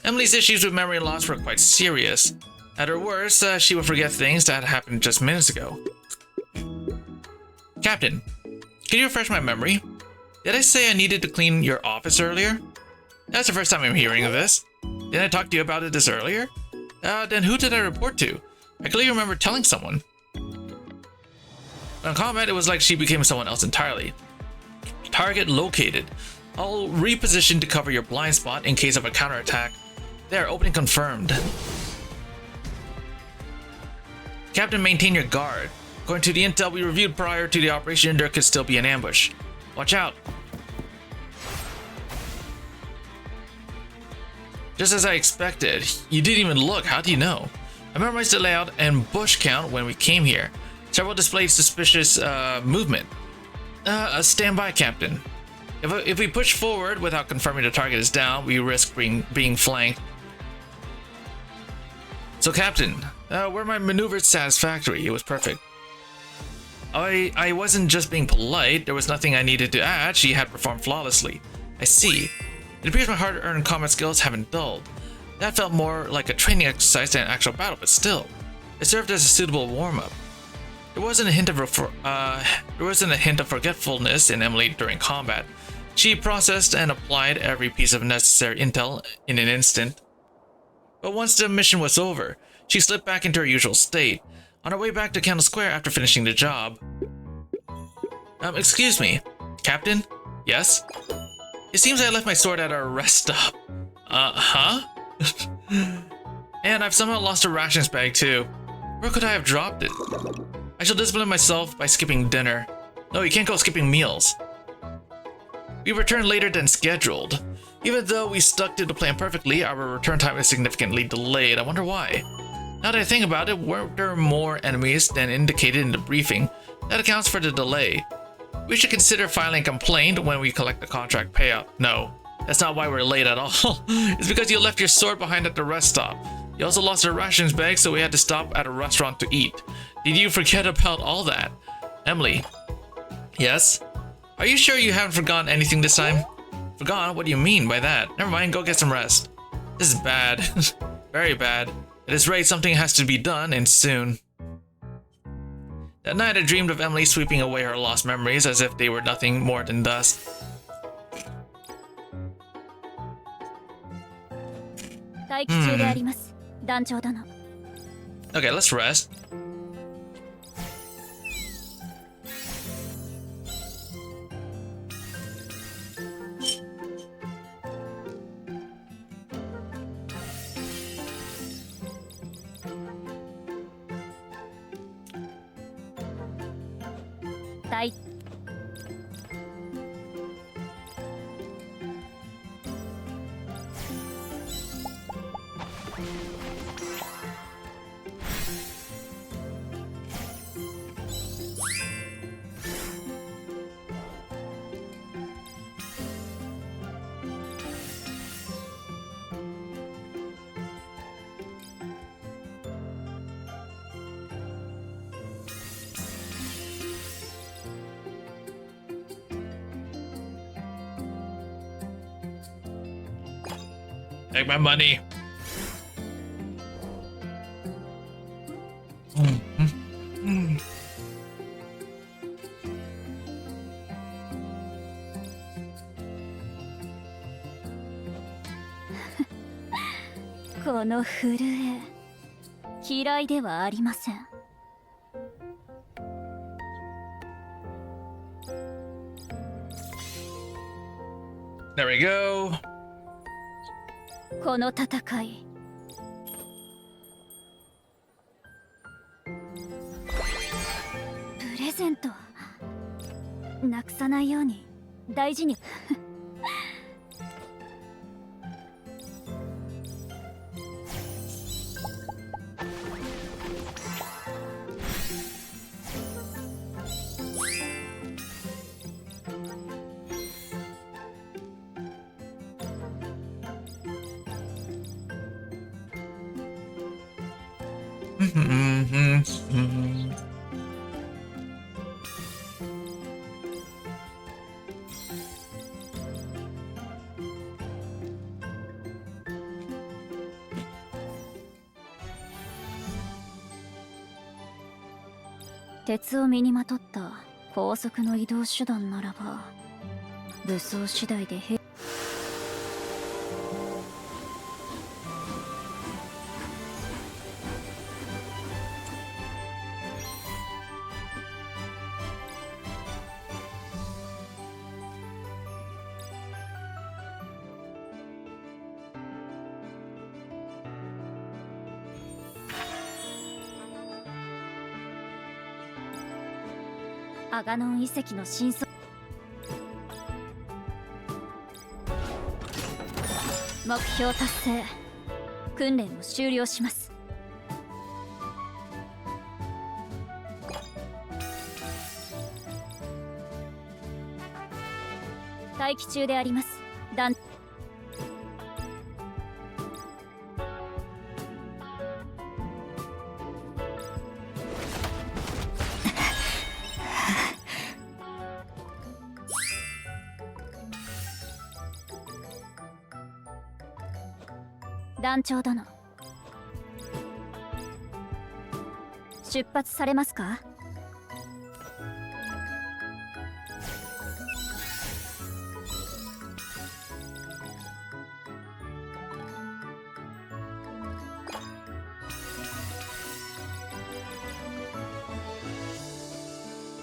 Emily's issues with memory loss were quite serious. At her worst, she would forget things that happened just minutes ago. Captain, can you refresh my memory? Did I say I needed to clean your office earlier? That's the first time I'm hearing of this. Didn't I talk to you about it this earlier? Then who did I report to? I clearly remember telling someone. On combat, it was like she became someone else entirely. Target located. I'll reposition to cover your blind spot in case of a counterattack. There, opening confirmed. Captain, maintain your guard. According to the intel we reviewed prior to the operation, there could still be an ambush. Watch out. Just as I expected. You didn't even look, how do you know? I memorized the layout and bush count when we came here. Several displayed suspicious movement. Stand by, Captain. If we push forward without confirming the target is down, we risk being flanked. So, Captain, were my maneuvers satisfactory? It was perfect. I wasn't just being polite. There was nothing I needed to add. She had performed flawlessly. I see. It appears my hard-earned combat skills haven't dulled. That felt more like a training exercise than an actual battle, but still, it served as a suitable warm-up. There wasn't a hint of forgetfulness in Emily during combat. She processed and applied every piece of necessary intel in an instant. But once the mission was over, she slipped back into her usual state, on her way back to Candle Square after finishing the job. Excuse me, Captain? Yes? It seems I left my sword at our rest stop. Huh? And I've somehow lost a rations bag too. Where could I have dropped it? I shall discipline myself by skipping dinner. No, you can't go skipping meals. We returned later than scheduled. Even though we stuck to the plan perfectly, our return time is significantly delayed. I wonder why. Now that I think about it, weren't there more enemies than indicated in the briefing? That accounts for the delay. We should consider filing a complaint when we collect the contract payout. No, that's not why we're late at all. It's because you left your sword behind at the rest stop. You also lost our rations bag, so we had to stop at a restaurant to eat. Did you forget about all that? Emily. Yes? Are you sure you haven't forgotten anything this time? Forgotten? What do you mean by that? Never mind, go get some rest. This is bad. Very bad. At this rate, something has to be done, and soon. That night, I dreamed of Emily sweeping away her lost memories as if they were nothing more than dust. Okay, let's rest. Take my money. Mm. この震え嫌いではありません。There we go. この戦いプレゼントなくさないように大事に鉄を身にまとった高速の移動手段ならば武装次第でアガノン遺跡の真相目標達成訓練を終了します。待機中であります。団団長殿出発されますか？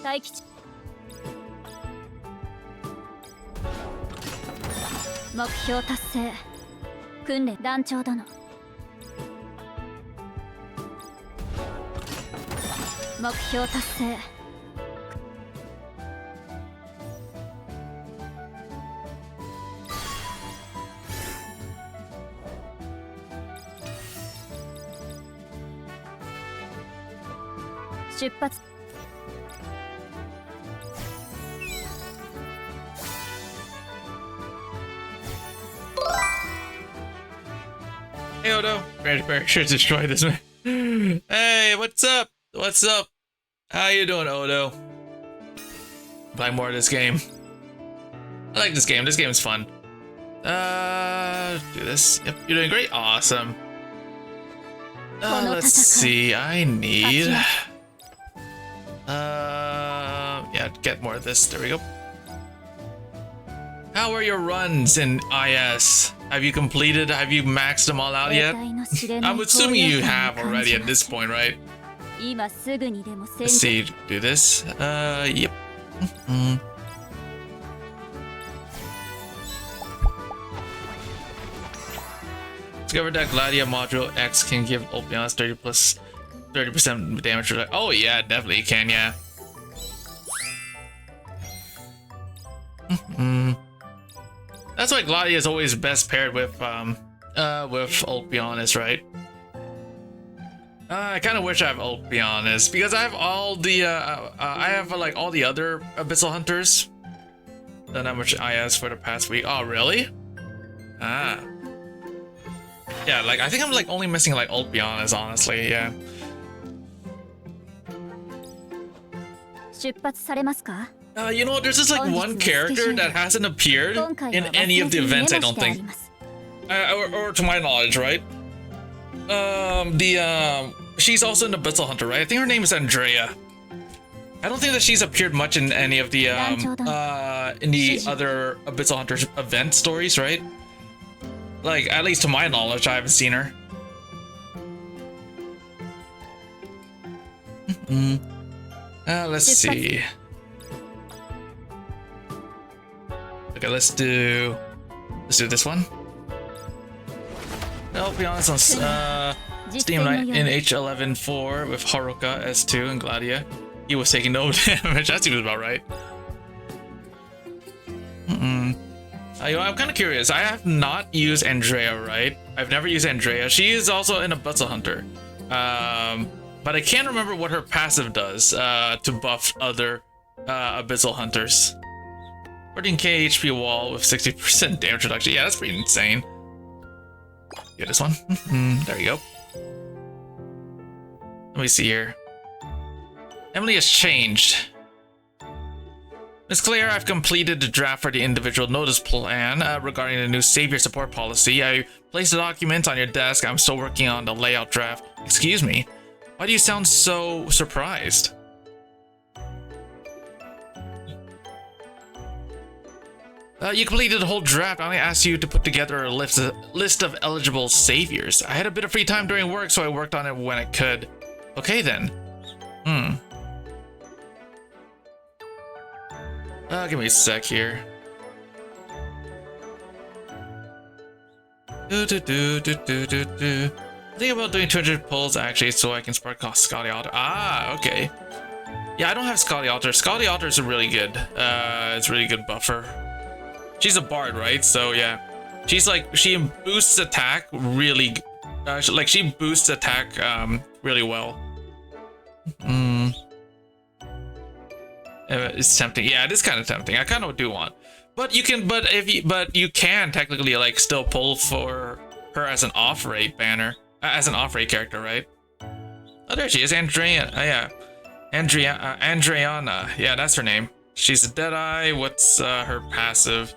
待機中目標達成訓練団長殿目標達成出発Hey Odo, very sure to destroy this man. Hey, what's up? What's up? How you doing, Odo? Play more of this game. I like this game. This game is fun. Do this. Yep, you're doing great. Awesome. Let's see. I need. Yeah, get more of this. There we go. How are your runs in IS? Have you completed? Have you maxed them all out yet? I'm assuming you have already at this point, right? Let's see. Do this. Yep. Discover that Gladia module X can give Opions 30% damage. Oh yeah, definitely can, yeah. That's why Gladia is always best paired with Ulpionus, right? I kind of wish I have Ulpionus because I have all the like all the other Abyssal Hunters. Done that much IS for the past week. Oh really? Ah. Yeah, like I think I'm like only missing like Ulpionus, honestly. Yeah. 出発されますか? You know, there's just like one character that hasn't appeared in any of the events, I don't think. or to my knowledge, right? She's also an Abyssal Hunter, right? I think her name is Andrea. I don't think that she's appeared much in any of the other Abyssal Hunters event stories, right? Like, at least to my knowledge, I haven't seen her. Let's see. Okay, let's do this one. I'll be honest, on Steam Night in H11-4 with Haruka S2 and Gladia, he was taking no damage. That seems about right. I'm kind of curious. I have not used Andrea, right? I've never used Andrea. She is also an Abyssal Hunter. But I can't remember what her passive does to buff other Abyssal Hunters. 14k HP wall with 60% damage reduction. Yeah, that's pretty insane. Get this one. There you go. Let me see here. Emily has changed. Miss Claire, I've completed the draft for the individual notice plan regarding the new Savior support policy. I placed the document on your desk. I'm still working on the layout draft. Excuse me. Why do you sound so surprised? You completed the whole draft. I only asked you to put together a list of eligible saviors. I had a bit of free time during work, so I worked on it when I could. Okay then. Give me a sec here. Think about doing 200 pulls actually, so I can spark Scotty Otter. Ah, okay. Yeah, I don't have Scotty Otter. Scotty Otter is really good. It's a really good buffer. She's a bard, right? So yeah, she's like, she boosts attack really. She boosts attack really well. It's tempting. Yeah, it is kind of tempting. I kind of do want, but you can. But you can technically like still pull for her as an off-rate banner. As an off-rate character, right? Oh, there she is, Andrea. yeah, Andreana. Yeah, that's her name. She's a Deadeye. What's her passive?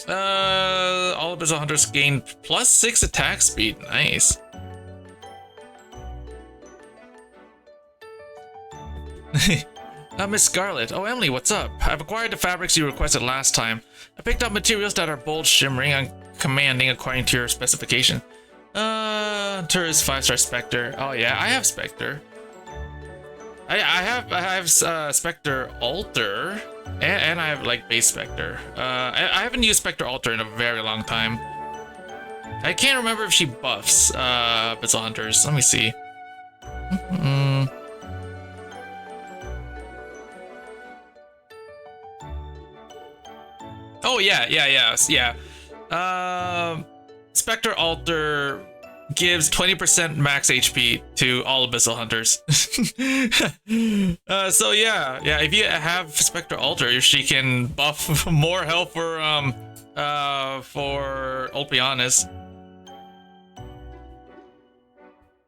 All of his hunters gain +6 attack speed. Nice. Miss Scarlet. Oh, Emily, what's up? I've acquired the fabrics you requested last time. I picked up materials that are bold, shimmering, and commanding according to your specification. Tourist 5-star Spectre. Oh yeah, I have Spectre. I have Spectre Alter, and I have like base Spectre. I haven't used Spectre Alter in a very long time. I can't remember if she buffs Abyssal Hunters. Let me see. Oh yeah. Spectre Alter gives 20% max HP to all Abyssal Hunters. So yeah, if you have Spectre Alter, she can buff more health for Ulpianus.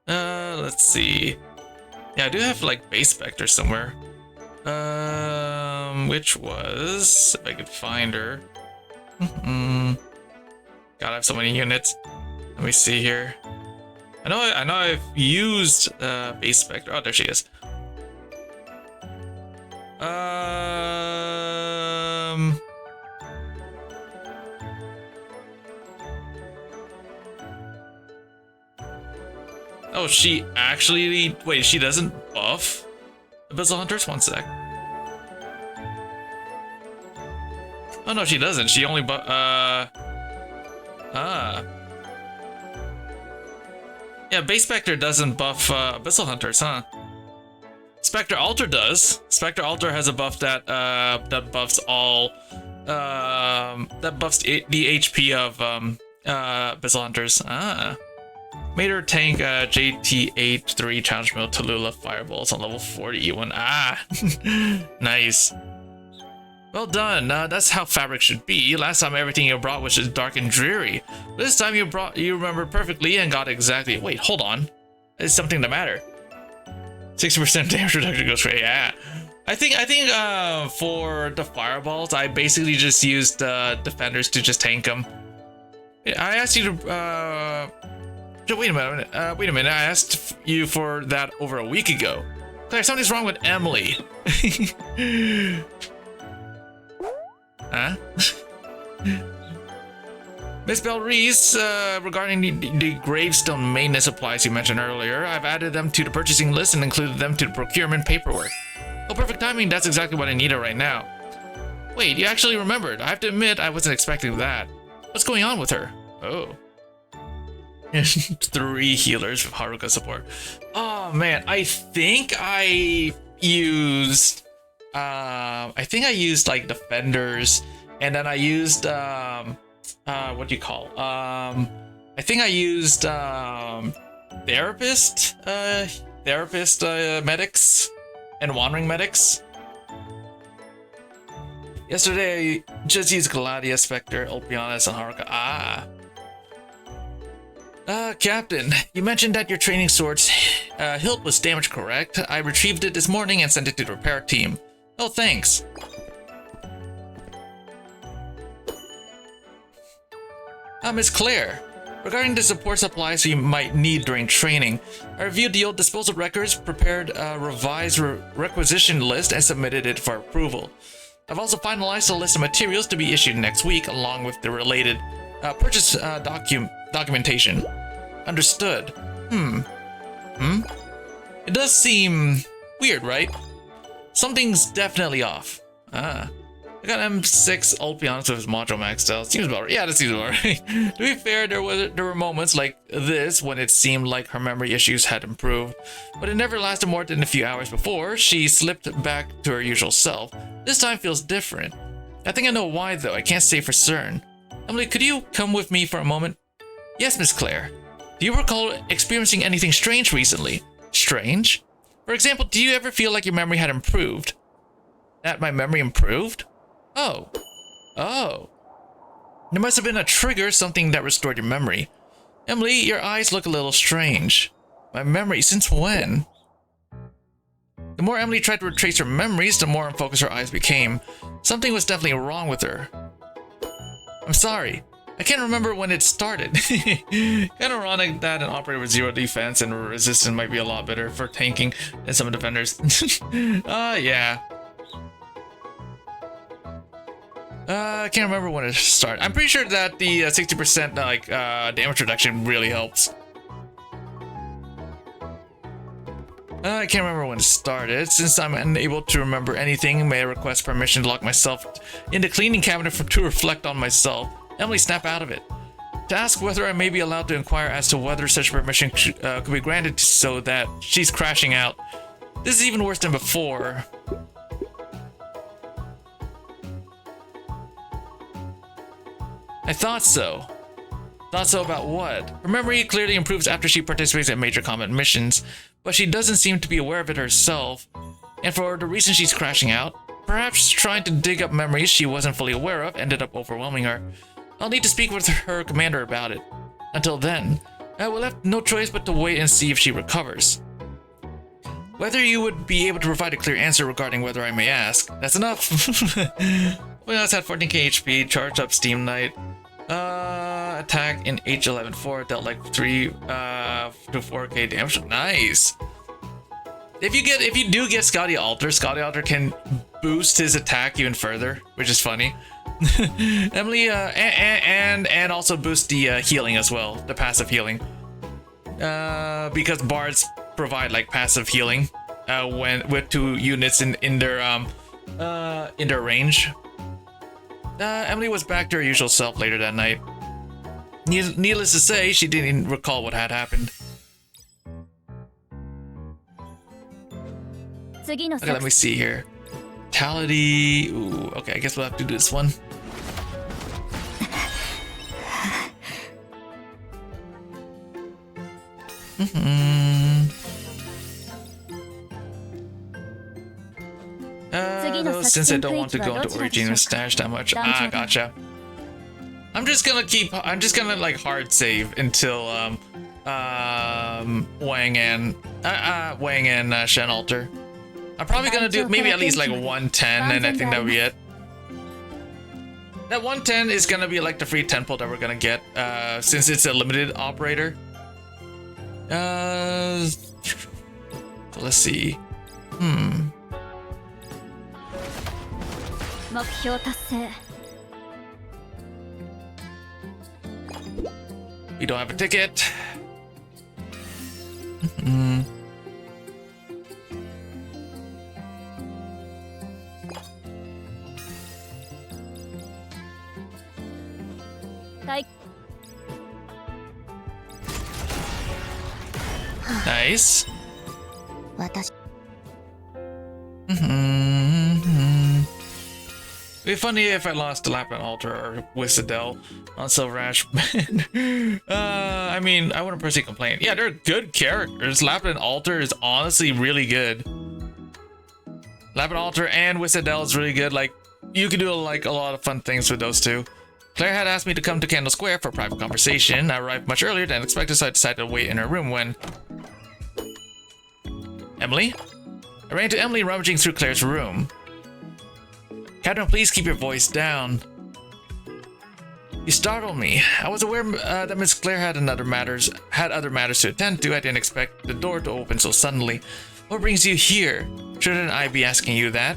Let's see. Yeah, I do have like base Spectre somewhere. Which was, if I could find her. God, I have so many units. Let me see here. I know I've used base Spectre. Oh, there she is. Oh, she actually, wait, she doesn't buff Abyssal Hunters? One sec. Oh no, she doesn't. She only yeah, base Spectre doesn't buff Abyssal Hunters, huh? Spectre Alter does. Spectre Alter has a buff that buffs all that buffs the HP of Abyssal Hunters. Ah. Made her tank JT8 3 challenge mill Tallulah fireballs on level 40 E1. Ah, nice. Well done. That's how fabric should be. Last time everything you brought was just dark and dreary. This time you remember perfectly and got exactly. Wait, hold on. Is something the matter? 60% damage reduction goes for, yeah. I think for the fireballs, I basically just used defenders to just tank them. I asked you to, wait a minute, I asked you for that over a week ago. Claire, something's wrong with Emily. Huh? Miss Belreese, regarding the Gravestone maintenance supplies you mentioned earlier, I've added them to the purchasing list and included them to the procurement paperwork. Oh, perfect timing, that's exactly what I needed right now. Wait, you actually remembered. I have to admit, I wasn't expecting that. What's going on with her? Oh. 3 healers with Haruka support. Oh man, I think I used like defenders, and then I used what do you call? I think I used therapist medics and wandering medics. Yesterday, I just used Gladia, Spectre, Ulpianus, and Haruka. Captain, you mentioned that your training sword's hilt was damaged, correct? I retrieved it this morning and sent it to the repair team. Oh, thanks. Miss Claire, regarding the support supplies you might need during training, I reviewed the old disposal records, prepared a revised requisition list, and submitted it for approval. I've also finalized a list of materials to be issued next week, along with the related purchase documentation. Understood. It does seem weird, right? Something's definitely off. I got M6 Ulpianus with his module maxed out. Seems about right. Yeah, that seems about right. To be fair, there were moments like this when it seemed like her memory issues had improved, but it never lasted more than a few hours before she slipped back to her usual self. This time feels different. I think I know why, though. I can't say for certain. Emily, could you come with me for a moment? Yes, Miss Claire. Do you recall experiencing anything strange recently? Strange? For example, do you ever feel like your memory had improved? That my memory improved? Oh. There must have been a trigger, something that restored your memory. Emily, your eyes look a little strange. My memory, since when? The more Emily tried to retrace her memories, the more unfocused her eyes became. Something was definitely wrong with her. I'm sorry. I can't remember when it started. Kind of ironic that an operator with 0 defense and resistance might be a lot better for tanking than some defenders. Yeah. I can't remember when it started. I'm pretty sure that the 60% damage reduction really helps. I can't remember when it started. Since I'm unable to remember anything, may I request permission to lock myself in the cleaning cabinet to reflect on myself. Emily, snap out of it. To ask whether I may be allowed to inquire as to whether such permission could be granted so that she's crashing out. This is even worse than before. I thought so. Thought so about what? Her memory clearly improves after she participates in major combat missions, but she doesn't seem to be aware of it herself. And for the reason she's crashing out, perhaps trying to dig up memories she wasn't fully aware of ended up overwhelming her. I'll need to speak with her commander about it. Until then, I will have no choice but to wait and see if she recovers. Whether you would be able to provide a clear answer regarding whether I may ask. That's enough. We also had 14k HP, charged up Steam Knight. Attack in H11-4 dealt like 3 to 4k damage. Nice. If you do get Scotty Alter can boost his attack even further, which is funny. Emily, and also boost the healing as well, the passive healing. Because bards provide like passive healing when with 2 units in their range. Emily was back to her usual self later that night. Needless to say, she didn't recall what had happened. Okay, let me see here. Vitality. Ooh, okay, I guess we'll have to do this one. Since I don't want to go into Origin and stash that much. Gotcha. I'm just gonna like hard save until Wang and Shen Alter. I'm probably gonna do maybe at least like 110, and I think that'll be it. That 110 is gonna be like the free temple that we're gonna get, since it's a limited operator. So let's see. 目標達成。 We don't have a ticket. Nice. 私 It'd be funny if I lost to Lapland Altar or Whistle on Silver Ash. I mean, I wouldn't personally complain. Yeah, they're good characters. Lapland Altar is honestly really good. Lapland Altar and Whistle is really good. Like, you can do like a lot of fun things with those two. Claire had asked me to come to Candle Square for a private conversation. I arrived much earlier than expected, so I decided to wait in her room when... Emily? I ran into Emily rummaging through Claire's room. Catherine, please keep your voice down. You startled me. I was aware that Miss Claire had other matters to attend to. I didn't expect the door to open so suddenly. What brings you here? Shouldn't I be asking you that?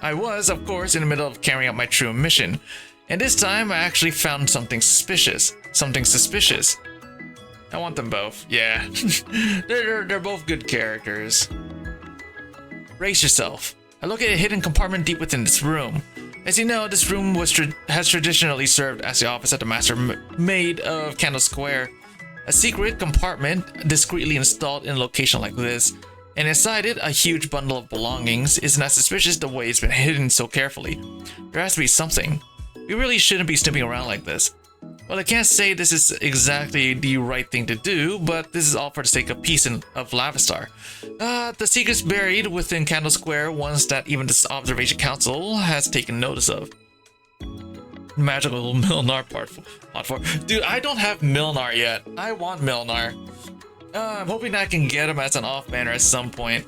I was, of course, in the middle of carrying out my true mission. And this time, I actually found something suspicious. Something suspicious. I want them both. Yeah. they're both good characters. Brace yourself. I look at a hidden compartment deep within this room. As you know, this room has traditionally served as the office of the Master Maid of Candle Square. A secret compartment discreetly installed in a location like this, and inside it, a huge bundle of belongings. Isn't that suspicious the way it's been hidden so carefully? There has to be something. We really shouldn't be snooping around like this. Well, I can't say this is exactly the right thing to do, but this is all for the sake of peace and of Lavistar. The secret's buried within Candle Square, ones that even this Observation Council has taken notice of. Magical Milnar part 4. Dude, I don't have Milnar yet. I want Milnar. I'm hoping I can get him as an off banner at some point.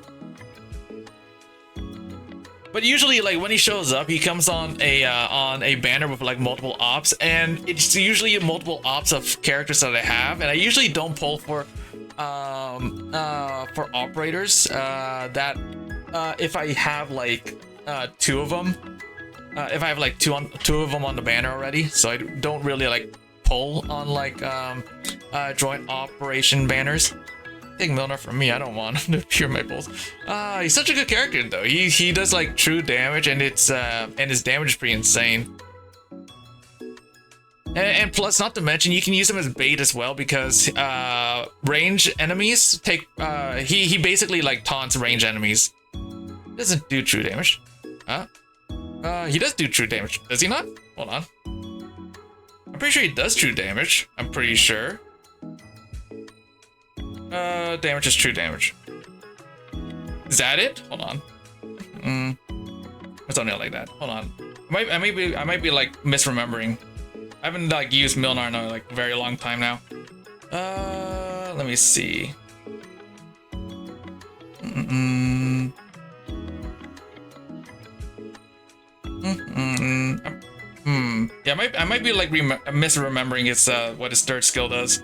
But usually, like, when he shows up, he comes on a banner with like multiple ops, and it's usually multiple ops of characters that I have, and I usually don't pull for operators that if I have like two of them, if I have like two of them on the banner already, so I don't really like pull on like joint operation banners. Take Milner from me, I don't want him to pure my pulls. He's such a good character though. He does like true damage, and it's and his damage is pretty insane. And plus, not to mention, you can use him as bait as well, because range enemies take he basically like taunts range enemies. Doesn't do true damage. Huh? He does do true damage, does he not? Hold on. I'm pretty sure he does true damage. I'm pretty sure. Damage is true damage. Is that it? Hold on. It's only like that. Hold on. I might be like misremembering. I haven't like used Milnar in a like very long time now. Let me see. Yeah, I might be like misremembering its what his third skill does.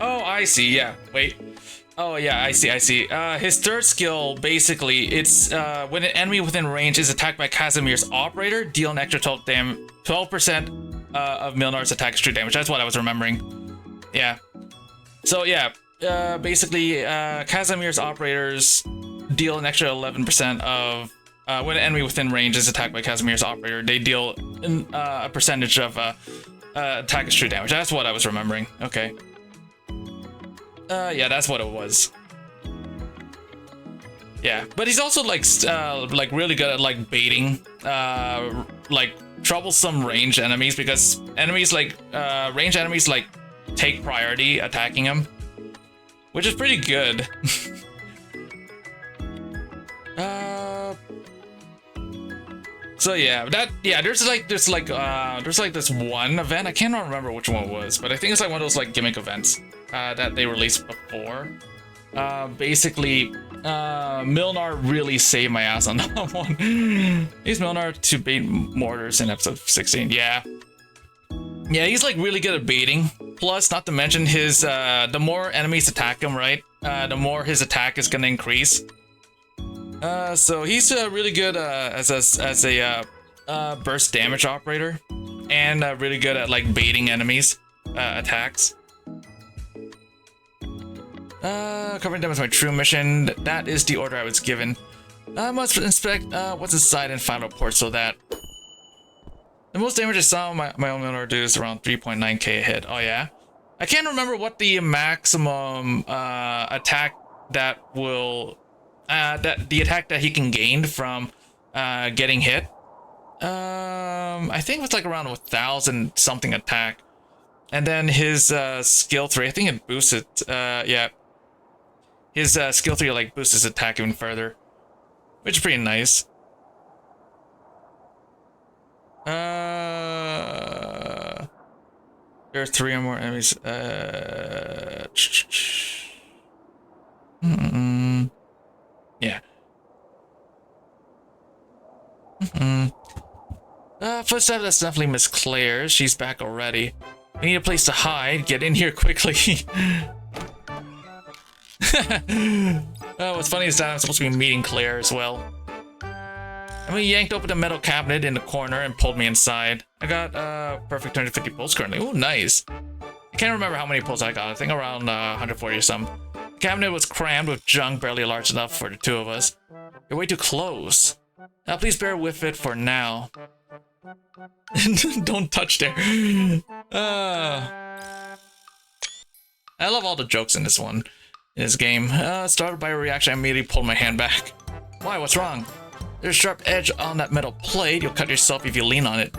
Oh, I see. Yeah. Wait. Oh, yeah. I see. His third skill, basically, it's when an enemy within range is attacked by Casimir's operator, deal an extra 12% of Milnar's attack is true damage. That's what I was remembering. Yeah. So yeah, basically, Casimir's operators deal an extra 11% of when an enemy within range is attacked by Casimir's operator. They deal a percentage of attack is true damage. That's what I was remembering. Okay. Yeah, that's what it was. Yeah, but he's also like really good at like baiting like troublesome range enemies, because enemies like range enemies like take priority attacking him, which is pretty good. So yeah, there's like this one event. I cannot remember which one it was, but I think it's like one of those like gimmick events that they released before. Basically, Milnar really saved my ass on that one. He's Milnar to bait mortars in episode 16. Yeah, he's like really good at baiting. Plus, not to mention his the more enemies attack him, right? The more his attack is gonna increase. So he's really good as a burst damage operator, and really good at like baiting enemies attacks. Covering them is my true mission. That is the order I was given. I must inspect what's inside and final report so that the most damage I saw my own Milnar do is around 3.9k a hit. Oh yeah, I can't remember what the maximum attack that will the attack that he can gain from getting hit. I think it's like around 1,000 something attack, and then his skill 3. I think it boosts it. Yeah, his skill 3 like boosts his attack even further, which is pretty nice. There are 3 or more enemies. Yeah. Footstep, that's definitely Miss Claire. She's back already. We need a place to hide. Get in here quickly. What's funny is that I'm supposed to be meeting Claire as well. And we yanked open the metal cabinet in the corner and pulled me inside. I got perfect 250 pulls currently. Ooh, nice. I can't remember how many pulls I got. I think around 140 or some. The cabinet was crammed with junk barely large enough for the 2 of us. You're way too close. Please bear with it for now. Don't touch there. I love all the jokes in this one. In this game. Started by a reaction, I immediately pulled my hand back. Why? What's wrong? There's a sharp edge on that metal plate. You'll cut yourself if you lean on it.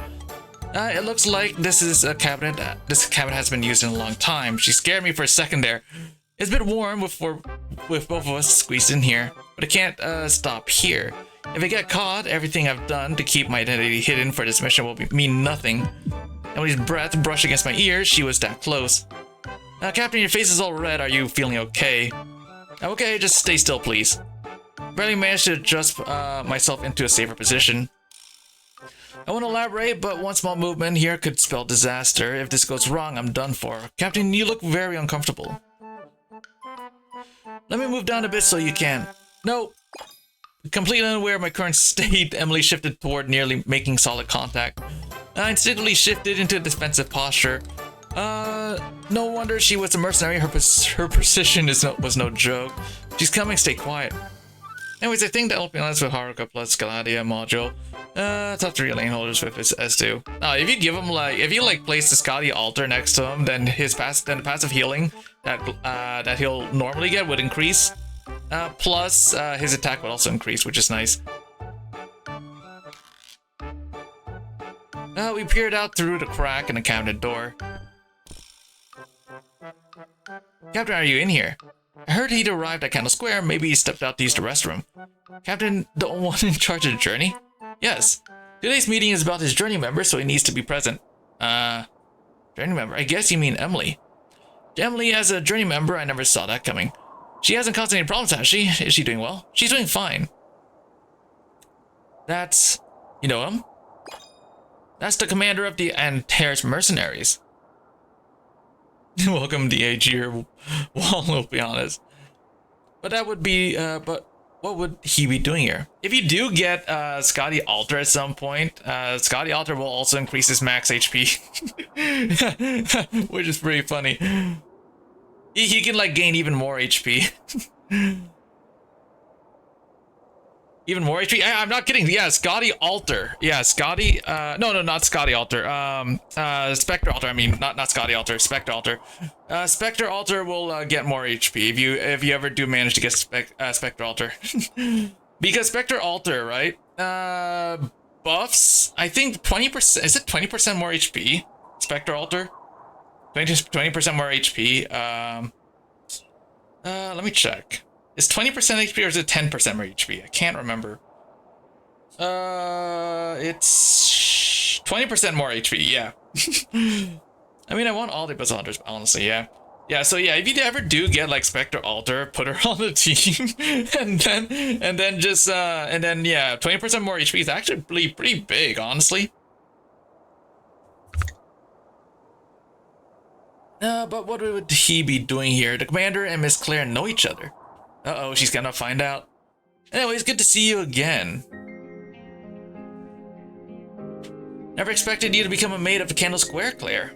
It looks like this is a cabinet. This cabinet has been used in a long time. She scared me for a second there. It's a bit warm with both of us squeezed in here, but it can't stop here. If I get caught, everything I've done to keep my identity hidden for this mission will mean nothing. Emily's breath brushed against my ears. She was that close. Captain, your face is all red. Are you feeling okay? Okay, just stay still, please. Barely managed to adjust myself into a safer position. I won't elaborate, but one small movement here could spell disaster. If this goes wrong, I'm done for. Captain, you look very uncomfortable. Let me move down a bit so you can. No. Completely unaware of my current state, Emily shifted toward nearly making solid contact. I instinctively shifted into a defensive posture. No wonder she was a mercenary. Her precision was no joke. She's coming, stay quiet. Anyways, I think that will be honest with Haruka plus Galadia module. Top 3 lane holders with his S2. If you give him if you place the Scotty altar next to him, then the passive healing that he'll normally get would increase. Plus his attack would also increase, which is nice. We peered out through the crack in the cabinet door. Captain, are you in here? I heard he'd arrived at Candle Square. Maybe he stepped out to use the restroom. Captain, the one in charge of the journey? Yes. Today's meeting is about his journey member, so he needs to be present. Journey member? I guess you mean Emily. Emily as a journey member, I never saw that coming. She hasn't caused any problems, has she? Is she doing well? She's doing fine. That's... You know him? That's the commander of the Antares mercenaries. Welcome DH here, Wall, to be honest. But that would be, but what would he be doing here? If you do get Scotty Alter at some point, Scotty Alter will also increase his max HP. Which is pretty funny. He can gain even more HP. Even more HP? I'm not kidding. Yeah, Scotty Alter. Yeah, Scotty. No, not Scotty Alter. Spectre Alter. I mean, not Scotty Alter. Spectre Alter. Spectre Alter will get more HP if you ever do manage to get Spectre Alter. Because Spectre Alter, right? Buffs. I think 20%. Is it 20% more HP? Spectre Alter. 20% more HP. Let me check. Is 20% HP or is it 10% more HP? I can't remember. It's 20% more HP, yeah. I mean, I want all the Abyssal Hunters, honestly, yeah. Yeah, so yeah, if you ever do get like Spectre Alter, put her on the team, and then just yeah, 20% more HP is actually pretty big, honestly. But what would he be doing here? The commander and Miss Claire know each other. Uh-oh, she's gonna find out. Anyways, good to see you again. Never expected you to become a maid of Candle Square, Claire.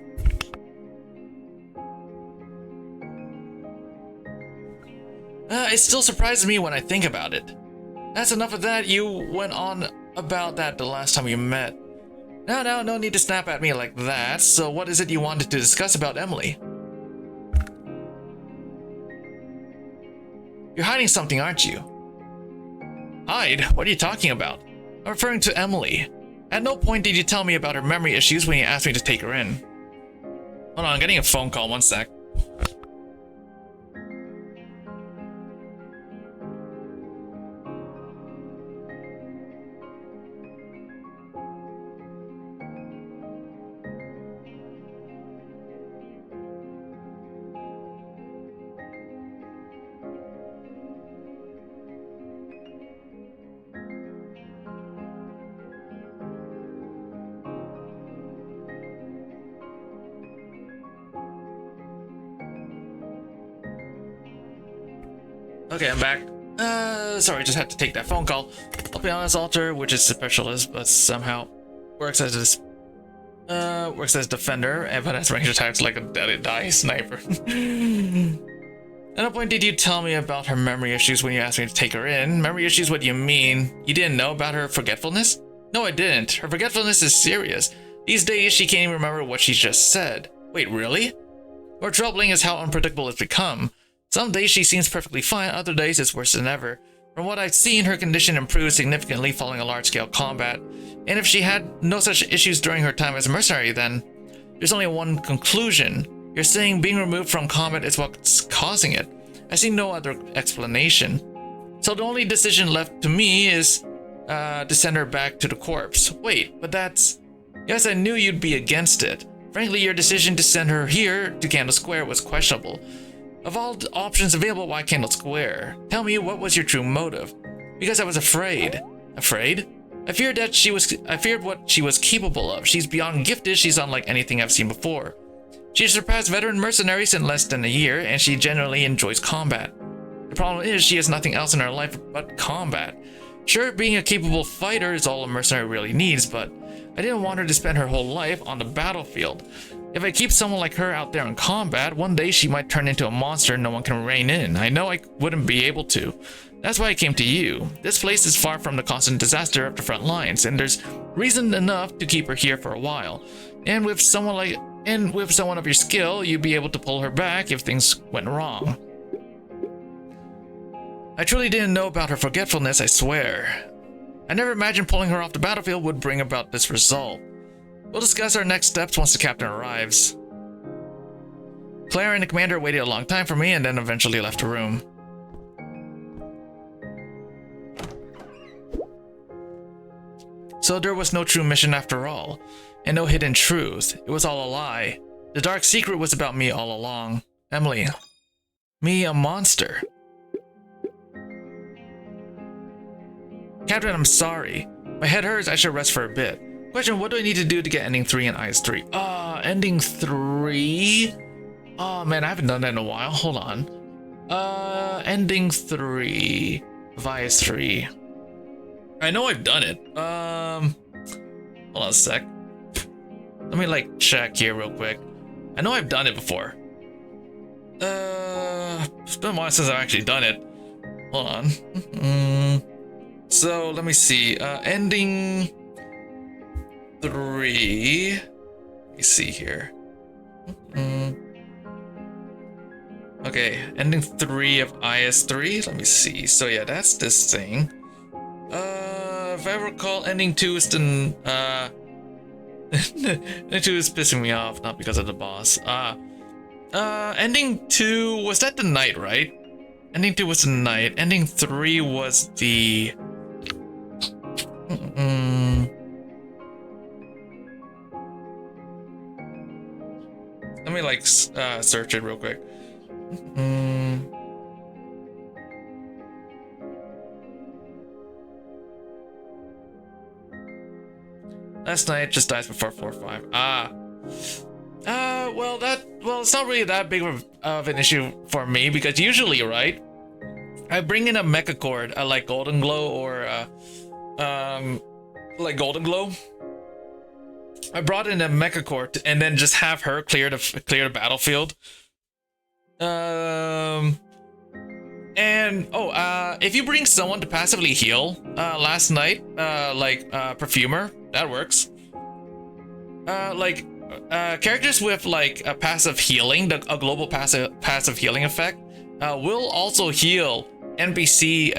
It still surprises me when I think about it. That's enough of that. You went on about that the last time we met. No need to snap at me like that. So what is it you wanted to discuss about Emily? You're hiding something, aren't you? Hide? What are you talking about? I'm referring to Emily. At no point did you tell me about her memory issues when you asked me to take her in. Hold on, I'm getting a phone call, one sec. Okay, I'm back. Sorry, just had to take that phone call. I'll be honest, Alter, which is specialist, but somehow works as defender, but has range attacks like a deadly die sniper. At no point did you tell me about her memory issues when you asked me to take her in. Memory issues, what do you mean? You didn't know about her forgetfulness? No, I didn't. Her forgetfulness is serious. These days, she can't even remember what she just said. Wait, really? More troubling is how unpredictable it's become. Some days she seems perfectly fine, other days it's worse than ever. From what I've seen, her condition improved significantly following a large-scale combat. And if she had no such issues during her time as a mercenary, then there's only one conclusion. You're saying being removed from combat is what's causing it. I see no other explanation. So the only decision left to me is to send her back to the corpse. Wait, but that's... Yes, I knew you'd be against it. Frankly, your decision to send her here to Candle Square was questionable. Of all the options available, why Candle Square? Tell me, what was your true motive? Because I was afraid. Afraid? I feared what she was capable of. She's beyond gifted, she's unlike anything I've seen before. She surpassed veteran mercenaries in less than a year, and she generally enjoys combat. The problem is, she has nothing else in her life but combat. Sure, being a capable fighter is all a mercenary really needs, but I didn't want her to spend her whole life on the battlefield. If I keep someone like her out there in combat, one day she might turn into a monster no one can rein in. I know I wouldn't be able to. That's why I came to you. This place is far from the constant disaster of the front lines, and there's reason enough to keep her here for a while. And with someone of your skill, you'd be able to pull her back if things went wrong. I truly didn't know about her forgetfulness, I swear. I never imagined pulling her off the battlefield would bring about this result. We'll discuss our next steps once the captain arrives. Claire and the commander waited a long time for me and then eventually left the room. So there was no true mission after all, and no hidden truth. It was all a lie. The dark secret was about me all along. Emily. Me, a monster. Captain, I'm sorry. My head hurts, I should rest for a bit. Question, what do I need to do to get ending 3 in IS-3? Ending 3? Oh man, I haven't done that in a while. Hold on. Ending 3 of IS-3. I know I've done it. Hold on a sec. Let me like check here real quick. I know I've done it before. It's been a while since I've actually done it. Hold on. So let me see. Ending 3. Let me see here. Okay, ending 3 of IS-3. Let me see. So yeah, that's this thing. If I recall, ending 2 is the ending 2 is pissing me off, not because of the boss. Ending 2 was that the night, right? Ending 2 was the night. Ending 3 was the Let me like search it real quick. Last night just dies before 4-5. Well, it's not really that big of an issue for me because usually, right, I bring in a mecha cord, like Golden Glow or like Golden Glow. I brought in a mecha cord and then just have her clear the battlefield. If you bring someone to passively heal, last night, like Perfumer, that works. Characters with like a passive healing, a global passive healing effect, will also heal NPC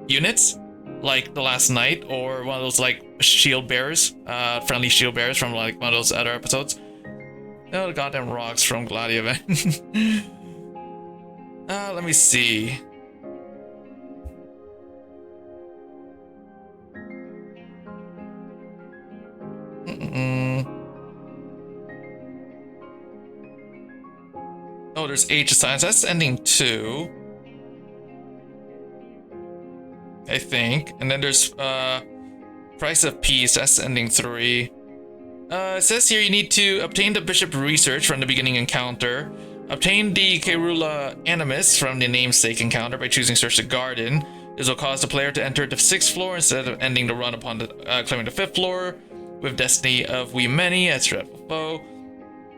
units, like the last night, or one of those like shield bearers, friendly shield bearers from like one of those other episodes. Oh, the goddamn rocks from Gladio event. Let me see. Oh, there's Age of Science. That's ending 2. I think. And then there's Price of Peace. That's ending 3. It says here you need to obtain the Bishop Research from the beginning encounter. Obtain the Kerula Animus from the namesake encounter by choosing Search the Garden. This will cause the player to enter the 6th floor instead of ending the run upon the claiming the 5th floor. With Destiny of We Many as Dreadful Foe.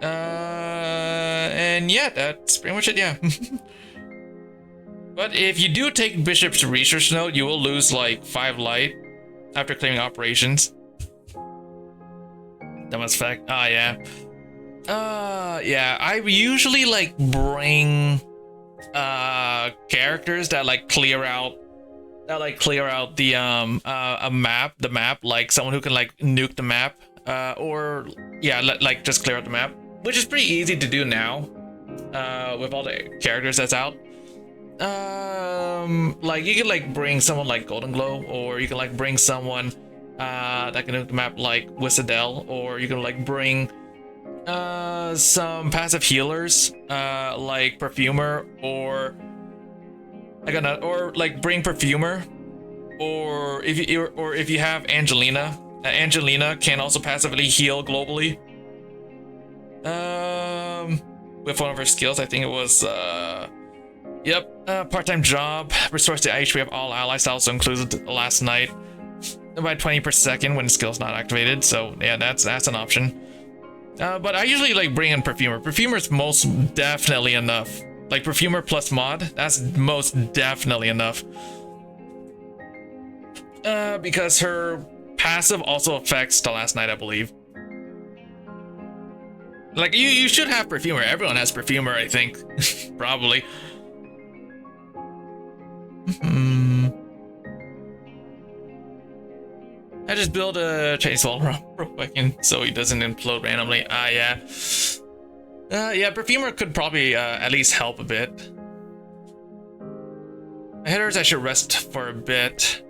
And yeah, that's pretty much it, yeah. But if you do take Bishop's Research Note, you will lose like 5 light after claiming operations. That was fact. Yeah. Yeah, I usually like bring characters that like clear out the map, like someone who can like nuke the map, or yeah, like just clear out the map, which is pretty easy to do now with all the characters that's out. Like you can like bring someone like Golden Glow, or you can like bring someone that can nuke the map like Whistle, or you can like bring some passive healers like Perfumer, or bring Perfumer, or if you have Angelina. Angelina can also passively heal globally. With one of her skills, I think it was part-time job restores the HP of all allies. That also included last night by 20 per second when the skill's not activated. So yeah, that's an option. But I usually like bring in Perfumer. Perfumer's most definitely enough. Like Perfumer plus mod, that's most definitely enough. Because her passive also affects the last night, I believe. Like you should have Perfumer. Everyone has Perfumer, I think. Probably. I just build a Chinese wall real quick so he doesn't implode randomly. Yeah. Yeah, Perfumer could probably at least help a bit. Headers, I should rest for a bit.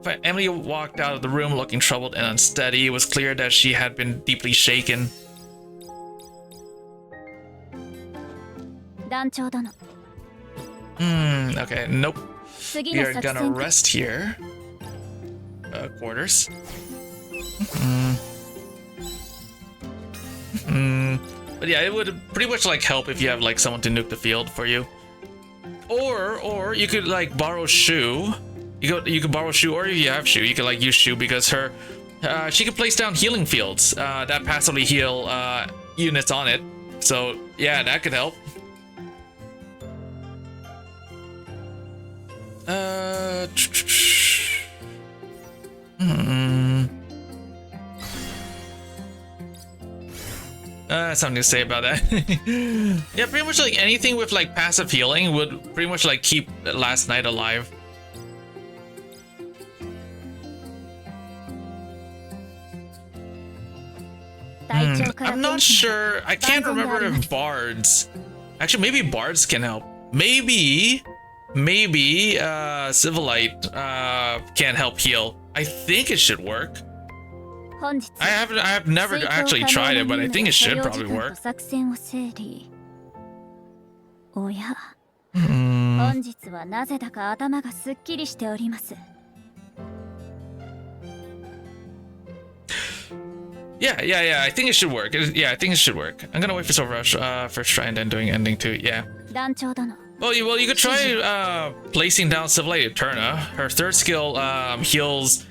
But Emily walked out of the room looking troubled and unsteady. It was clear that she had been deeply shaken. Okay, nope. We are gonna rest here. Quarters. But yeah, it would pretty much like help if you have like someone to nuke the field for you. Or you could like borrow Shu. You could borrow Shu, or if you have Shu, you could like use Shu because her she can place down healing fields that passively heal units on it. So yeah, that could help. Something to say about that. Yeah, pretty much like anything with like passive healing would pretty much like keep last night alive. I'm not sure. I can't remember if bards Actually, maybe bards can help. Maybe Civilite can help heal. I think it should work. I have never actually tried it, but I think it should probably work. おや、本日はなぜだか頭がすっきりしております。 Yeah, I think it should work. Yeah, I think it should work. I'm gonna wait for Silver Rush first try and then doing ending too. Yeah. Well, you could try placing down Civilite Eterna. Her third skill heals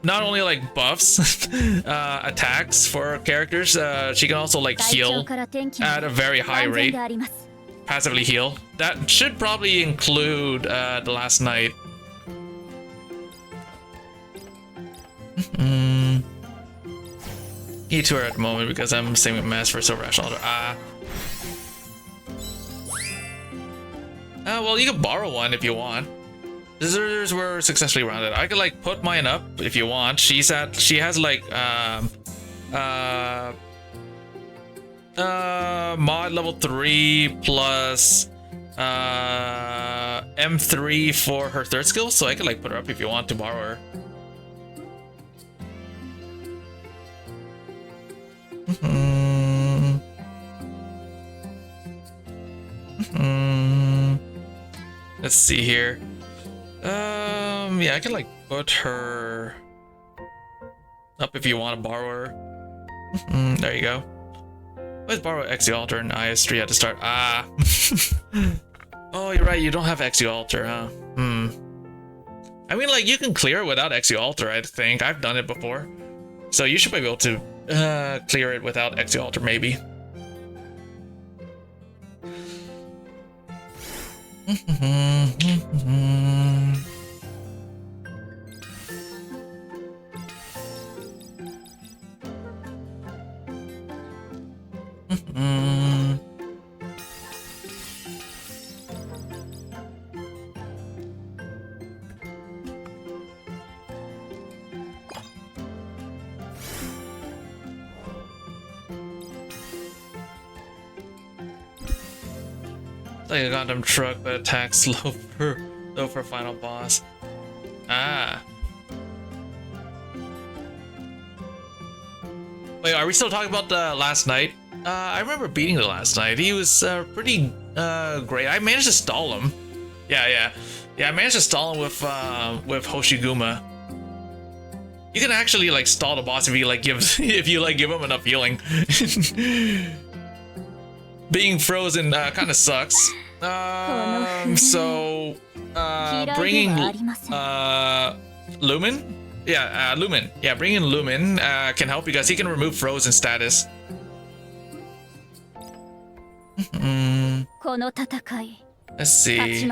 not only like buffs attacks for characters, she can also like heal at a very high rate. Passively heal. That should probably include the last night. Need to her at the moment because I'm saving mass for Silver Ash Altar. Well, you can borrow one if you want. Deserters were successfully rounded. I could like put mine up if you want. She has like mod level 3 plus M3 for her third skill, so I could like put her up if you want to borrow her. Let's see here. Yeah, I can like put her up if you want to borrow her. There you go. Let's borrow Exio Altar and IS3 at the start. Oh, you're right. You don't have Exio Altar, huh? I mean, like, you can clear it without Exio Altar, I think. I've done it before. So you should be able to clear it without Exio Altar, maybe. Like a Gundam truck, but attacks slow for final boss. Wait, are we still talking about the last night? I remember beating the last night. He was pretty great. I managed to stall him. Yeah. I managed to stall him with Hoshiguma. You can actually like stall the boss if you like give him enough healing. Being frozen kind of sucks. So bringing Lumen. Lumen. Yeah, bringing Lumen can help because he can remove frozen status. Let's see.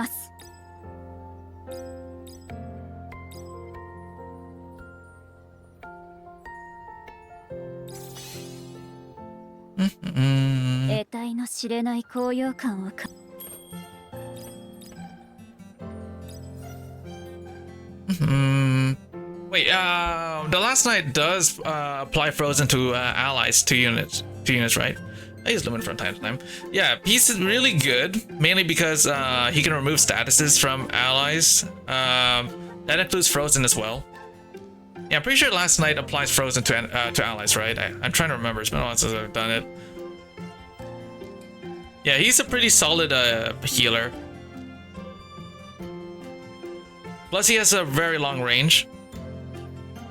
Wait, the last night does apply frozen to allies, two units, right? I use Lumen from time to time. Yeah, he's really good, mainly because he can remove statuses from allies. That includes frozen as well. Yeah, I'm pretty sure last night applies frozen to allies, right? I'm trying to remember. It's been a while since I've done it. Yeah, he's a pretty solid healer. Plus, he has a very long range.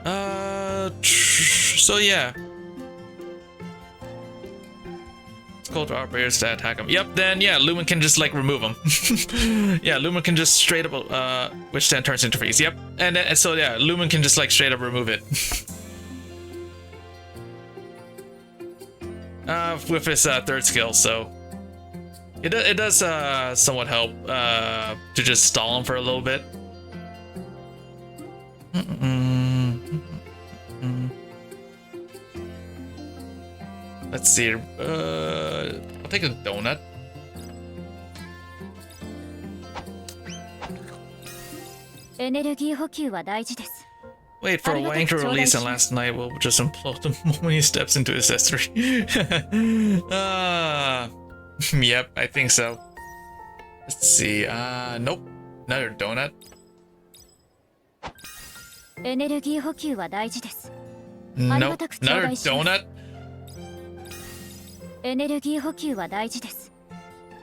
So yeah. It's called to operators to attack him. Yep, then yeah, Lumen can just like remove him. Yeah, Lumen can just straight up, which then turns into freeze. Yep, and so yeah, Lumen can just like straight up remove it. With his third skill, so it does somewhat help to just stall him for a little bit. Let's see. I'll take a donut. Wait for a wank to release, and last night will just implode the moment he steps into his S3. Yep, I think so. Let's see. Nope. Another donut. エネルギー補給は大事です。 Nope. Another donut. エネルギー補給は大事です。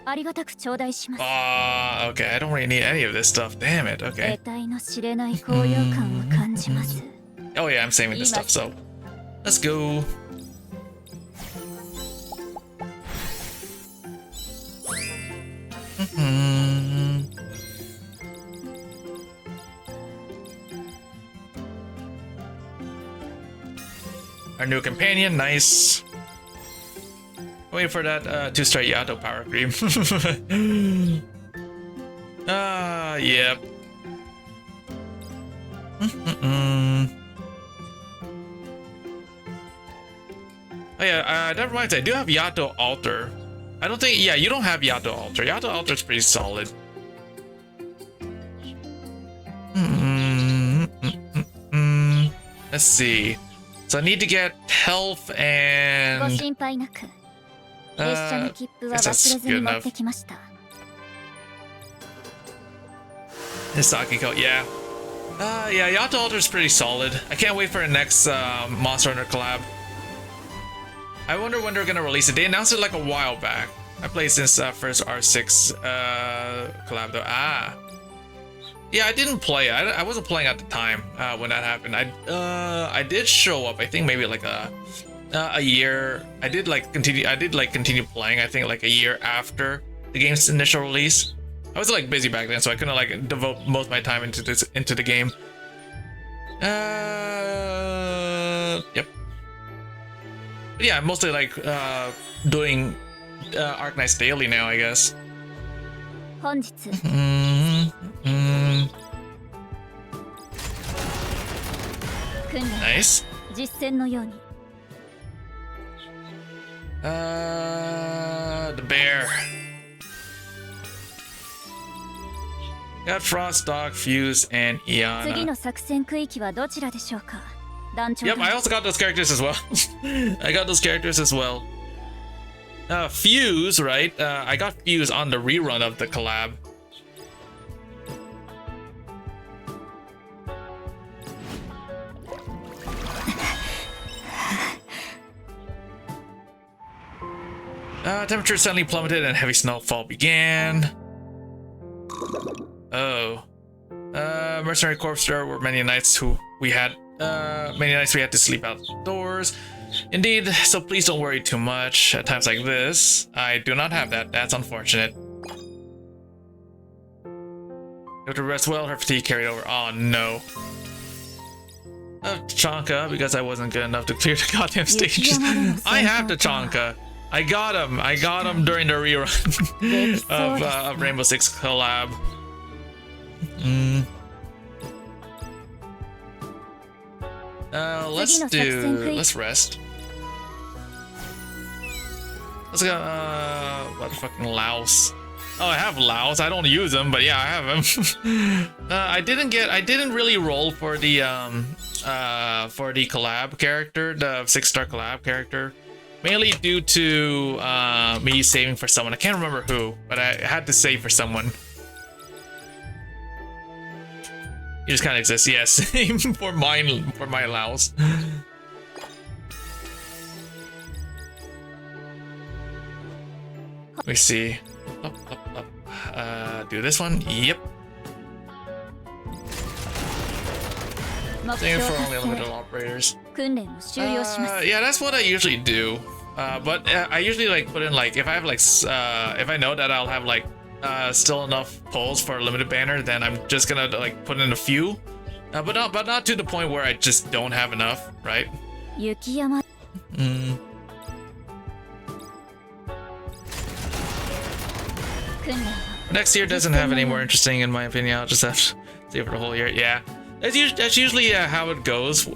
ありがたく頂戴します。Okay, I don't really need any of this stuff. Damn it. Okay. 得体の知れない高揚感を感じます。 Oh yeah, I'm saving this stuff, so let's go. Our new companion, nice. Wait for that 2-star Yato power cream. Yep. Oh yeah, never mind. I do have Yato Altar. I don't think. Yeah, you don't have Yato Altar. Yato Altar is pretty solid. Let's see. So I need to get health and. ご心配なく。列車の切符は忘れずに持ってきました。Hisaki coat, yeah. Yeah, Yato Altar is pretty solid. I can't wait for the next Monster Hunter collab. I wonder when they're gonna release it. They announced it like a while back. I played since first R6 collab though. Yeah, I didn't play. I wasn't playing at the time when that happened. I did show up. I think maybe like a year. I did continue playing. I think like a year after the game's initial release. I was like busy back then, so I couldn't like devote most of my time into the game. Yep. But yeah, I'm mostly like doing Arknights daily now, I guess. Nice. The bear. Got Frost, Dog, Fuse, and Iana. Yep, I also got those characters as well. I got those characters as well. Fuse, right? I got Fuse on the rerun of the collab. Temperature suddenly plummeted and heavy snowfall began. Oh. Mercenary Corps, there were many nights we had to sleep outdoors. Indeed, so please don't worry too much at times like this. I do not have that. That's unfortunate. You have to rest well, her fatigue carried over. Oh no. Tachanka, because I wasn't good enough to clear the goddamn stages. I have Tachanka. I got him during the rerun of Rainbow Six collab. Let's rest. Let's go, what the fucking Laos. Oh, I have Laos. I don't use them, but yeah, I have him. I didn't really roll for the collab character, the 6-star collab character. Mainly due to me saving for someone. I can't remember who, but I had to save for someone. He just kind of exists, yes. for my Laos. Let me see. Do this one. Yep. Same for only limited operators. Yeah, that's what I usually do. But I usually like put in like if I have like if I know that I'll have like still enough pulls for a limited banner, then I'm just gonna like put in a few, but not to the point where I just don't have enough, right? Next year doesn't have any more interesting, in my opinion. I'll just have to save for the whole year. Yeah, that's usually how it goes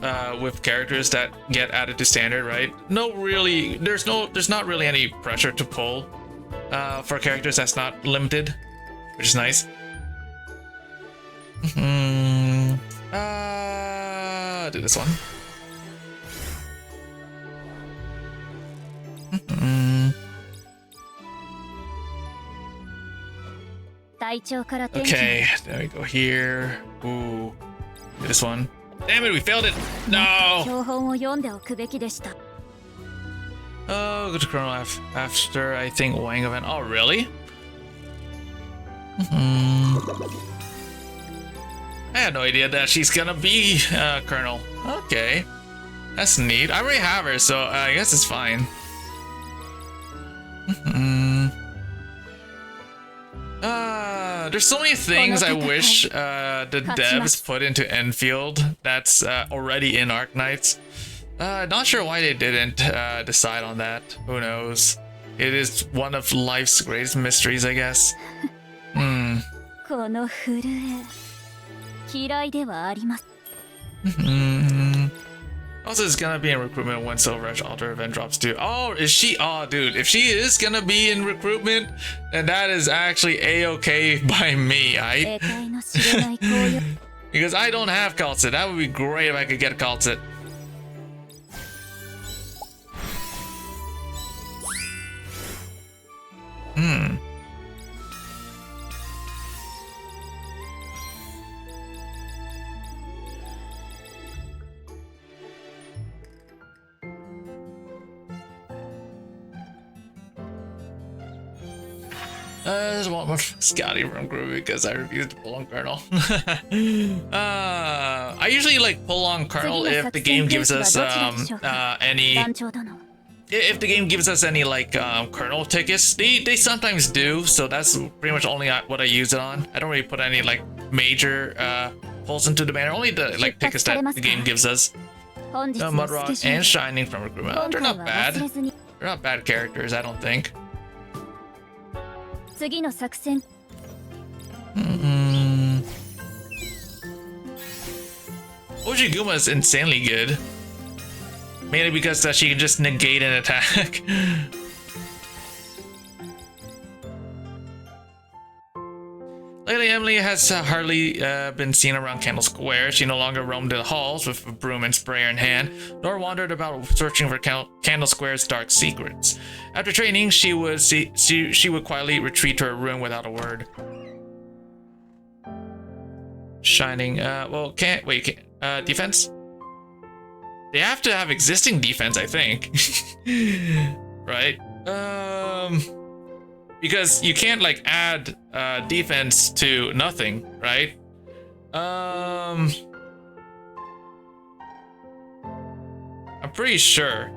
with characters that get added to standard, right? There's not really any pressure to pull for characters that's not limited, which is nice. do this one. Okay, there we go here. Ooh, do this one. Damn it, we failed it. No. Oh, go to Colonel after I think Wang event. Oh, really? I had no idea that she's gonna be Colonel. Okay, that's neat. I already have her, so I guess it's fine. There's so many things I wish the devs put into Enfield that's already in Arknights. Not sure why they didn't decide on that. Who knows? It is one of life's greatest mysteries, I guess. Also, it's gonna be in recruitment when Silver Edge Altar event drops too. Oh, is she? Oh, dude, if she is gonna be in recruitment, then that is actually a-okay by me, right? Because I don't have Kaltsit. That would be great if I could get Kaltsit. I just want more Scotty from Groovy because I refused to pull on Colonel. I usually like pull on Colonel if the game gives us if the game gives us any like Colonel tickets. They sometimes do, so that's pretty much only what I use it on. I don't really put any like major pulls into the banner, only the like tickets that the game gives us. Mudrock and Shining from recruitment. They're not bad. They're not bad characters, I don't think. Ojiguma is insanely good. Mainly because she can just negate an attack. Lately, Emily has hardly been seen around Candle Square. She no longer roamed the halls with a broom and sprayer in hand, nor wandered about searching for Candle Square's dark secrets. After training, she would quietly retreat to her room without a word. Shining, well, defense? They have to have existing defense, I think. Right? Because you can't like add defense to nothing, right? I'm pretty sure.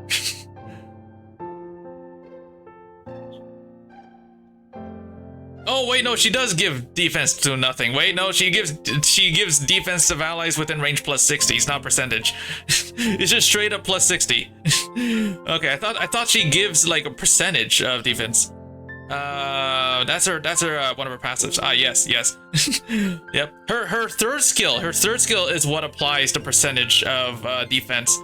Oh wait, no, she does give defense to nothing. Wait, no, she gives defense of allies within range plus 60. It's not percentage. It's just straight up plus 60. Okay, I thought she gives like a percentage of defense. That's her one of her passives. Ah, yes. Yep. Her third skill is what applies to percentage of defense.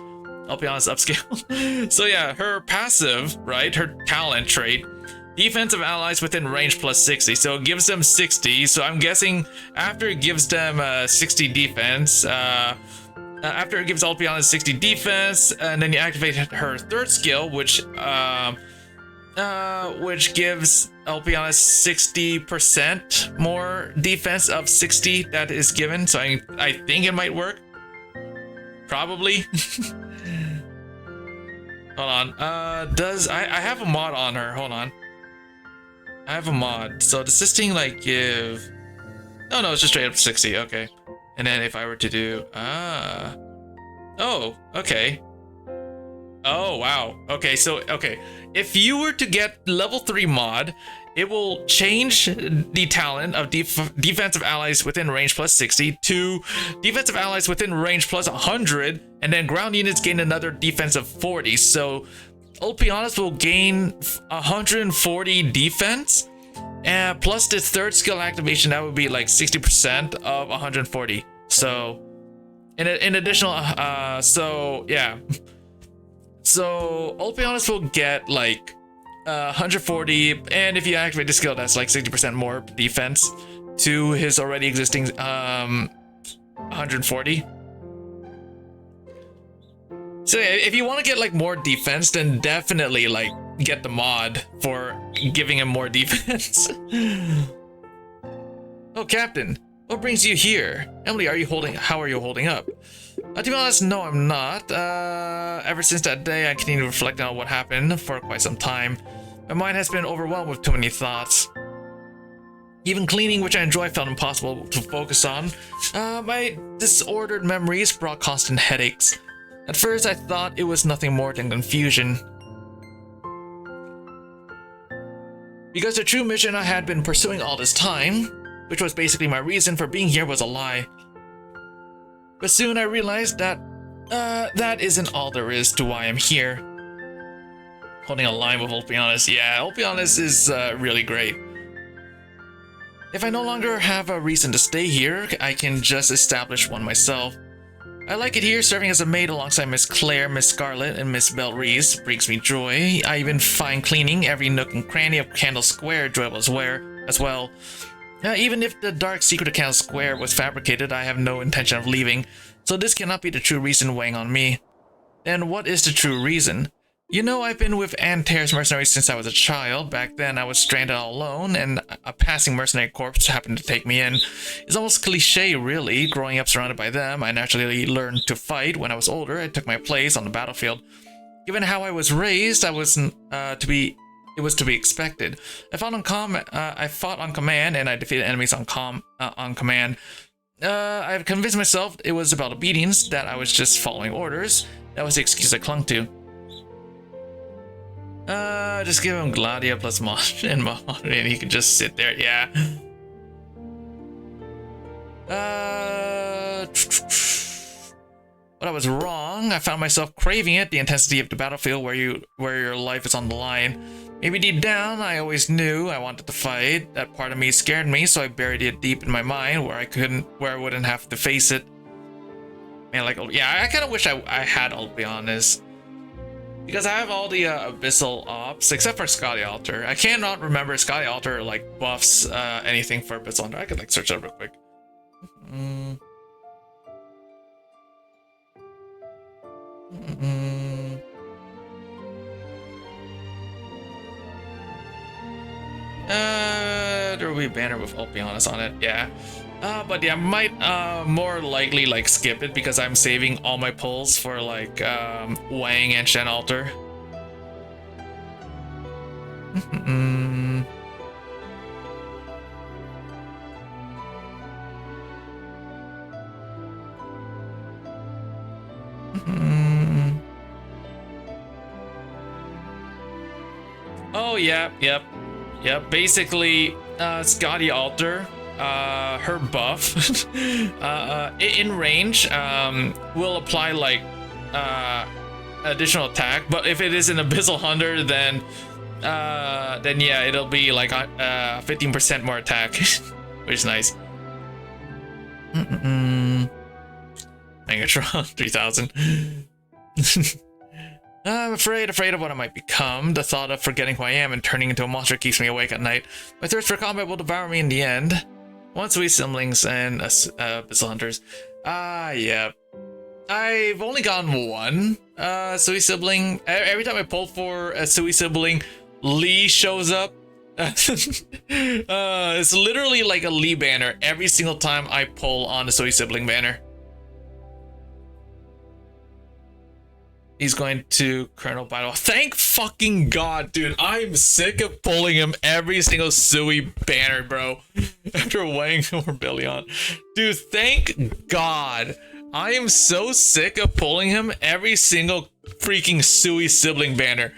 I'll be honest, upscale. So yeah, her passive, right? Her talent trait, defense of allies within range plus 60. So it gives them 60. So I'm guessing after it gives them 60 defense, after it gives Alpiana 60 defense, and then you activate her third skill, which gives Alpiana 60% more defense of 60 that is given. So I think it might work. Probably. Hold on. I have a mod on her. Hold on. I have a mod. So does this thing like give? Oh no, it's just straight up 60. Okay. And then if I were to do oh, okay. Oh wow. Okay, so if you were to get level 3 mod, it will change the talent of defensive allies within range plus 60 to defensive allies within range plus 100, and then ground units gain another defensive 40. So Ulpianus will gain 140 defense, and plus this third skill activation, that would be like 60% of 140. So in additional so yeah. So Ulpianus will get like 140, and if you activate the skill, that's like 60% more defense to his already existing 140. So if you want to get like more defense, then definitely like get the mod for giving him more defense. Oh, Captain, what brings you here? Emily, how are you holding up? To be honest, no, I'm not. Ever since that day, I continue reflecting on what happened for quite some time. My mind has been overwhelmed with too many thoughts. Even cleaning, which I enjoy, felt impossible to focus on. My disordered memories brought constant headaches. At first, I thought it was nothing more than confusion. Because the true mission I had been pursuing all this time, which was basically my reason for being here, was a lie. But soon I realized that that isn't all there is to why I'm here. Holding a line with Ulpianus. Yeah, Ulpianus is really great. If I no longer have a reason to stay here, I can just establish one myself. I like it here, serving as a maid alongside Miss Claire, Miss Scarlet, and Miss Belle-Reese brings me joy. I even find cleaning every nook and cranny of Candle Square enjoyable as well. Even if the dark secret of Candle Square was fabricated, I have no intention of leaving, so this cannot be the true reason weighing on me. Then what is the true reason? You know, I've been with Antare's mercenaries since I was a child. Back then, I was stranded all alone, and a passing mercenary corps happened to take me in. It's almost cliche, really. Growing up surrounded by them, I naturally learned to fight. When I was older, I took my place on the battlefield. Given how I was raised, it was to be expected. I fought on command, and I defeated enemies on command. I've convinced myself it was about obedience, that I was just following orders. That was the excuse I clung to. Just give him Gladia plus Mod and he can just sit there, yeah. But I was wrong. I found myself craving it, the intensity of the battlefield where your life is on the line. Maybe deep down, I always knew I wanted to fight. That part of me scared me, so I buried it deep in my mind where I wouldn't have to face it. Man, like, yeah, I kind of wish I had, I'll be honest. Because I have all the Abyssal Ops, except for Scotty Altar. I cannot remember Scotty Altar, like, buffs anything for Abyssal Hunter. I could, like, search it up real quick. There will be a banner with Ulpianus on it, yeah. But yeah, I might more likely like skip it because I'm saving all my pulls for like Wang and Shen Altar. Oh yeah, yep. Basically, Scotty Altar. Her buff in range will apply like additional attack, but if it is an Abyssal Hunter, then yeah, it'll be like 15% more attack, which is nice. Megatron 3000. I'm afraid of what I might become. The thought of forgetting who I am and turning into a monster keeps me awake at night. My thirst for combat will devour me in the end. One Sui Siblings and Abyssal Hunters. Yeah. I've only gotten one Sui Sibling. Every time I pull for a Sui Sibling, Lee shows up. It's literally like a Lee banner every single time I pull on a Sui Sibling banner. He's going to Colonel Battle. Thank fucking God, dude. I'm sick of pulling him every single Sui banner, bro. After Wang or Billion. Dude, thank God. I am so sick of pulling him every single freaking Sui Sibling banner.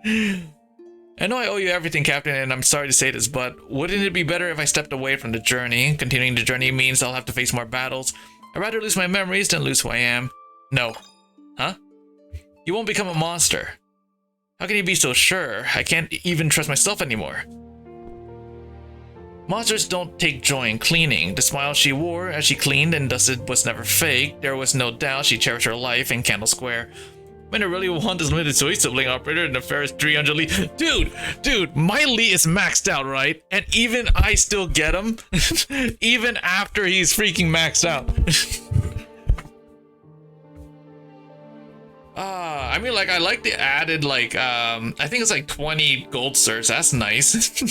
I know I owe you everything, Captain, and I'm sorry to say this, but wouldn't it be better if I stepped away from the journey? Continuing the journey means I'll have to face more battles. I'd rather lose my memories than lose who I am. No. Huh? You won't become a monster. How can you be so sure? I can't even trust myself anymore. Monsters don't take joy in cleaning. The smile she wore as she cleaned and dusted was never fake. There was no doubt she cherished her life in Candle Square. When I really want this limited Sui Sibling operator and the fairest 300 Lee. Dude, my Lee is maxed out, right? And even I still get him. Even after he's freaking maxed out. I mean, like, I like the added, like, I think it's like 20 gold certs. That's nice.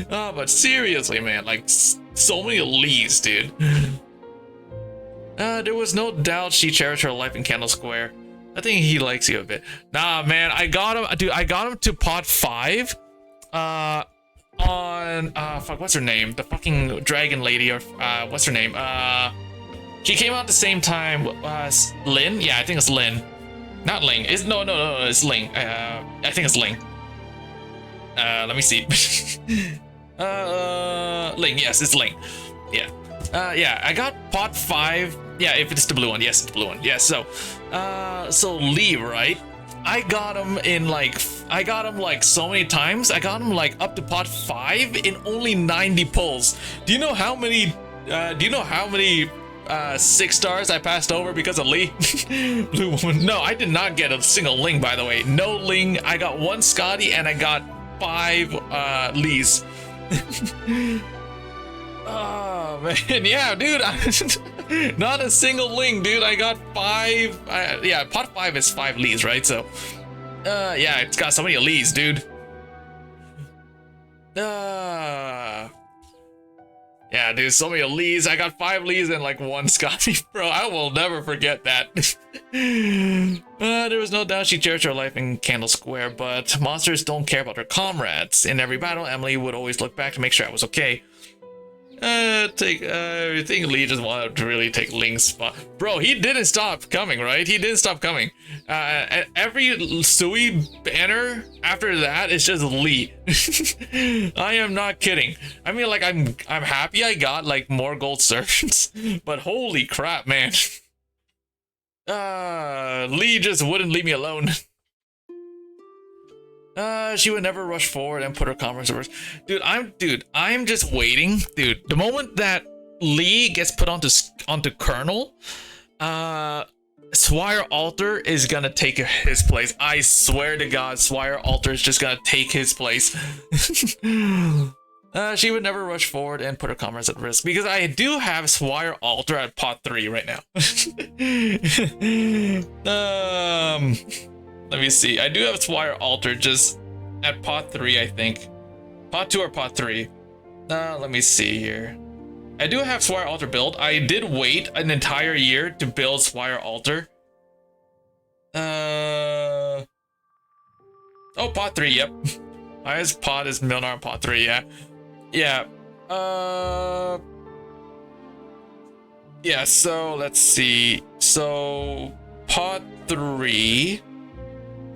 But seriously, man, like, so many Lees, dude. There was no doubt she cherished her life in Candle Square. I think he likes you a bit. Nah, man, I got him, dude. I got him to pot 5. Fuck, what's her name? The fucking dragon lady, or what's her name? She came out at the same time. Lin? Yeah, I think it's Lin. Not Ling. No, it's Ling. I think it's Ling. Let me see. Ling. Yes, it's Ling. Yeah. Yeah, I got pot 5. Yeah, if it's the blue one. Yes, it's the blue one. Yeah, so Lee, right? I got him in like, so many times. I got him like up to pot 5 in only 90 pulls. Do you know how many 6 stars I passed over because of Lee? Blue woman. No, I did not get a single Ling, by the way. No Ling. I got 1 Scotty and I got 5 Lees. Oh man, yeah, dude. Not a single Ling, dude. I got 5. Yeah, pot 5 is 5 Lees, right? So, yeah, it's got so many Lees, dude. Yeah, dude, so many Lees. I got 5 Lees and like 1 Scotty. Bro, I will never forget that. There was no doubt she cherished her life in Candle Square, but monsters don't care about their comrades. In every battle, Emily would always look back to make sure I was okay. I think Lee just wanted to really take Ling's spot. Bro, he didn't stop coming, right? He didn't stop coming. Every Sui banner after that is just Lee. I am not kidding. I mean, like, I'm happy I got like more gold servants, but holy crap, man. Lee just wouldn't leave me alone. She would never rush forward and put her comrades first. Dude, I'm just waiting. Dude, the moment that Lee gets put onto Colonel, Swire Alter is gonna take his place. I swear to God, Swire Alter is just gonna take his place. She would never rush forward and put her comrades at risk, because I do have Swire Alter at pot 3 right now. Let me see. I do have Swire Alter just at pot 3, I think. Pot 2 or pot 3. Let me see here. I do have Swire Alter build. I did wait an entire year to build Swire Alter. Oh, pot 3, yep. Highest pot is Milnar pot 3, yeah. Yeah. Yeah, so let's see. So pot 3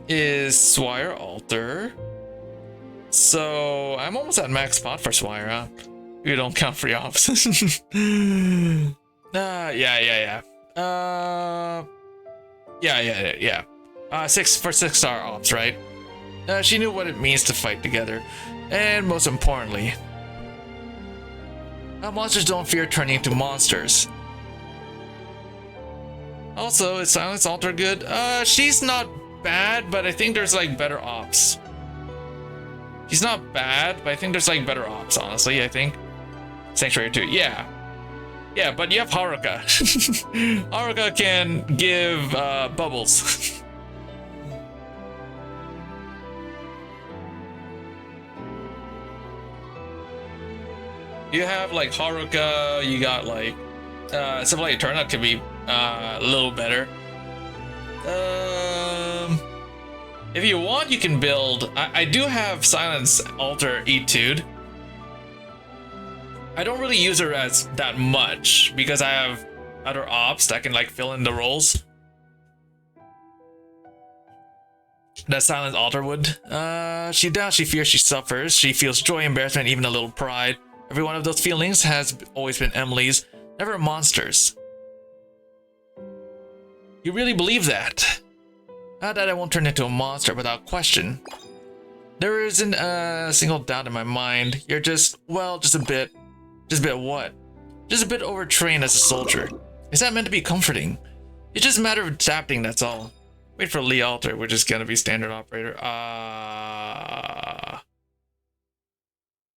is Swire Alter. So I'm almost at max pot for Swire, huh? You don't count free ops. Yeah. 6-star ops, right? She knew what it means to fight together. And most importantly, monsters don't fear turning into monsters. Also, is Silence Alter good? She's not bad, but I think there's like better ops. She's not bad, but I think there's like better ops, honestly, I think. Sanctuary 2, yeah. Yeah, but you have Haruka. Haruka can give bubbles. You have like Haruka, you got like something like Eterna could be a little better. If you want, you can build. I do have Silence Alter Etude. I don't really use her as that much because I have other ops that can like fill in the roles that Silence Alter would. She doubts, she fears, she suffers. She feels joy, embarrassment, even a little pride. Every one of those feelings has always been Emily's, never monsters. You really believe that? Not that I won't turn into a monster without question. There isn't a single doubt in my mind. You're just, well, just a bit. Just a bit what? Just a bit overtrained as a soldier. Is that meant to be comforting? It's just a matter of adapting, that's all. Wait for Lee Alter, we're just gonna be standard operator.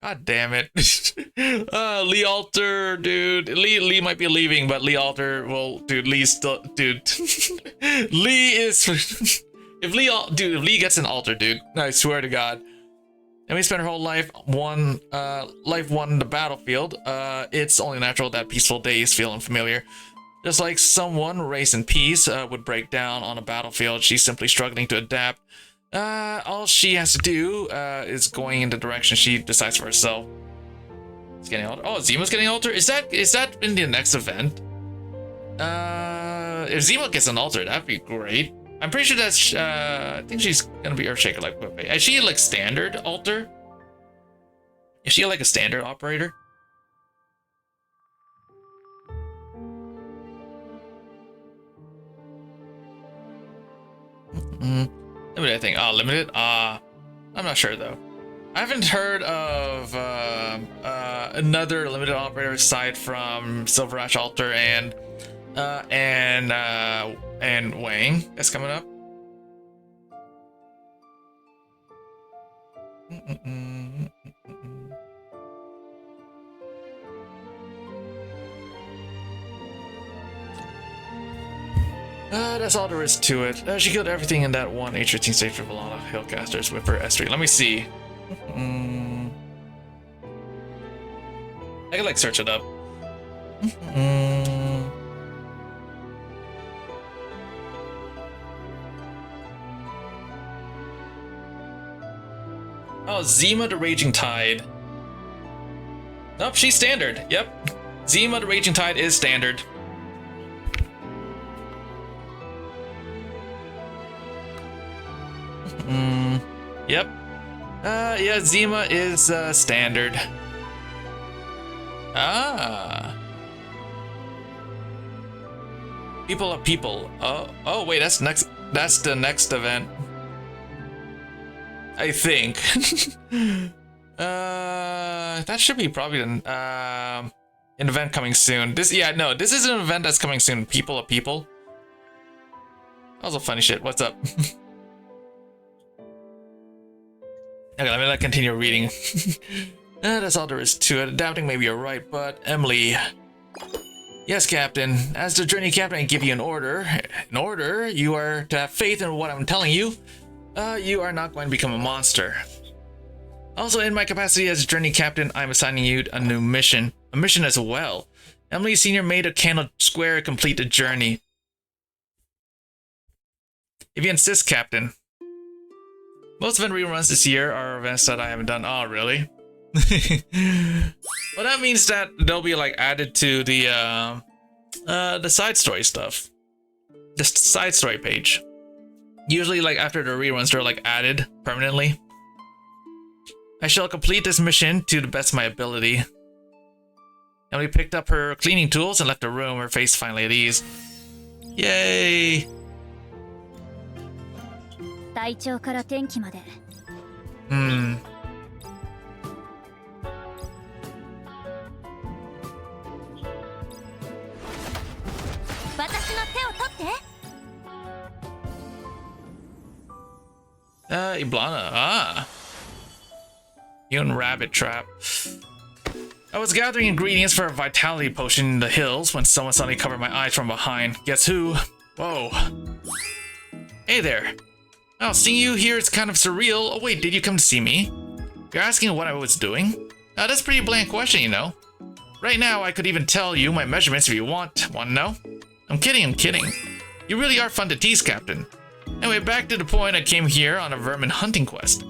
God damn it. Lee Alter, dude. Lee might be leaving, but Lee Alter, well, dude, Lee's still, dude. Lee is, if Lee gets an altar, dude, I swear to God. And we spent her whole life won the battlefield. It's only natural that peaceful days feel unfamiliar. Just like someone raised in peace would break down on a battlefield, she's simply struggling to adapt. All she has to do is going in the direction she decides for herself. It's getting alter. Oh, Zima's getting alter. Is that in the next event? If Zima gets an altar, that'd be great. I'm pretty sure that's. I think she's gonna be Earthshaker like Pepe. Is she like standard altar? Is she like a standard operator? Limited, I think. Oh, limited? I'm not sure though. I haven't heard of another limited operator aside from Silver Ash Altar and Wang that's coming up. That's all there is to it. She killed everything in that one H15 stage with a lot of Hillcasters with her S3. Let me see. I could like search it up. Oh, Zima the Raging Tide. Nope, she's standard. Yep. Zima the Raging Tide is standard. Yep. Yeah, Zima is standard. Ah. People are people. Oh wait, that's the next event. I think. That should be probably an event coming soon. This is an event that's coming soon. People are people. Also funny shit. What's up? Okay, let me continue reading. That's all there is to it. Doubting maybe you're right, but Emily. Yes, Captain. As the journey captain, I give you an order. An order? You are to have faith in what I'm telling you. You are not going to become a monster. Also, in my capacity as journey captain, I'm assigning you a new mission. A mission as well. Emily Sr. made a candle square complete the journey. If you insist, Captain. Most event reruns this year are events that I haven't done. Oh, really? Well, that means that they'll be like added to the side story stuff. The side story page. Usually, like after the reruns, they're like added permanently. I shall complete this mission to the best of my ability. Emily picked up her cleaning tools and left the room, her face finally at ease. Yay! 体調から天気まで。私の手を取って。Iblana. Ah. Human rabbit trap. I was gathering ingredients for a vitality potion in the hills when someone suddenly covered my eyes from behind. Guess who? Whoa. Hey there. Oh, seeing you here is kind of surreal. Oh wait, did you come to see me? You're asking what I was doing? That's a pretty bland question, you know. Right now, I could even tell you my measurements if you want. Want to know? I'm kidding. You really are fun to tease, Captain. Anyway, back to the point, I came here on a vermin hunting quest.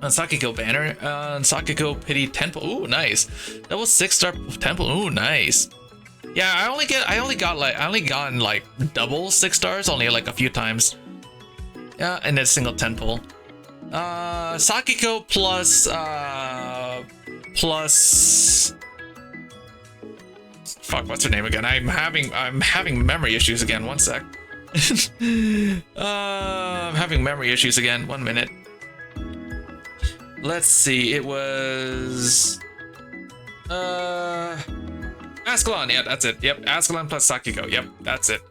On Sakiko banner, on Sakiko pity temple. Ooh, nice. That was 6-star temple. Ooh, nice. Yeah, I only gotten like double 6 stars, only like a few times. Yeah, and a single temple. Sakiko plus fuck, what's her name again? I'm having memory issues again. One sec. I'm having memory issues again. 1 minute. Let's see. It was Ascalon. Yeah, that's it. Yep, Ascalon plus Sakiko. Yep, that's it.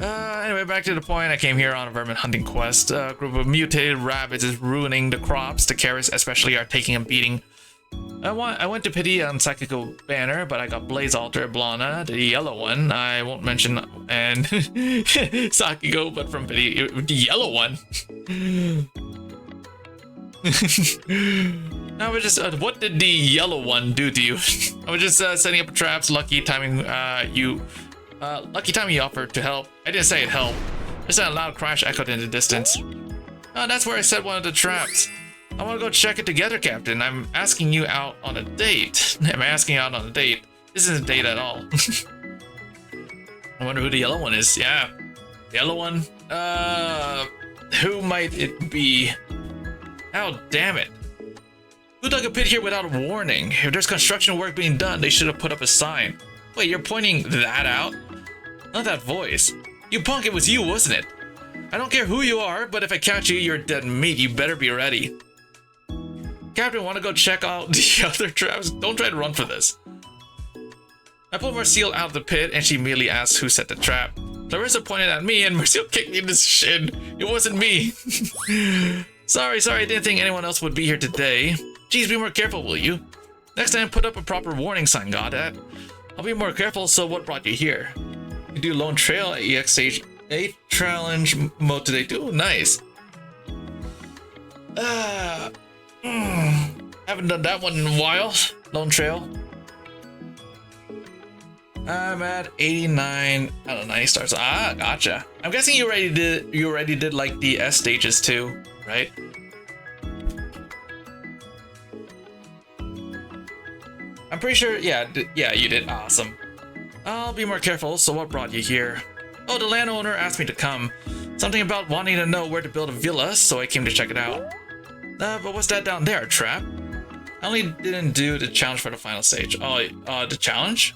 Anyway, back to the point. I came here on a vermin hunting quest. A group of mutated rabbits is ruining the crops. The carrots especially are taking a beating. I went to pity on Psychical Banner, but I got Blaze Alter, Blana, the yellow one. I won't mention, and Sakiko, but from pity, the yellow one. I was just, what did the yellow one do to you? I was just setting up traps. Lucky timing, lucky timing you offered to help. I didn't say it helped. Just a loud crash echoed in the distance. Oh, that's where I set one of the traps. I want to go check it together, Captain. I'm asking you out on a date. I'm asking you out on a date. This isn't a date at all. I wonder who the yellow one is. Yeah, the yellow one. Who might it be? Oh, damn it. Who dug a pit here without a warning? If there's construction work being done, they should have put up a sign. Wait, you're pointing that out? Not that voice. You punk, it was you, wasn't it? I don't care who you are, but if I catch you, you're dead meat. You better be ready. Captain, want to go check out the other traps? Don't try to run for this. I pulled Marcille out of the pit, and she immediately asked who set the trap. Clarissa pointed at me, and Marcille kicked me in the shin. It wasn't me. Sorry, I didn't think anyone else would be here today. Jeez, be more careful, will you? Next time, put up a proper warning sign, got it? I'll be more careful, so what brought you here? You do Lone Trail at EX Stage 8 challenge mode today too? Nice. Haven't done that one in a while. Lone Trail. I'm at 89 out of 90 stars. Ah, gotcha. I'm guessing you already did like the S stages too, right? I'm pretty sure, yeah, you did. Awesome. I'll be more careful, so what brought you here? Oh, the landowner asked me to come. Something about wanting to know where to build a villa, so I came to check it out. But what's that down there, a trap? I only didn't do the challenge for the final stage. Oh, the challenge?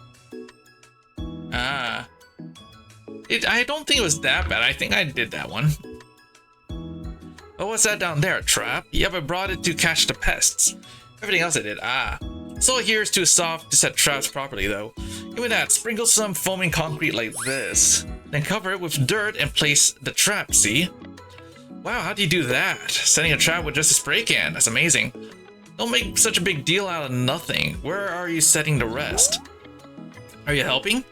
Ah. I don't think it was that bad. I think I did that one. But what's that down there, a trap? Yep, I brought it to catch the pests. Everything else I did, So here's too soft to set traps properly though. Give me that, sprinkle some foaming concrete like this. Then cover it with dirt and place the trap, see? Wow, how do you do that? Setting a trap with just a spray can, that's amazing. Don't make such a big deal out of nothing. Where are you setting the rest? Are you helping?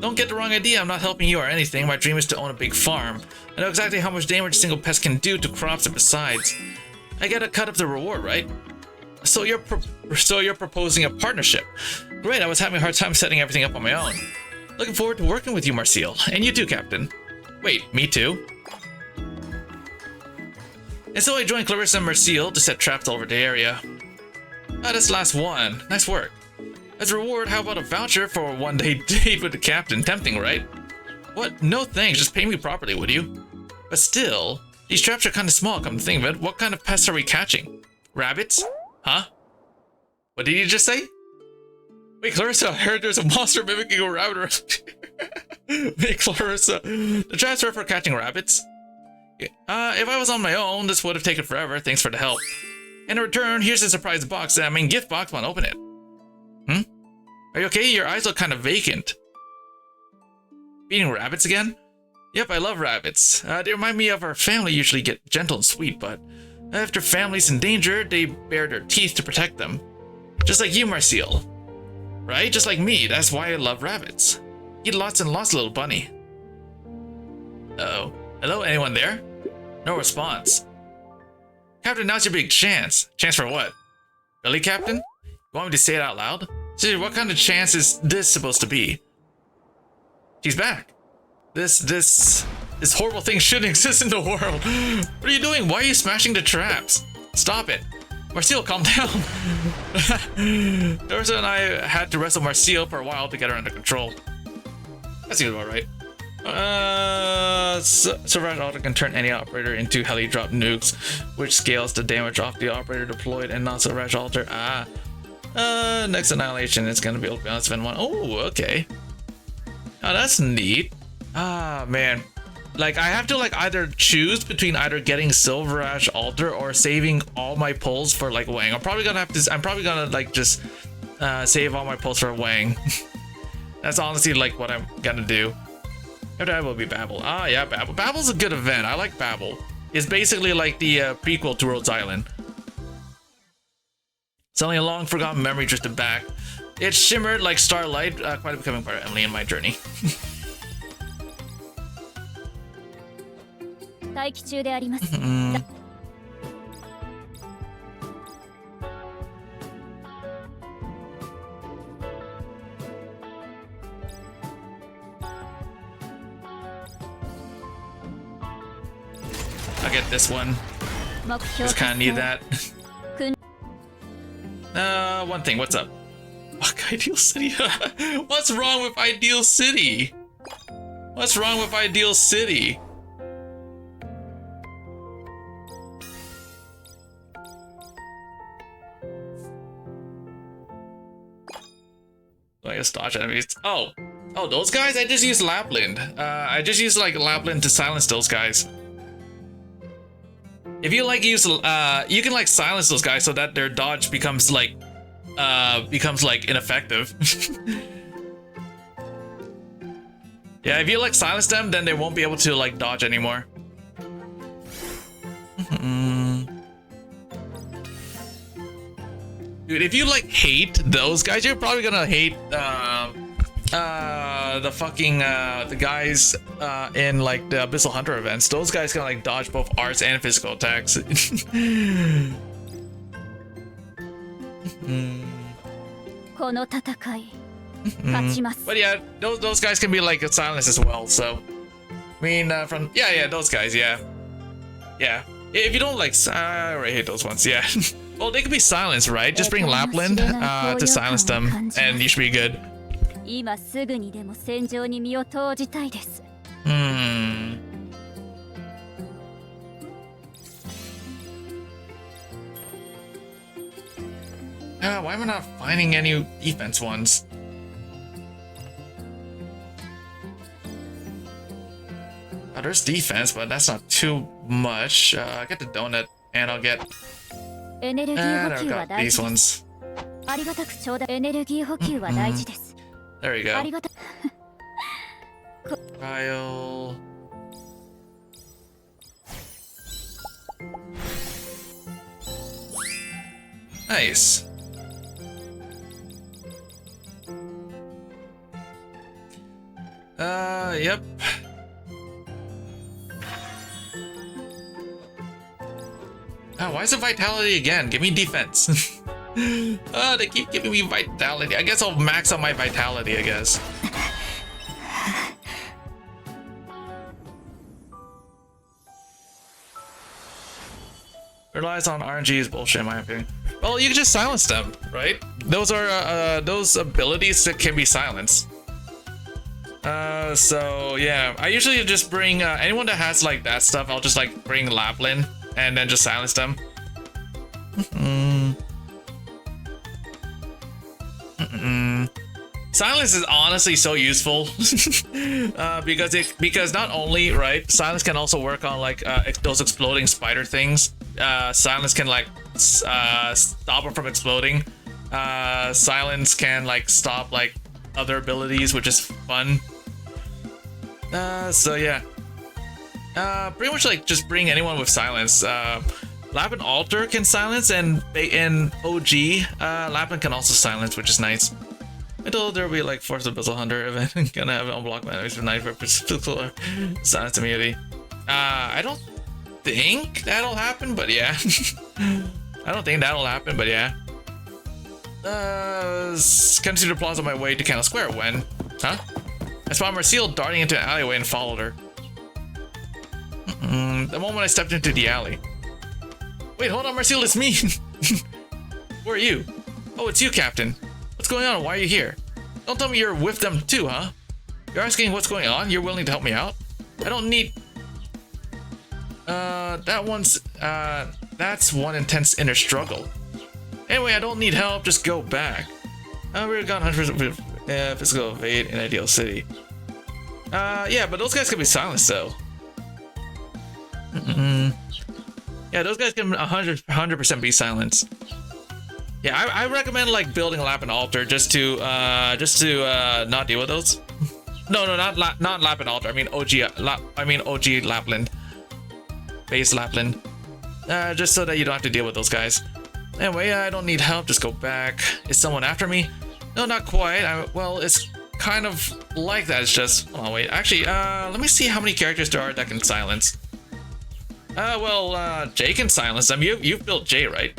Don't get the wrong idea, I'm not helping you or anything. My dream is to own a big farm. I know exactly how much damage a single pest can do to crops and besides. I get a cut of the reward, right? So you're proposing a partnership. Great, I was having a hard time setting everything up on my own. Looking forward to working with you, Marcille. And you too, Captain. Wait, me too? And so I joined Clarissa and Marcille to set traps all over the area. Ah, that's the last one. Nice work. As a reward, how about a voucher for a one-day date with the captain? Tempting, right? What? No thanks, just pay me properly, would you? But still, these traps are kind of small, come to think of it. What kind of pests are we catching? Rabbits? Huh? What did you just say? Wait, Clarissa, I heard there's a monster mimicking a rabbit. Wait, Clarissa, the traps are for catching rabbits? If I was on my own, this would have taken forever. Thanks for the help. In return, here's a surprise box. I mean, gift box. Want to open it? Are you okay? Your eyes look kind of vacant. Feeding rabbits again? Yep, I love rabbits. They remind me of our family. Usually get gentle and sweet, but if their family's in danger, they bare their teeth to protect them. Just like you, Marcille. Right? Just like me. That's why I love rabbits. Eat lots and lots, little bunny. Uh-oh. Hello? Anyone there? No response. Captain, now's your big chance. Chance for what? Really, Captain? You want me to say it out loud? Seriously, what kind of chance is this supposed to be? She's back. This horrible thing shouldn't exist in the world. What are you doing? Why are you smashing the traps? Stop it. Marcille, calm down. Clarissa and I had to wrestle Marcille for a while to get her under control. That seems about right. Survived Auto can turn any operator into heli drop nukes, which scales the damage off the operator deployed and not Survived Alter. Next annihilation is gonna be able to balance event 1. Oh, okay. Oh, that's neat. Ah, man. Like, I have to like either choose between either getting Silver Ash Altar or saving all my pulls for like Wang. I'm probably gonna like just save all my pulls for Wang. That's honestly like what I'm gonna do. After that will be Babel. Ah, yeah, Babel. Babel's a good event. I like Babel. It's basically like the prequel to Rhodes Island. Suddenly a long forgotten memory drifted back. It shimmered like starlight, quite becoming part of Emily in my journey. 待機中であります。I'll get this one. Just kind of need that. One thing. What's up? Fuck, Ideal City. What's wrong with Ideal City? What's wrong with Ideal City? I guess dodge enemies. Oh, those guys? I just used Lapland. I just used like Lapland to silence those guys. If you like use, you can like silence those guys so that their dodge becomes like ineffective. Yeah, if you like silence them, then they won't be able to like dodge anymore. Dude, if you like hate those guys, you're probably gonna hate the fucking the guys in like the Abyssal Hunter events. Those guys can like dodge both arts and physical attacks. But yeah, those guys can be like a silence as well. So I mean, from those guys, yeah. If you don't like, I already hate those ones. Yeah. Well, they could be silenced, right? Just bring Lapland to silence them, and you should be good. Why am I not finding any defense ones? Oh, there's defense, but that's not too much. I get the donut, and I'll get... And I've got these ones. There we go. Trial. Nice. Yep. Oh, why is it vitality again? Give me defense. They keep giving me vitality. I guess I'll max out my vitality, I guess. Relies on RNG is bullshit in my opinion. Well, you can just silence them, right? Those are those abilities that can be silenced. So yeah, I usually just bring anyone that has like that stuff. I'll just like bring Lapland and then just silence them. Silence is honestly so useful because not only right, silence can also work on like those exploding spider things. Silence can like stop them from exploding. Silence can like stop like other abilities, which is fun. So yeah, pretty much like just bring anyone with silence. Lapland Altar can silence, and in OG, Lapland can also silence, which is nice. Until there will be like Force of Abyssal Hunter event, gonna have unblock enemies for 95% silence immunity. I don't think that'll happen, but yeah. I don't think that'll happen, but yeah. Consider applause on my way to Candle Square when, huh? I spotted Marcille darting into an alleyway and followed her. The moment I stepped into the alley. Wait, hold on, Marcille, it's me. Who are you? Oh, it's you, Captain. What's going on? Why are you here? Don't tell me you're with them too, huh? You're asking what's going on? You're willing to help me out? I don't need... that's one intense inner struggle. Anyway, I don't need help, just go back. We're gone hunters with physical evade in Ideal City. Yeah, but those guys can be silenced though. Yeah, those guys can 100% be silenced. Yeah, I recommend like building a Lapland Altar just to not deal with those. No, not Lapland Altar. I mean OG Lapland. Base Lapland. Just so that you don't have to deal with those guys. Anyway, I don't need help. Just go back. Is someone after me? No, not quite. Well, it's kind of like that. It's just... Oh, wait. Actually, let me see how many characters there are that can silence. Jay can silence them. You've built Jay, right?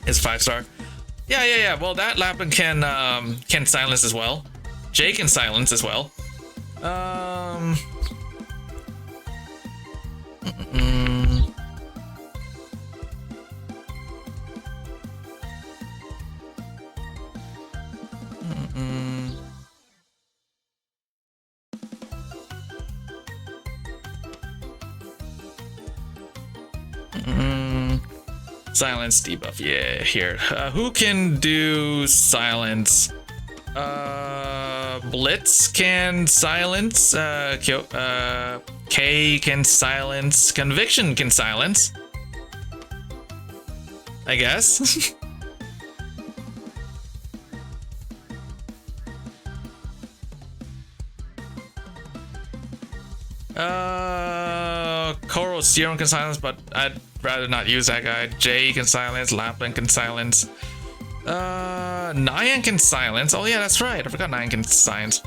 It's 5-star. Yeah. Well, that Lapland can silence as well. Jay can silence as well. Silence debuff, yeah, here. Who can do silence? Blitz can silence. K can silence. Conviction can silence. I guess. Coral Serum can silence, but I'd rather not use that guy. Jay can silence. Lapland can silence. Nyan can silence. Oh yeah, that's right. I forgot Nyan can silence.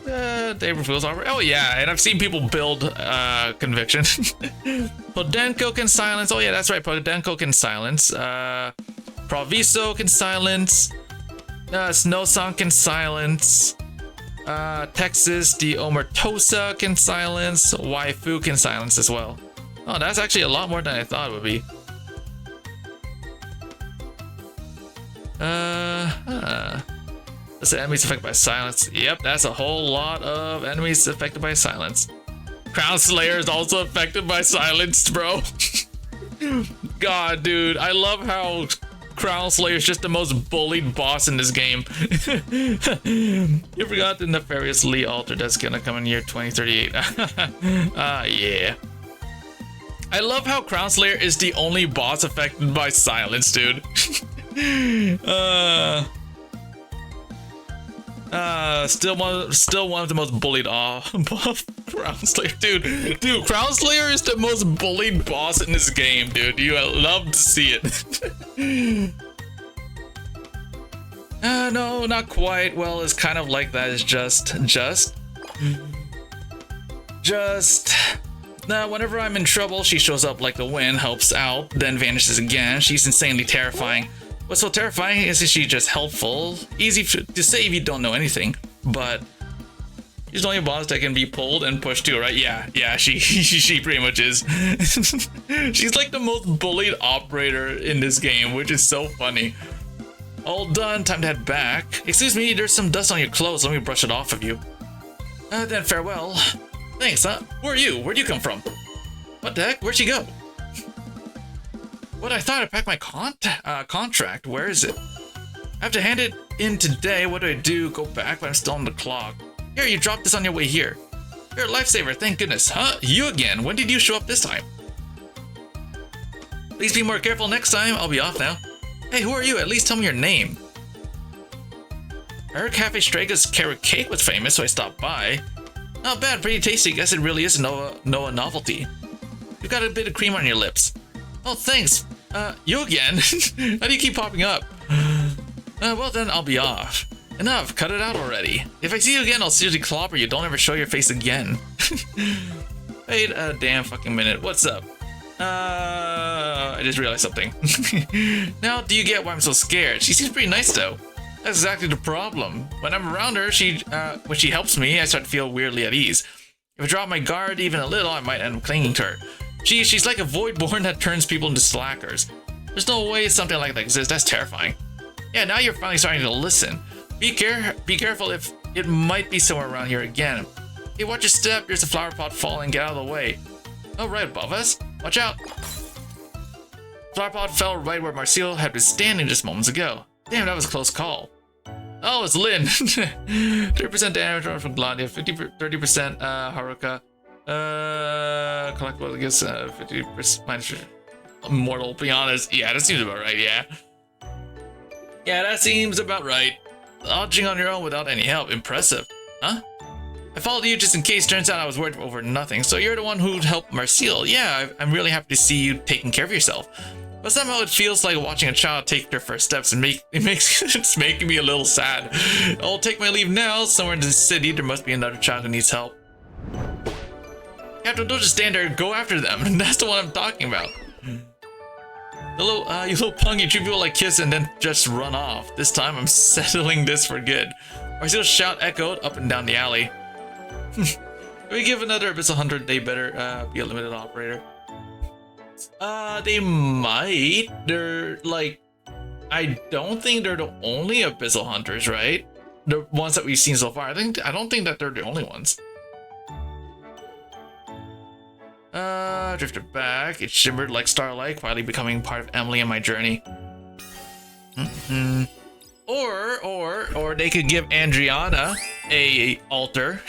Dave reveals already. Oh yeah, and I've seen people build Conviction. Podenko can silence. Oh yeah, that's right. Podenko can silence. Proviso can silence. Snowsong can silence. Texas de Omertosa can silence. Waifu can silence as well. Oh, that's actually a lot more than I thought it would be. That's the enemies affected by silence. Yep, that's a whole lot of enemies affected by silence. Crown Slayer is also affected by silence, bro. God, dude, I love how Crown Slayer is just the most bullied boss in this game. You forgot the Nefarious Lee altar that's gonna come in year 2038. Yeah. I love how Crown Slayer is the only boss affected by silence, dude. Still one of the most bullied Crown Slayer, dude, Crown Slayer is the most bullied boss in this game, dude. You love to see it. No, not quite. Well, it's kind of like that. It's just. Now, whenever I'm in trouble, she shows up like the wind, helps out, then vanishes again. She's insanely terrifying. What's so terrifying is that she's just helpful, easy to say if you don't know anything, but she's only a boss that can be pulled and pushed too, right? Yeah, she pretty much is. She's like the most bullied operator in this game, which is so funny. All done, time to head back. Excuse me, there's some dust on your clothes, let me brush it off of you. Then farewell. Thanks, huh? Who are you? Where'd you come from? What the heck? Where'd she go? What? I thought I packed my contract. Where is it? I have to hand it in today. What do I do? Go back, but I'm still on the clock. Here, you dropped this on your way here. You're a lifesaver, thank goodness. Huh? You again? When did you show up this time? Please be more careful next time. I'll be off now. Hey, who are you? At least tell me your name. I heard Cafe Strega's carrot cake was famous, so I stopped by. Not bad, pretty tasty. Guess it really is a Noah novelty. You've got a bit of cream on your lips. Oh, thanks. You again? How do you keep popping up? Well then, I'll be off. Enough, cut it out already. If I see you again, I'll seriously clobber you. Don't ever show your face again. Wait a damn fucking minute. What's up? I just realized something. Now, do you get why I'm so scared? She seems pretty nice though. That's exactly the problem. When I'm around her, when she helps me, I start to feel weirdly at ease. If I drop my guard even a little, I might end up clinging to her. She's like a voidborn that turns people into slackers. There's no way something like that exists. That's terrifying. Yeah, now you're finally starting to listen. Be careful if it might be somewhere around here again. Hey, watch your step. There's a flower pot falling. Get out of the way. Oh, right above us. Watch out. Flower pot fell right where Marcel had been standing just moments ago. Damn, that was a close call. Oh, it's Lin. 30% damage from Gladia, 30% Haruka. Collectible, I guess, 50% minus Immortal, be honest. Yeah, that seems about right, yeah. Yeah, that seems about right. Dodging on your own without any help. Impressive. Huh? I followed you just in case. Turns out I was worried over nothing. So you're the one who'd help Marcille. Yeah, I'm really happy to see you taking care of yourself. But somehow it feels like watching a child take their first steps, and it's making me a little sad. I'll take my leave now. Somewhere in the city, there must be another child who needs help. Captain, don't just stand there. Go after them. That's the one I'm talking about. You little punk, you treat people like kids and then just run off. This time, I'm settling this for good. Marcille's shout echoed up and down the alley. If we give another Abyssal Hunter, they better be a limited operator. They might. They're like, I don't think they're the only Abyssal Hunters, right? The ones that we've seen so far. I don't think that they're the only ones. Drifted back. It shimmered like starlight, quietly becoming part of Emily and my journey. Or they could give Andriana a altar.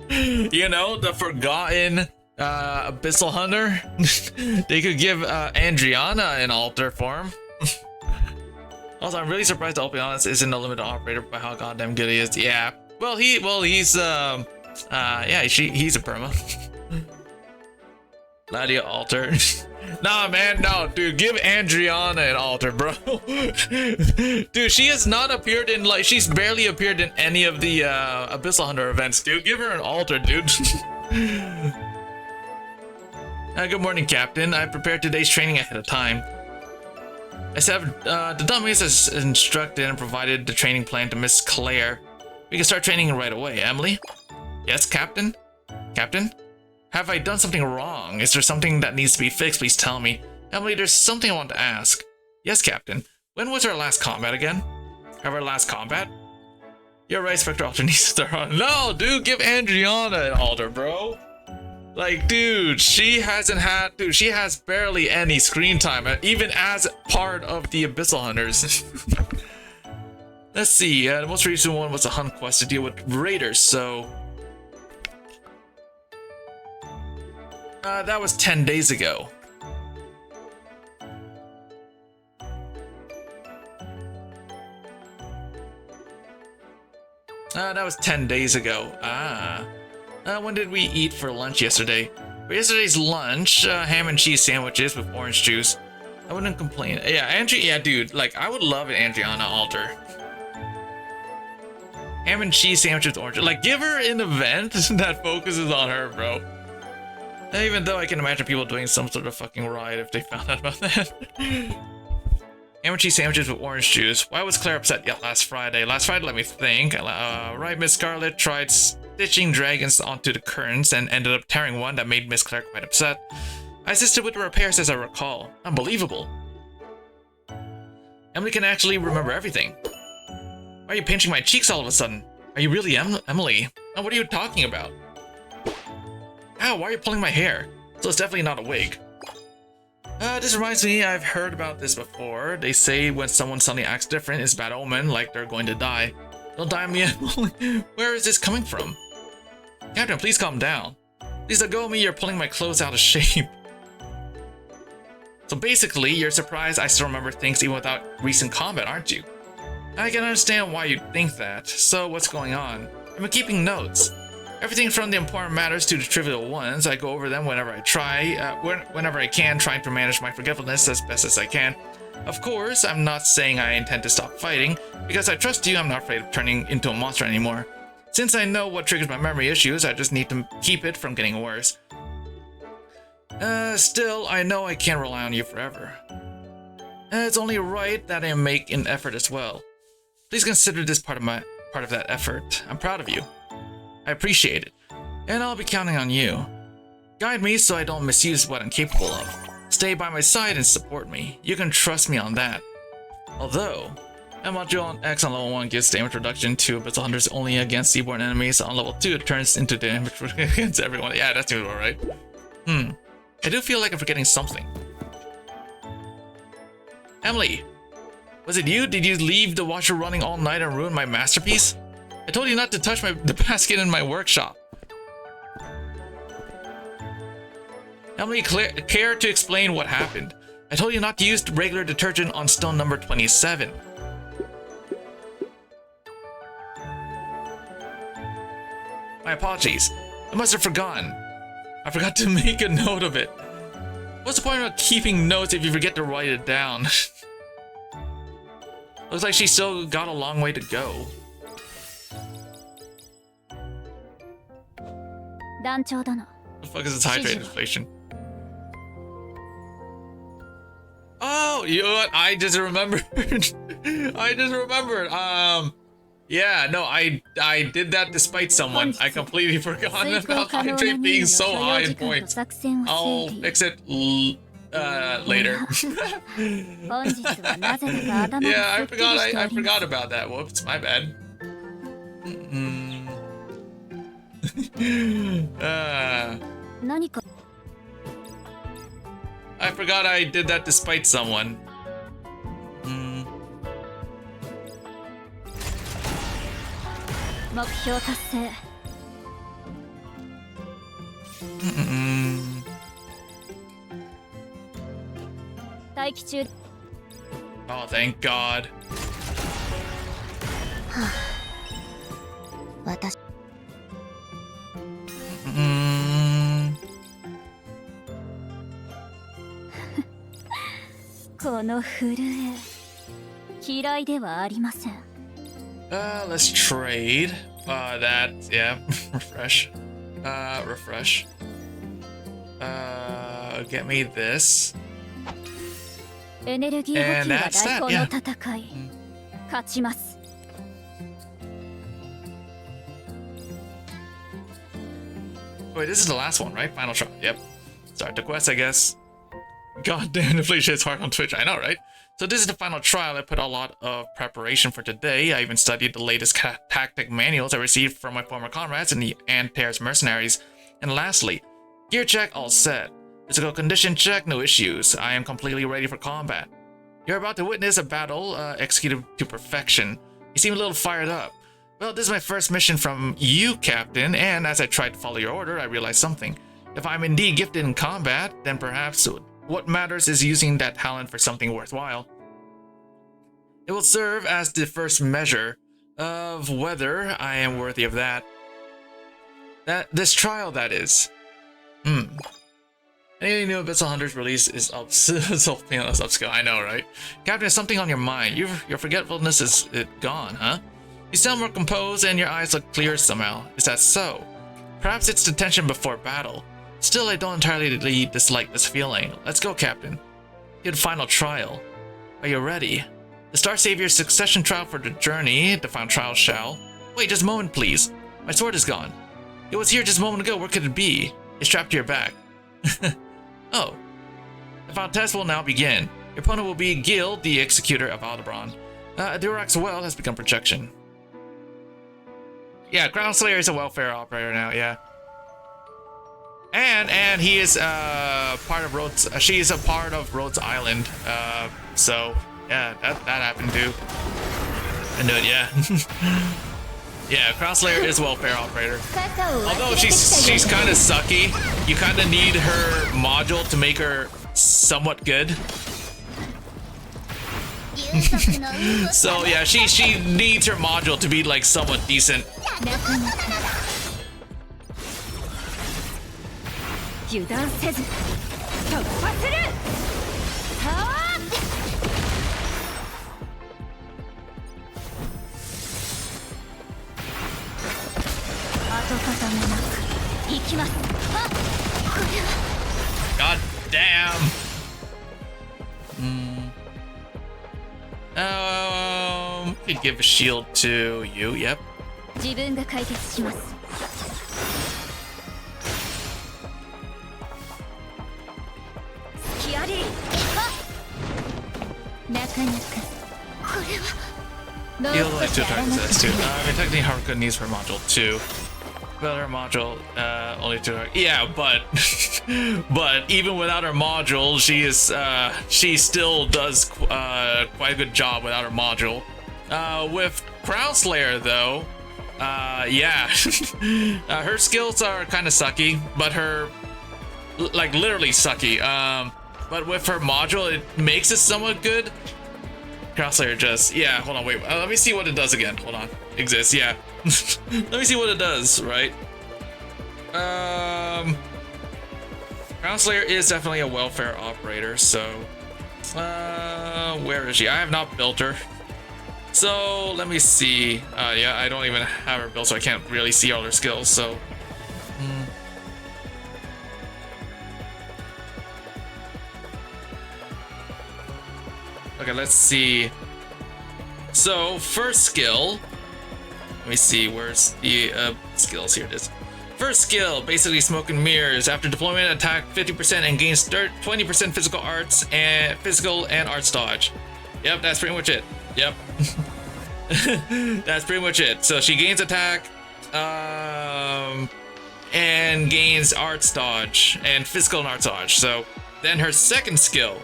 You know, the forgotten Abyssal Hunter. They could give Andriana an altar form. Also, I'm really surprised, I'll be honest, isn't a limited operator by how goddamn good he is. Yeah. Well, he's he's a perma. Ladia altar. Nah, man, no, dude, give Andriana an altar, bro. Dude, she has not appeared in, like, she's barely appeared in any of the Abyssal Hunter events, dude. Give her an altar, dude. Good morning, Captain. I prepared today's training ahead of time. I said the dummies has instructed and provided the training plan to Miss Claire. We can start training right away. Emily? Yes, Captain? Captain? Have I done something wrong? Is there something that needs to be fixed? Please tell me. Emily, there's something I want to ask. Yes, Captain. When was our last combat again? Our last combat? You're right, Spectre Alter needs to start on. No, dude, give Andriana an altar, bro. Like, dude, she has barely any screen time, even as part of the Abyssal Hunters. Let's see, the most recent one was a hunt quest to deal with raiders, so... that was 10 days ago. That was 10 days ago. When did we eat for lunch yesterday? For yesterday's lunch, ham and cheese sandwiches with orange juice. I wouldn't complain. Yeah, dude, like, I would love an Andriana altar. Ham and cheese sandwiches with orange. Like, give her an event that focuses on her, bro. Even though I can imagine people doing some sort of fucking riot if they found out about that. Ham and cheese sandwiches with orange juice. Why was Claire upset yet last Friday? Last Friday, let me think. Right, Miss Scarlet tried stitching dragons onto the curtains and ended up tearing one that made Miss Claire quite upset. I assisted with the repairs as I recall. Unbelievable. Emily can actually remember everything. Why are you pinching my cheeks all of a sudden? Are you really Emily? Oh, what are you talking about? Ow, why are you pulling my hair? So it's definitely not a wig. This reminds me, I've heard about this before. They say when someone suddenly acts different, it's a bad omen, like they're going to die. Don't die on me. Where is this coming from? Captain, please calm down. Please let go of me, you're pulling my clothes out of shape. So basically, you're surprised I still remember things even without recent combat, aren't you? I can understand why you'd think that. So what's going on? I've been keeping notes. Everything from the important matters to the trivial ones. I go over them whenever I can, trying to manage my forgetfulness as best as I can. Of course, I'm not saying I intend to stop fighting. Because I trust you, I'm not afraid of turning into a monster anymore. Since I know what triggers my memory issues, I just need to keep it from getting worse. Still, I know I can't rely on you forever. It's only right that I make an effort as well. Please consider this part of that effort. I'm proud of you. I appreciate it, and I'll be counting on you. Guide me so I don't misuse what I'm capable of. Stay by my side and support me. You can trust me on that. Although, Module on X on level 1 gives damage reduction to Abyssal Hunters only against seaborne enemies. On level 2, it turns into damage against everyone. Yeah, that's all right. I do feel like I'm forgetting something. Emily, was it you? Did you leave the washer running all night and ruin my masterpiece? I told you not to touch the basket in my workshop. Emily, care to explain what happened? I told you not to use regular detergent on stone number 27. apologies. I must have forgotten. I forgot to make a note of it. What's the point of keeping notes if you forget to write it down? Looks like she still got a long way to go. 団長殿 The fuck is this hydrated inflation? Oh, you know what? I just remembered. I just remembered. Yeah, no, I did that despite someone. I completely forgot about hydrate being so high in points. I'll fix it later. Yeah, I forgot about that. Whoops, my bad. I forgot I did that despite someone. Oh, thank God. 私 この震え嫌いではありません。 Let's trade. That, yeah, refresh. Refresh. Get me this. エネルギー補給が代行の戦い。勝ちます。 Wait, this is the last one, right? Final shot. Yep. Start the quest, I guess. God damn, the inflation is hard on Twitch. I know, right? So this is the final trial. I put a lot of preparation for today. I even studied the latest tactic manuals I received from my former comrades in the Antares mercenaries. And lastly, gear check all set. Physical condition check, no issues. I am completely ready for combat. You're about to witness a battle executed to perfection. You seem a little fired up. Well, this is my first mission from you, Captain, and as I tried to follow your order, I realized something. If I'm indeed gifted in combat, then perhaps what matters is using that talent for something worthwhile. It will serve as the first measure of whether I am worthy of that. This trial, that is. Any new Abyssal Hunter's release is upscale. I know, right? Captain, there's something on your mind. Your forgetfulness is gone, huh? You sound more composed and your eyes look clear somehow. Is that so? Perhaps it's the tension before battle. Still, I don't entirely dislike this feeling. Let's go, Captain. Good final trial. Are you ready? The StarSavior succession trial for the journey. The final trial shall... Wait, just a moment, please. My sword is gone. It was here just a moment ago. Where could it be? It's strapped to your back. Oh. The final test will now begin. Your opponent will be Gil, the executor of Aldebaran. Durak's well has become projection. Yeah, Crown Slayer is a welfare operator now, yeah. And he is part of Rhodes. She is a part of Rhodes Island. So yeah, that happened too. I knew it, yeah. Yeah, Crown Slayer is a welfare operator. Although she's kind of sucky, you kind of need her module to make her somewhat good. So yeah, she needs her module to be like somewhat decent. 油断せず突破する。跡形もなく行きます。あ、これは。God damn. We could give a shield to you. Yep. 自分が解決します。隙あり。なかなか。これは。Heal only 2 targets as too. I mean, technically Haruka needs her module too. Without her module, only 2 targets. Yeah, but even without her module, she still does quite a good job without her module. With Crown Slayer though, yeah, her skills are kind of sucky, but her like literally sucky. But with her module, it makes it somewhat good. Crown Slayer just, yeah, hold on, wait, let me see what it does again. Hold on, exists, yeah. Let me see what it does, right? Crown Slayer is definitely a welfare operator, so where is she? I have not built her. So let me see. Yeah, I don't even have her built, so I can't really see all her skills, so okay, let's see. So first skill, let me see, where's the skills? Here it is. First skill, basically smoke and mirrors. After deployment, attack 50% and gains 20% physical and arts dodge. Yep, that's pretty much it. Yep. That's pretty much it. So she gains attack and gains arts dodge and physical and arts dodge. So then her second skill,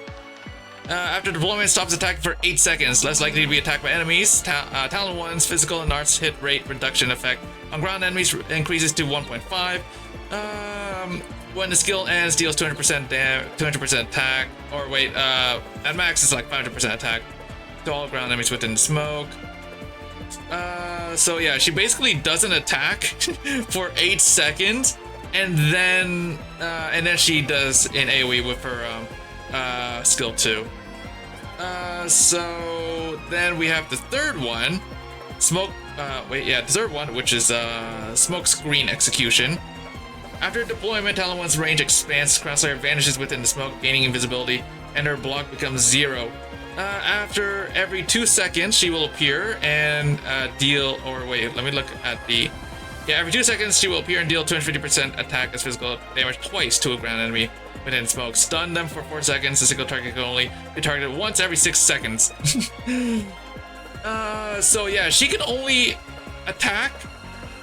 after deployment, stops attacking for 8 seconds, less likely to be attacked by enemies. Talon 1's physical and arts hit rate reduction effect on ground enemies increases to 1.5. When the skill ends, deals 200% damage, 200% attack, or wait, at max it's like 500% attack to all ground enemies within smoke. So yeah, she basically doesn't attack for 8 seconds, and then she does an AoE with her skill 2. So then we have the third one, the third one, which is smoke screen execution. After deployment, Talon 1's range expands, Crown Slayer vanishes within the smoke, gaining invisibility, and her block becomes 0. After every 2 seconds, she will appear and deal, or wait, let me look at the, yeah, every 2 seconds, she will appear and deal 250% attack as physical damage twice to a ground enemy within smoke. Stun them for 4 seconds. A single target can only be targeted once every 6 seconds. So yeah, she can only attack.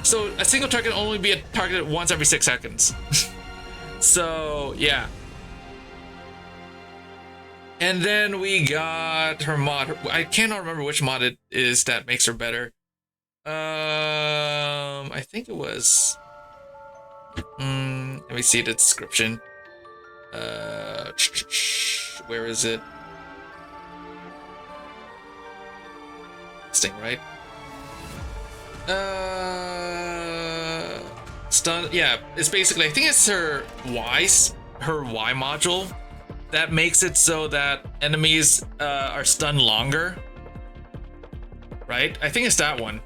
So a single target can only be targeted once every 6 seconds. So yeah. And then we got her mod. I cannot remember which mod it is that makes her better. I think it was. Let me see the description. Where is it? This thing, right? Stun. Yeah, it's basically, I think it's her Y module that makes it so that enemies are stunned longer. Right? I think it's that one.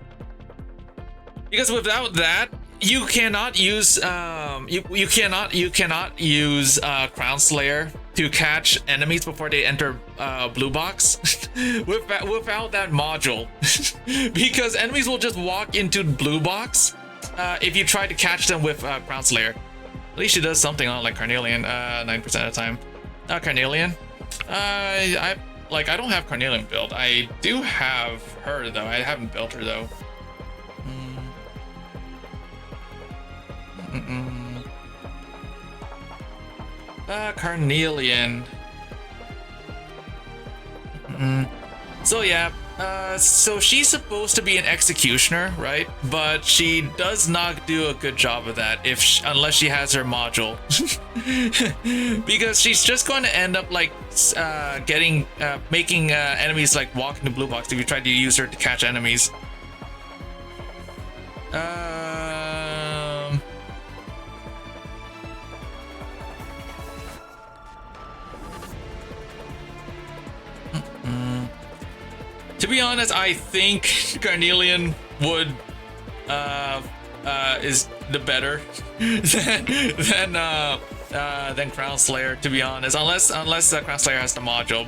Because without that, you cannot use you cannot use Crown Slayer to catch enemies before they enter blue box without that module. Because enemies will just walk into blue box if you try to catch them with Crown Slayer. At least she does something on like Carnelian 9% of the time. Carnelian. I don't have Carnelian build. I do have her though. I haven't built her though. Carnelian. So yeah, so she's supposed to be an executioner, right? But she does not do a good job of that unless she has her module. Because she's just going to end up like making enemies like walk in the blue box if you try to use her to catch enemies. To be honest, I think Carnelian would is the better than Crown Slayer. To be honest, unless Crown Slayer has the module.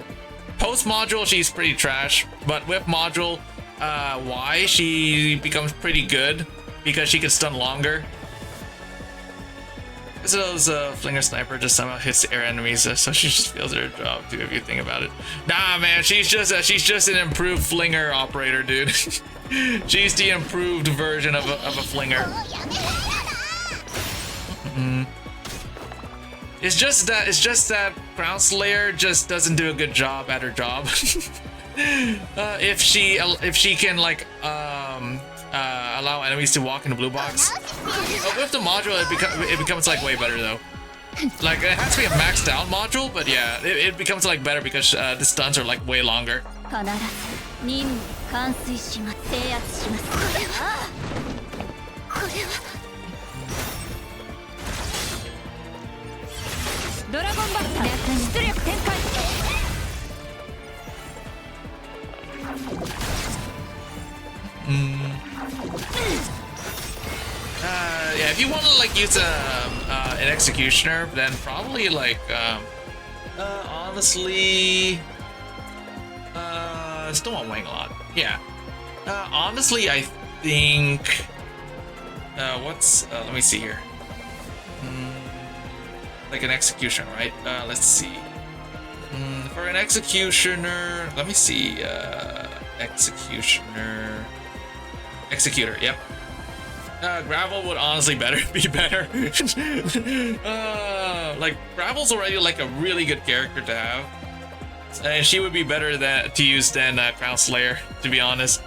Post module, she's pretty trash, but with module Y, she becomes pretty good because she can stun longer. So those Flinger Sniper just somehow hits air enemies, so she just feels her job too, if you think about it. Nah, man, she's just an improved Flinger operator, dude. She's the improved version of a Flinger. It's just that Crown Slayer just doesn't do a good job at her job. If she can like allow enemies to walk in the blue box. But with the module, it becomes like way better though. Like it has to be a maxed out module, but yeah, it becomes like better because the stuns are like way longer. ドラゴンバッター出力展開。Yeah, if you want to like use an executioner, then probably like honestly, still want Wang a lot. Yeah, honestly, I think what's let me see here. Like an executioner, right? Let's see. For an executioner, let me see. Executor. Yep. Gravel would honestly be better. Like Gravel's already like a really good character to have, and she would be better to use than Crown Slayer, to be honest.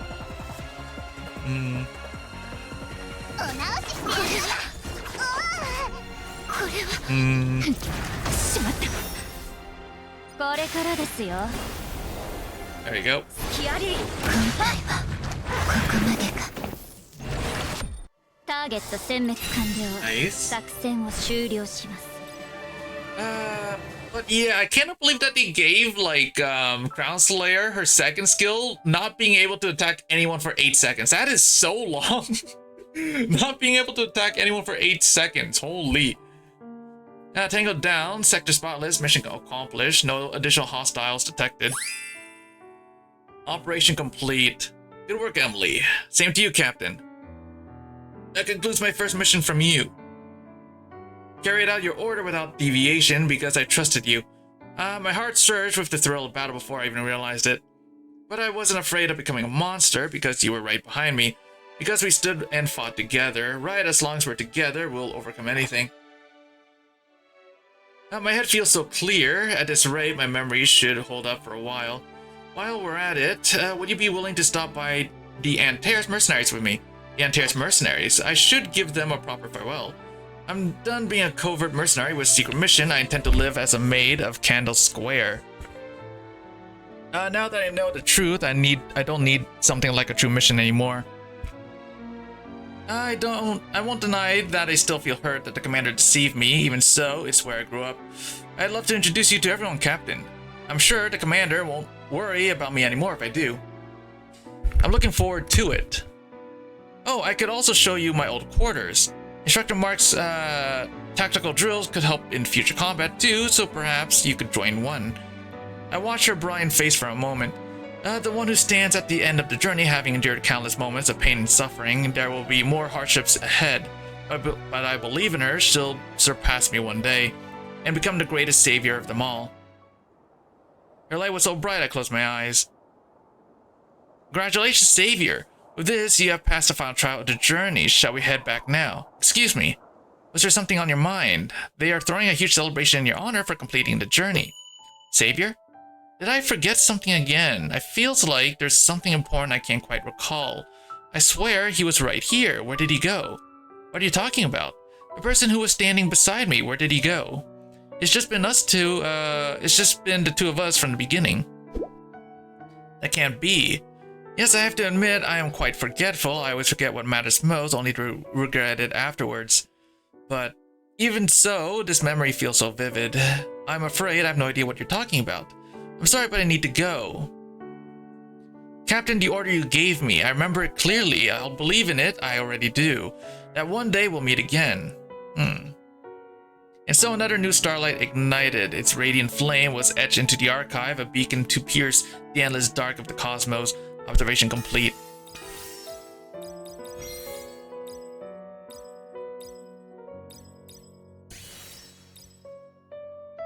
There you go. Nice. But yeah, I cannot believe that they gave like Crown Slayer her second skill, not being able to attack anyone for 8 seconds. That is so long. Not being able to attack anyone for 8 seconds. Holy. Tango down, sector spotless, mission accomplished, no additional hostiles detected. Operation complete. Good work, Emily. Same to you, Captain. That concludes my first mission from you. Carried out your order without deviation because I trusted you. My heart surged with the thrill of battle before I even realized it. But I wasn't afraid of becoming a monster because you were right behind me. Because we stood and fought together. Right, as long as we're together, we'll overcome anything. My head feels so clear. At this rate, my memories should hold up for a while. While we're at it, would you be willing to stop by the Antares mercenaries with me? The Antares mercenaries? I should give them a proper farewell. I'm done being a covert mercenary with secret mission. I intend to live as a maid of Candle Square. Now that I know the truth, I don't need something like a true mission anymore. I won't deny that I still feel hurt that the commander deceived me. Even so, it's where I grew up. I'd love to introduce you to everyone, Captain. I'm sure the commander won't worry about me anymore if I do. I'm looking forward to it. Oh, I could also show you my old quarters. Instructor Mark's tactical drills could help in future combat too, so perhaps you could join one. I watched her Brian face for a moment. The one who stands at the end of the journey, having endured countless moments of pain and suffering. There will be more hardships ahead, but I believe in her. She'll surpass me one day and become the greatest savior of them all. Her light was so bright I closed my eyes. Congratulations, Savior! With this, you have passed the final trial of the journey. Shall we head back now? Excuse me. Was there something on your mind? They are throwing a huge celebration in your honor for completing the journey. Savior? Did I forget something again? I feels like there's something important I can't quite recall. I swear he was right here. Where did he go? What are you talking about? The person who was standing beside me, where did he go? It's just been us two, it's just been the two of us from the beginning. That can't be. Yes, I have to admit, I am quite forgetful. I always forget what matters most, only to regret it afterwards. But even so, this memory feels so vivid. I'm afraid I have no idea what you're talking about. I'm sorry, but I need to go. Captain, the order you gave me, I remember it clearly. I'll believe in it, I already do. That one day we'll meet again. And so another new starlight ignited. Its radiant flame was etched into the archive, a beacon to pierce the endless dark of the cosmos. Observation complete.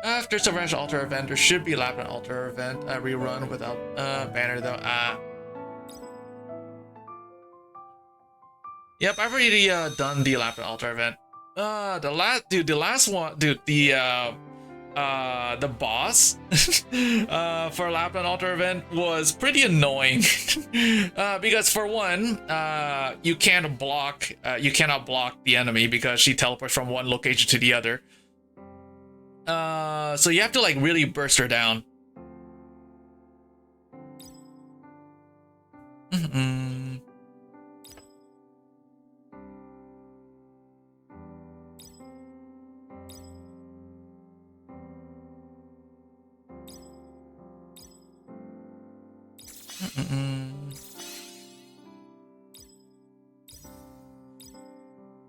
After Savage Altar event, there should be Lapland Altar event rerun without banner though. Yep, I've already done the Lapland Altar event. The last one, dude, the boss for Lapland Altar event was pretty annoying because for one, you cannot block the enemy because she teleports from one location to the other. So you have to like really burst her down.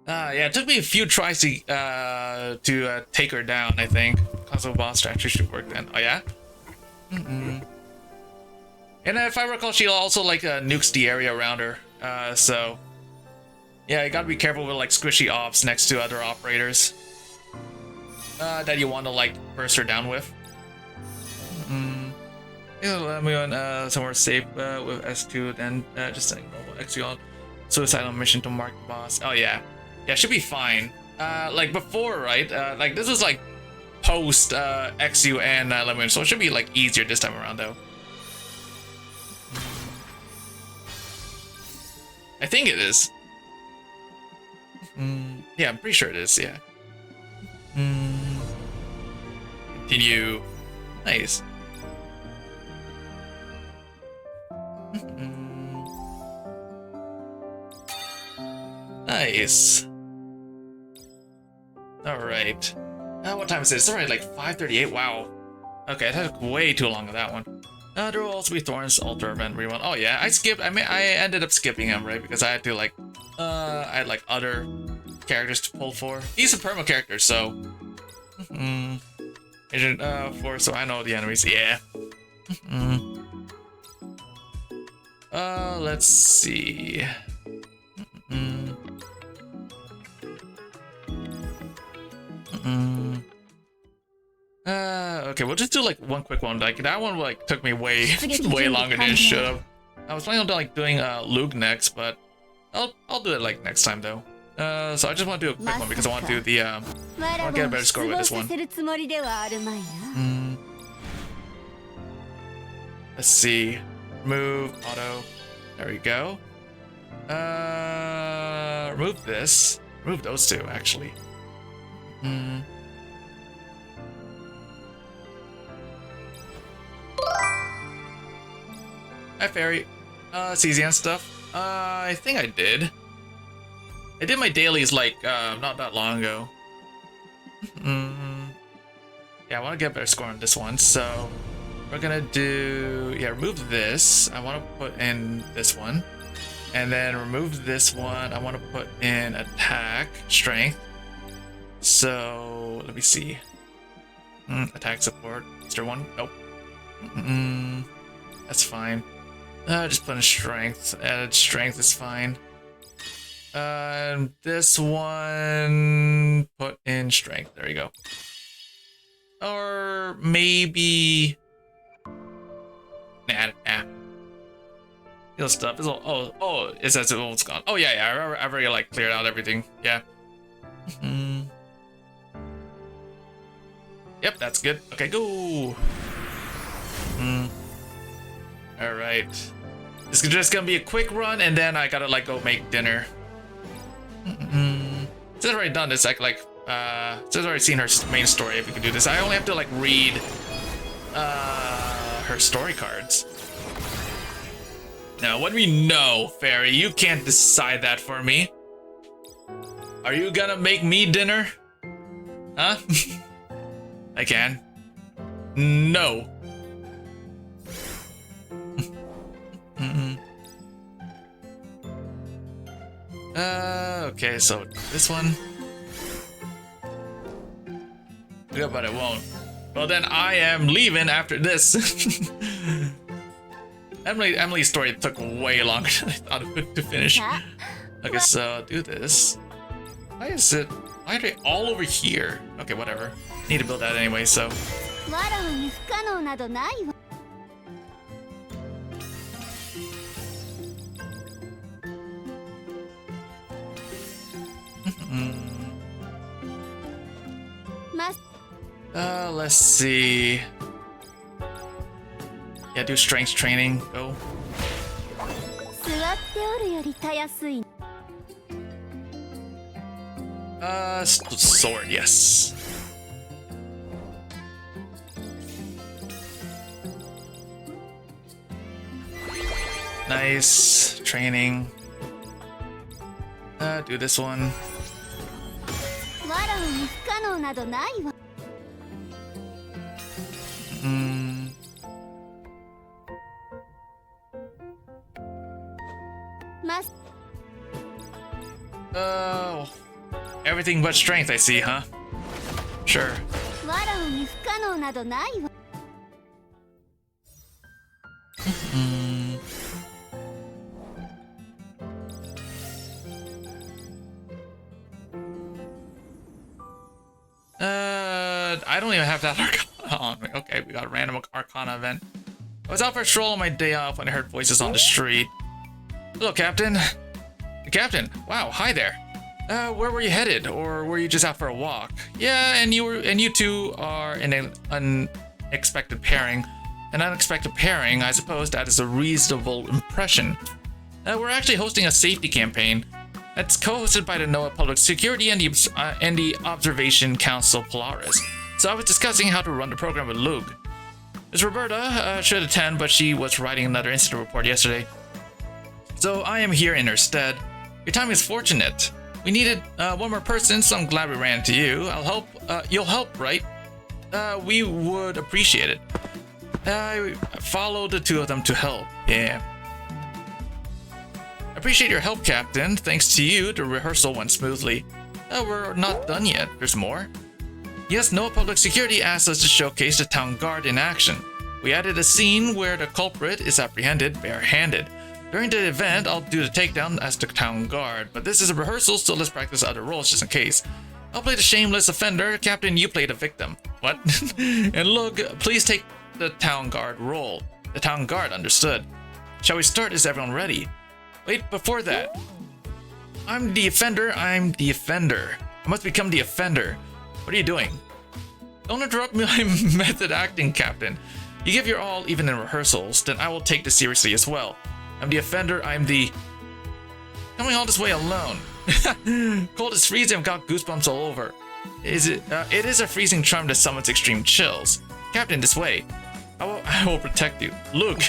Yeah, it took me a few tries to take her down, I think. Console boss strategy should work then. Oh, yeah? And if I recall, she also, like, nukes the area around her. So... yeah, you gotta be careful with, like, squishy ops next to other operators. That you want to, like, burst her down with. Yeah, let me on somewhere safe with S2, then just sending normal XU on suicidal mission to mark the boss. Oh, yeah. Yeah, should be fine. Like before, right? Like this was like post XU and Lemon, so it should be like easier this time around though. I think it is. Yeah, I'm pretty sure it is, yeah. Continue. Nice. Nice. Alright. What time is it? It's already like 5:38. Wow. Okay, it took way too long on that one. There will also be Thorn's Altar event rerun. Oh yeah, I skipped. I mean, I ended up skipping him, right? Because I had to like, I had like other characters to pull for. He's a perma character, so. Agent 4, so I know the enemies. Yeah. Let's see. Okay, we'll just do like one quick one. Like that one like took me way longer than it should have. I was planning on like doing Luke next, but I'll do it like next time though. So I just want to do a quick one because I want to do the I want to get a better score with this one. Let's see. Remove auto. There we go. Remove this. Remove those two actually. Hi, Fairy. It's easy and stuff. I think I did. I did my dailies like not that long ago. Yeah, I want to get a better score on this one, so we're gonna do remove this. I want to put in this one, and then remove this one. I want to put in attack strength. So let me see. Attack support. Is there one? Nope. That's fine. Just put in strength. Added strength is fine. This one, put in strength. There you go. Or maybe. Nah. Heal stuff is all. Oh, it says it's gone. Oh yeah. I've already like cleared out everything. Yeah. Yep, that's good. Okay, go. All right. This is just gonna be a quick run, and then I gotta like go make dinner. It's already done this. It's already seen her main story. If we can do this, I only have to like read her story cards. Now, what do we know, Fairy? You can't decide that for me. Are you gonna make me dinner? Huh? I can. No. Okay, so this one. Yeah, but it won't. Well, then I am leaving after this. Emily's story took way longer than I thought it would to finish. Okay, so do this. Why are they all over here? Okay, whatever. Need to build that anyway, so. Let's see. Yeah, do strength training. Go. Sword, yes. Nice training. Do this one. everything but strength, I see, huh? Sure. わらわに不可能などないわ。I don't even have that Arcana on me. Okay, we got a random Arcana event. I was out for a stroll on my day off when I heard voices on the street. Hello, Captain. Captain, wow, hi there. Where were you headed, or were you just out for a walk? Yeah, and you two are in an unexpected pairing. An unexpected pairing, I suppose that is a reasonable impression. We're actually hosting a safety campaign. It's co-hosted by the NOAA Public Security and the Observation Council Polaris. So I was discussing how to run the program with Luke. Miss Roberta should attend, but she was writing another incident report yesterday. So I am here in her stead. Your timing is fortunate. We needed one more person, so I'm glad we ran into you. I'll help. You'll help, right? We would appreciate it. I followed the two of them to help. Yeah. Appreciate your help, Captain. Thanks to you, the rehearsal went smoothly. We're not done yet. There's more. Yes, NOAA Public Security asked us to showcase the town guard in action. We added a scene where the culprit is apprehended barehanded. During the event, I'll do the takedown as the town guard, but this is a rehearsal, so let's practice other roles just in case. I'll play the shameless offender. Captain, you play the victim. What? And look, please take the town guard role. The town guard, understood. Shall we start? Is everyone ready? Wait, before that. I'm the offender. I'm the offender. I must become the offender. What are you doing? Don't interrupt my method acting, Captain. You give your all even in rehearsals, then I will take this seriously as well. I'm the offender. I'm the... Coming all this way alone. Cold is freezing. I've got goosebumps all over. It is a freezing charm that summons extreme chills. Captain, this way. I will protect you. Luke,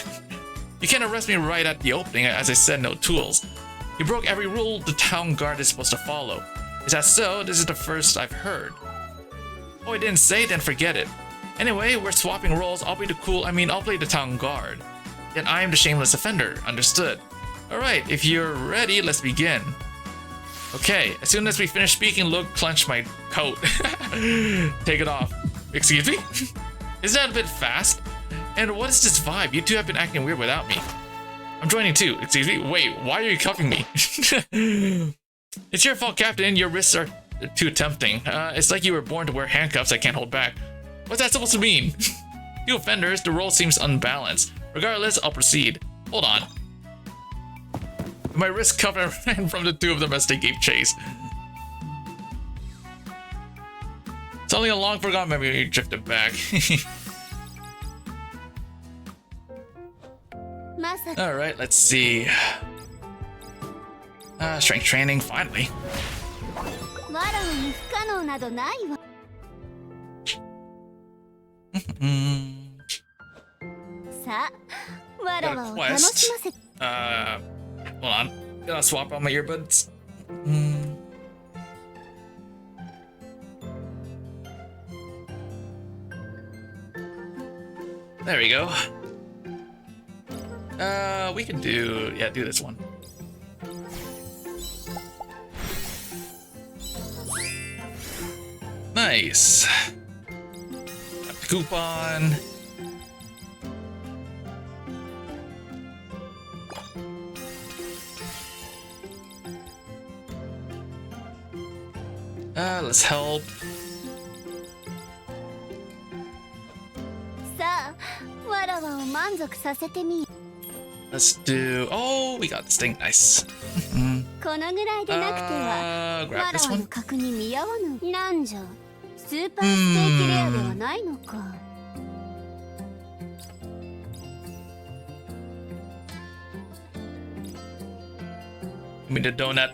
you can't arrest me right at the opening. As I said, no tools. You broke every rule the town guard is supposed to follow. Is that so? This is the first I've heard. Oh, I didn't say, then forget it. Anyway, we're swapping roles. I'll play the town guard. Then I am the shameless offender. Understood. Alright, if you're ready, let's begin. Okay, as soon as we finish speaking, Luke clenched my coat. Take it off. Excuse me? Isn't that a bit fast? And what is this vibe? You two have been acting weird without me. I'm joining too. Excuse me? Wait, why are you cuffing me? It's your fault, Captain. Your wrists are too tempting. It's like you were born to wear handcuffs I can't hold back. What's that supposed to mean? You offenders, the role seems unbalanced. Regardless, I'll proceed. Hold on. My wrist cuffed and ran from the two of them as they gave chase. It's only a long forgotten memory drifted back. Alright, let's see. Strength training, finally. Got a quest. Hold on. Gotta swap out my earbuds. There we go. We can do this one. Nice. Got the coupon. Let's help. Let's do. Oh, we got this thing. Nice. Grab this one. Give me the donut.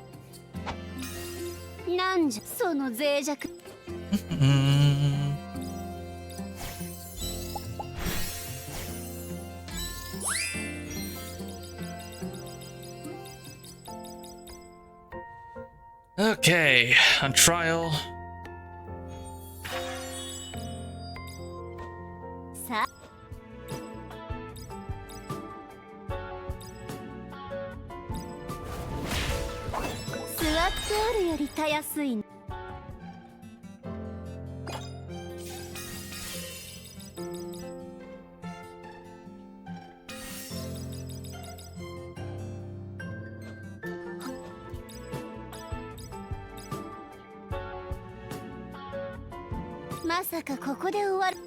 Okay, on trial. まさかここで終わる。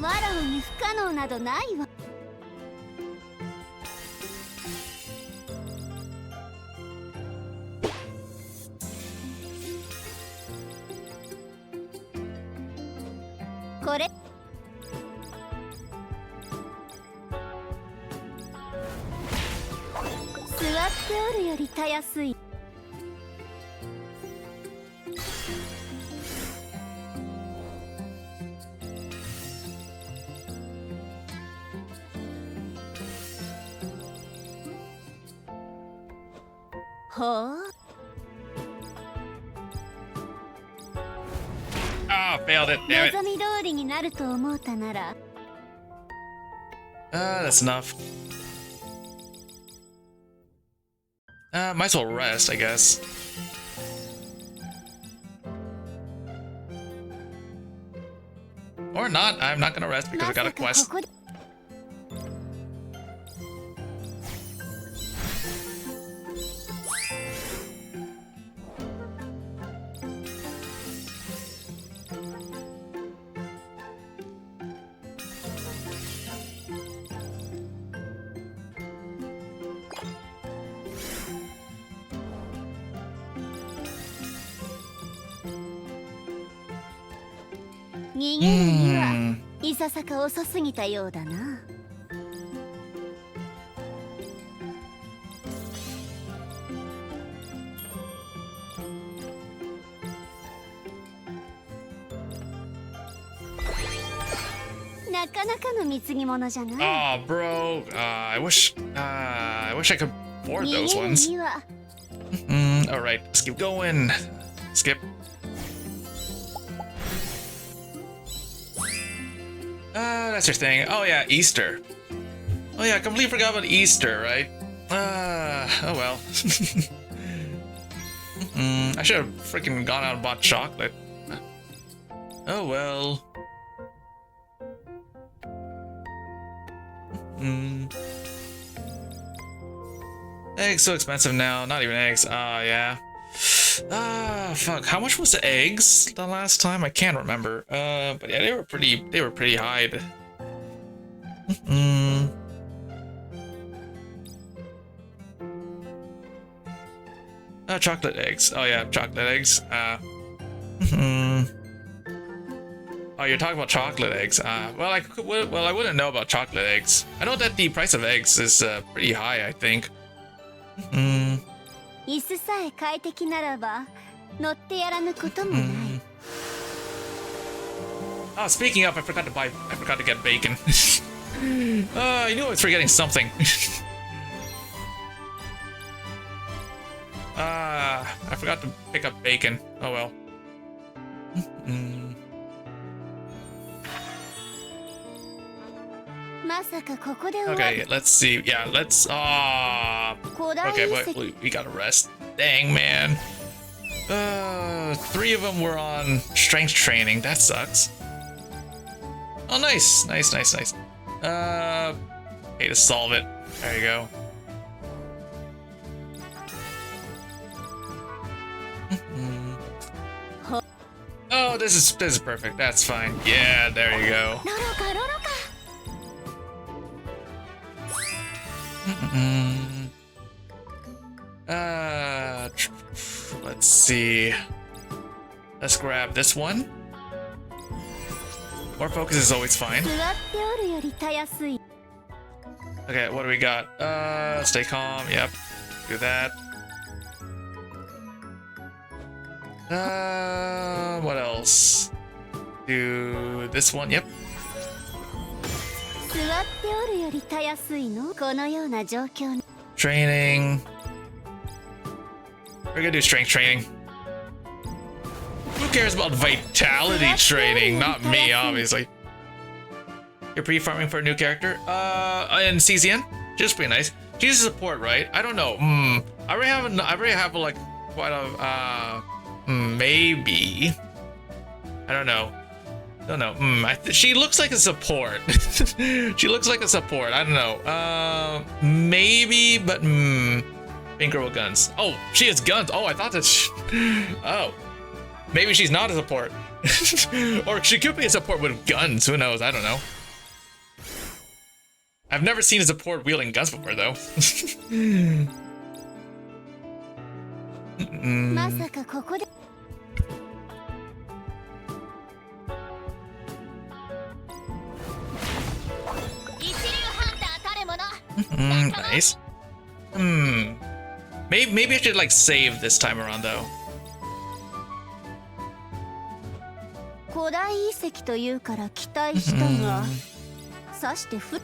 わらわに不可能などないわ。これ座っておるよりたやすい。ほう。Ah, failed it. Damn it. 望み通りになると思うたなら。That's enough. Might as well rest, I guess. Or not. I'm not gonna rest because I got a quest. ここで逃げるにはいささか遅すぎたようだな。なかなかの貢ぎ物じゃない。 Oh, bro. I wish I could board 逃 those げる ones. には All right, let's keep going. Skip. That's your thing. Oh yeah, Easter. Oh yeah, I completely forgot about Easter, right? Oh well. I should have freaking gone out and bought chocolate. Oh well. Eggs so expensive now. Not even eggs. Yeah. Fuck. How much was the eggs the last time? I can't remember. But yeah, they were pretty high. Chocolate eggs. Oh yeah, chocolate eggs. Oh, you're talking about chocolate eggs. Well, I wouldn't know about chocolate eggs. I know that the price of eggs is pretty high, I think. 椅子さえ快適ならば乗ってやらぬこともない。Oh, speaking of, I forgot to get bacon. I knew I was forgetting something. I forgot to pick up bacon. Oh well. Okay, let's see. Yeah, let's. Okay, wait, we gotta rest. Dang, man. 3 of them were on strength training. That sucks. Oh, nice. Okay, to solve it. There you go. Oh, this is perfect. That's fine. Yeah, there you go. Let's see. Let's grab this one. More focus is always fine. Okay, what do we got? Stay calm. Yep. Do that. What else? Do this one. Yep. Training. We're gonna do strength training. Who cares about vitality training? Not me, obviously. You're pre-farming for a new character? In CZN? Just pretty nice. She's a support, right? I don't know. I already have like quite a maybe. I don't know. Don't know. She looks like a support. She looks like a support. I don't know. Maybe, but Pinker with guns. Oh, she has guns. Oh, I thought that. Oh, maybe she's not a support, or she could be a support with guns. Who knows? I don't know. I've never seen a support wielding guns before, though. Nice. Maybe I should like save this time around though. 古代遺跡というから期待したが、さしてふ。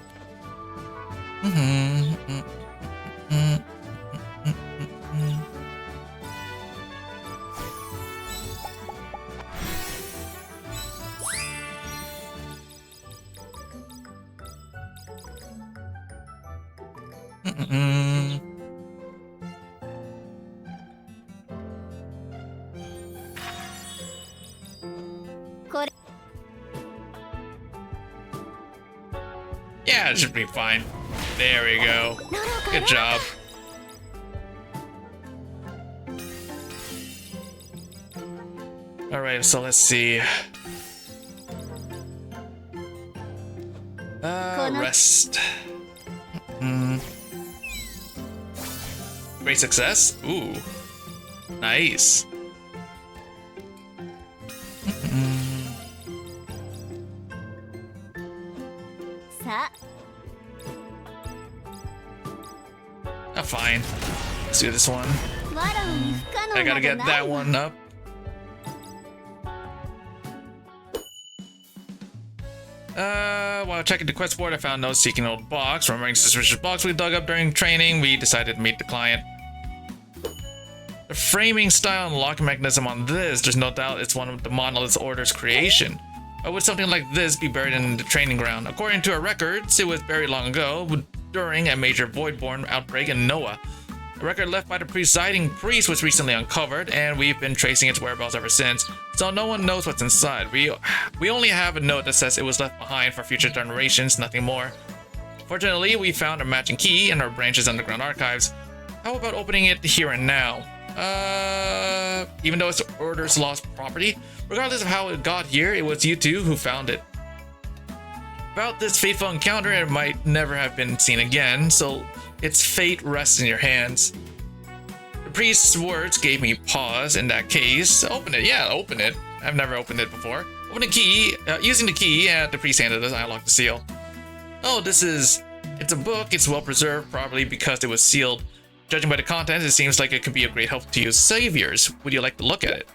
Yeah, it should be fine. There we go. Good job. Alright, so let's see. Rest. Great success. Ooh. Nice. Oh, fine. Let's do this one. I gotta get that one up. While checking the quest board, I found notes seeking an old box. Remembering suspicious box we dug up during training, we decided to meet the client. The framing style and locking mechanism on this, there's no doubt it's one of the Monolith Order's creation. Why would something like this be buried in the training ground? According to our records, it was buried long ago, during a major Voidborn outbreak in Noah. A record left by the presiding priest was recently uncovered, and we've been tracing its whereabouts ever since, so no one knows what's inside. We only have a note that says it was left behind for future generations, nothing more. Fortunately, we found a matching key in our branch's underground archives. How about opening it here and now? Even though it's the Order's lost property, regardless of how it got here, it was you two who found it. About this fateful encounter, it might never have been seen again, so its fate rests in your hands. The priest's words gave me pause. In that case, open it. Yeah, open it. I've never opened it before. Open the key. Using the key, the priest handed us. I locked the seal. Oh, it's a book. It's well preserved, probably because it was sealed. Judging by the contents, it seems like it could be a great help to use saviors. Would you like to look at it?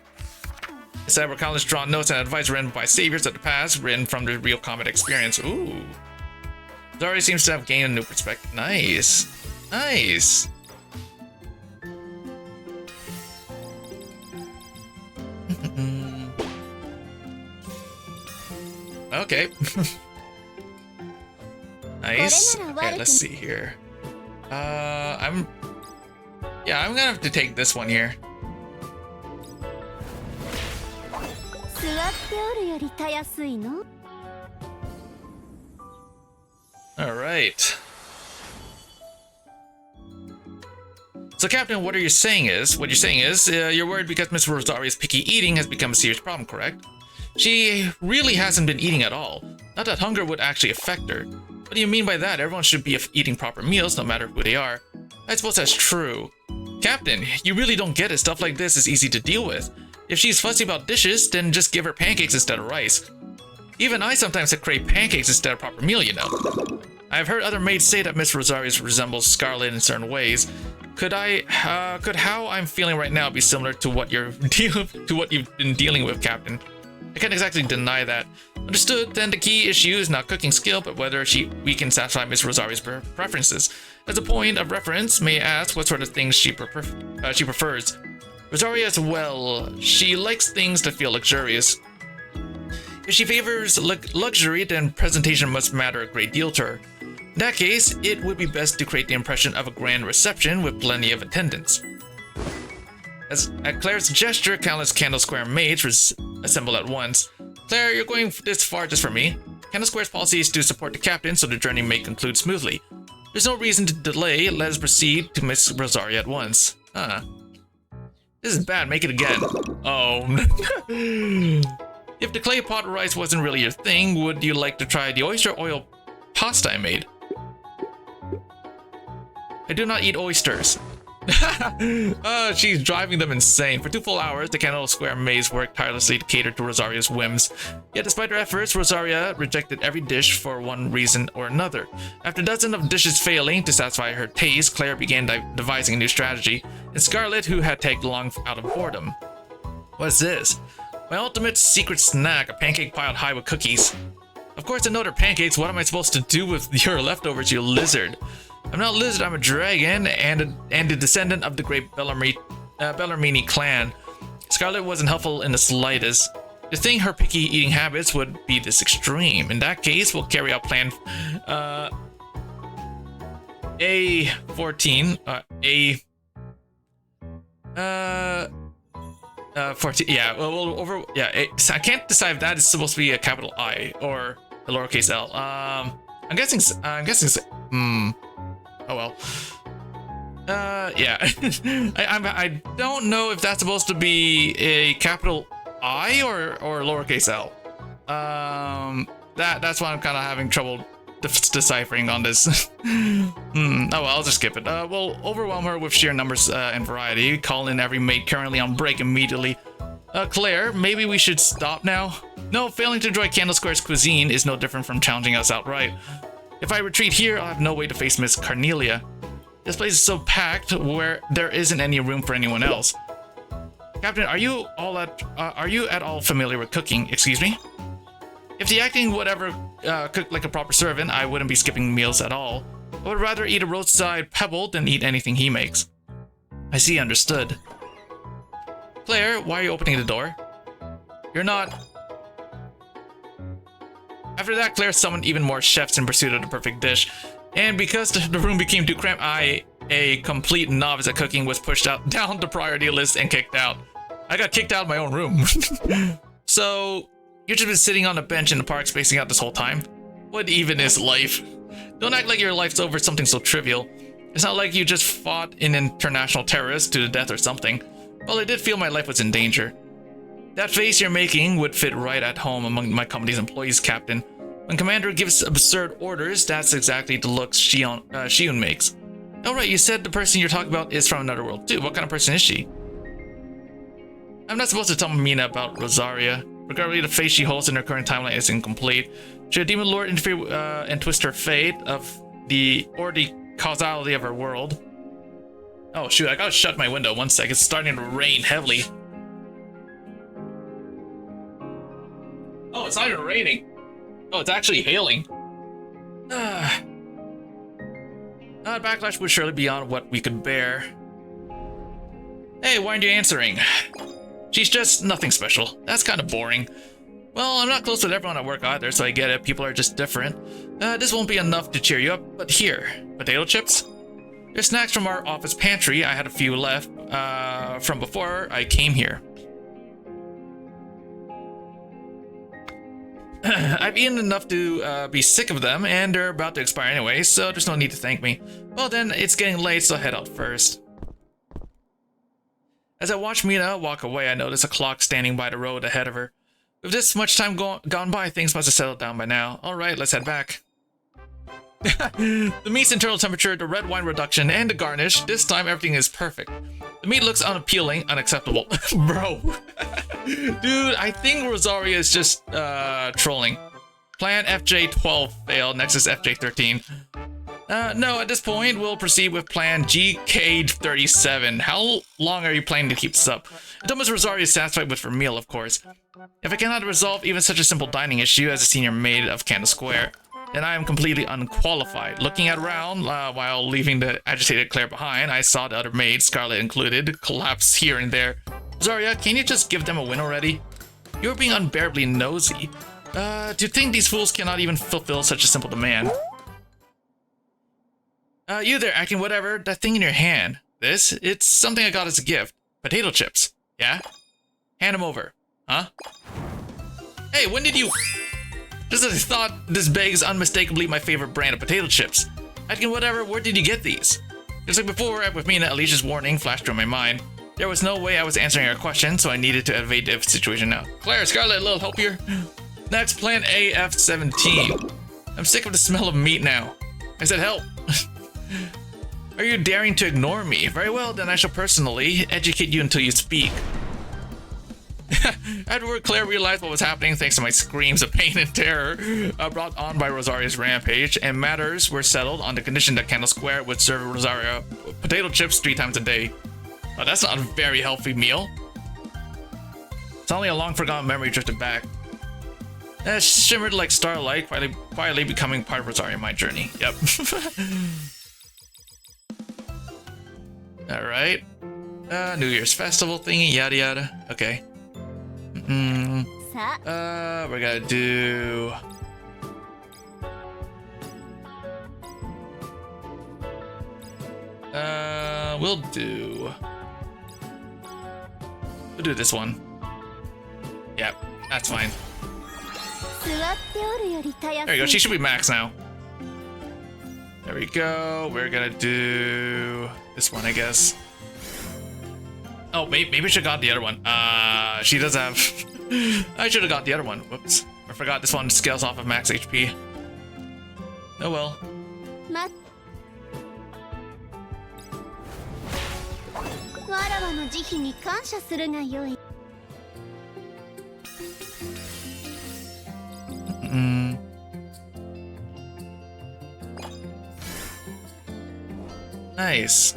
Inside were countless drawn notes and advice written by saviors of the past, written from the real combat experience. Ooh. Zari seems to have gained a new perspective. Nice. Nice. Okay. Nice. Okay, let's see here. I'm gonna have to take this one here. All right. So, Captain, what you're saying is, you're worried because Miss Rosaria's picky eating has become a serious problem, correct? She really hasn't been eating at all. Not that hunger would actually affect her. What do you mean by that? Everyone should be eating proper meals, no matter who they are. I suppose that's true. Captain, you really don't get it. Stuff like this is easy to deal with. If she's fussy about dishes, then just give her pancakes instead of rice. Even I sometimes crave pancakes instead of proper meal, you know. I've heard other maids say that Miss Rosario resembles Scarlet in certain ways. Could how I'm feeling right now be similar to what you've been dealing with, Captain? I can't exactly deny that. Understood, then the key issue is not cooking skill, but whether we can satisfy Miss Rosaria's preferences. As a point of reference, may I ask what sort of things she prefers? Rosaria as well, she likes things that feel luxurious. If she favors luxury, then presentation must matter a great deal to her. In that case, it would be best to create the impression of a grand reception with plenty of attendants. As at Claire's gesture, countless Candle Square maids assemble at once. Claire, you're going this far just for me. Candle Square's policy is to support the captain so the journey may conclude smoothly. There's no reason to delay. Let us proceed to Miss Rosaria at once. This is bad. Make it again. Oh. If the clay pot rice wasn't really your thing, would you like to try the oyster oil pasta I made? I do not eat oysters. She's driving them insane. For 2 full hours, the Candle Square maids worked tirelessly to cater to Rosaria's whims. Yet despite her efforts, Rosaria rejected every dish for one reason or another. After dozens of dishes failing to satisfy her taste, Claire began devising a new strategy, and Scarlet, who had tagged along out of boredom. What's this? My ultimate secret snack, a pancake piled high with cookies. Of course I know they're pancakes. What am I supposed to do with your leftovers, you lizard? I'm not a lizard, I'm a dragon, and a descendant of the great Bellarmini clan. Scarlet wasn't helpful in the slightest. To think her picky eating habits would be this extreme. In that case, we'll carry out plan A14, 14, yeah, well, I can't decide if that is supposed to be a capital I or a lowercase l. I'm guessing, oh well. Yeah. I don't know if that's supposed to be a capital I or lowercase l. That's why I'm kind of having trouble deciphering on this. Oh well, I'll just skip it. We'll overwhelm her with sheer numbers and variety. Call in every mate currently on break immediately. Claire, maybe we should stop now? No, failing to enjoy Candle Square's cuisine is no different from challenging us outright. If I retreat here, I'll have no way to face Miss Carnelia. This place is so packed where there isn't any room for anyone else. Captain, are you at all familiar with cooking? Excuse me? If the acting would ever cook like a proper servant, I wouldn't be skipping meals at all. I would rather eat a roadside pebble than eat anything he makes. I see, understood. Claire, why are you opening the door? You're not... After that, Claire summoned even more chefs in pursuit of the perfect dish. And because the room became too cramped, I, a complete novice at cooking, was pushed down the priority list and kicked out. I got kicked out of my own room. So, you've just been sitting on a bench in the park spacing out this whole time? What even is life? Don't act like your life's over something so trivial. It's not like you just fought an international terrorist to the death or something. Well, I did feel my life was in danger. That face you're making would fit right at home among my company's employees, Captain. When Commander gives absurd orders, that's exactly the looks Shion makes. Oh right, you said the person you're talking about is from another world too. What kind of person is she? I'm not supposed to tell Mina about Rosaria. Regardless, the face she holds in her current timeline is incomplete. Should a demon lord interfere and twist her fate or the causality of her world? Oh shoot, I gotta shut my window. 1 sec, it's starting to rain heavily. Oh, it's not even raining. Oh, it's actually hailing. Backlash would surely be beyond what we could bear. Hey, why aren't you answering? She's just nothing special. That's kind of boring. Well, I'm not close with everyone at work either, so I get it. People are just different. This won't be enough to cheer you up, but here. Potato chips? They're snacks from our office pantry. I had a few left from before I came here. I've eaten enough to be sick of them, and they're about to expire anyway, so there's no need to thank me. Well then, it's getting late, so I'll head out first. As I watch Mina walk away, I notice a clock standing by the road ahead of her. With this much time gone by, things must have settled down by now. Alright, let's head back. The meat's internal temperature, the red wine reduction, and the garnish. This time everything is perfect. The meat looks unappealing, unacceptable. Bro. Dude, I think Rosaria is just trolling. Plan FJ12 failed, next is FJ13. No, at this point, we'll proceed with plan GK37. How long are you planning to keep this up? Thomas Rosaria is satisfied with her meal, of course. If I cannot resolve even such a simple dining issue as a senior maid of Candle Square, then I am completely unqualified. Looking around while leaving the agitated Claire behind, I saw the other maids, Scarlet included, collapse here and there. Rosaria, can you just give them a win already? You're being unbearably nosy. To think these fools cannot even fulfill such a simple demand. You there, acting whatever. That thing in your hand. This? It's something I got as a gift. Potato chips. Yeah? Hand them over. Huh? Hey, when did you... Just as I thought, this bag is unmistakably my favorite brand of potato chips. Acting whatever, where did you get these? Just like before, with me and Alicia's warning flashed through my mind. There was no way I was answering her question, so I needed to evade the situation now. Claire, Scarlet, a little help here? Next, plan AF-17. I'm sick of the smell of meat now. I said help. Are you daring to ignore me? Very well, then I shall personally educate you until you speak. Afterward, Claire realized what was happening thanks to my screams of pain and terror brought on by Rosaria's rampage, and matters were settled on the condition that Candle Square would serve Rosaria potato chips 3 times a day. Oh, that's not a very healthy meal. It's only a long forgotten memory drifted back. It shimmered like starlight, quietly becoming part of Rosaria in my journey. Yep. Alright. New Year's festival thingy, yada yada. Okay. We're gonna do... We'll do this one. Yep, that's fine. There you go, she should be max now. There we go. We're gonna do this one, I guess. Oh, maybe I should have got the other one. She does have... I should have got the other one. Whoops. I forgot this one scales off of max HP. Oh well. Nice.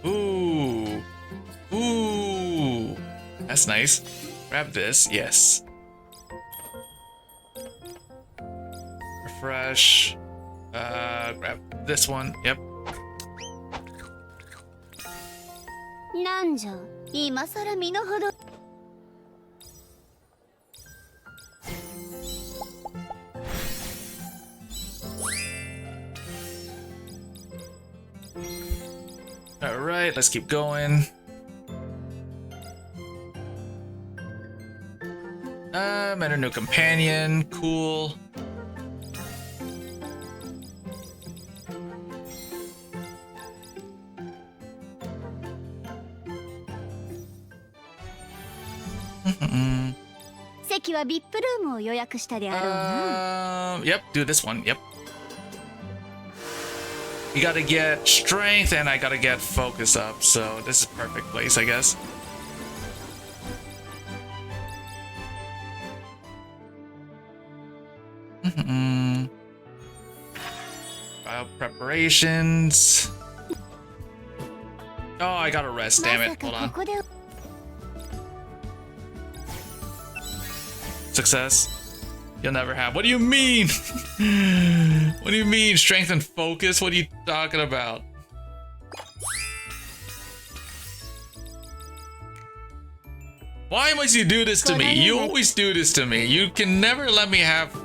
Ooh. That's nice. Grab this, yes. Refresh. Grab this one, yep. Alright, let's keep going. Met a new companion, cool. Yep, do this one, yep. You gotta get strength and I gotta get focus up, so this is perfect place, I guess. File preparations. Oh, I gotta rest, damn it. Hold on. Success. You'll never have. What do you mean? What do you mean? Strength and focus? What are you talking about? Why must you do this to me? You always do this to me. You can never let me have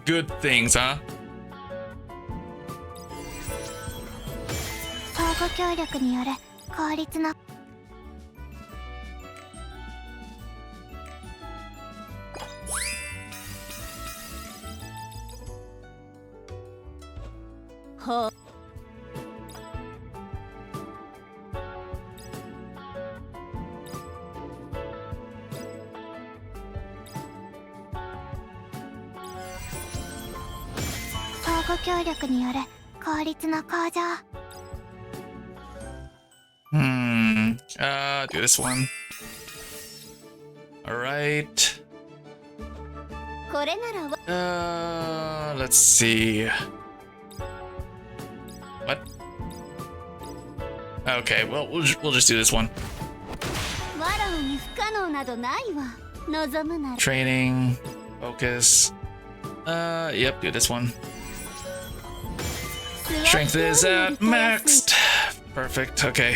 good things, huh? Do this one. Alright. Let's see. What? Okay, well, we'll just do this one. Training, focus. Yep, do this one. Strength is at maxed. Perfect, okay.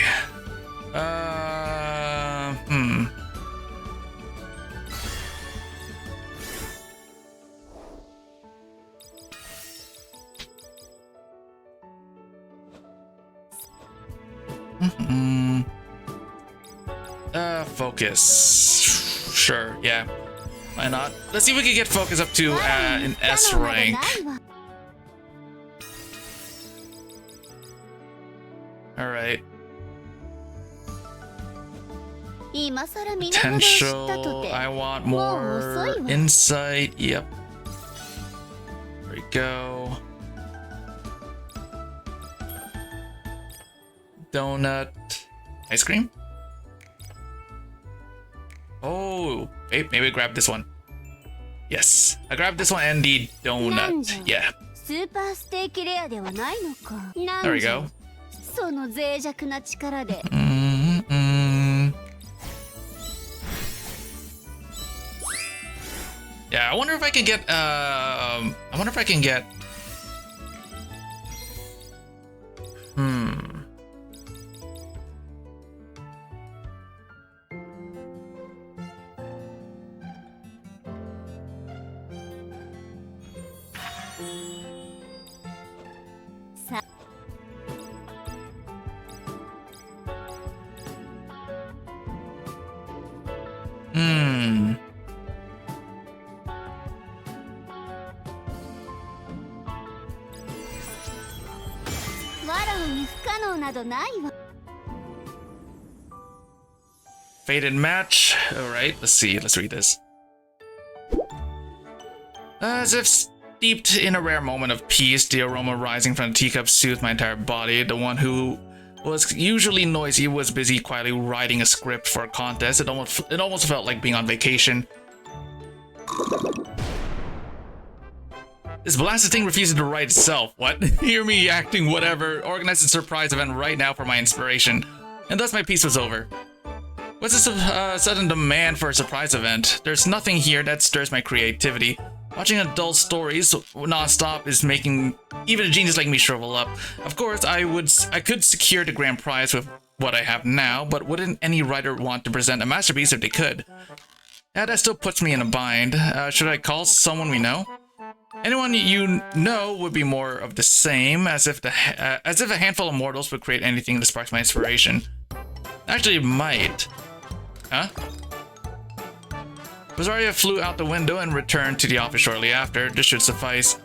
Focus. Sure, yeah. Why not? Let's see if we can get focus up to an S rank. Alright. Potential. I want more insight. Yep. There we go. Donut. Ice cream? Oh, wait, maybe grab this one. Yes, I grabbed this one and the donut. Yeah. There we go. Yeah, I wonder if I can get Fated match. Alright, let's see. Let's read this. As if steeped in a rare moment of peace, the aroma rising from the teacup soothed my entire body. The one who was usually noisy was busy quietly writing a script for a contest. It almost felt like being on vacation. This blasted thing refuses to write itself. What? Hear me acting whatever. Organize a surprise event right now for my inspiration. And thus my piece was over. What's this sudden demand for a surprise event? There's nothing here that stirs my creativity. Watching adult stories non-stop is making even a genius like me shrivel up. Of course, I could secure the grand prize with what I have now, but wouldn't any writer want to present a masterpiece if they could? Yeah, that still puts me in a bind. Should I call someone we know? Anyone you know would be more of the same, as if a handful of mortals would create anything that sparks my inspiration. Actually, it might. Huh? Rosaria flew out the window and returned to the office shortly after. This should suffice.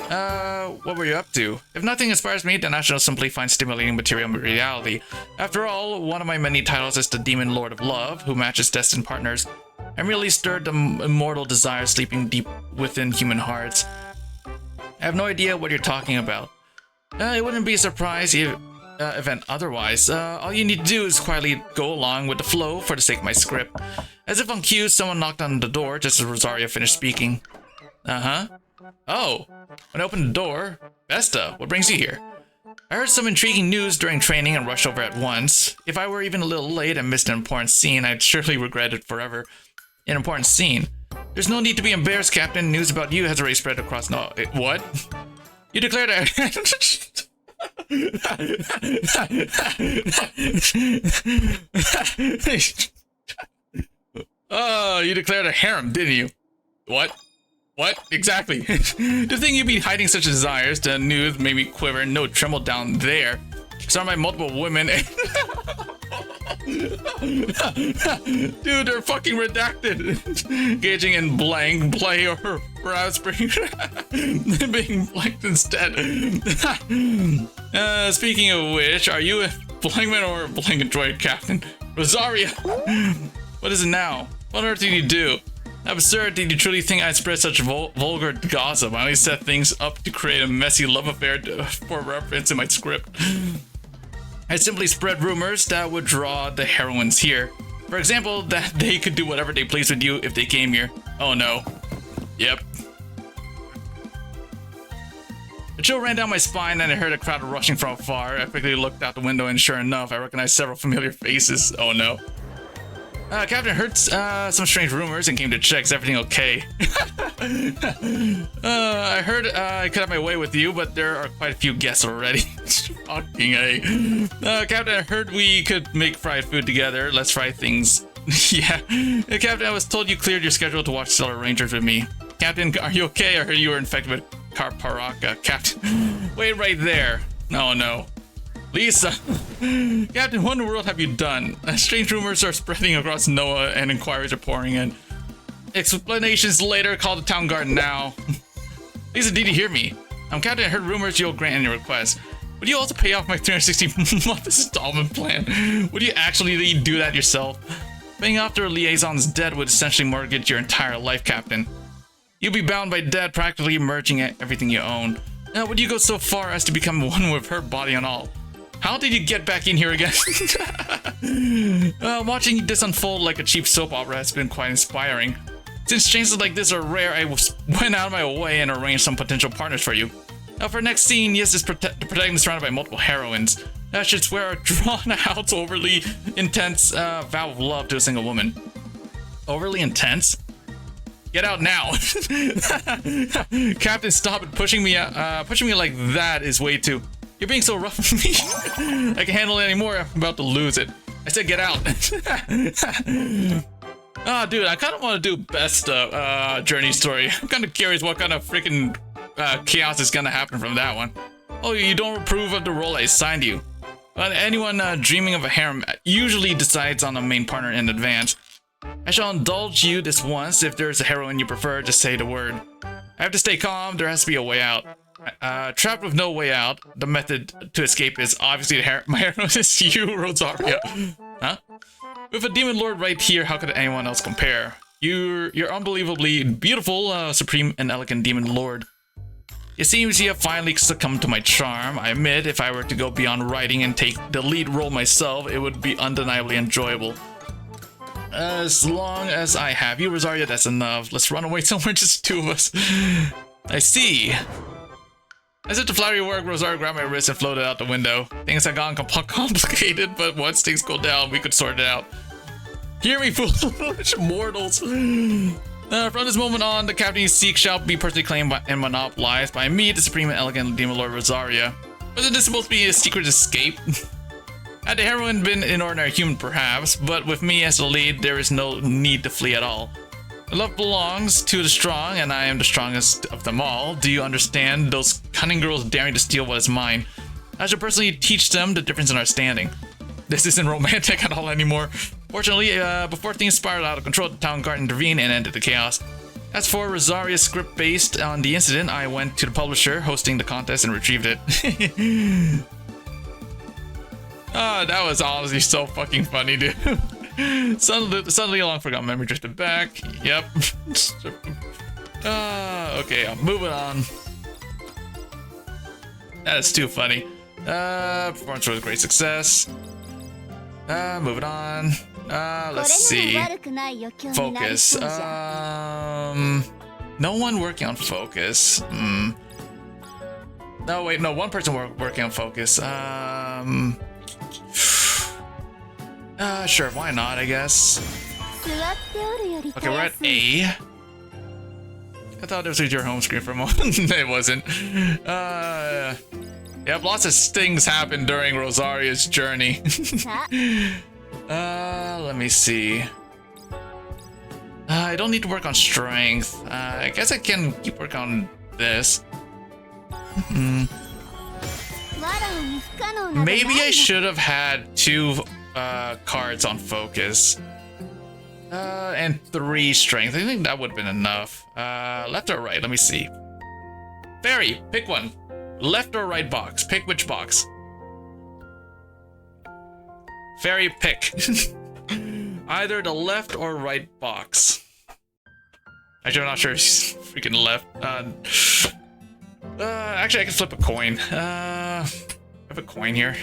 What were you up to? If nothing inspires me, then I shall simply find stimulating material in reality. After all, one of my many titles is the Demon Lord of Love, who matches destined partners. I merely stirred the immortal desire sleeping deep within human hearts. I have no idea what you're talking about. It wouldn't be a surprise event otherwise. All you need to do is quietly go along with the flow for the sake of my script. As if on cue, someone knocked on the door just as Rosaria finished speaking. Uh-huh. Oh, when I opened the door, Vesta, what brings you here? I heard some intriguing news during training and rushed over at once. If I were even a little late and missed an important scene, I'd surely regret it forever. An important scene? There's no need to be embarrassed, Captain. News about you has already spread across what? You declared that... Oh, you declared a harem, didn't you? What? What? Exactly. The thing you'd be hiding such desires, the news made me quiver and no tremble down there. Surrounded by multiple women. Dude, they're fucking redacted. Engaging in blank play or perhaps being blanked instead. Speaking of which, are you a blankman or a blank android, Captain? Rosaria! What is it now? What on earth did you do? Absurd, did you truly think I'd spread such vulgar gossip? I only set things up to create a messy love affair for reference in my script. I simply spread rumors that would draw the heroines here. For example, that they could do whatever they please with you if they came here. Oh no. Yep. A chill ran down my spine and I heard a crowd rushing from afar. I quickly looked out the window and sure enough, I recognized several familiar faces. Oh no. Captain heard some strange rumors and came to check. Is everything okay? I heard I could have my way with you, but there are quite a few guests already. Fucking A. Captain, I heard we could make fried food together. Let's fry things. Yeah. Captain, I was told you cleared your schedule to watch Stellar Rangers with me. Captain, are you okay? I heard you were infected with Carparaka. Captain, wait right there. Oh no. Lisa, Captain, what in the world have you done? Strange rumors are spreading across Noah and inquiries are pouring in. Explanations later, call the town guard now. Lisa, did you hear me? I'm Captain, I heard rumors you'll grant any request. Would you also pay off my 360-month installment plan? Would you actually do that yourself? Paying off their liaison's debt would essentially mortgage your entire life, Captain. You'll be bound by debt, practically merging everything you own. Now, would you go so far as to become one with her body and all? How did you get back in here again? Watching this unfold like a cheap soap opera has been quite inspiring. Since chances like this are rare, I went out of my way and arranged some potential partners for you. Now for our next scene, yes, the protagonist is surrounded by multiple heroines. I should swear a drawn-out, overly intense vow of love to a single woman. Overly intense? Get out now! Captain, stop it! Pushing me like that is way too. You're being so rough with me. I can't handle it anymore. I'm about to lose it. I said get out. Oh, dude, I kind of want to do best journey story. I'm kind of curious what kind of freaking chaos is gonna happen from that one. Oh, you don't approve of the role I assigned you. Anyone dreaming of a harem usually decides on a main partner in advance. I shall indulge you this once. If there's a heroine you prefer, just say the word. I have to stay calm. There has to be a way out. Trapped with no way out, the method to escape is obviously my heroine is you, Rosaria. Huh? With a demon lord right here, how could anyone else compare? You're unbelievably beautiful, supreme and elegant demon lord. It seems you have finally succumbed to my charm. I admit, if I were to go beyond writing and take the lead role myself, it would be undeniably enjoyable. As long as I have you, Rosaria, that's enough. Let's run away somewhere, just two of us. I see. As if to flatter your work, Rosaria grabbed my wrist and floated out the window. Things had gotten complicated, but once things go down, we could sort it out. Hear me, foolish mortals. From this moment on, the captain you seek shall be personally claimed and monopolized by me, the supreme and elegant demon lord Rosaria. Wasn't this supposed to be a secret escape? Had the heroine been an ordinary human, perhaps, but with me as the lead, there is no need to flee at all. Love belongs to the strong, and I am the strongest of them all. Do you understand? Those cunning girls daring to steal what is mine. I should personally teach them the difference in our standing. This isn't romantic at all anymore. Fortunately, before things spiraled out of control, the town guard intervened and ended the chaos. As for Rosaria's script based on the incident, I went to the publisher hosting the contest and retrieved it. Oh, that was honestly so fucking funny, dude. Suddenly a long forgotten memory drifted back. Yep. Okay, I'm moving on. That is too funny. Performance was a great success. Moving on. Let's see. Focus. No one working on focus. No, wait, no, one person working on focus. Sure, why not, I guess. Okay, we're at A. I thought this was your home screen for a moment. It wasn't. Yep, lots of things happened during Rosaria's journey. Let me see. I don't need to work on strength. I guess I can keep working on this. Maybe I should have had 2 cards on focus. And 3 strength. I think that would have been enough. Left or right? Let me see. Barry, pick one. Left or right box? Pick which box. Fairy, pick. Either the left or right box. Actually, I'm not sure if she's freaking left. Actually, I can flip a coin. I have a coin here.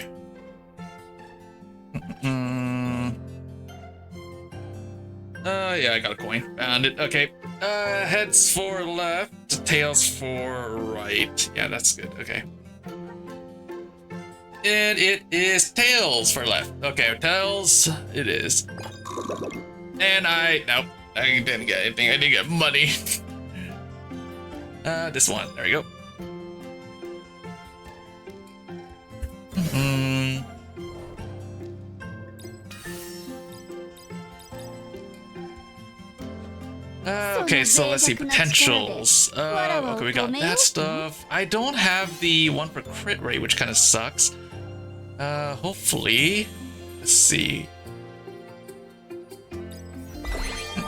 Yeah, I got a coin. Found it. Okay. Heads for left, tails for right. Yeah, that's good. Okay. And it is tails for left. Okay, tails it is. And nope, I didn't get anything. I didn't get money. This one. There we go. Okay, so let's see, potentials. Okay, we got that stuff. I don't have the one for crit rate, which kind of sucks. Hopefully. Let's see.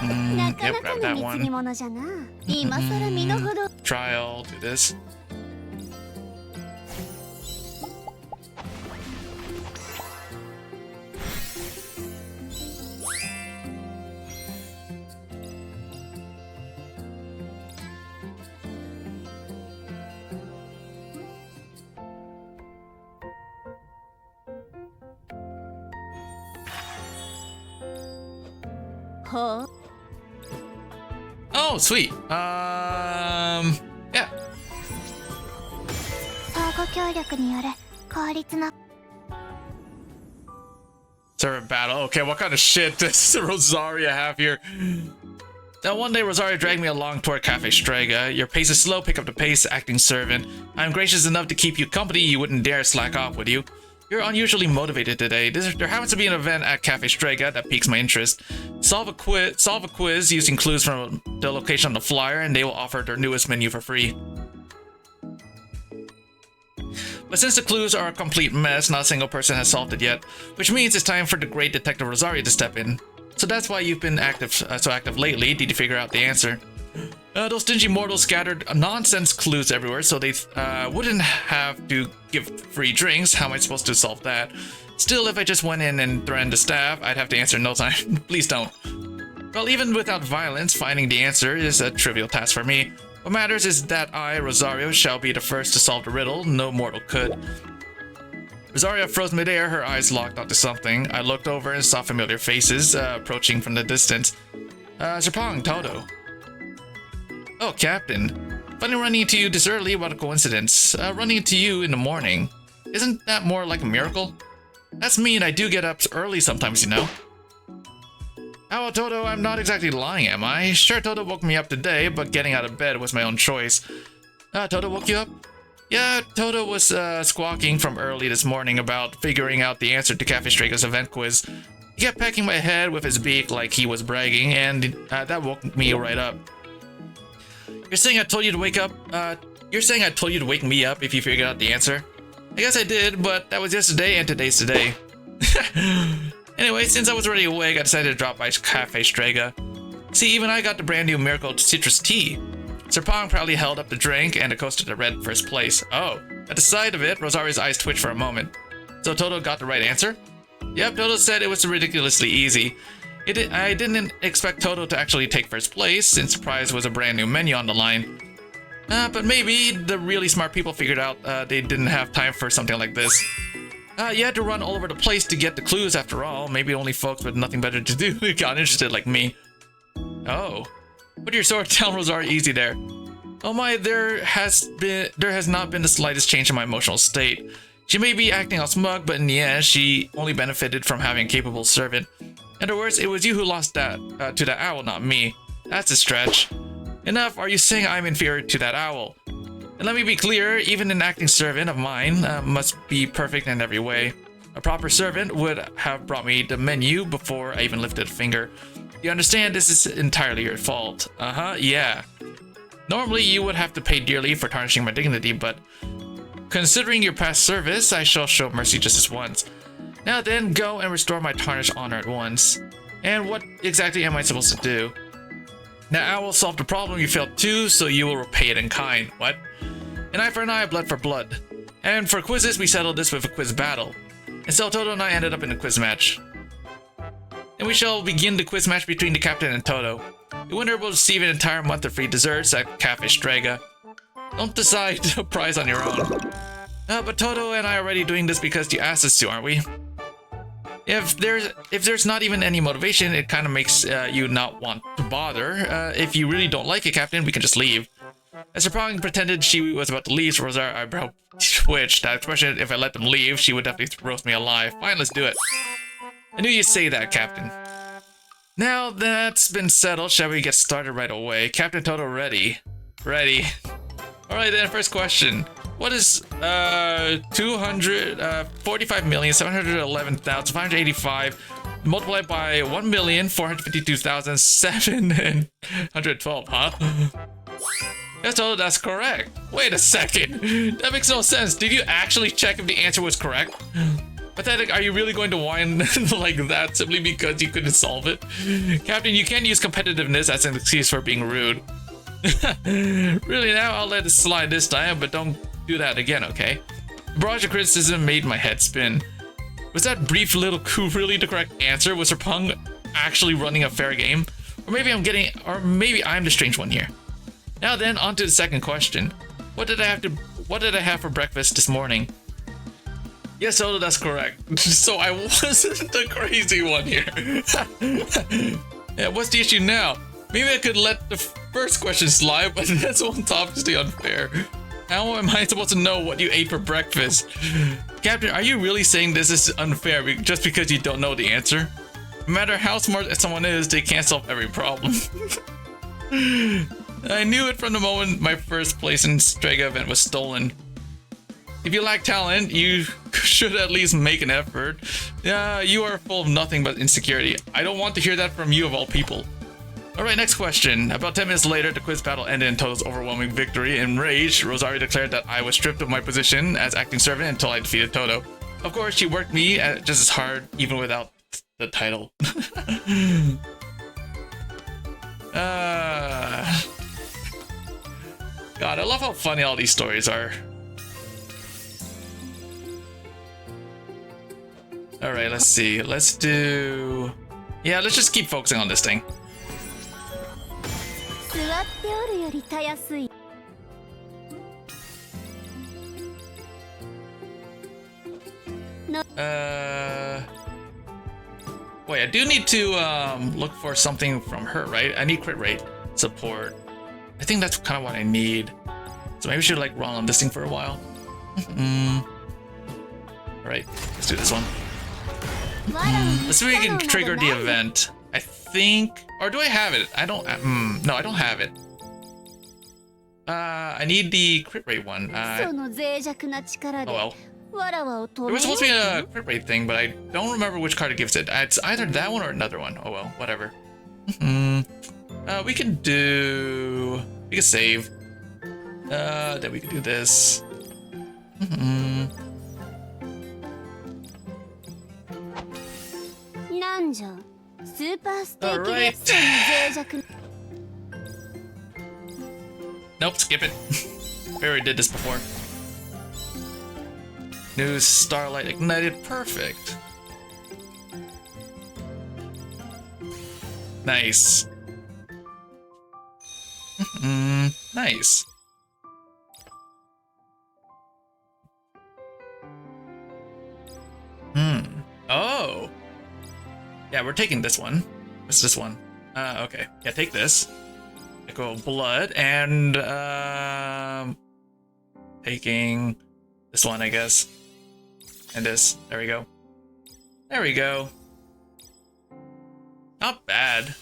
Yep, grab that one. 物じゃな。今さら身の程。Trial, do this. Oh, sweet. Yeah. 相互協力による効率な。 Servant battle. Okay, what kind of shit does Rosaria have here? Now, one day, Rosaria dragged me along toward Cafe Strega. Your pace is slow, pick up the pace, acting servant. I'm gracious enough to keep you company, you wouldn't dare slack off, would you? You're unusually motivated today. There happens to be an event at Cafe Strega that piques my interest. Solve a quiz using clues from the location on the flyer, and they will offer their newest menu for free. But since the clues are a complete mess, not a single person has solved it yet, which means it's time for the great Detective Rosario to step in. So that's why you've been so active lately. Did you figure out the answer? Those stingy mortals scattered nonsense clues everywhere, so they wouldn't have to give free drinks. How am I supposed to solve that? Still, if I just went in and threatened the staff, I'd have to answer in no time. Please don't. Well, even without violence, finding the answer is a trivial task for me. What matters is that I, Rosario, shall be the first to solve the riddle. No mortal could. Rosario froze midair, her eyes locked onto something. I looked over and saw familiar faces approaching from the distance. Serpong, Toto. Oh, Captain. Funny running into you this early, what a coincidence. Running into you in the morning. Isn't that more like a miracle? That's me, and I do get up early sometimes, you know. Oh, Toto, I'm not exactly lying, am I? Sure, Toto woke me up today, but getting out of bed was my own choice. Toto woke you up? Yeah, Toto was squawking from early this morning about figuring out the answer to Cafe Strega's event quiz. He kept pecking my head with his beak like he was bragging, and that woke me right up. You're saying I told you to wake up? You're saying I told you to wake me up if you figured out the answer? I guess I did, but that was yesterday, and today's today. Anyway, since I was already awake, I decided to drop by Cafe Strega. See, even I got the brand new Miracle Citrus Tea. Serpong proudly held up the drink and it coasted to red first place. Oh, at the sight of it, Rosario's eyes twitched for a moment. So Toto got the right answer? Yep, Toto said it was ridiculously easy. I didn't expect Toto to actually take first place, since the prize was a brand new menu on the line. But maybe the really smart people figured out they didn't have time for something like this. You had to run all over the place to get the clues after all. Maybe only folks with nothing better to do got interested like me. Oh. Put your sword down, Rosario, easy there. Oh my, there has not been the slightest change in my emotional state. She may be acting all smug, but in the end, she only benefited from having a capable servant. In other words, it was you who lost that to that owl, not me. That's a stretch. Enough, are you saying I'm inferior to that owl? And let me be clear, even an acting servant of mine must be perfect in every way. A proper servant would have brought me the menu before I even lifted a finger. You understand, this is entirely your fault. Yeah. Normally, you would have to pay dearly for tarnishing my dignity, but considering your past service, I shall show mercy just this once. Now then, go and restore my tarnished honor at once. And what exactly am I supposed to do? Now, I will solve the problem you failed to, so you will repay it in kind. What? An eye for an eye, blood for blood. And for quizzes, we settled this with a quiz battle. And so Toto and I ended up in a quiz match. And we shall begin the quiz match between the captain and Toto. The winner will receive an entire month of free desserts at Cafe Strega. Don't decide a prize on your own. But Toto and I are already doing this because you asked us to, aren't we? If there's not even any motivation, it kind of makes you not want to bother. If you really don't like it, Captain, we can just leave. As Serpong pretended she was about to leave, so Rosario eyebrow twitched. That expression, if I let them leave, she would definitely roast me alive. Fine, let's do it. I knew you'd say that, Captain. Now that's been settled, shall we get started right away? Captain Toto ready? Ready. Alright then, first question. What is 245,711,585 multiplied by 1,452,712, huh? Yes, Toto, that's correct. Wait a second. That makes no sense. Did you actually check if the answer was correct? Pathetic, are you really going to whine like that simply because you couldn't solve it? Captain, you can't use competitiveness as an excuse for being rude. Really now, I'll let it slide this time, but don't do that again, okay? The barrage of criticism made my head spin. Was that brief little coup really the correct answer? Was Serpong actually running a fair game? Or maybe I'm the strange one here. Now then, on to the second question. What did I have for breakfast this morning? Yes, Oda, that's correct. So I wasn't the crazy one here. Yeah, what's the issue now? Maybe I could let the first question slide, but this one's obviously unfair. How am I supposed to know what you ate for breakfast? Captain, are you really saying this is unfair just because you don't know the answer? No matter how smart someone is, they can't solve every problem. I knew it from the moment my first place in Strega event was stolen. If you lack talent, you should at least make an effort. Yeah, you are full of nothing but insecurity. I don't want to hear that from you of all people. Alright, next question. About 10 minutes later, the quiz battle ended in Toto's overwhelming victory. Enraged, Rosario declared that I was stripped of my position as acting servant until I defeated Toto. Of course, she worked me just as hard, even without the title. God, I love how funny all these stories are. Alright, let's see. Let's do... Yeah, let's just keep focusing on this thing. Wait, I do need to look for something from her, right? I need crit rate support. I think that's kind of what I need. So maybe we should like run on this thing for a while. Alright, let's do this one. Let's see if we can trigger the event. I think, or do I have it? I don't. No, I don't have it. I need the crit rate one. Oh well. It was supposed to be a crit rate thing, but I don't remember which card it gives it. It's either that one or another one. Oh well, whatever. We can save. Then we can do this. Alright. Nope, skip it. We already did this before. New Starlight Ignited, perfect. Nice. Nice. Oh. Yeah, we're taking this one. What's this one? Okay. Yeah, take this. Echo Blood and taking this one, I guess. And this. There we go. There we go. Not bad.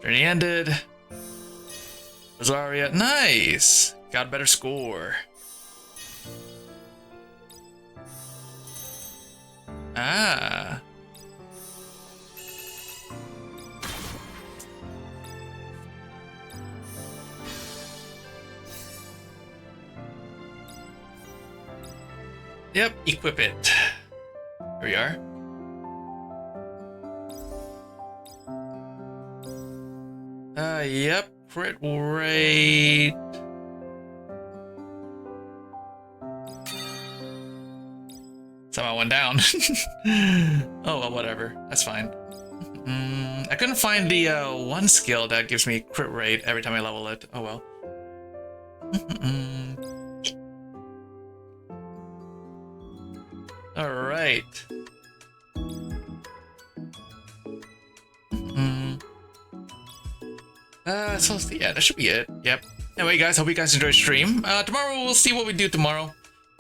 Journey ended. Rosaria. Nice. Got a better score. Ah. Yep, equip it. Here we are. Yep, crit rate. Somehow went down. Oh, well, whatever. That's fine. I couldn't find the one skill that gives me crit rate every time I level it. Oh, well. Alright. So yeah, that should be it. Yep. Anyway, guys, hope you guys enjoyed the stream. Tomorrow we'll see what we do tomorrow.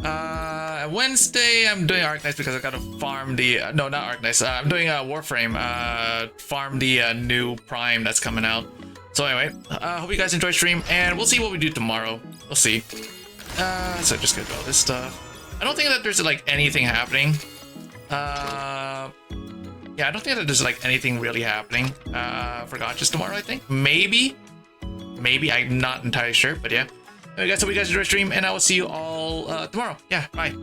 Wednesday I'm doing Arknights because I gotta farm the no, not Arknights. I'm doing Warframe. Farm the new Prime that's coming out. So anyway, hope you guys enjoyed the stream, and we'll see what we do tomorrow. We'll see. So just gonna do all this stuff. I don't think that there's like anything happening. Yeah, I don't think that there's like anything really happening for Gotchas tomorrow, I think. Maybe, I'm not entirely sure, but yeah. Anyway, guys, hope you guys enjoyed the stream, and I will see you all tomorrow. Yeah, bye.